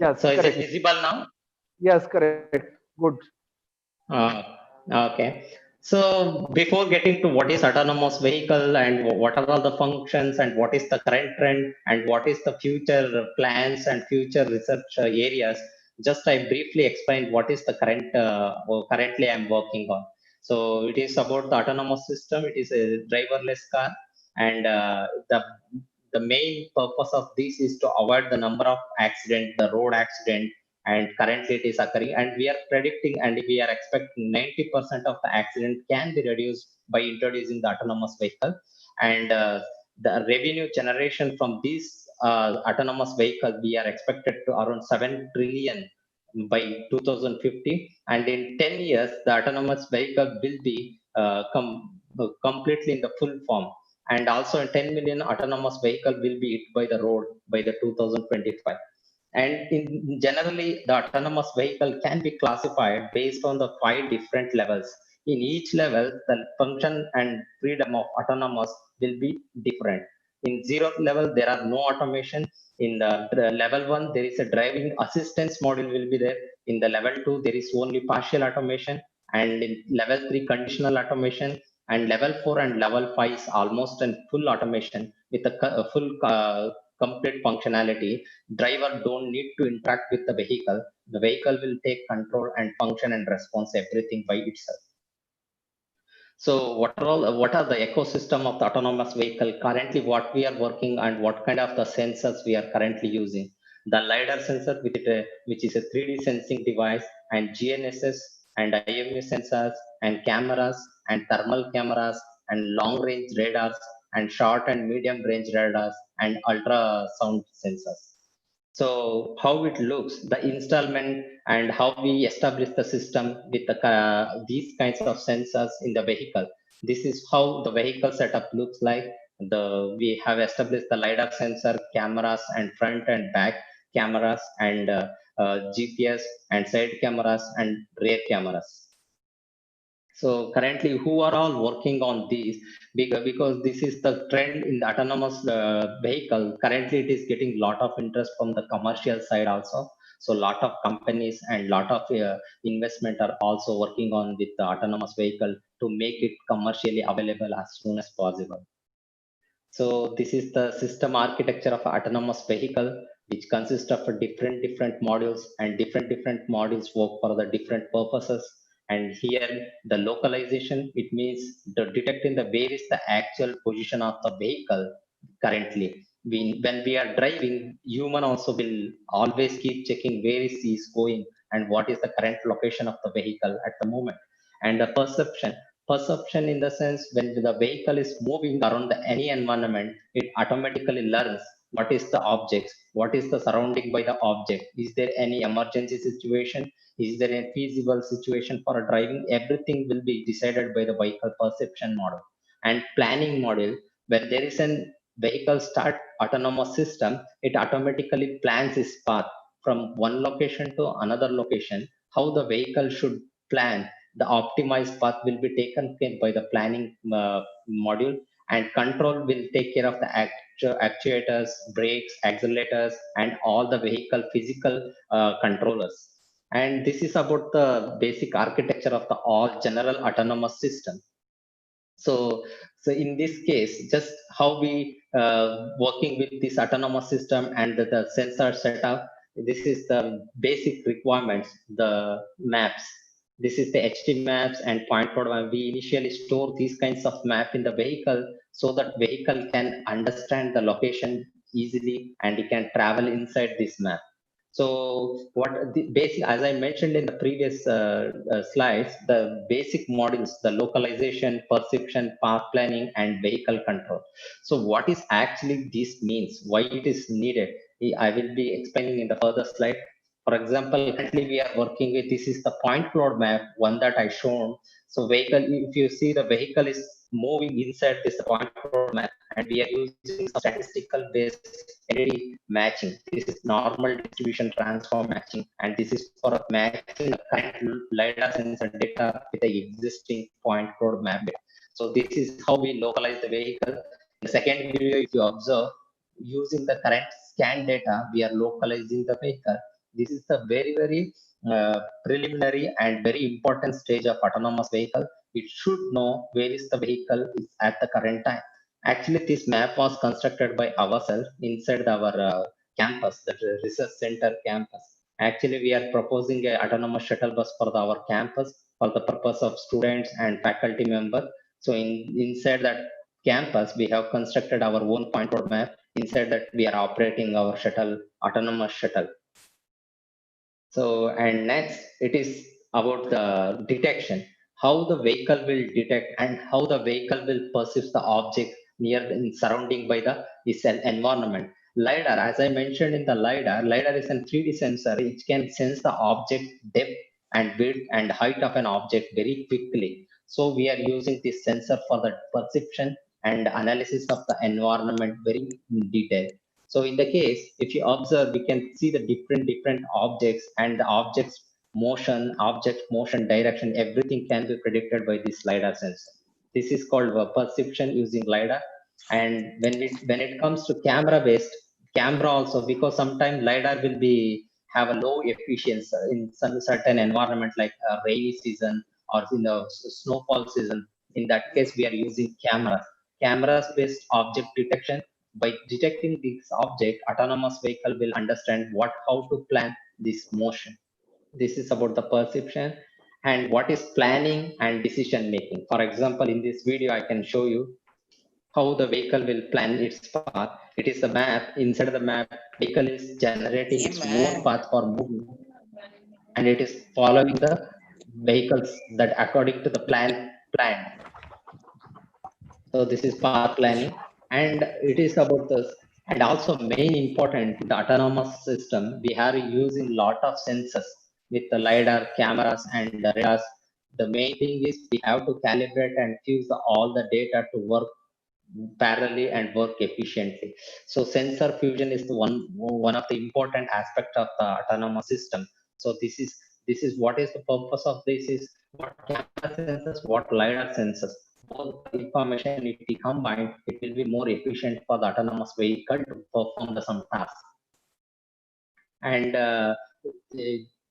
Yes, So correct. is it visible now? Yes, correct. Good. Okay. So before getting to what is autonomous vehicle and what are all the functions and what is the current trend and what is the future plans and future research areas, just I briefly explained what is the currently I'm working on. So it is about the autonomous system. It is a driverless car, and the main purpose of this is to avoid the number of accident, the road accident, and currently it is occurring, and we are predicting and we are expecting 90% of the accident can be reduced by introducing the autonomous vehicle. And the revenue generation from these autonomous vehicles, we are expected to around 7 trillion by 2050, and in 10 years the autonomous vehicle will be completely in the full form, and also 10 million autonomous vehicle will be hit by the road by the 2025. And in generally, the autonomous vehicle can be classified based on the 5 different levels. In each level, the function and freedom of autonomous will be different. In 0th level, there are no automation. In the level 1, there is a driving assistance module will be there. In the level 2, there is only partial automation. And in level 3, conditional automation. And level 4 and level 5 is almost a full automation with a full complete functionality. Driver don't need to interact with the vehicle. The vehicle will take control and function and response everything by itself. So what are the ecosystem of the autonomous vehicle? Currently, what we are working and what kind of the sensors we are currently using? The LiDAR sensor, which is a 3D sensing device, and GNSS and IMU sensors and cameras and thermal cameras and long range radars and short and medium range radars and ultrasound sensors. So how it looks, the installment and how we establish the system with these kinds of sensors in the vehicle. This is how the vehicle setup looks like. We have established the LiDAR sensor, cameras and front and back cameras and GPS and side cameras and rear cameras. So currently, who are all working on these? Because this is the trend in the autonomous vehicle. Currently, it is getting a lot of interest from the commercial side also. So a lot of companies and lot of investment are also working on with the autonomous vehicle to make it commercially available as soon as possible. So this is the system architecture of autonomous vehicle, which consists of different modules, and different modules work for the different purposes. And here the localization, it means the detecting the where is the actual position of the vehicle currently. When we are driving, human also will always keep checking where is he going and what is the current location of the vehicle at the moment. And the perception in the sense when the vehicle is moving around any environment, it automatically learns what is the object, what is the surrounding by the object, is there any emergency situation, is there a feasible situation for a driving. Everything will be decided by the vehicle perception model. And planning model, when there is an vehicle start autonomous system, it automatically plans its path from one location to another location. How the vehicle should plan, the optimized path will be taken care by the planning module, and control will take care of the actuators, brakes, accelerators, and all the vehicle physical controllers. And this is about the basic architecture of the all general autonomous system. So in this case, just how we working with this autonomous system and the sensor setup, this is the basic requirements, the maps. This is the HD maps and point cloud map. We initially store these kinds of map in the vehicle so that vehicle can understand the location easily and it can travel inside this map. So what the basic, as I mentioned in the previous slides, the basic modules, the localization, perception, path planning, and vehicle control. So what is actually this means, why it is needed, I will be explaining in the further slide. For example, currently we are working with, this is the point cloud map, one that I shown. So vehicle, if you see the vehicle is moving inside this point cloud map, and we are using statistical based entity matching. This is normal distribution transform matching, and this is for matching the current LiDAR sensor data with the existing point cloud map data. So this is how we localize the vehicle. In the second video, if you observe, using the current scan data, we are localizing the vehicle. This is the very preliminary and very important stage of autonomous vehicle. It should know where is the vehicle is at the current time. Actually, this map was constructed by ourselves inside our campus, the research center campus. Actually, we are proposing an autonomous shuttle bus for our campus for the purpose of students and faculty members. So inside that campus, we have constructed our own point cloud map. Inside that, we are operating our shuttle, autonomous shuttle. So, and next, it is about the detection, how the vehicle will detect and how the vehicle will perceive the object near the surrounding by the environment. LiDAR, as I mentioned in the LiDAR is a 3D sensor. It can sense the object depth and width and height of an object very quickly. So we are using this sensor for the perception and analysis of the environment very in detail. So in the case, if you observe, we can see the different objects and the object motion, direction, everything can be predicted by this LiDAR sensor. This is called perception using LiDAR. And when it comes to camera also, because sometimes LiDAR will have a low efficiency in some certain environment like a rainy season or in the snowfall season. In that case, we are using cameras based object detection. By detecting this object, autonomous vehicle will understand how to plan this motion. This is about the perception. And what is planning and decision making. For example, in this video, I can show you how the vehicle will plan its path. It is the map. Inside the map, vehicle is generating its own path for movement, and it is following the vehicles that according to the plan. So this is path planning, and it is about this. And also main important, the autonomous system, we are using lot of sensors with the LiDAR cameras and the radars. The main thing is we have to calibrate and fuse all the data to work parallelly and work efficiently. So sensor fusion is the one of the important aspect of the autonomous system. So this is what is the purpose of this is what camera sensors, what LiDAR sensors. Both information, if we combine, it will be more efficient for the autonomous vehicle to perform some tasks. And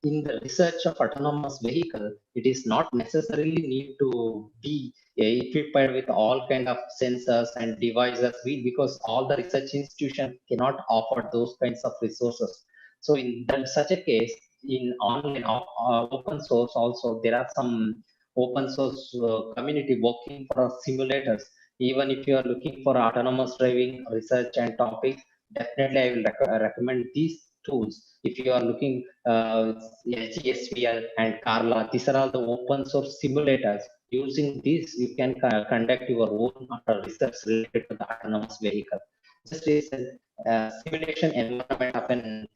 in the research of autonomous vehicle, it is not necessarily need to be equipped with all kind of sensors and devices because all the research institutions cannot offer those kinds of resources. So in such a case, in online open source also, there are some open source community working for simulators. Even if you are looking for autonomous driving research and topics, definitely I will recommend these tools. If you are looking HESVL and Carla, these are all the open source simulators. Using these, you can conduct your own research related to the autonomous vehicle. Just is a simulation environment of an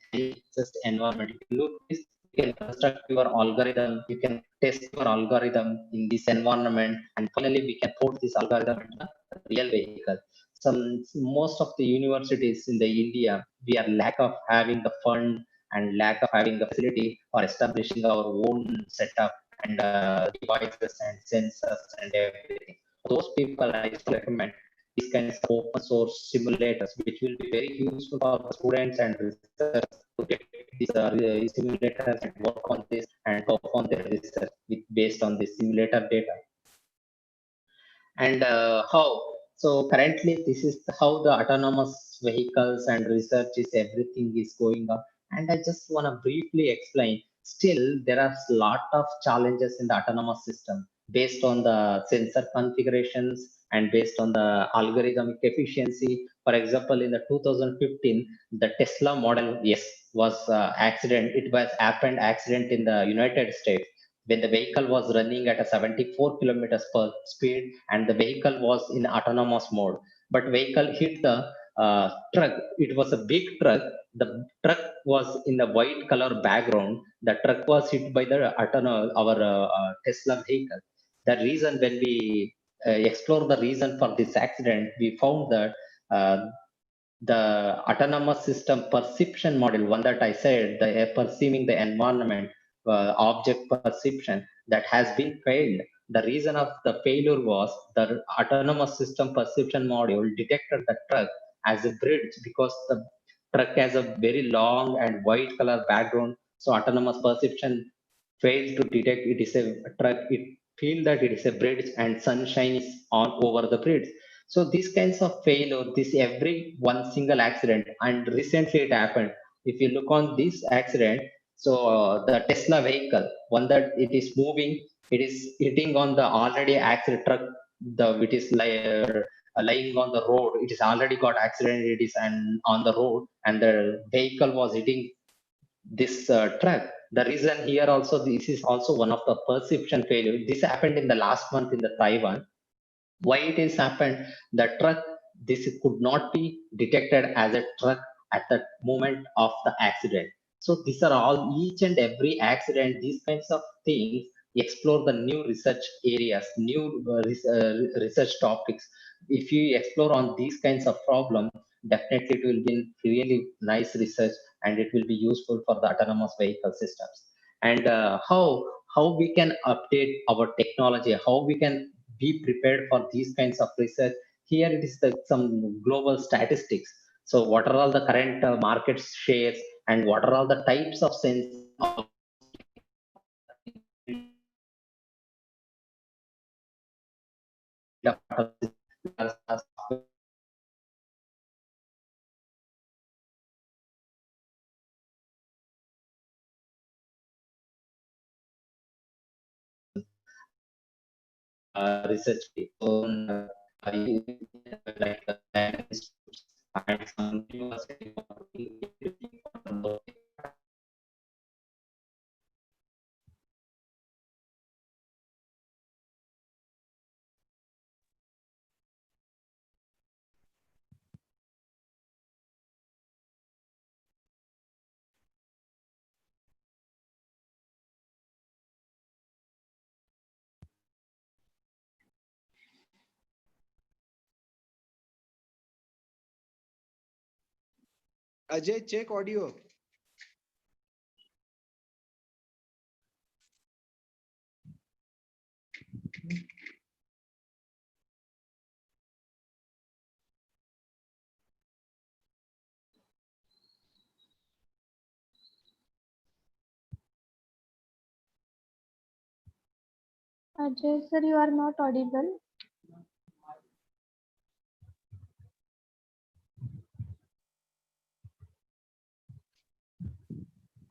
environment. If you look this, you can construct your algorithm, you can test your algorithm in this environment, and finally we can port this algorithm into a real vehicle. Most of the universities in the India, we are lack of having the fund and lack of having the facility for establishing our own setup and devices and sensors and everything. Those people, I recommend these kinds of open source simulators, which will be very useful for the students and researchers to get these simulators and work on this and perform their research based on the simulator data. And how? So currently, this is how the autonomous vehicles and research is everything is going on. And I just want to briefly explain. Still, there are a lot of challenges in the autonomous system based on the sensor configurations and based on the algorithmic efficiency. For example, in the 2015, the Tesla Model S was accident. It was happened accident in the United States when the vehicle was running at a 74 kilometers per speed and the vehicle was in autonomous mode. But vehicle hit the truck. It was a big truck. The truck was in a white color background. The truck was hit by the our Tesla vehicle. The reason when we explore the reason for this accident, we found that the autonomous system perception model, one that I said, the perceiving the environment, object perception, that has been failed. The reason of the failure was the autonomous system perception module detected the truck as a bridge because the truck has a very long and white color background. So autonomous perception failed to detect it is a truck. It feel that it is a bridge and sunshine is on over the bridge. So these kinds of failure, this every one single accident, and recently it happened. If you look on this accident, so the Tesla vehicle, one that it is moving, it is hitting on the already accident truck, it is lying on the road. It is already got accident. It is on the road, and the vehicle was hitting this truck. The reason here also, this is also one of the perception failure. This happened in the last month in the Taiwan. Why it is happened? The truck, this could not be detected as a truck at the moment of the accident. So these are all each and every accident, these kinds of things explore the new research areas, new research topics. if you explore on these kinds of problems, definitely it will be really nice research and it will be useful for the autonomous vehicle systems. And how we can update our technology, how we can be prepared for these kinds of research. Here it is some global statistics. So what are all the current market shares and what are all the types of sensors research on like and some university. Ajay, check audio. Ajay sir, you are not audible.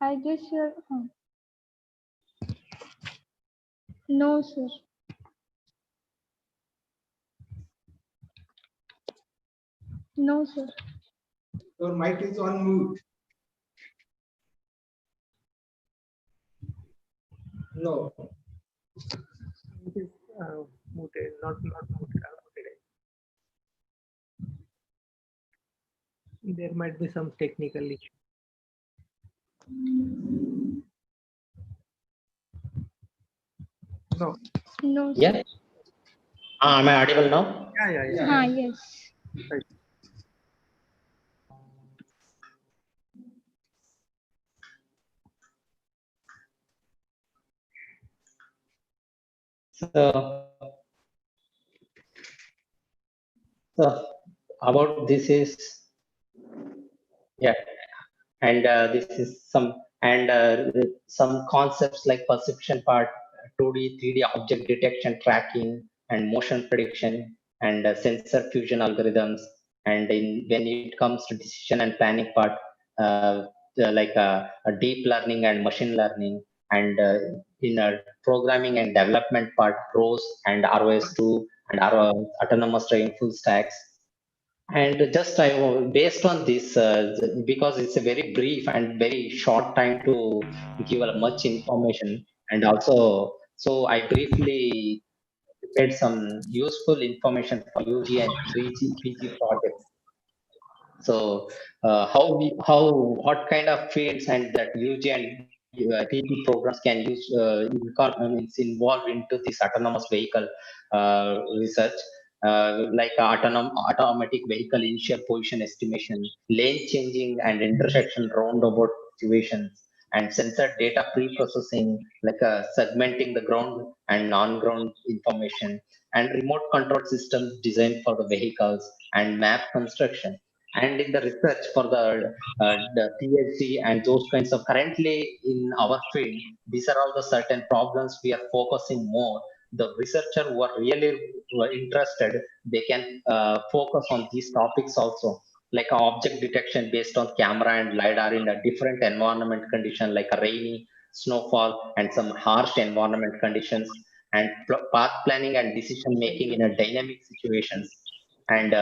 I guess you're. No, sir. No, sir. Your mic is on mute. No. It is muted, not muted. There might be some technical issue. No. No, sir. Yeah. Am I audible now? Yeah. Yes. Right. So about this is yeah, and this is some concepts like perception part, 2D, 3D object detection, tracking, and motion prediction, and sensor fusion algorithms. And when it comes to decision and planning part, like a deep learning and machine learning, and in a programming and development part, ROS and ROS2 and autonomous driving full stacks. And just based on this, because it's a very brief and very short time to give much information, and also, so I briefly prepared some useful information for UG and PG projects. So what kind of fields and that UG and PG programs can use involved into this autonomous vehicle research, like automatic vehicle initial position estimation, lane changing and intersection roundabout situations, and sensor data pre-processing, like segmenting the ground and non-ground information, and remote control systems designed for the vehicles, and map construction. And in the research for the PhD and those kinds of currently in our field, these are all the certain problems we are focusing more. The researcher who are really interested, they can focus on these topics also, like object detection based on camera and lidar in a different environment condition, like a rainy, snowfall, and some harsh environment conditions, and path planning and decision making in a dynamic situations, and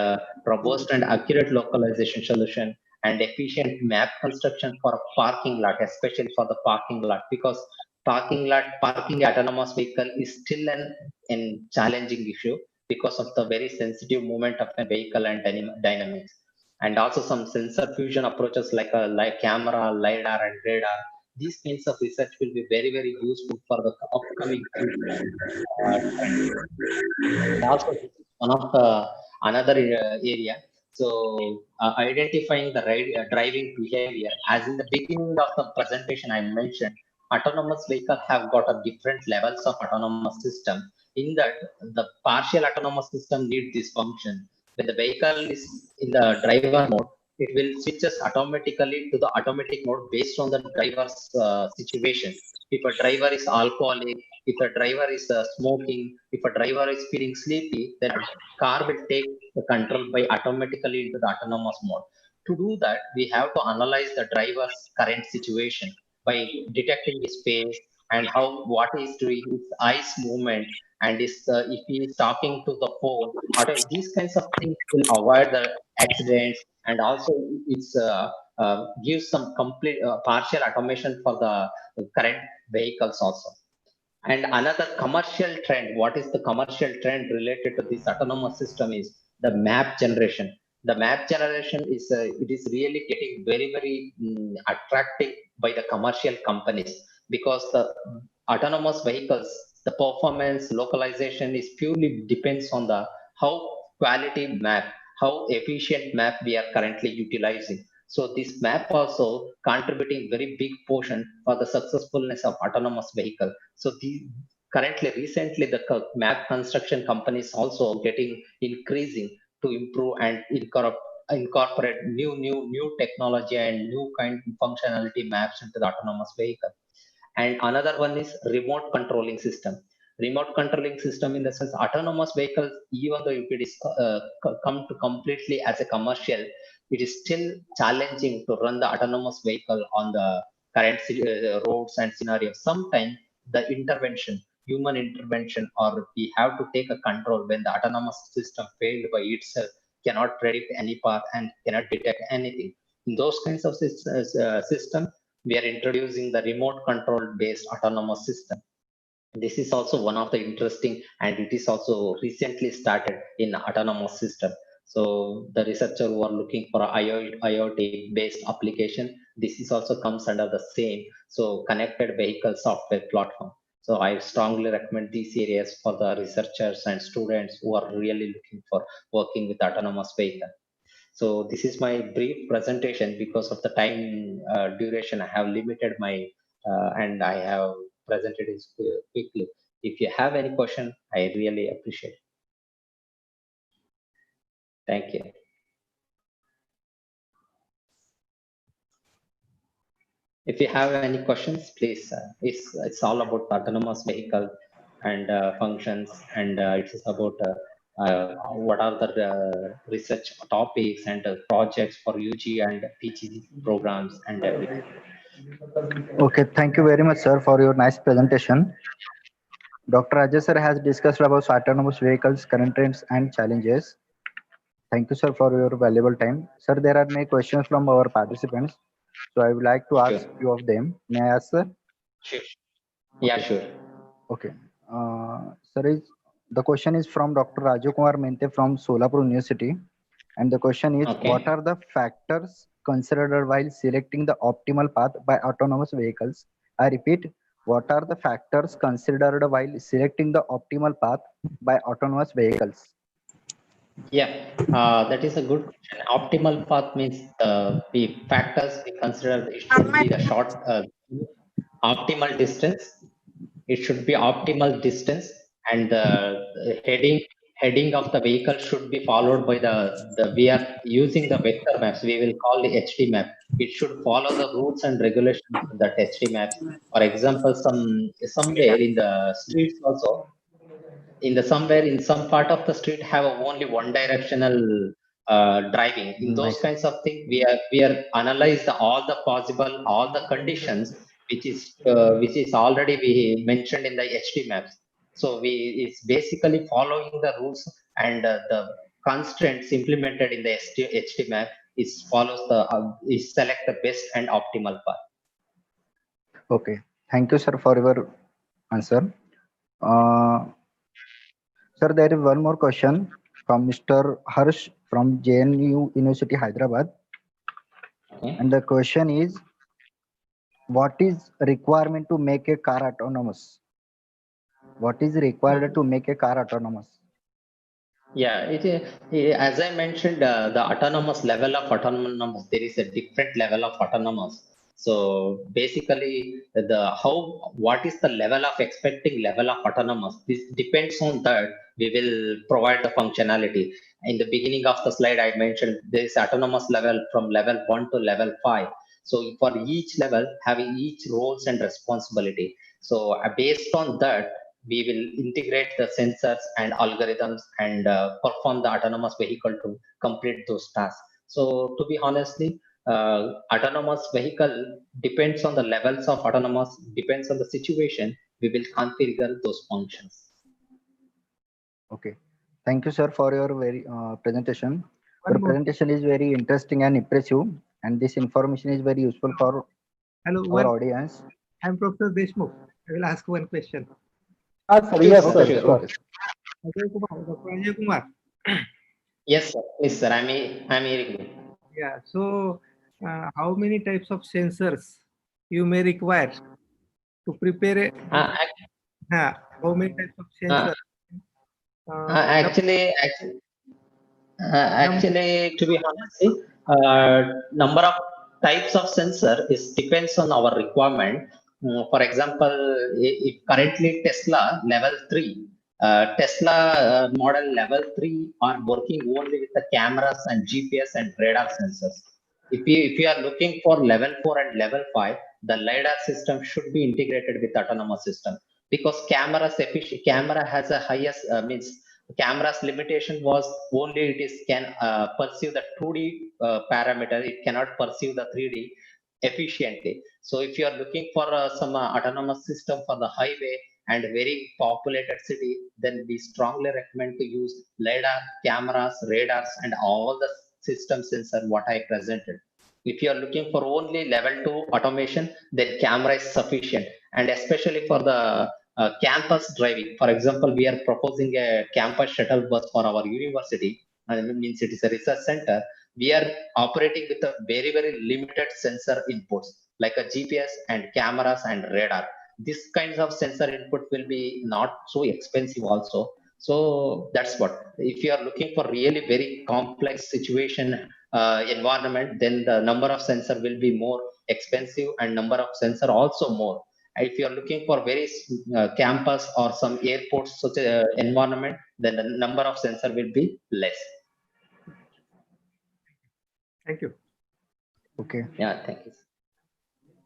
robust and accurate localization solution, and efficient map construction for a parking lot, especially for the parking lot, because parking autonomous vehicle is still an challenging issue because of the very sensitive movement of a vehicle and dynamics. And also some sensor fusion approaches like a camera, lidar, and radar. These kinds of research will be very, very useful for the upcoming future. And also, this is one of the another area. So identifying the driving behavior, as in the beginning of the presentation I mentioned, autonomous vehicles have got a different levels of autonomous system. In that, the partial autonomous system needs this function. When the vehicle is in the driver mode, it will switches automatically to the automatic mode based on the driver's situation. If a driver is alcoholic, if a driver is smoking, if a driver is feeling sleepy, then a car will take the control by automatically into the autonomous mode. To do that, we have to analyze the driver's current situation by detecting his face and how what he's doing, his eyes movement, and if he is talking to the phone. These kinds of things will avoid the accidents, and also it's gives some complete partial automation for the current vehicles also. And another commercial trend, what is the commercial trend related to this autonomous system is the map generation. The map generation is it is really getting very attractive by the commercial companies, because the autonomous vehicles, the performance localization is purely depends on the how quality map, how efficient map we are currently utilizing. So this map also contributing very big portion for the successfulness of autonomous vehicle. So recently the map construction companies also getting increasing to improve and incorporate new technology and new kind of functionality maps into the autonomous vehicle. And another one is remote controlling system. Remote controlling system in the sense autonomous vehicles, even though if it is come to completely as a commercial, it is still challenging to run the autonomous vehicle on the current roads and scenarios. Sometimes the human intervention, or we have to take a control when the autonomous system failed by itself, cannot predict any path and cannot detect anything. In those kinds of system, we are introducing the remote control based autonomous system. This is also one of the interesting, and it is also recently started in autonomous system. So the researcher who are looking for IoT based application, this is also comes under the same, so connected vehicle software platform. So I strongly recommend these areas for the researchers and students who are really looking for working with autonomous vehicle. So this is my brief presentation. Because of the time duration, I have limited my and I have presented it quickly. If you have any question, I really appreciate it. Thank you. If you have any questions, please. It's all about autonomous vehicle and functions, and it is about what are the research topics and projects for UG and PG programs and everything. Okay, thank you very much, sir, for your nice presentation. Dr. Ajay sir has discussed about autonomous vehicles, current trends and challenges. Thank you, sir, for your valuable time. Sir, there are many questions from our participants, so I would like to ask few of them. May I ask, sir? Sure. Yeah, sure. Okay. Sir, the question is from Dr. Raju Kumar Mente from Solapur University. And the question is, what are the factors considered while selecting the optimal path by autonomous vehicles? I repeat, what are the factors considered while selecting the optimal path by autonomous vehicles? Yeah, that is a good question. Optimal path means the factors we consider, it should be the short optimal distance. It should be optimal distance, and the heading of the vehicle should be followed by the we are using the vector maps. We will call the HD map. It should follow the rules and regulations of that HD maps. For example, somewhere in the streets also, somewhere in some part of the street have only one directional driving. In those kinds of things, we are analyze all the conditions which is already we mentioned in the HD maps. So it's basically following the rules and the constraints implemented in the HD map is select the best and optimal path. Okay, thank you, sir, for your answer. Sir, there is one more question from Mr. Harsh from JNU University, Hyderabad. Okay. And the question is, what is requirement to make a car autonomous? What is required to make a car autonomous? Yeah, as I mentioned, the autonomous level of autonomous, there is a different level of autonomous. So basically, what is the level of expecting level of autonomous? This depends on that. We will provide the functionality. In the beginning of the slide, I mentioned there is autonomous level from level 1 to level 5. So for each level, having each roles and responsibility. So based on that, we will integrate the sensors and algorithms and perform the autonomous vehicle to complete those tasks. So to be honestly, autonomous vehicle depends on the levels of autonomous, depends on the situation, we will configure those functions. Okay. Thank you, sir, for your very presentation. One Your more. presentation is very interesting and impressive, and this information is very useful for Hello, our audience. I'm Professor Deshmukh. I will ask one question. Sir, yes, Okay, sir. sir. Sure. Okay, sir. Ajay Kumar, Dr. Ajay Kumar. Yes, sir. Yes, sir. I'm hearing you. Yeah. So, how many types of sensors you may require to prepare a? How many types of sensors? Actually, to be honest, number of types of sensor is depends on our requirement. For example, if currently Tesla level 3, Tesla model level 3 are working only with the cameras and GPS and radar sensors. If you are looking for level 4 and level 5, the LiDAR system should be integrated with autonomous system because camera has a highest means camera's limitation was only can perceive the 2D parameter, it cannot perceive the 3D efficiently. So if you are looking for some autonomous system for the highway and very populated city, then we strongly recommend to use LiDAR, cameras, radars, and all the system sensor what I presented. If you are looking for only level 2 automation, then camera is sufficient. And especially for the campus driving. For example, we are proposing a campus shuttle bus for our university, and it means it is a research center. We are operating with a very, very limited sensor inputs like a GPS and cameras and radar. These kinds of sensor input will be not so expensive also. So that's what. If you are looking for really very complex situation environment, then the number of sensor will be more expensive and number of sensor also more. If you are looking for very campus or some airports such environment, then the number of sensor will be less. Thank you. Okay. Yeah, thank you.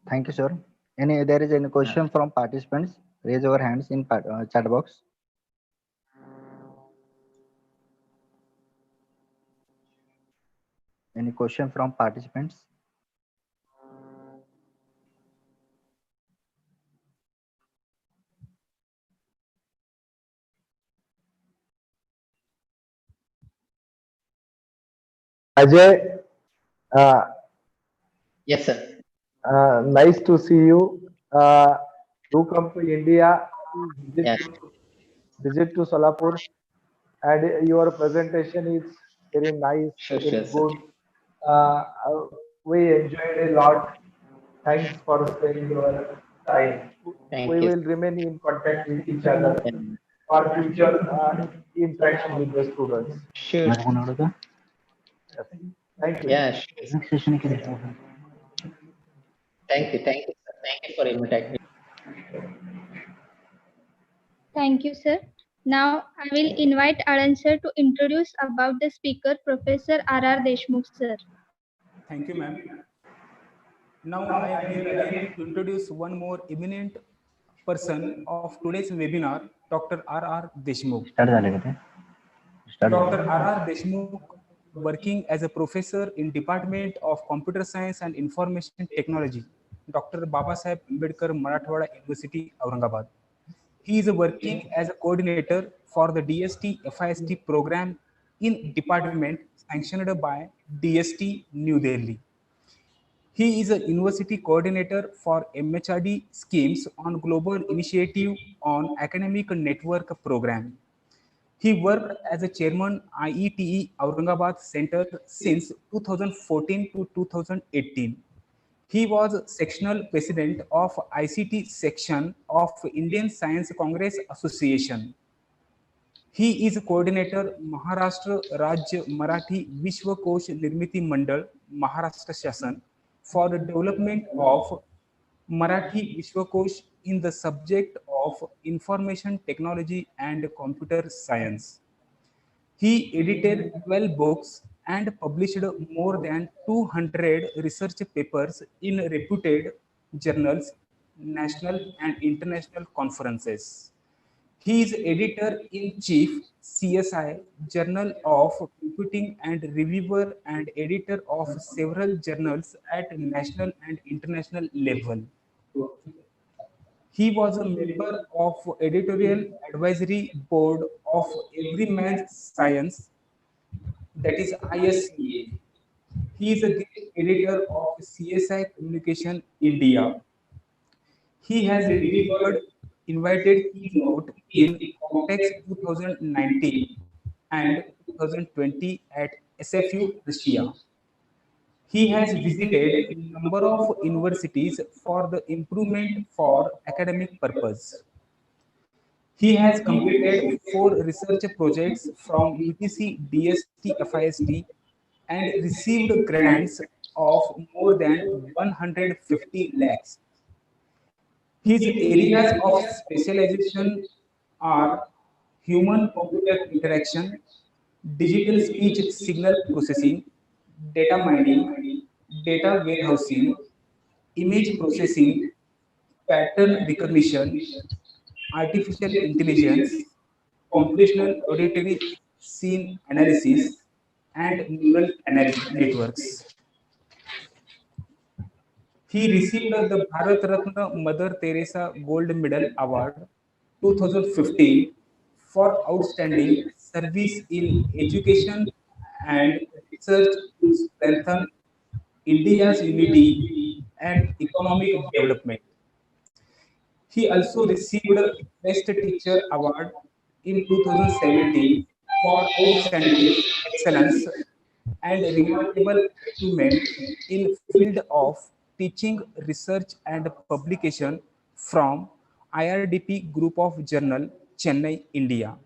Thank you, sir. There is any question from participants? Raise your hands in chat box. Any question from participants? Ajay, yes, sir. Nice to see you. Do come to India, visit to Solapur, and your presentation is very nice, very good. We enjoyed a lot. Thanks for spending your time. We will remain in contact with each other for future interaction with the students. Sure. Thank you. Yeah, sure. Thank you. Thank you, sir. Thank you for inviting me. Thank you, sir. Now I will invite Alan sir to introduce about the speaker, Professor R.R. Deshmukh sir. Thank you, ma'am. Now I am here again to introduce one more eminent person of today's webinar, Dr. R.R. Deshmukh. Dr. R.R. Deshmukh, working as a professor in Department of Computer Science and Information Technology, Dr. Babasaheb Ambedkar Marathwada University, Aurangabad. He is working as a coordinator for the DST FIST program in department sanctioned by DST New Delhi. He is a university coordinator for MHRD schemes on Global Initiative on Academic Network Program. He worked as a chairman IETE Aurangabad Center since 2014 to 2018. He was sectional president of ICT section of Indian Science Congress Association. He is coordinator Maharashtra Rajya Marathi Vishwakosh Nirmiti Mandal Maharashtra Shasan for the development of Marathi Vishwakosh in the subject of information technology and computer science. He edited 12 books and published more than 200 research papers in reputed journals, national and international conferences. He is editor-in-chief, CSI, Journal of Computing, and reviewer and editor of several journals at national and international level. He was a member of editorial advisory board of Everyman's Science, that is ISCA. He is a guest editor of CSI Communication India. He has delivered invited keynote in Comtex 2019 and 2020 at SFU Russia. He has visited a number of universities for the improvement for academic purpose. He has completed 4 research projects from UTC DST FIST and received grants of more than 150 lakhs. His areas of specialization are human-computer interaction, digital speech signal processing, data mining, data warehousing, image processing, pattern recognition, artificial intelligence, computational auditory scene analysis, and neural networks. He received the Bharat Ratna Mother Teresa Gold Medal Award 2015 for outstanding service in education and research to strengthen India's unity and economic development. He also received Best Teacher Award in 2017 for outstanding excellence and remarkable achievement in field of teaching, research and publication from IRDP Group of Journal, Chennai, India.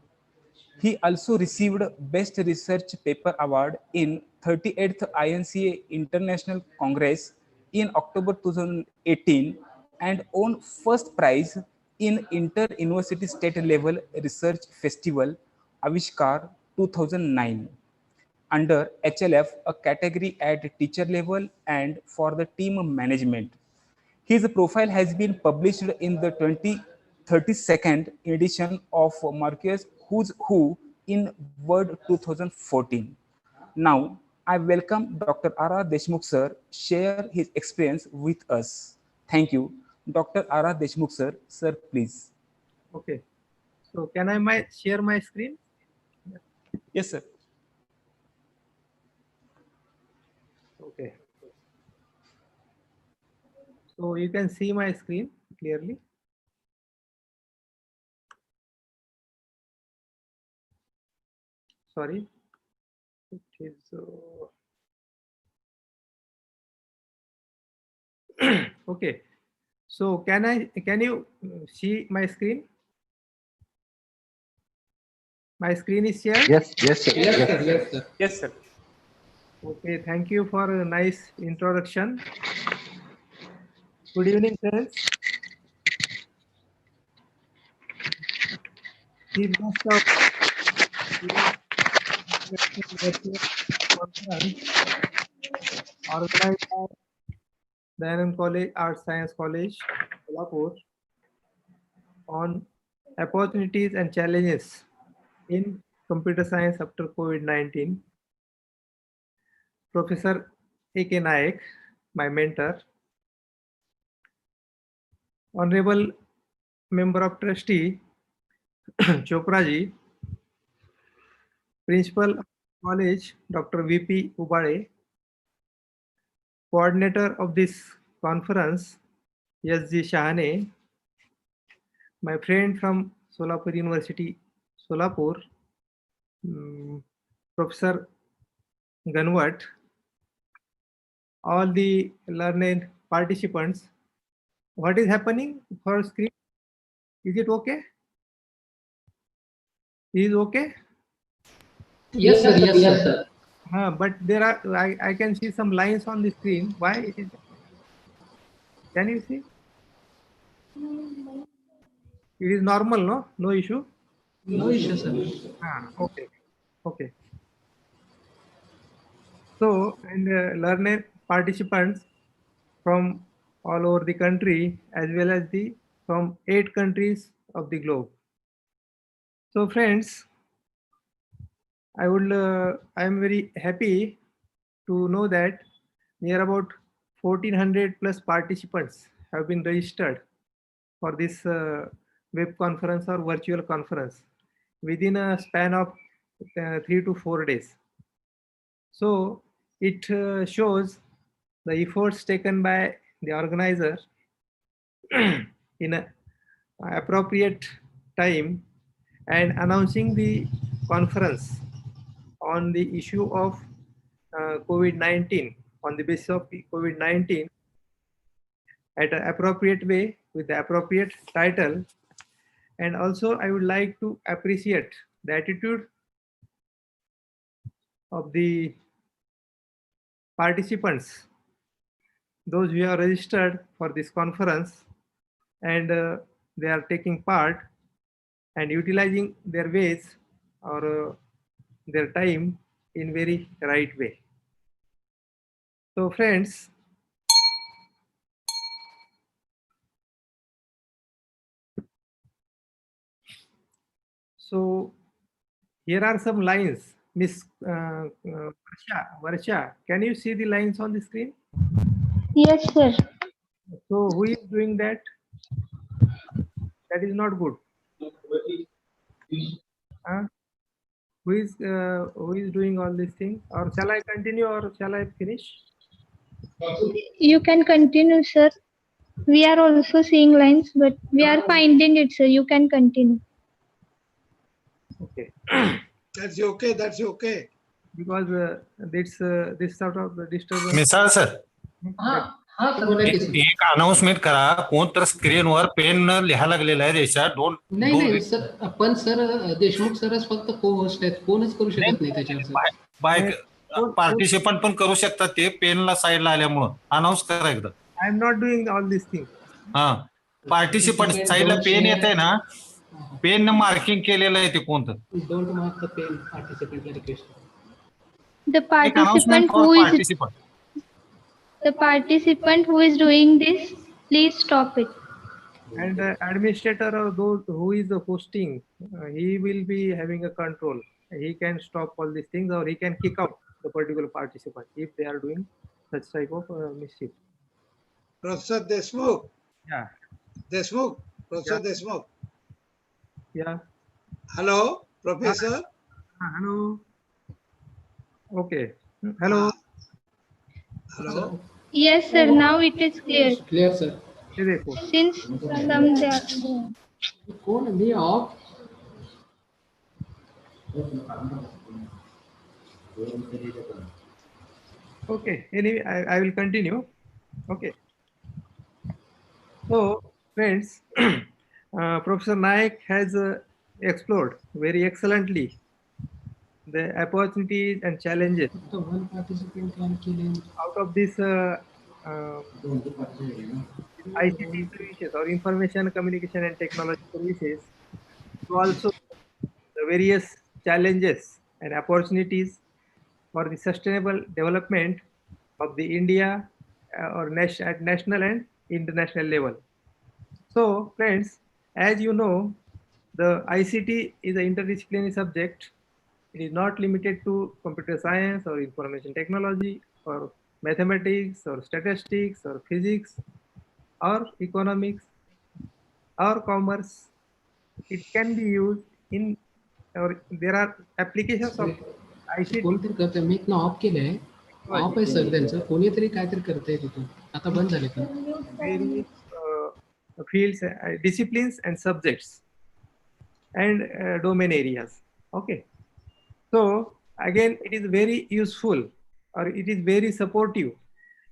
He also received Best Research Paper Award in 38th INCA International Congress in October 2018 and won first prize in Inter-University State Level Research Festival, Avishkar 2009. Under HLF, a category at teacher level and for the team management. His profile has been published in the 32nd edition of Marquez Who's Who in Word 2014. Now, I welcome Dr. R.R. Deshmukh sir share his experience with us. Thank you. Dr. R.R. Deshmukh sir, sir, please. Okay. So can I share my screen? Yes, sir. Okay. So you can see my screen clearly. Sorry. It is okay. So can you see my screen? My screen is shared? Yes, yes, sir. Yes, sir. Yes, sir. Yes, sir. Okay, thank you for a nice introduction. Good evening, friends. Chief guest of conference organized by DAV College, Art Science College, Solapur, on opportunities and challenges in computer science after COVID-19. Professor A.K. Naik, my mentor, Honorable Member of Trustee Chopra ji, Principal of College Dr. V.P. Ubade, Coordinator of this conference S.G. Shahane, my friend from Solapur University, Solapur, Professor Ganwat, all the learned participants. What is happening for screen? Is it okay? Is okay? Yes, sir. Yes, sir. But there are, I can see some lines on the screen. Why it is? Can you see? It is normal, no? No issue? No issue, sir. Okay. Okay. So, and learner participants from all over the country as well as from 8 countries of the globe. So friends, I am very happy to know that near about 1400 plus participants have been registered for this web conference or virtual conference within a span of 3 to 4 days. So it shows the efforts taken by the organizer in an appropriate time and announcing the conference on the issue of COVID-19, on the basis of COVID-19 at an appropriate way with the appropriate title. And also I would like to appreciate the attitude of the participants, those who are registered for this conference, and they are taking part and utilizing their ways or their time in very right way. So friends, so here are some lines. Miss Varsha, can you see the lines on the screen? Yes, sir. So who is doing that? That is not good. Who is doing all these things? Or shall I continue or shall I finish? You can continue, sir. We are also seeing lines, but we are finding it, sir. You can continue. Okay. That's okay. That's okay. Because this sort of disturbance. Misal sir एक announcement करा कोण तर स्क्रीनवर pen न लिहायला लागलेला आहे त्याच्यात नाही सर पण सर देशमुख सरच फक्त को होस्ट आहेत कोणच करू शकत नाही त्याच्यावर बाय पार्टिसिपंट पण करू शकतात ते पेनला साईडला आल्यामुळं अनाउन्स करा एकदा I am not doing all this thing participant साईडला पेन येत आहे ना पेन न मार्किंग केलेलं आहे ते कोणतं don't mark the pen participant request The participant who is doing this, please stop it. And the administrator or those who is hosting, he will be having a control. He can stop all these things or he can kick out the particular participant if they are doing such type of mischief. Professor Deshmukh. Yeah. Deshmukh. Professor Deshmukh. Yeah. Hello, Professor. Hello. Okay. Hello. Hello. Yes, sir. Now it is clear. Clear, sir. Since some कौन me off? Okay. Anyway, I will continue. Okay. So, friends, Professor Naik has explored very excellently the opportunities and challenges out of this ICT services or information communication and technology services, to also the various challenges and opportunities for the sustainable development of the India or at national and international level. So friends, as you know, the ICT is an interdisciplinary subject. It is not limited to computer science or information technology or mathematics or statistics or physics or economics or commerce. It can be used in, or there are applications of ICT. कोणतरी करते मी इथनं of केलंय of आहे sir त्यांचं कोणीतरी काहीतरी करतंय तिथून आता बंद झाले पण fields, disciplines and subjects and domain areas. Okay. So again, it is very useful or it is very supportive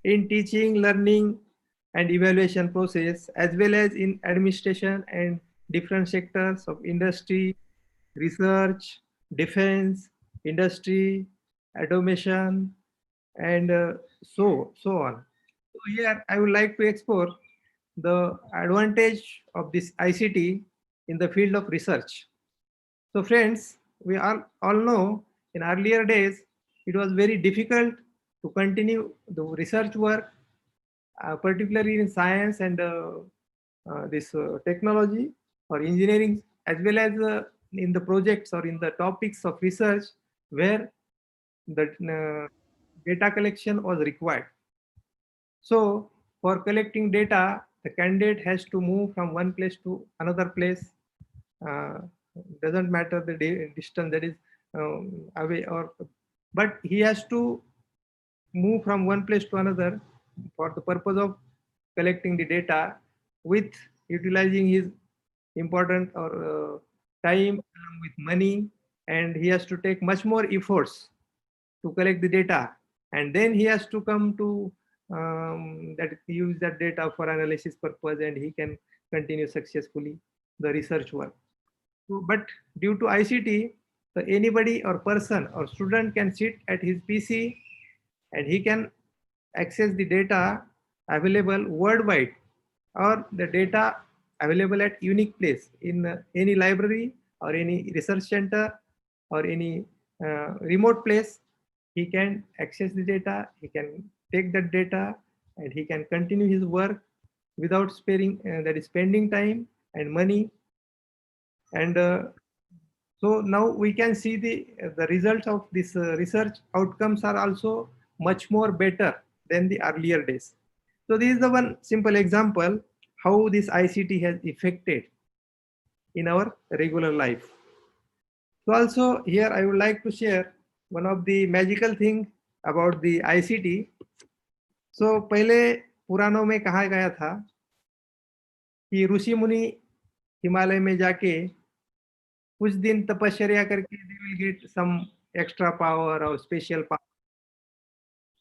in teaching, learning and evaluation process, as well as in administration and different sectors of industry, research, defense, industry, automation, and so on. So here I would like to explore the advantage of this ICT in the field of research. So friends, we all know in earlier days, it was very difficult to continue the research work, particularly in science and this technology or engineering, as well as in the projects or in the topics of research where the data collection was required. So for collecting data, the candidate has to move from one place to another place. Doesn't matter the distance that is away, but he has to move from one place to another for the purpose of collecting the data with utilizing his important or time along with money, and he has to take much more efforts to collect the data, and then he has to come to use that data for analysis purpose, and he can continue successfully the research work. But due to ICT, anybody or person or student can sit at his PC and he can access the data available worldwide or the data available at unique place in any library or any research center or any remote place. He can access the data, he can take that data, and he can continue his work without sparing, that is spending time and money. And so now we can see the results of this research outcomes are also much more better than the earlier days. So this is the one simple example how this ICT has affected in our regular life. So also here I would like to share one of the magical thing about the ICT. So पहले पुरानों में कहा गया था कि ऋषि मुनि हिमालय में जाके कुछ दिन तपश्चर्या करके they will get some extra power or special power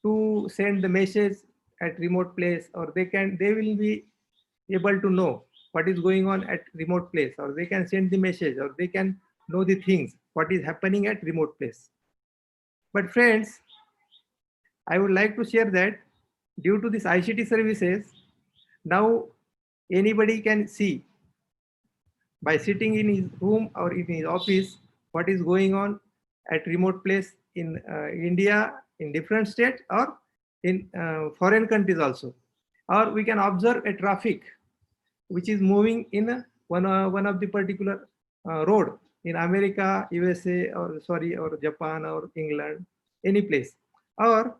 to send the message at remote place, or they will be able to know what is going on at remote place, or they can send the message, or they can know the things what is happening at remote place. But friends, I would like to share that due to this ICT services, now anybody can see by sitting in his room or in his office what is going on at remote place in India, in different states, or in foreign countries also. Or we can observe a traffic which is moving in one of the particular road in America, USA, or Japan or England, any place. Or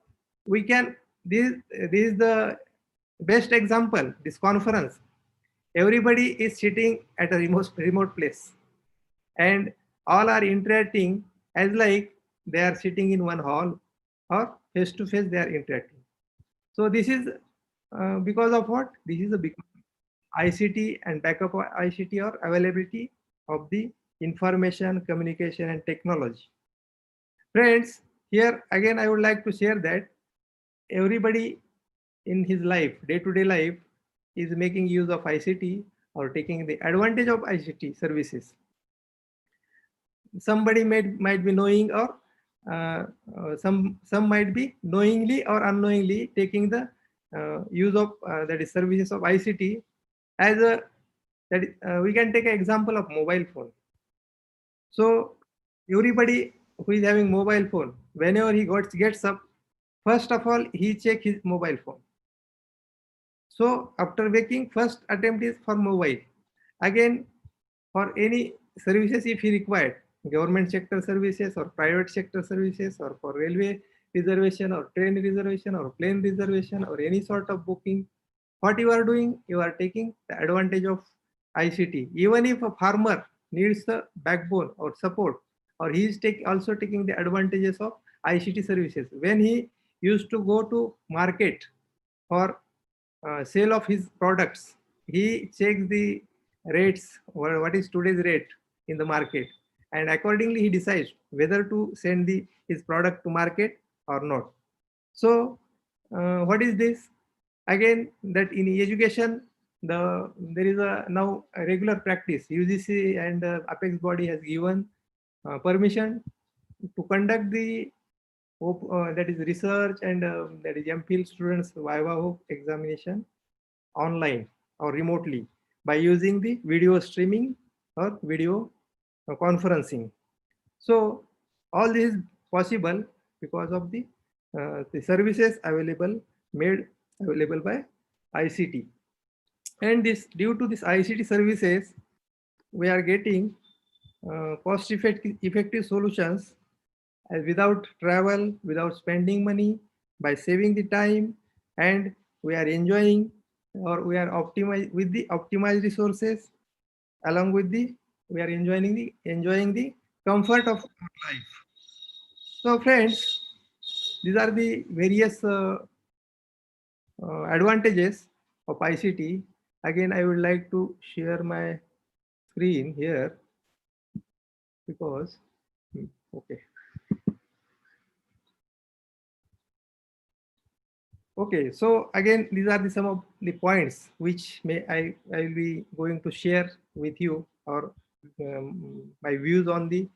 we can, this is the best example, this conference. Everybody is sitting at a remote place and all are interacting as like they are sitting in one hall, or face to face they are interacting. So this is because of what? This is a big ICT and backup of ICT or availability of the information, communication, and technology. Friends, here again I would like to share that everybody in his life, day-to-day life, is making use of ICT or taking the advantage of ICT services. Somebody might be knowing, or some might be knowingly or unknowingly taking the use of that is services of ICT as a we can take an example of mobile phone. So everybody who is having mobile phone, whenever he gets up, first of all he check his mobile phone. So after waking, first attempt is for mobile. Again, for any services if he required, government sector services or private sector services, or for railway reservation or train reservation or plane reservation or any sort of booking, what you are doing, you are taking the advantage of ICT. Even if a farmer needs the backbone or support, or he is also taking the advantages of ICT services. When he used to go to market for sale of his products, he checks the rates, what is today's rate in the market, and accordingly he decides whether to send his product to market or not. So what is this? Again, that in education, there is now a regular practice. UGC and Apex body has given permission to conduct the that is research and that is MPhil students Viva examination online or remotely by using the video streaming or video conferencing. So all this is possible because of the services made available by ICT. And this, due to this ICT services, we are getting cost-effective solutions without travel, without spending money, by saving the time, and we are enjoying, or we are optimized with the optimized resources, along with the we are enjoying the comfort of life. So friends, these are the various advantages of ICT. Again, I would like to share my screen here because okay. Okay, so again, these are some of the points which I will be going to share with you, or my views on the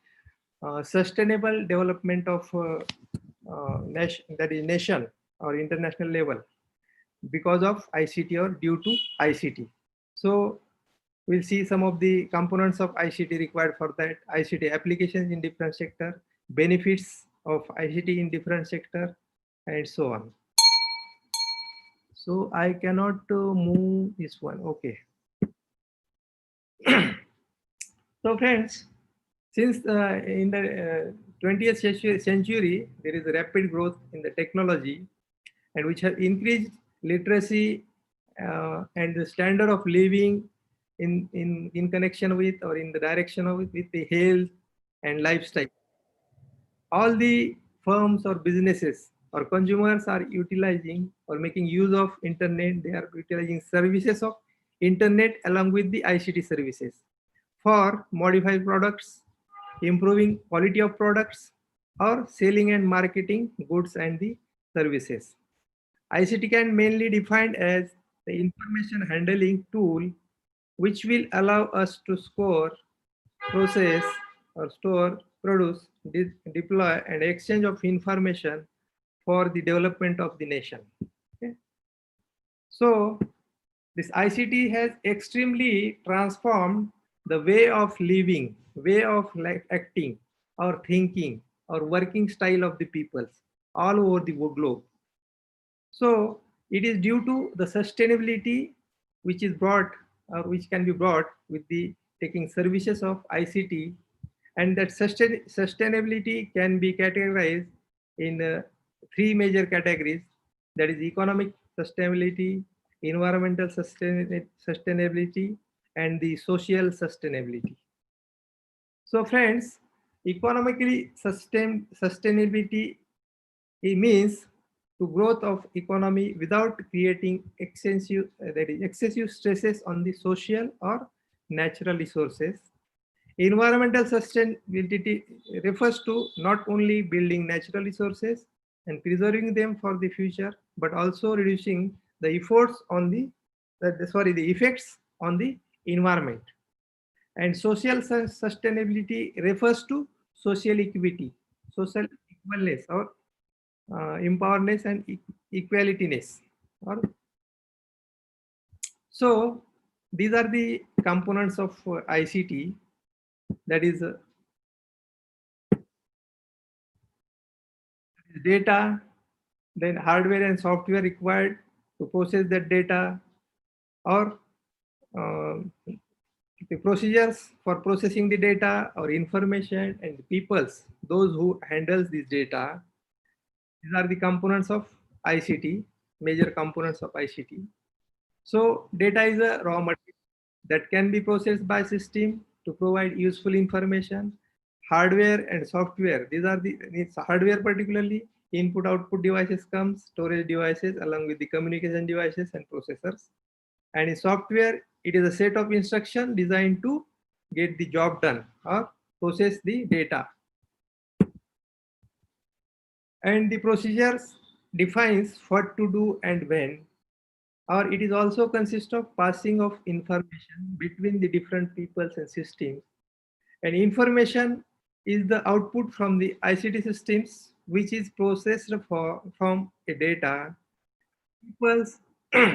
sustainable development of nation or international level because of ICT or due to ICT. So we'll see some of the components of ICT required for that, ICT applications in different sector, benefits of ICT in different sector, and so on. So I cannot move this one. Okay. So friends, since in the 20th century, there is a rapid growth in the technology, and which have increased literacy and the standard of living in connection with, or in the direction of with the health and lifestyle. All the firms or businesses or consumers are utilizing or making use of internet. They are utilizing services of internet along with the ICT services for modified products, improving quality of products, or selling and marketing goods and the services. ICT can mainly defined as the information handling tool which will allow us to score, process, or store, produce, deploy, and exchange of information for the development of the nation. Okay. So this ICT has extremely transformed the way of living, way of life acting, or thinking, or working style of the peoples all over the globe. So it is due to the sustainability which is brought, or which can be brought with the taking services of ICT, and that sustainability can be categorized in 3 major categories, that is economic sustainability, environmental sustainability, and the social sustainability. So friends, economically sustainability, it means to growth of economy without creating excessive stresses on the social or natural resources. Environmental sustainability refers to not only building natural resources and preserving them for the future, but also reducing the efforts on the effects on the environment. And social sustainability refers to social equity, social equalness, or empowerness and equalityness. So these are the components of ICT, that is data, then hardware and software required to process that data, or the procedures for processing the data or information, and the peoples, those who handles this data. These are the components of ICT, major components of ICT. So data is a raw material that can be processed by system to provide useful information. Hardware and software, these are the hardware, particularly input output devices comes, storage devices along with the communication devices and processors. And in software, it is a set of instructions designed to get the job done or process the data. And the procedures defines what to do and when, or it is also consists of passing of information between the different peoples and systems. And information is the output from the ICT systems, which is processed from a data. People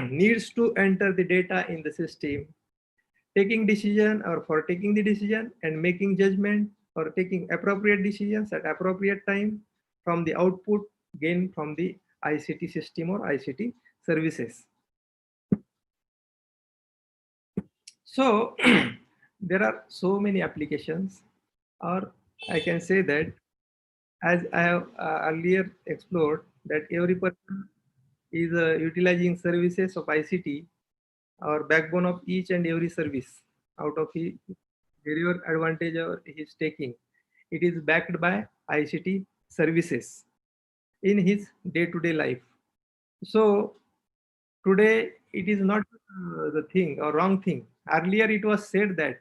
needs to enter the data in the system, taking decision or for taking the decision and making judgment or taking appropriate decisions at appropriate time from the output gained from the ICT system or ICT services. So there are so many applications, or I can say that, as I have earlier explored, that every person is utilizing services of ICT or backbone of each and every service out of his wherever advantage or he is taking. It is backed by ICT services in his day-to-day life. So today it is not the thing or wrong thing. Earlier it was said that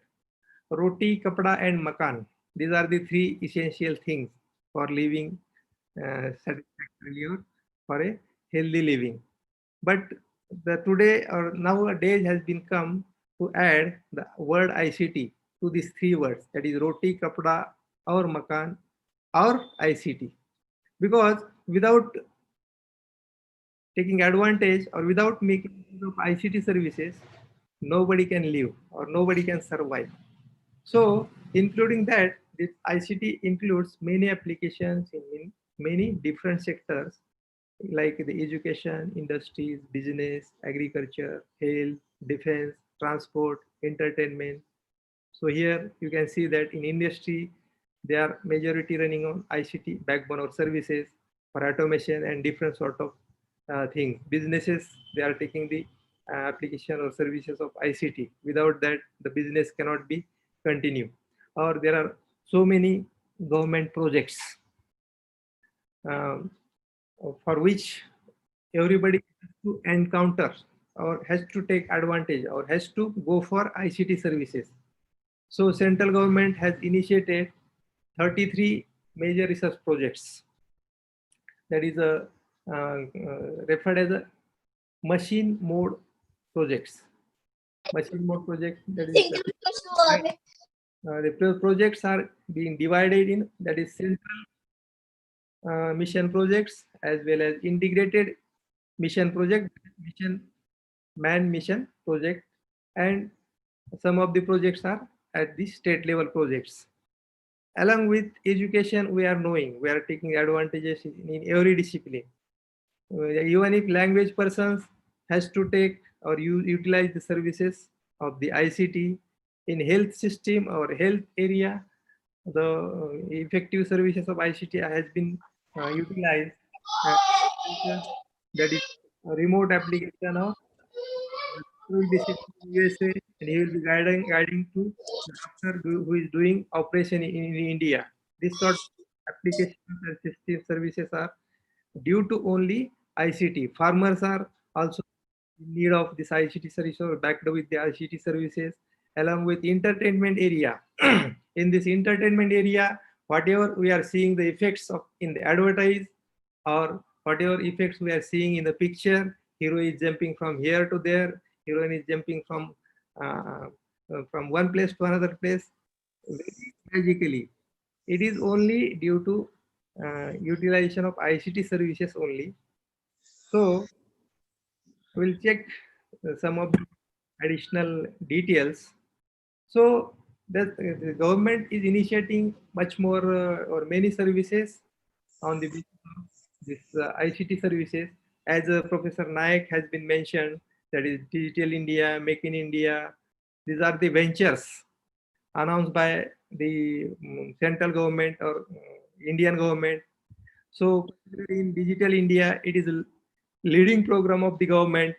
roti, kapda and makan, these are the three essential things for living satisfactorily or for a healthy living. But the today or nowadays has been come to add the word ICT to these three words, that is roti, kapda or makan or ICT. Because without taking advantage or without making use of ICT services, nobody can live or nobody can survive. So including that, this ICT includes many applications in many different sectors like the education, industries, business, agriculture, health, defense, transport, entertainment. So here you can see that in industry, they are majority running on ICT backbone or services for automation and different sort of things. Businesses, they are taking the application or services of ICT. Without that, the business cannot be continue. Or there are so many government projects for which everybody has to encounter or has to take advantage or has to go for ICT services. So central government has initiated 33 major research projects. That is referred as a machine mode projects. Machine mode project, that is the projects are being divided in, that is central mission projects as well as integrated mission project, manned mission project, and some of the projects are at the state level projects. Along with education, we are knowing, we are taking advantages in every discipline. Even if language persons has to take or utilize the services of the ICT in health system or health area, the effective services of ICT has been utilized. That is a remote application of USA, and he will be guiding to the doctor who is doing operation in India. This sort of applications and system services are due to only ICT. Farmers are also in need of this ICT service or backed with the ICT services, along with entertainment area. In this entertainment area, whatever we are seeing the effects of in the advertise or whatever effects we are seeing in the picture, hero is jumping from here to there, heroine is jumping from one place to another place, very magically. It is only due to utilization of ICT services only. So we'll check some of the additional details. So the government is initiating much more or many services on the this ICT services, as Professor Naik has been mentioned, that is Digital India, Make in India. These are the ventures announced by the central government or Indian government. So in Digital India, it is a leading program of the government.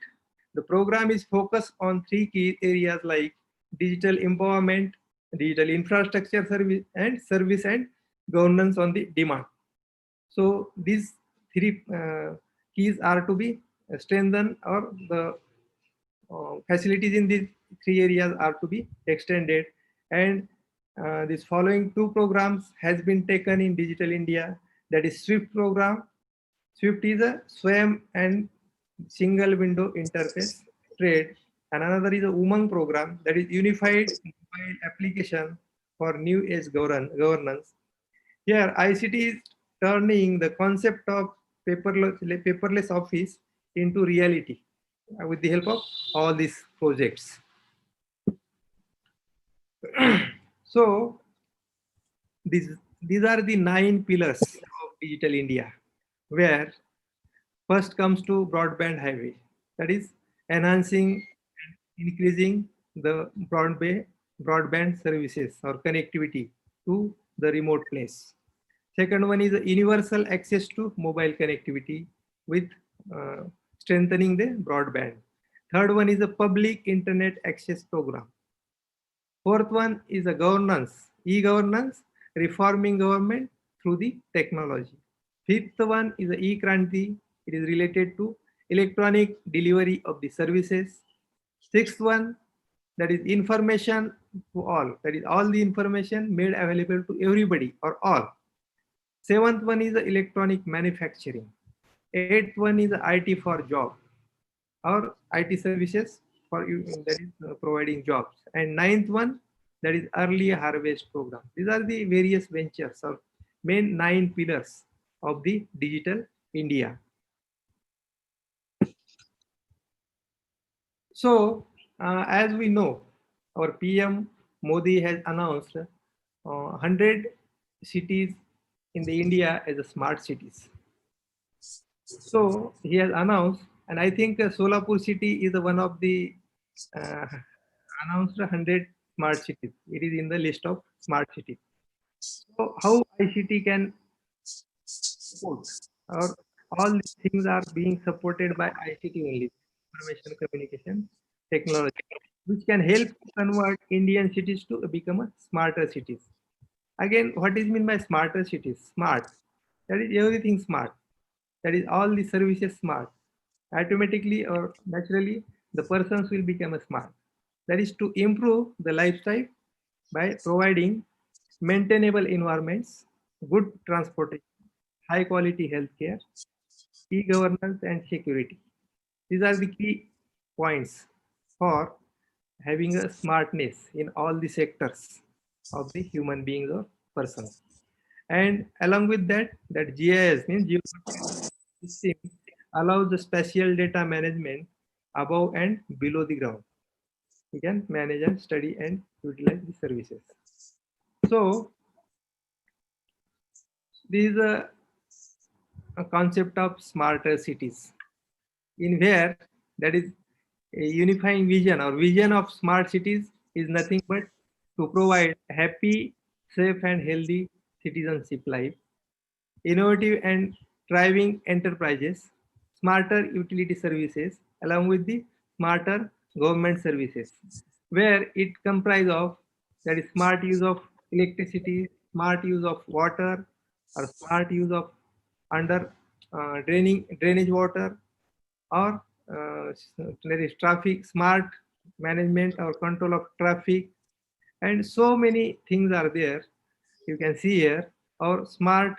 The program is focused on three key areas like digital empowerment, digital infrastructure service and governance on the demand. So these three keys are to be strengthened, or the facilities in these three areas are to be extended. And these following two programs has been taken in Digital India, that is SWIFT program. SWIFT is a SWAM and single window interface trade, and another is a Umang program, that is unified mobile application for new age governance. Here, ICT is turning the concept of paperless office into reality with the help of all these projects. So, these are the 9 pillars of Digital India, where first comes to broadband highway, that is enhancing and increasing the broadband services or connectivity to the remote place. Second one is universal access to mobile connectivity with strengthening the broadband. Third one is a public internet access program. Fourth one is a governance, e-governance, reforming government through the technology. Fifth one is the e-Kranti. It is related to electronic delivery of the services. Sixth one, that is information to all. That is all the information made available to everybody or all. Seventh one is the electronic manufacturing. Eighth one is the IT for job or IT services for you, that is providing jobs. And ninth one, that is early harvest program. These are the various ventures or main 9 pillars of the Digital India. So, as we know, our PM Modi has announced 100 cities in the India as a smart cities. So he has announced, and I think Solapur city is one of the announced 100 smart cities. It is in the list of smart cities. So how ICT can support, or all these things are being supported by ICT only, information communication technology, which can help convert Indian cities to become a smarter cities. Again, what is meant by smarter cities? Smart, that is everything smart. That is all the services smart. Automatically or naturally, the persons will become a smart. That is to improve the lifestyle by providing maintainable environments, good transportation, high quality healthcare, e-governance and security. These are the key points for having a smartness in all the sectors of the human beings or persons. And along with that, that GIS means geographical system allows the spatial data management above and below the ground. We can manage and study and utilize the services. So this is a concept of smarter cities, in where that is a unifying vision or vision of smart cities is nothing but to provide happy, safe and healthy citizenship life, innovative and thriving enterprises, smarter utility services, along with the smarter government services, where it comprises of that is smart use of electricity, smart use of water, or smart use of under drainage water, or there is traffic, smart management or control of traffic, and so many things are there. You can see here, or smart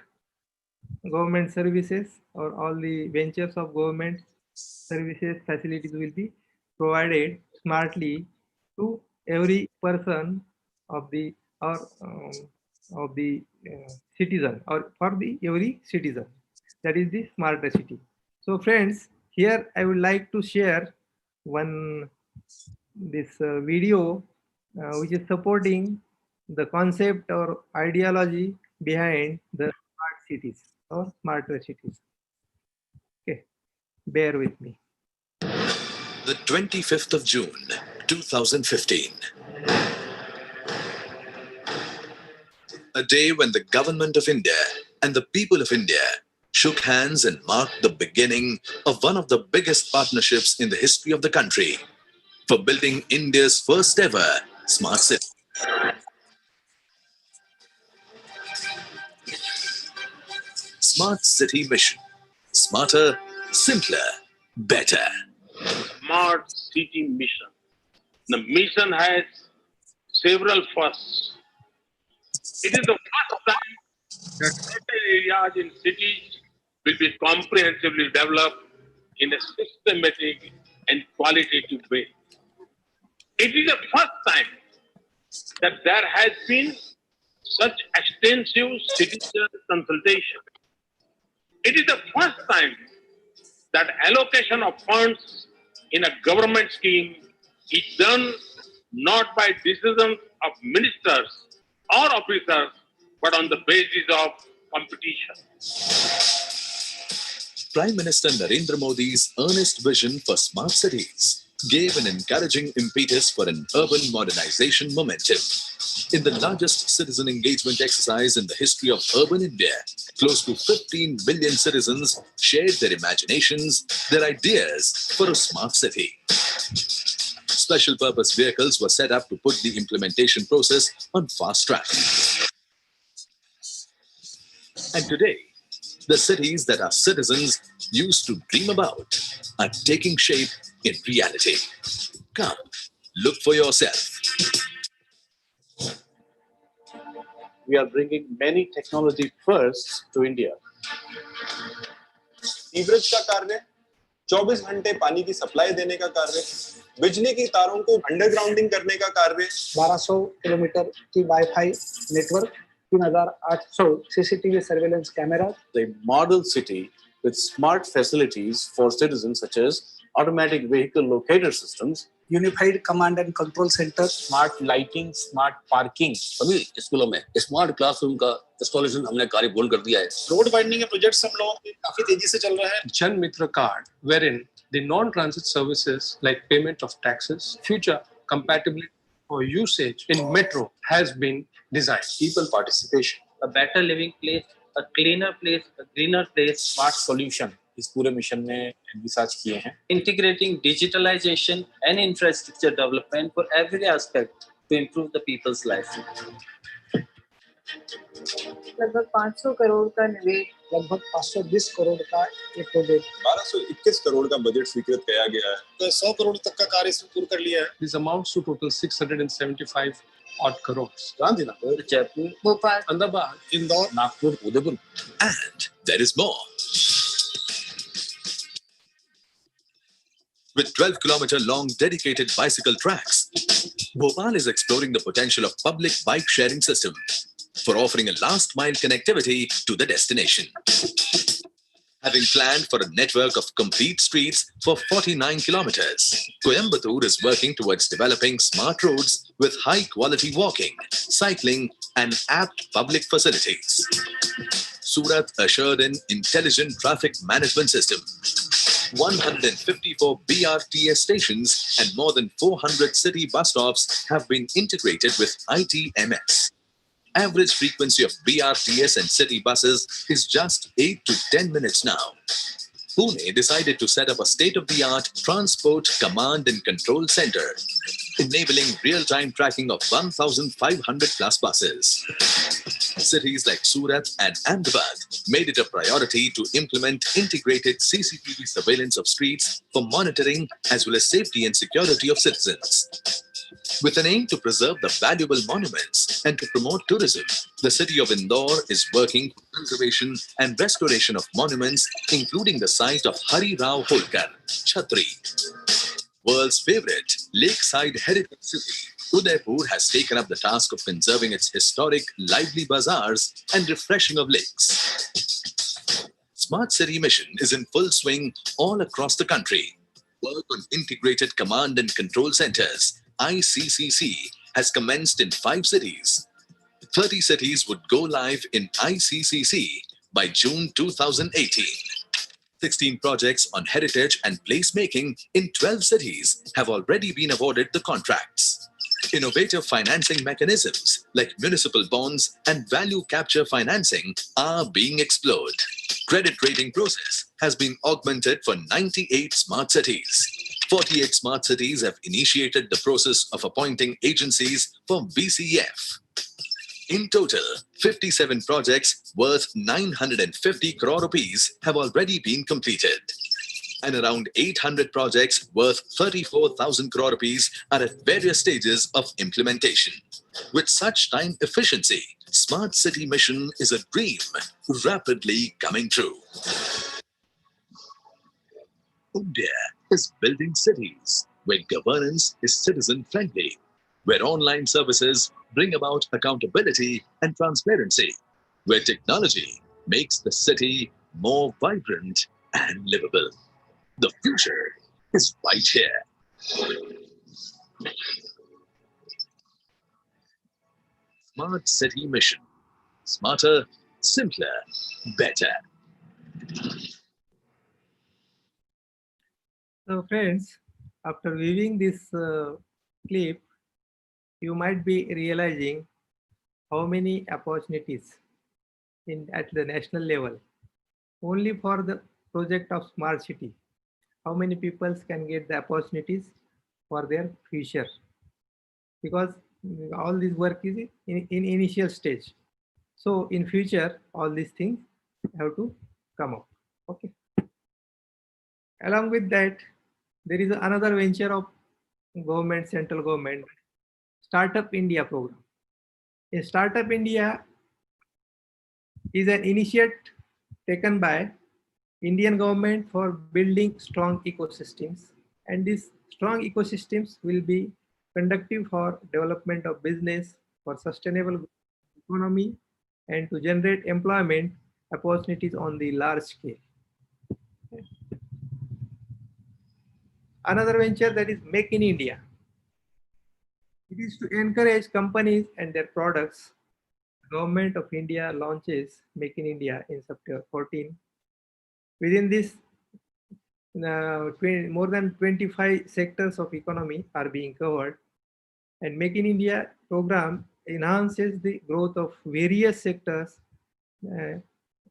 government services, or all the ventures of government services facilities will be provided smartly to every person of the citizen, or for the every citizen. That is the smarter city. So friends, here I would like to share this video which is supporting the concept or ideology behind the smart cities or smarter cities. Okay, bear with me. The 25th of June, 2015. A day when the government of India and the people of India shook hands and marked the beginning of one of the biggest partnerships in the history of the country for building India's first ever smart city. Smart City Mission. Smarter, simpler, better. Smart City Mission. The mission has several firsts. It is the first time that certain areas in cities will be comprehensively developed in a systematic and qualitative way. It is the first time that there has been such extensive citizen consultation. It is the first time that allocation of funds in a government scheme is done not by decisions of ministers or officers, but on the basis of competition. Prime Minister Narendra Modi's earnest vision for smart cities gave an encouraging impetus for an urban modernization momentum. In the largest citizen engagement exercise in the history of urban India, close to 15 million citizens shared their imaginations, their ideas for a smart city. Special purpose vehicles were set up to put the implementation process on fast track. And today, the cities that our citizens used to dream about are taking shape in reality. Come, look for yourself. We are bringing many technology firsts to India. Sewerage का कार्य, 24 घंटे पानी की supply देने का कार्य, बिजली की तारों को अंडरग्राउंडिंग करने का कार्य, 1200 किलोमीटर की wifi network, 3800 CCTV surveillance camera. The model city with smart facilities for citizens such as automatic vehicle locator systems, unified command and control centre, smart lighting, smart parking. सभी स्कूलों में स्मार्ट क्लासरूम का installation हमने कार्य पूर्ण कर दिया है. रोड वाइडनिंग के प्रोजेक्ट्स हम लोगों के काफी तेजी से चल रहा है. Jan Mitra card, wherein the non-transit services like payment of taxes, future compatibility for usage in metro has been designed. People participation, a better living place, a cleaner place, a greener place. Smart solution इस पूरे mission में research किए हैं. Integrating digitalization and infrastructure development for every aspect to improve the people's life. लगभग 500 करोड़ का निवेश, लगभग 520 करोड़ का एक प्रोजेक्ट, 1221 करोड़ का बजट स्वीकृत किया गया है. तो 100 करोड़ तक का कार्य पूर्ण कर लिया है. This amounts to total 675 odd crores. Gandhinagar, Jaipur, Bhopal, Ahmedabad, Indore, Nagpur, Udaipur. And there is more. With 12-kilometer long dedicated bicycle tracks, Bhopal is exploring the potential of public bike sharing system for offering a last-mile connectivity to the destination. Having planned for a network of complete streets for 49 kilometers, Coimbatore is working towards developing smart roads with high-quality walking, cycling, and apt public facilities. Surat ushered in intelligent traffic management system. 154 BRTS stations and more than 400 city bus stops have been integrated with ITMS. Average frequency of BRTS and city buses is just 8 to 10 minutes now. Pune decided to set up a state-of-the-art transport command and control center, enabling real-time tracking of 1,500 plus buses. Cities like Surat and Ahmedabad made it a priority to implement integrated CCTV surveillance of streets for monitoring as well as safety and security of citizens. With an aim to preserve the valuable monuments and to promote tourism, the city of Indore is working for conservation and restoration of monuments, including the site of Hari Rao Holkar, Chhatri. World's favorite lakeside heritage city, Udaipur has taken up the task of conserving its historic, lively bazaars and refreshing of lakes. Smart City Mission is in full swing all across the country. Work on integrated command and control centers, ICCC, has commenced in 5 cities. 30 cities would go live in ICCC by June 2018. 16 projects on heritage and placemaking in 12 cities have already been awarded the contracts. Innovative financing mechanisms like municipal bonds and value capture financing are being explored. Credit rating process has been augmented for 98 smart cities. 48 smart cities have initiated the process of appointing agencies for BCF. In total, 57 projects worth 950 crore rupees have already been completed. And around 800 projects worth 34,000 crore rupees are at various stages of implementation. With such time efficiency, Smart City Mission is a dream rapidly coming true. India is building cities where governance is citizen-friendly, where online services bring about accountability and transparency, where technology makes the city more vibrant and livable. The future is right here. Smart City Mission. Smarter, simpler, better. So friends, after viewing this clip, you might be realizing how many opportunities at the national level only for the project of smart city. How many people can get the opportunities for their future, because all this work is in initial stage. So in future, all these things have to come up. Okay. Along with that, there is another venture of government, central government, Startup India program. In Startup India is an initiative taken by Indian government for building strong ecosystems, and these strong ecosystems will be conducive for development of business, for sustainable economy, and to generate employment opportunities on the large scale. Another venture, that is Make in India. It is to encourage companies and their products. The Government of India launches Make in India in September 14. Within this, more than 25 sectors of economy are being covered, and Make in India program enhances the growth of various sectors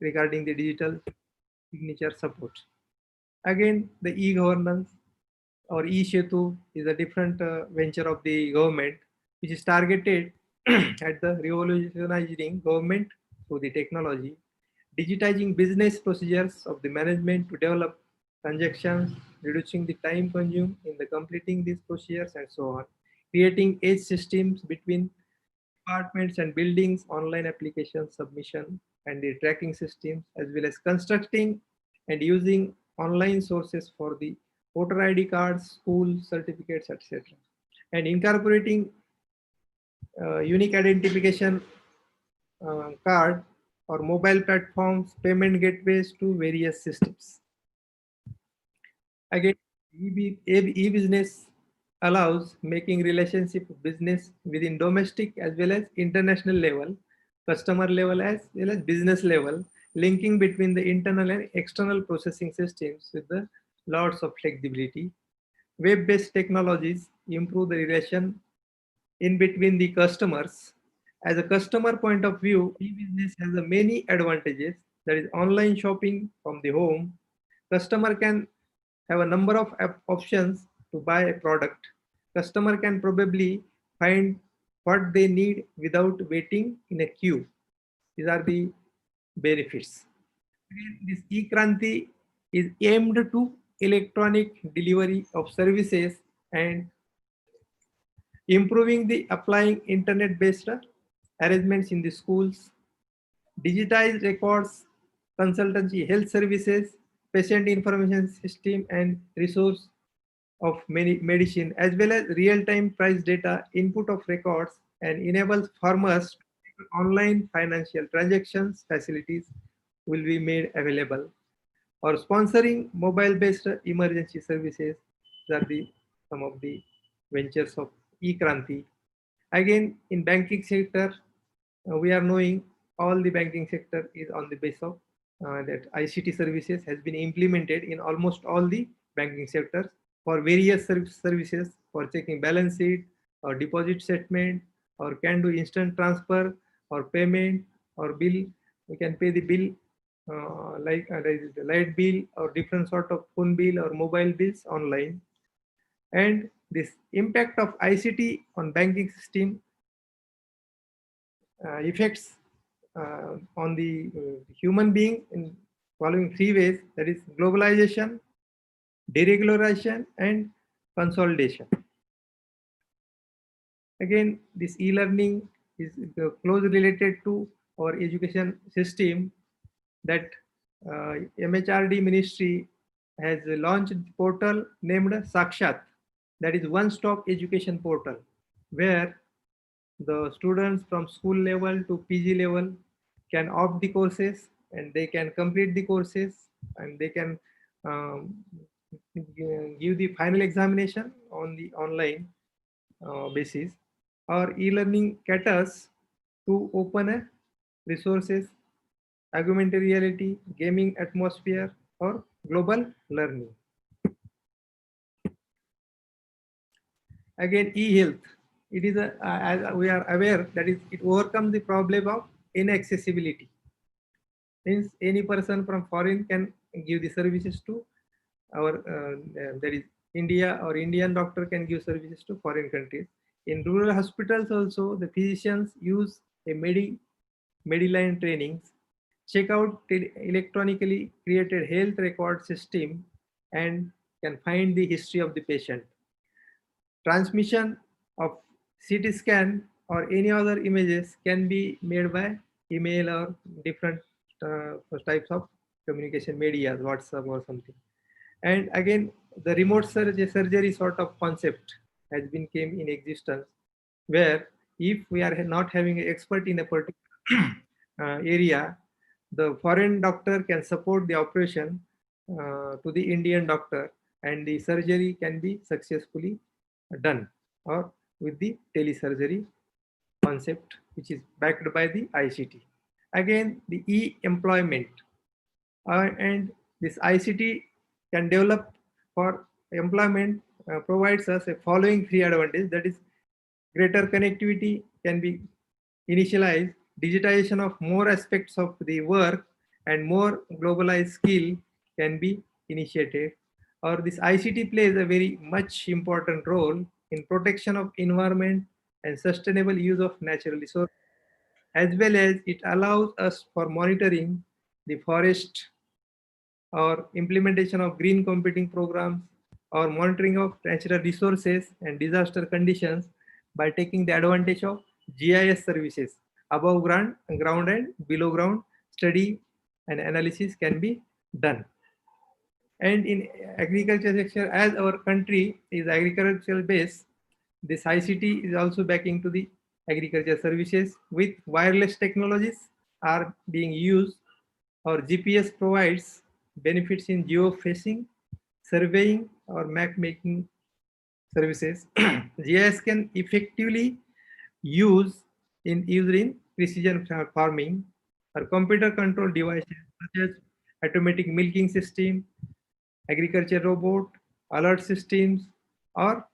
regarding the digital signature support. Again, the e-governance or e-Setu is a different venture of the government, which is targeted at the revolutionizing government through the technology, digitizing business procedures of the management to develop transactions, reducing the time consumed in the completing these procedures, and so on, creating edge systems between departments and buildings, online application submission, and the tracking systems, as well as constructing and using online sources for the voter ID cards, school certificates, etc., and incorporating unique identification card or mobile platforms, payment gateways to various systems. Again, e-business allows making relationship business within domestic as well as international level, customer level as well as business level, linking between the internal and external processing systems with the lots of flexibility. Web-based technologies improve the relation in between the customers. As a customer point of view, e-business has many advantages. That is online shopping from the home. Customer can have a number of options to buy a product. Customer can probably find what they need without waiting in a queue. These are the benefits. This e-Kranti is aimed to electronic delivery of services and improving the applying internet-based arrangements in the schools, digitized records, consultancy, health services, patient information system, and resource of medicine, as well as real-time price data, input of records, and enables farmers online financial transactions facilities will be made available, or sponsoring mobile-based emergency services. These are some of the ventures of e-Kranti. Again, in banking sector, we are knowing all the banking sector is on the base of that ICT services has been implemented in almost all the banking sectors for various services, for checking balance sheet or deposit statement, or can do instant transfer or payment or bill. We can pay the bill like the light bill or different sort of phone bill or mobile bills online. And this impact of ICT on banking system effects on the human being in following three ways, that is globalization, deregulation, and consolidation. Again, this e-learning is closely related to our education system, that MHRD ministry has launched a portal named Sakshat, that is one-stop education portal, where the students from school level to PG level can opt the courses and they can complete the courses and they can um, give the final examination on the online basis. Or e-learning caters to open a resources, augmented reality, gaming atmosphere, or global learning. Again, e-health. It is as we are aware that it overcomes the problem of inaccessibility. Means any person from foreign can give the services to our that is India, or Indian doctor can give services to foreign countries. In rural hospitals also, the physicians use a Mediline trainings, check out electronically created health record system and can find the history of the patient. Transmission of CT scan or any other images can be made by email or different types of communication media, WhatsApp or something. And again, the remote surgery sort of concept has been came in existence, where if we are not having an expert in a particular area, the foreign doctor can support the operation to the Indian doctor, and the surgery can be successfully done, or with the telesurgery concept, which is backed by the ICT. Again, the e-employment and this ICT can develop for employment provides us a following three advantages. That is, greater connectivity can be initialized, digitization of more aspects of the work, and more globalized skill can be initiated. Or this ICT plays a very much important role in protection of environment and sustainable use of natural resources, as well as it allows us for monitoring the forest or implementation of green computing programs or monitoring of natural resources and disaster conditions by taking the advantage of GIS services. Above ground and below ground study and analysis can be done. And in agriculture sector, as our country is agricultural based, this ICT is also backing to the agriculture services with wireless technologies are being used, or GPS provides benefits in geofacing, surveying, or map making services. GIS can effectively used in precision farming, or computer control devices such as automatic milking system, agriculture robot, alert systems, or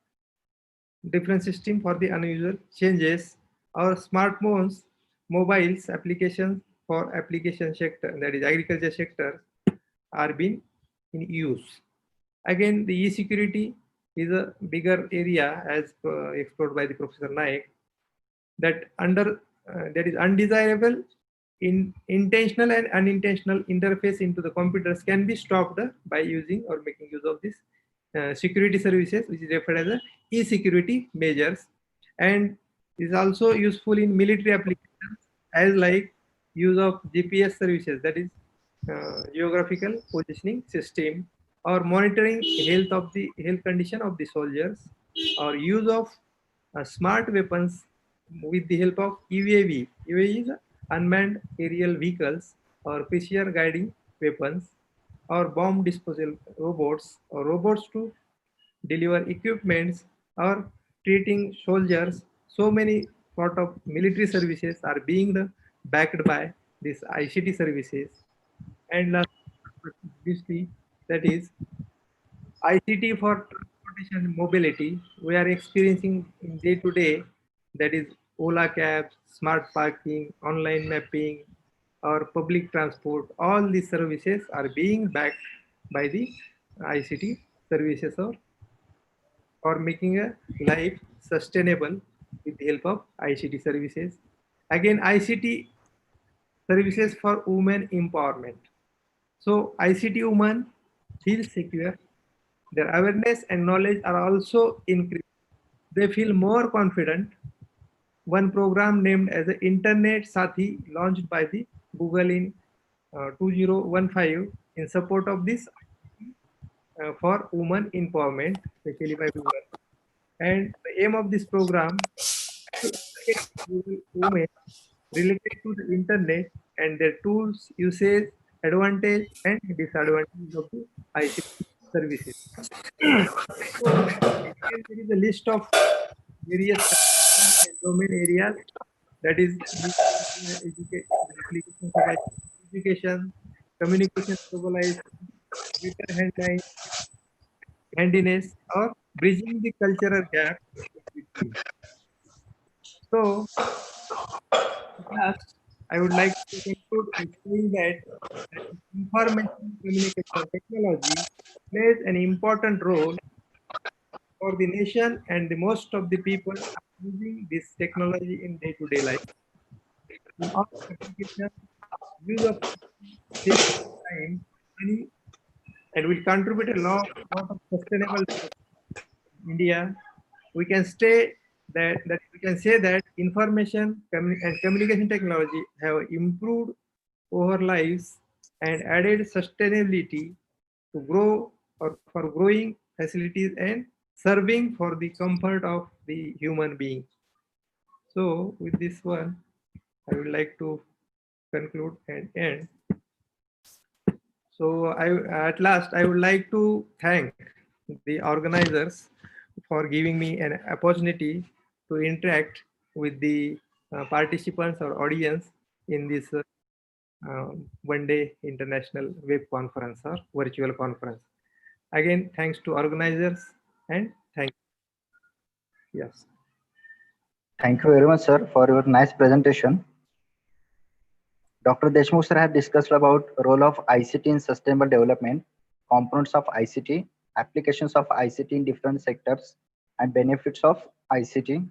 different system for the unusual changes, or smartphones, mobiles applications for application sector, that is agriculture sector, are being in use. Again, the e-security is a bigger area as explored by the Professor Naik, that that is undesirable intentional and unintentional interface into the computers can be stopped by using or making use of this security services, which is referred as a e-security measures, and is also useful in military applications as like use of GPS services, that is geographical positioning system, or monitoring health condition of the soldiers, or use of smart weapons with the help of UAV. UAV is unmanned aerial vehicles, or precision guiding weapons, or bomb disposal robots, or robots to deliver equipments, or treating soldiers. So many sort of military services are being backed by these ICT services. And last but obviously, that is ICT for transportation and mobility. We are experiencing in day to day, that is Ola cabs, smart parking, online mapping, or public transport. All these services are being backed by the ICT services, or making a life sustainable with the help of ICT services. Again, ICT services for women empowerment. So ICT women feel secure. Their awareness and knowledge are also increased. They feel more confident. One program named as the Internet Sathi, launched by the Google in 2015 in support of this for women empowerment, especially by women. And the aim of this program women related to the internet and their tools, usage, advantage and disadvantage of the ICT services. So, again, there is a list of various domain areas, that is applications of education, communication, globalization, better handiness, or bridging the cultural gap between. So, last, I would like to conclude by saying that information communication technology plays an important role for the nation, and the most of the people are using this technology in day-to-day life. In all applications, use of time, money, and will contribute a lot of sustainable India. We can say that information and communication technology have improved our lives and added sustainability to grow or for growing facilities and serving for the comfort of the human being. So with this one, I would like to conclude and end. So at last, I would like to thank the organizers for giving me an opportunity to interact with the participants or audience in this one-day international web conference or virtual conference. Again, thanks to organizers and thank you. Yes. Thank you very much, sir, for your nice presentation. Dr. Deshmukh sir have discussed about role of ICT in sustainable development, components of ICT, applications of ICT in different sectors, and benefits of ICT.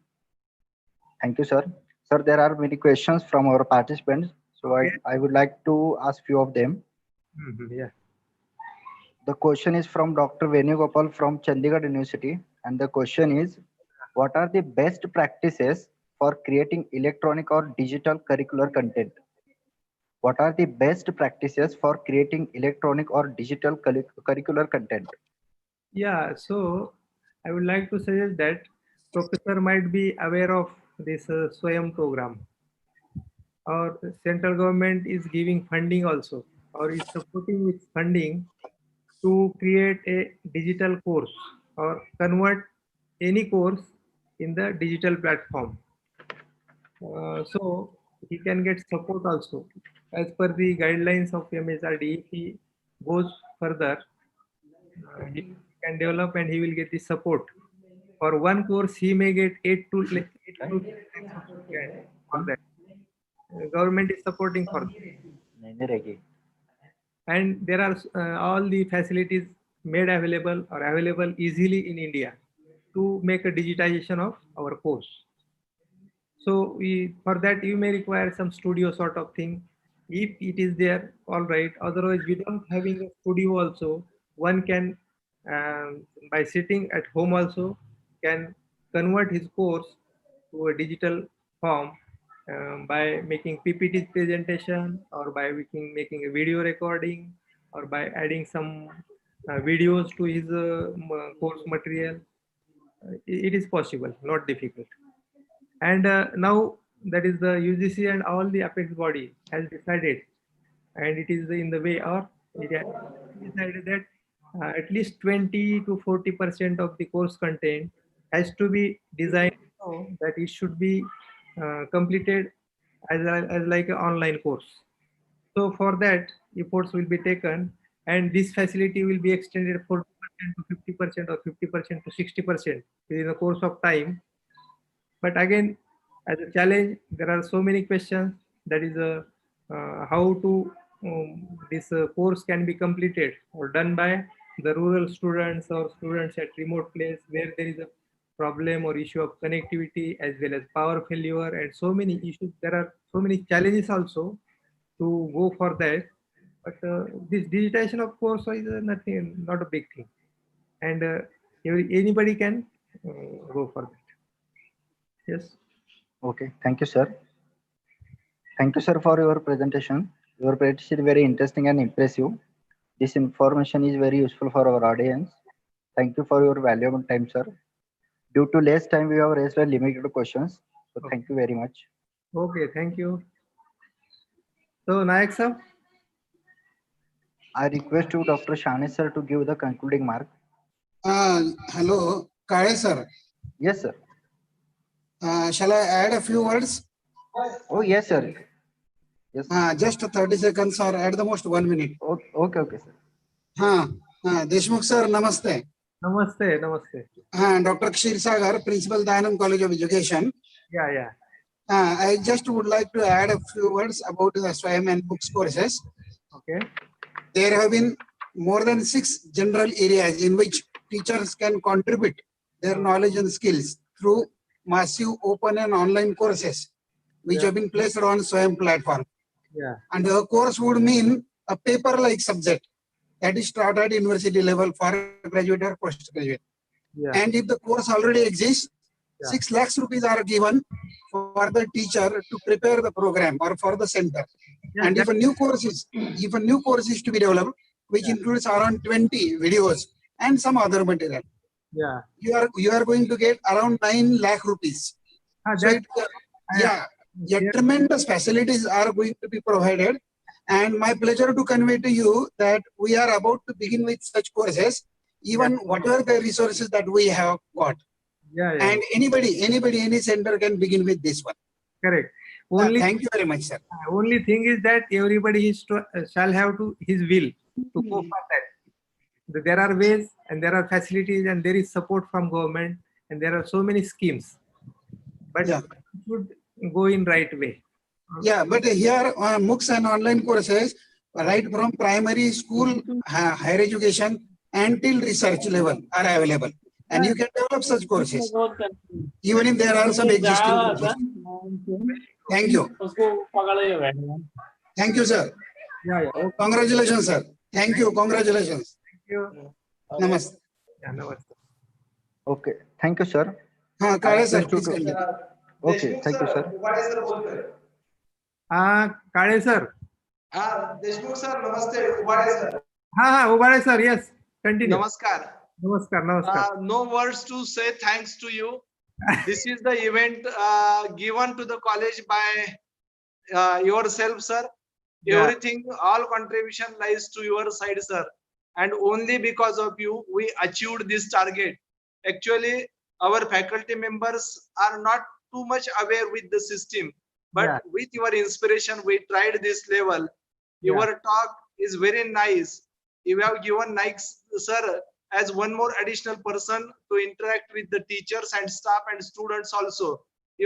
Thank you, sir. Sir, there are many questions from our participants, so I would like to ask few of them. Yeah. The question is from Dr. Venugopal from Chandigarh University, and the question is, what are the best practices for creating electronic or digital curricular content? What are the best practices for creating electronic or digital curricular content? Yeah, so I would like to suggest that professor might be aware of this Swayam program. Our central government is giving funding also, or is supporting with funding to create a digital course or convert any course in the digital platform. So he can get support also. As per the guidelines of MHRD, if he goes further, he can develop and he will get the support. For one course, he may get 8 to 10 for that. Government is supporting for that. And there are all the facilities made available or available easily in India to make a digitization of our course. So for that you may require some studio sort of thing. If it is there, all right. Otherwise, without having a studio also, one can, by sitting at home also, can convert his course to a digital form by making PPT presentation, or by making a video recording, or by adding some videos to his course material. It is possible, not difficult. And now that is the UGC and all the apex body has decided, and it is in the way, or it has decided that at least 20 to 40% of the course content has to be designed so that it should be completed as like an online course. So for that, efforts will be taken, and this facility will be extended 40% to 50% or 50% to 60% within the course of time. But again, as a challenge, there are so many questions. That is how to this course can be completed or done by the rural students or students at remote place where there is a problem or issue of connectivity as well as power failure and so many issues. There are so many challenges also to go for that. But this digitization of course is nothing, not a big thing, and anybody can go for that. Yes. Okay, thank you, sir. Thank you, sir, for your presentation. Your presentation is very interesting and impressive. This information is very useful for our audience. Thank you for your valuable time, sir. Due to less time, we have raised a limited questions. So thank you very much. Okay, thank you. So Nayak sir. I request to Dr. Shane sir to give the concluding mark. Hello, Kale sir. Yes, sir. Shall I add a few words? Oh, yes, sir. Yes. Just 30 seconds or at the most 1 minute. Okay, okay, sir. Deshmukh sir, namaste. Namaste, namaste. Dr. Kshir Sagar, Principal, DAV Anthem College of Education. Yeah. I just would like to add a few words about the SWAYAM and books courses. Okay. There have been more than 6 general areas in which teachers can contribute their knowledge and skills through massive open and online courses which have been placed on SWAYAM platform. Yeah. And the course would mean a paper-like subject that is taught at university level for graduate or postgraduate. Yeah. And if the course already exists, 6 lakhs rupees are given for the teacher to prepare the program or for the center. And if a new course is to be developed, which includes around 20 videos and some other material, you are going to get around 9 lakh rupees. Tremendous facilities are going to be provided. And my pleasure to convey to you that we are about to begin with such courses, even whatever the resources that we have got. And anybody, any center can begin with this one. Correct. Thank you very much, sir. Only thing is that everybody shall have to his will to go for that. There are ways and there are facilities and there is support from government and there are so many schemes. But it should go in right way. Yeah, but here MOOCs and online courses right from primary school, higher education until research level are available. And you can develop such courses, even if there are some existing courses. Thank you. Thank you, sir. Congratulations, sir. Thank you. Congratulations. Thank you. Namaste. Namaste. Okay. Thank you, sir. Kale sir, please continue. Okay. Thank you, sir. Kale sir. Deshmukh sir, namaste. Ubade sir. Ubade sir, yes. Continue. Namaskar. Namaskar. No words to say thanks to you. This is the event given to the college by yourself, sir. Everything, all contribution lies to your side, sir. And only because of you, we achieved this target. Actually, our faculty members are not too much aware with the system. But with your inspiration, we tried this level. Your talk is very nice. You have given nice, sir, as one more additional person to interact with the teachers and staff and students also. He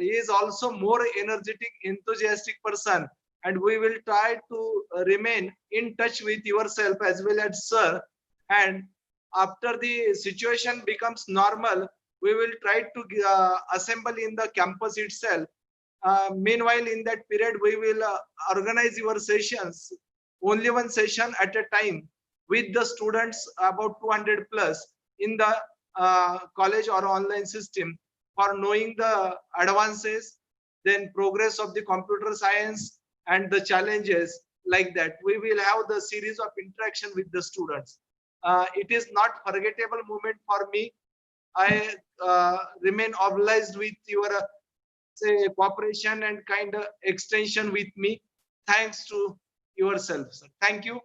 is also more energetic, enthusiastic person. And we will try to remain in touch with yourself as well as sir. And after the situation becomes normal, we will try to assemble in the campus itself. Meanwhile, in that period, we will organize your sessions, only one session at a time, with the students about 200 plus in the college or online system for knowing the advances, then progress of the computer science and the challenges like that. We will have the series of interaction with the students. It is not forgettable moment for me. I remain obliged with your say cooperation and kind of extension with me. Thanks to yourself, sir. Thank you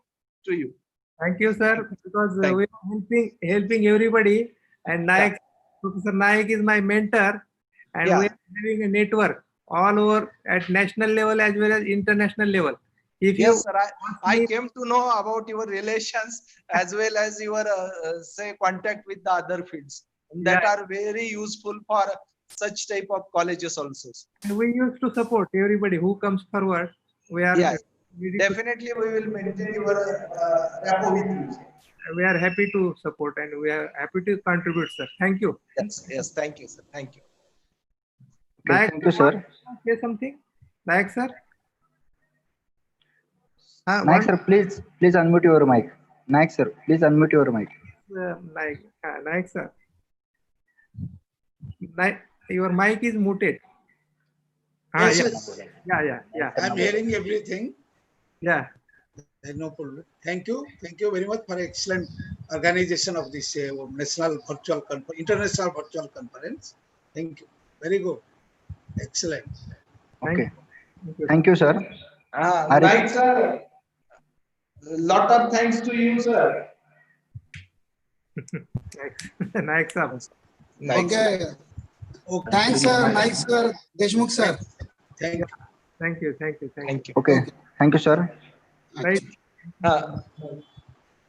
to you. Thank you, sir, because we are helping everybody. And Nayak, Professor Nayak is my mentor, and we are having a network all over at national level as well as international level. Yes, sir. I came to know about your relations as well as your say contact with the other fields that are very useful for such type of colleges also. And we used to support everybody who comes forward. We are definitely we will maintain your rapport with you. We are happy to support and we are happy to contribute, sir. Thank you. Yes, thank you, sir. Thank you. Nayak, thank you, sir. Say something, Nayak, sir. Nayak, sir, please unmute your mic. Nayak, sir, please unmute your mic. Nayak, sir. Your mic is muted. Yes. Yeah. I'm hearing everything. Yeah. No problem. Thank you very much for excellent organization of this international virtual conference. Thank you. Very good. Excellent. Okay. Thank you, sir. Right, sir. Lot of thanks to you, sir. Nice up. Okay. Thanks, sir. Nice, sir. Deshmukh, sir. Thank you. Thank you. Okay. Thank you, sir. Right.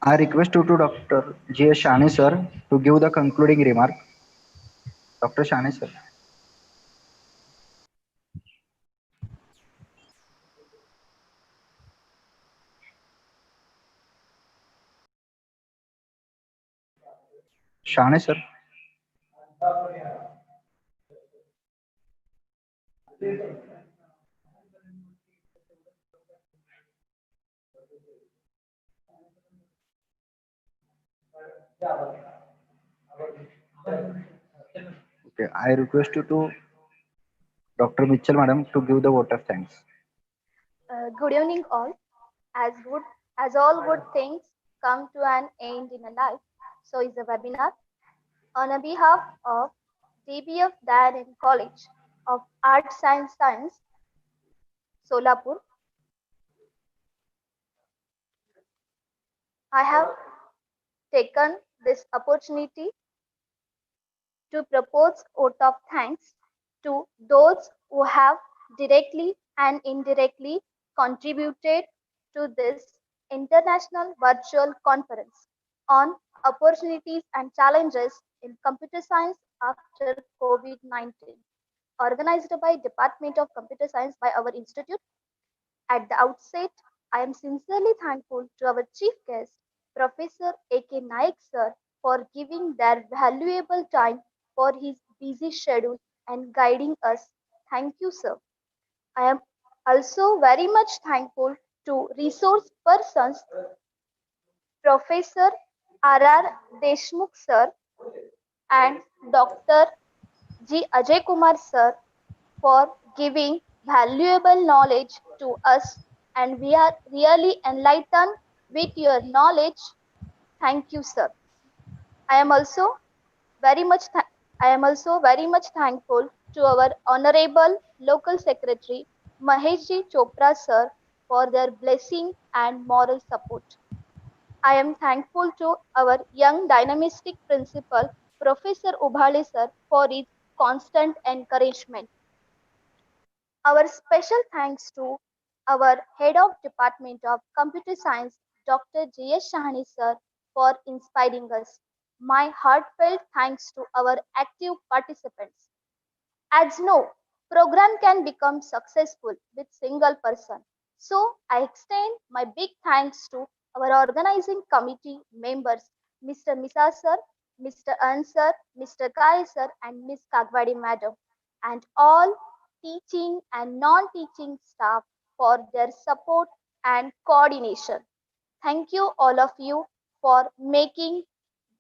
I request you to Dr. G. S. Shane, sir, to give the concluding remark. Dr. Shane, sir. Shane, sir. Okay. I request you to Dr. Mitchell, madam, to give the vote of thanks. Good evening, all. As all good things come to an end in a life, so is a webinar. On behalf of DBF Anthem College of Arts and Science, Solapur, I have taken this opportunity to propose vote of thanks to those who have directly and indirectly contributed to this international virtual conference on opportunities and challenges in computer science after COVID-19, organized by Department of Computer Science by our institute. At the outset, I am sincerely thankful to our chief guest, Professor A.K. Naik sir, for giving their valuable time for his busy schedule and guiding us. Thank you, sir. I am also very much thankful to resource persons, Professor R.R. Deshmukh sir and Dr. G. Ajay Kumar sir for giving valuable knowledge to us, and we are really enlightened with your knowledge. Thank you, sir. I am also very much thankful to our honorable local secretary Maheshji Chopra sir for their blessing and moral support. I am thankful to our young dynamistic principal Professor Ubhale sir for his constant encouragement. Our special thanks to our Head of Department of Computer Science, Dr. J.S. Shahani sir, for inspiring us. My heartfelt thanks to our active participants. As no program can become successful with single person. So I extend my big thanks to our organizing committee members, Mr. Misa sir, Mr. Ansar, Mr. Kai sir, and Ms. Kagwadi madam, and all teaching and non-teaching staff for their support and coordination. Thank you all of you for making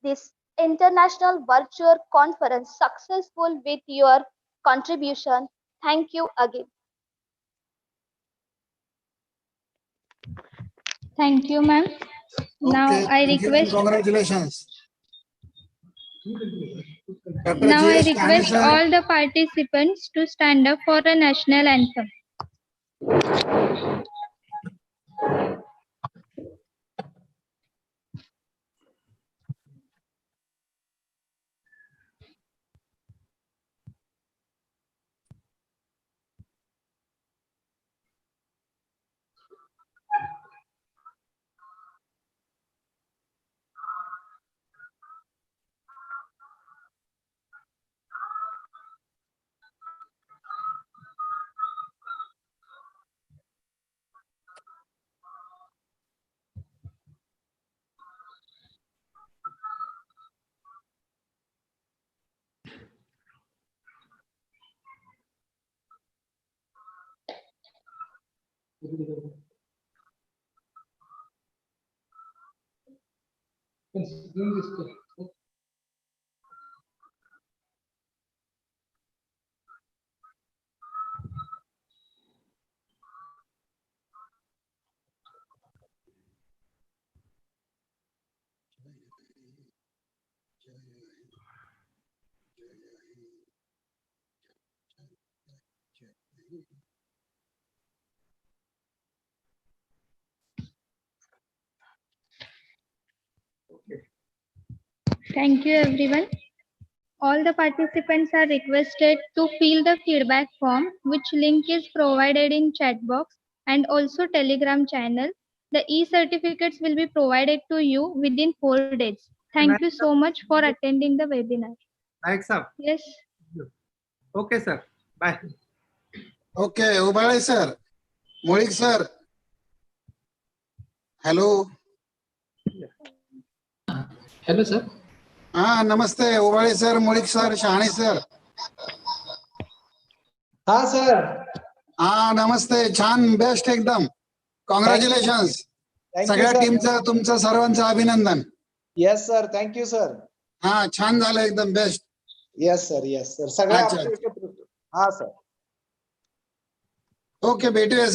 this international virtual conference successful with your contribution. Thank you again. Thank you, ma'am. Now Okay, I thank you and request. congratulations. Dr. Now I G.S. Shane, request sir. all the participants to stand up for the national anthem. Thank you, everyone. All the participants are requested to fill the feedback form, which link is provided in chat box and also Telegram channel. The e-certificates will be provided to you within 4 days. Thank you so much for attending the webinar. Thanks up. Yes. Okay, sir. Bye. Okay, Ubale sir, Molik sir. Hello. Hello, sir. नमस्ते Ubale sir, मोळीक sir, शहाणे sir. हा sir. नमस्ते, छान, best एकदम. Congratulations. सगळ्या टीमचं तुमचं सर्वांचं अभिनंदन. Yes sir, thank you sir. छान झालं एकदम best. Yes sir, yes sir. सगळ्या हा सर. ओके, भेटूया.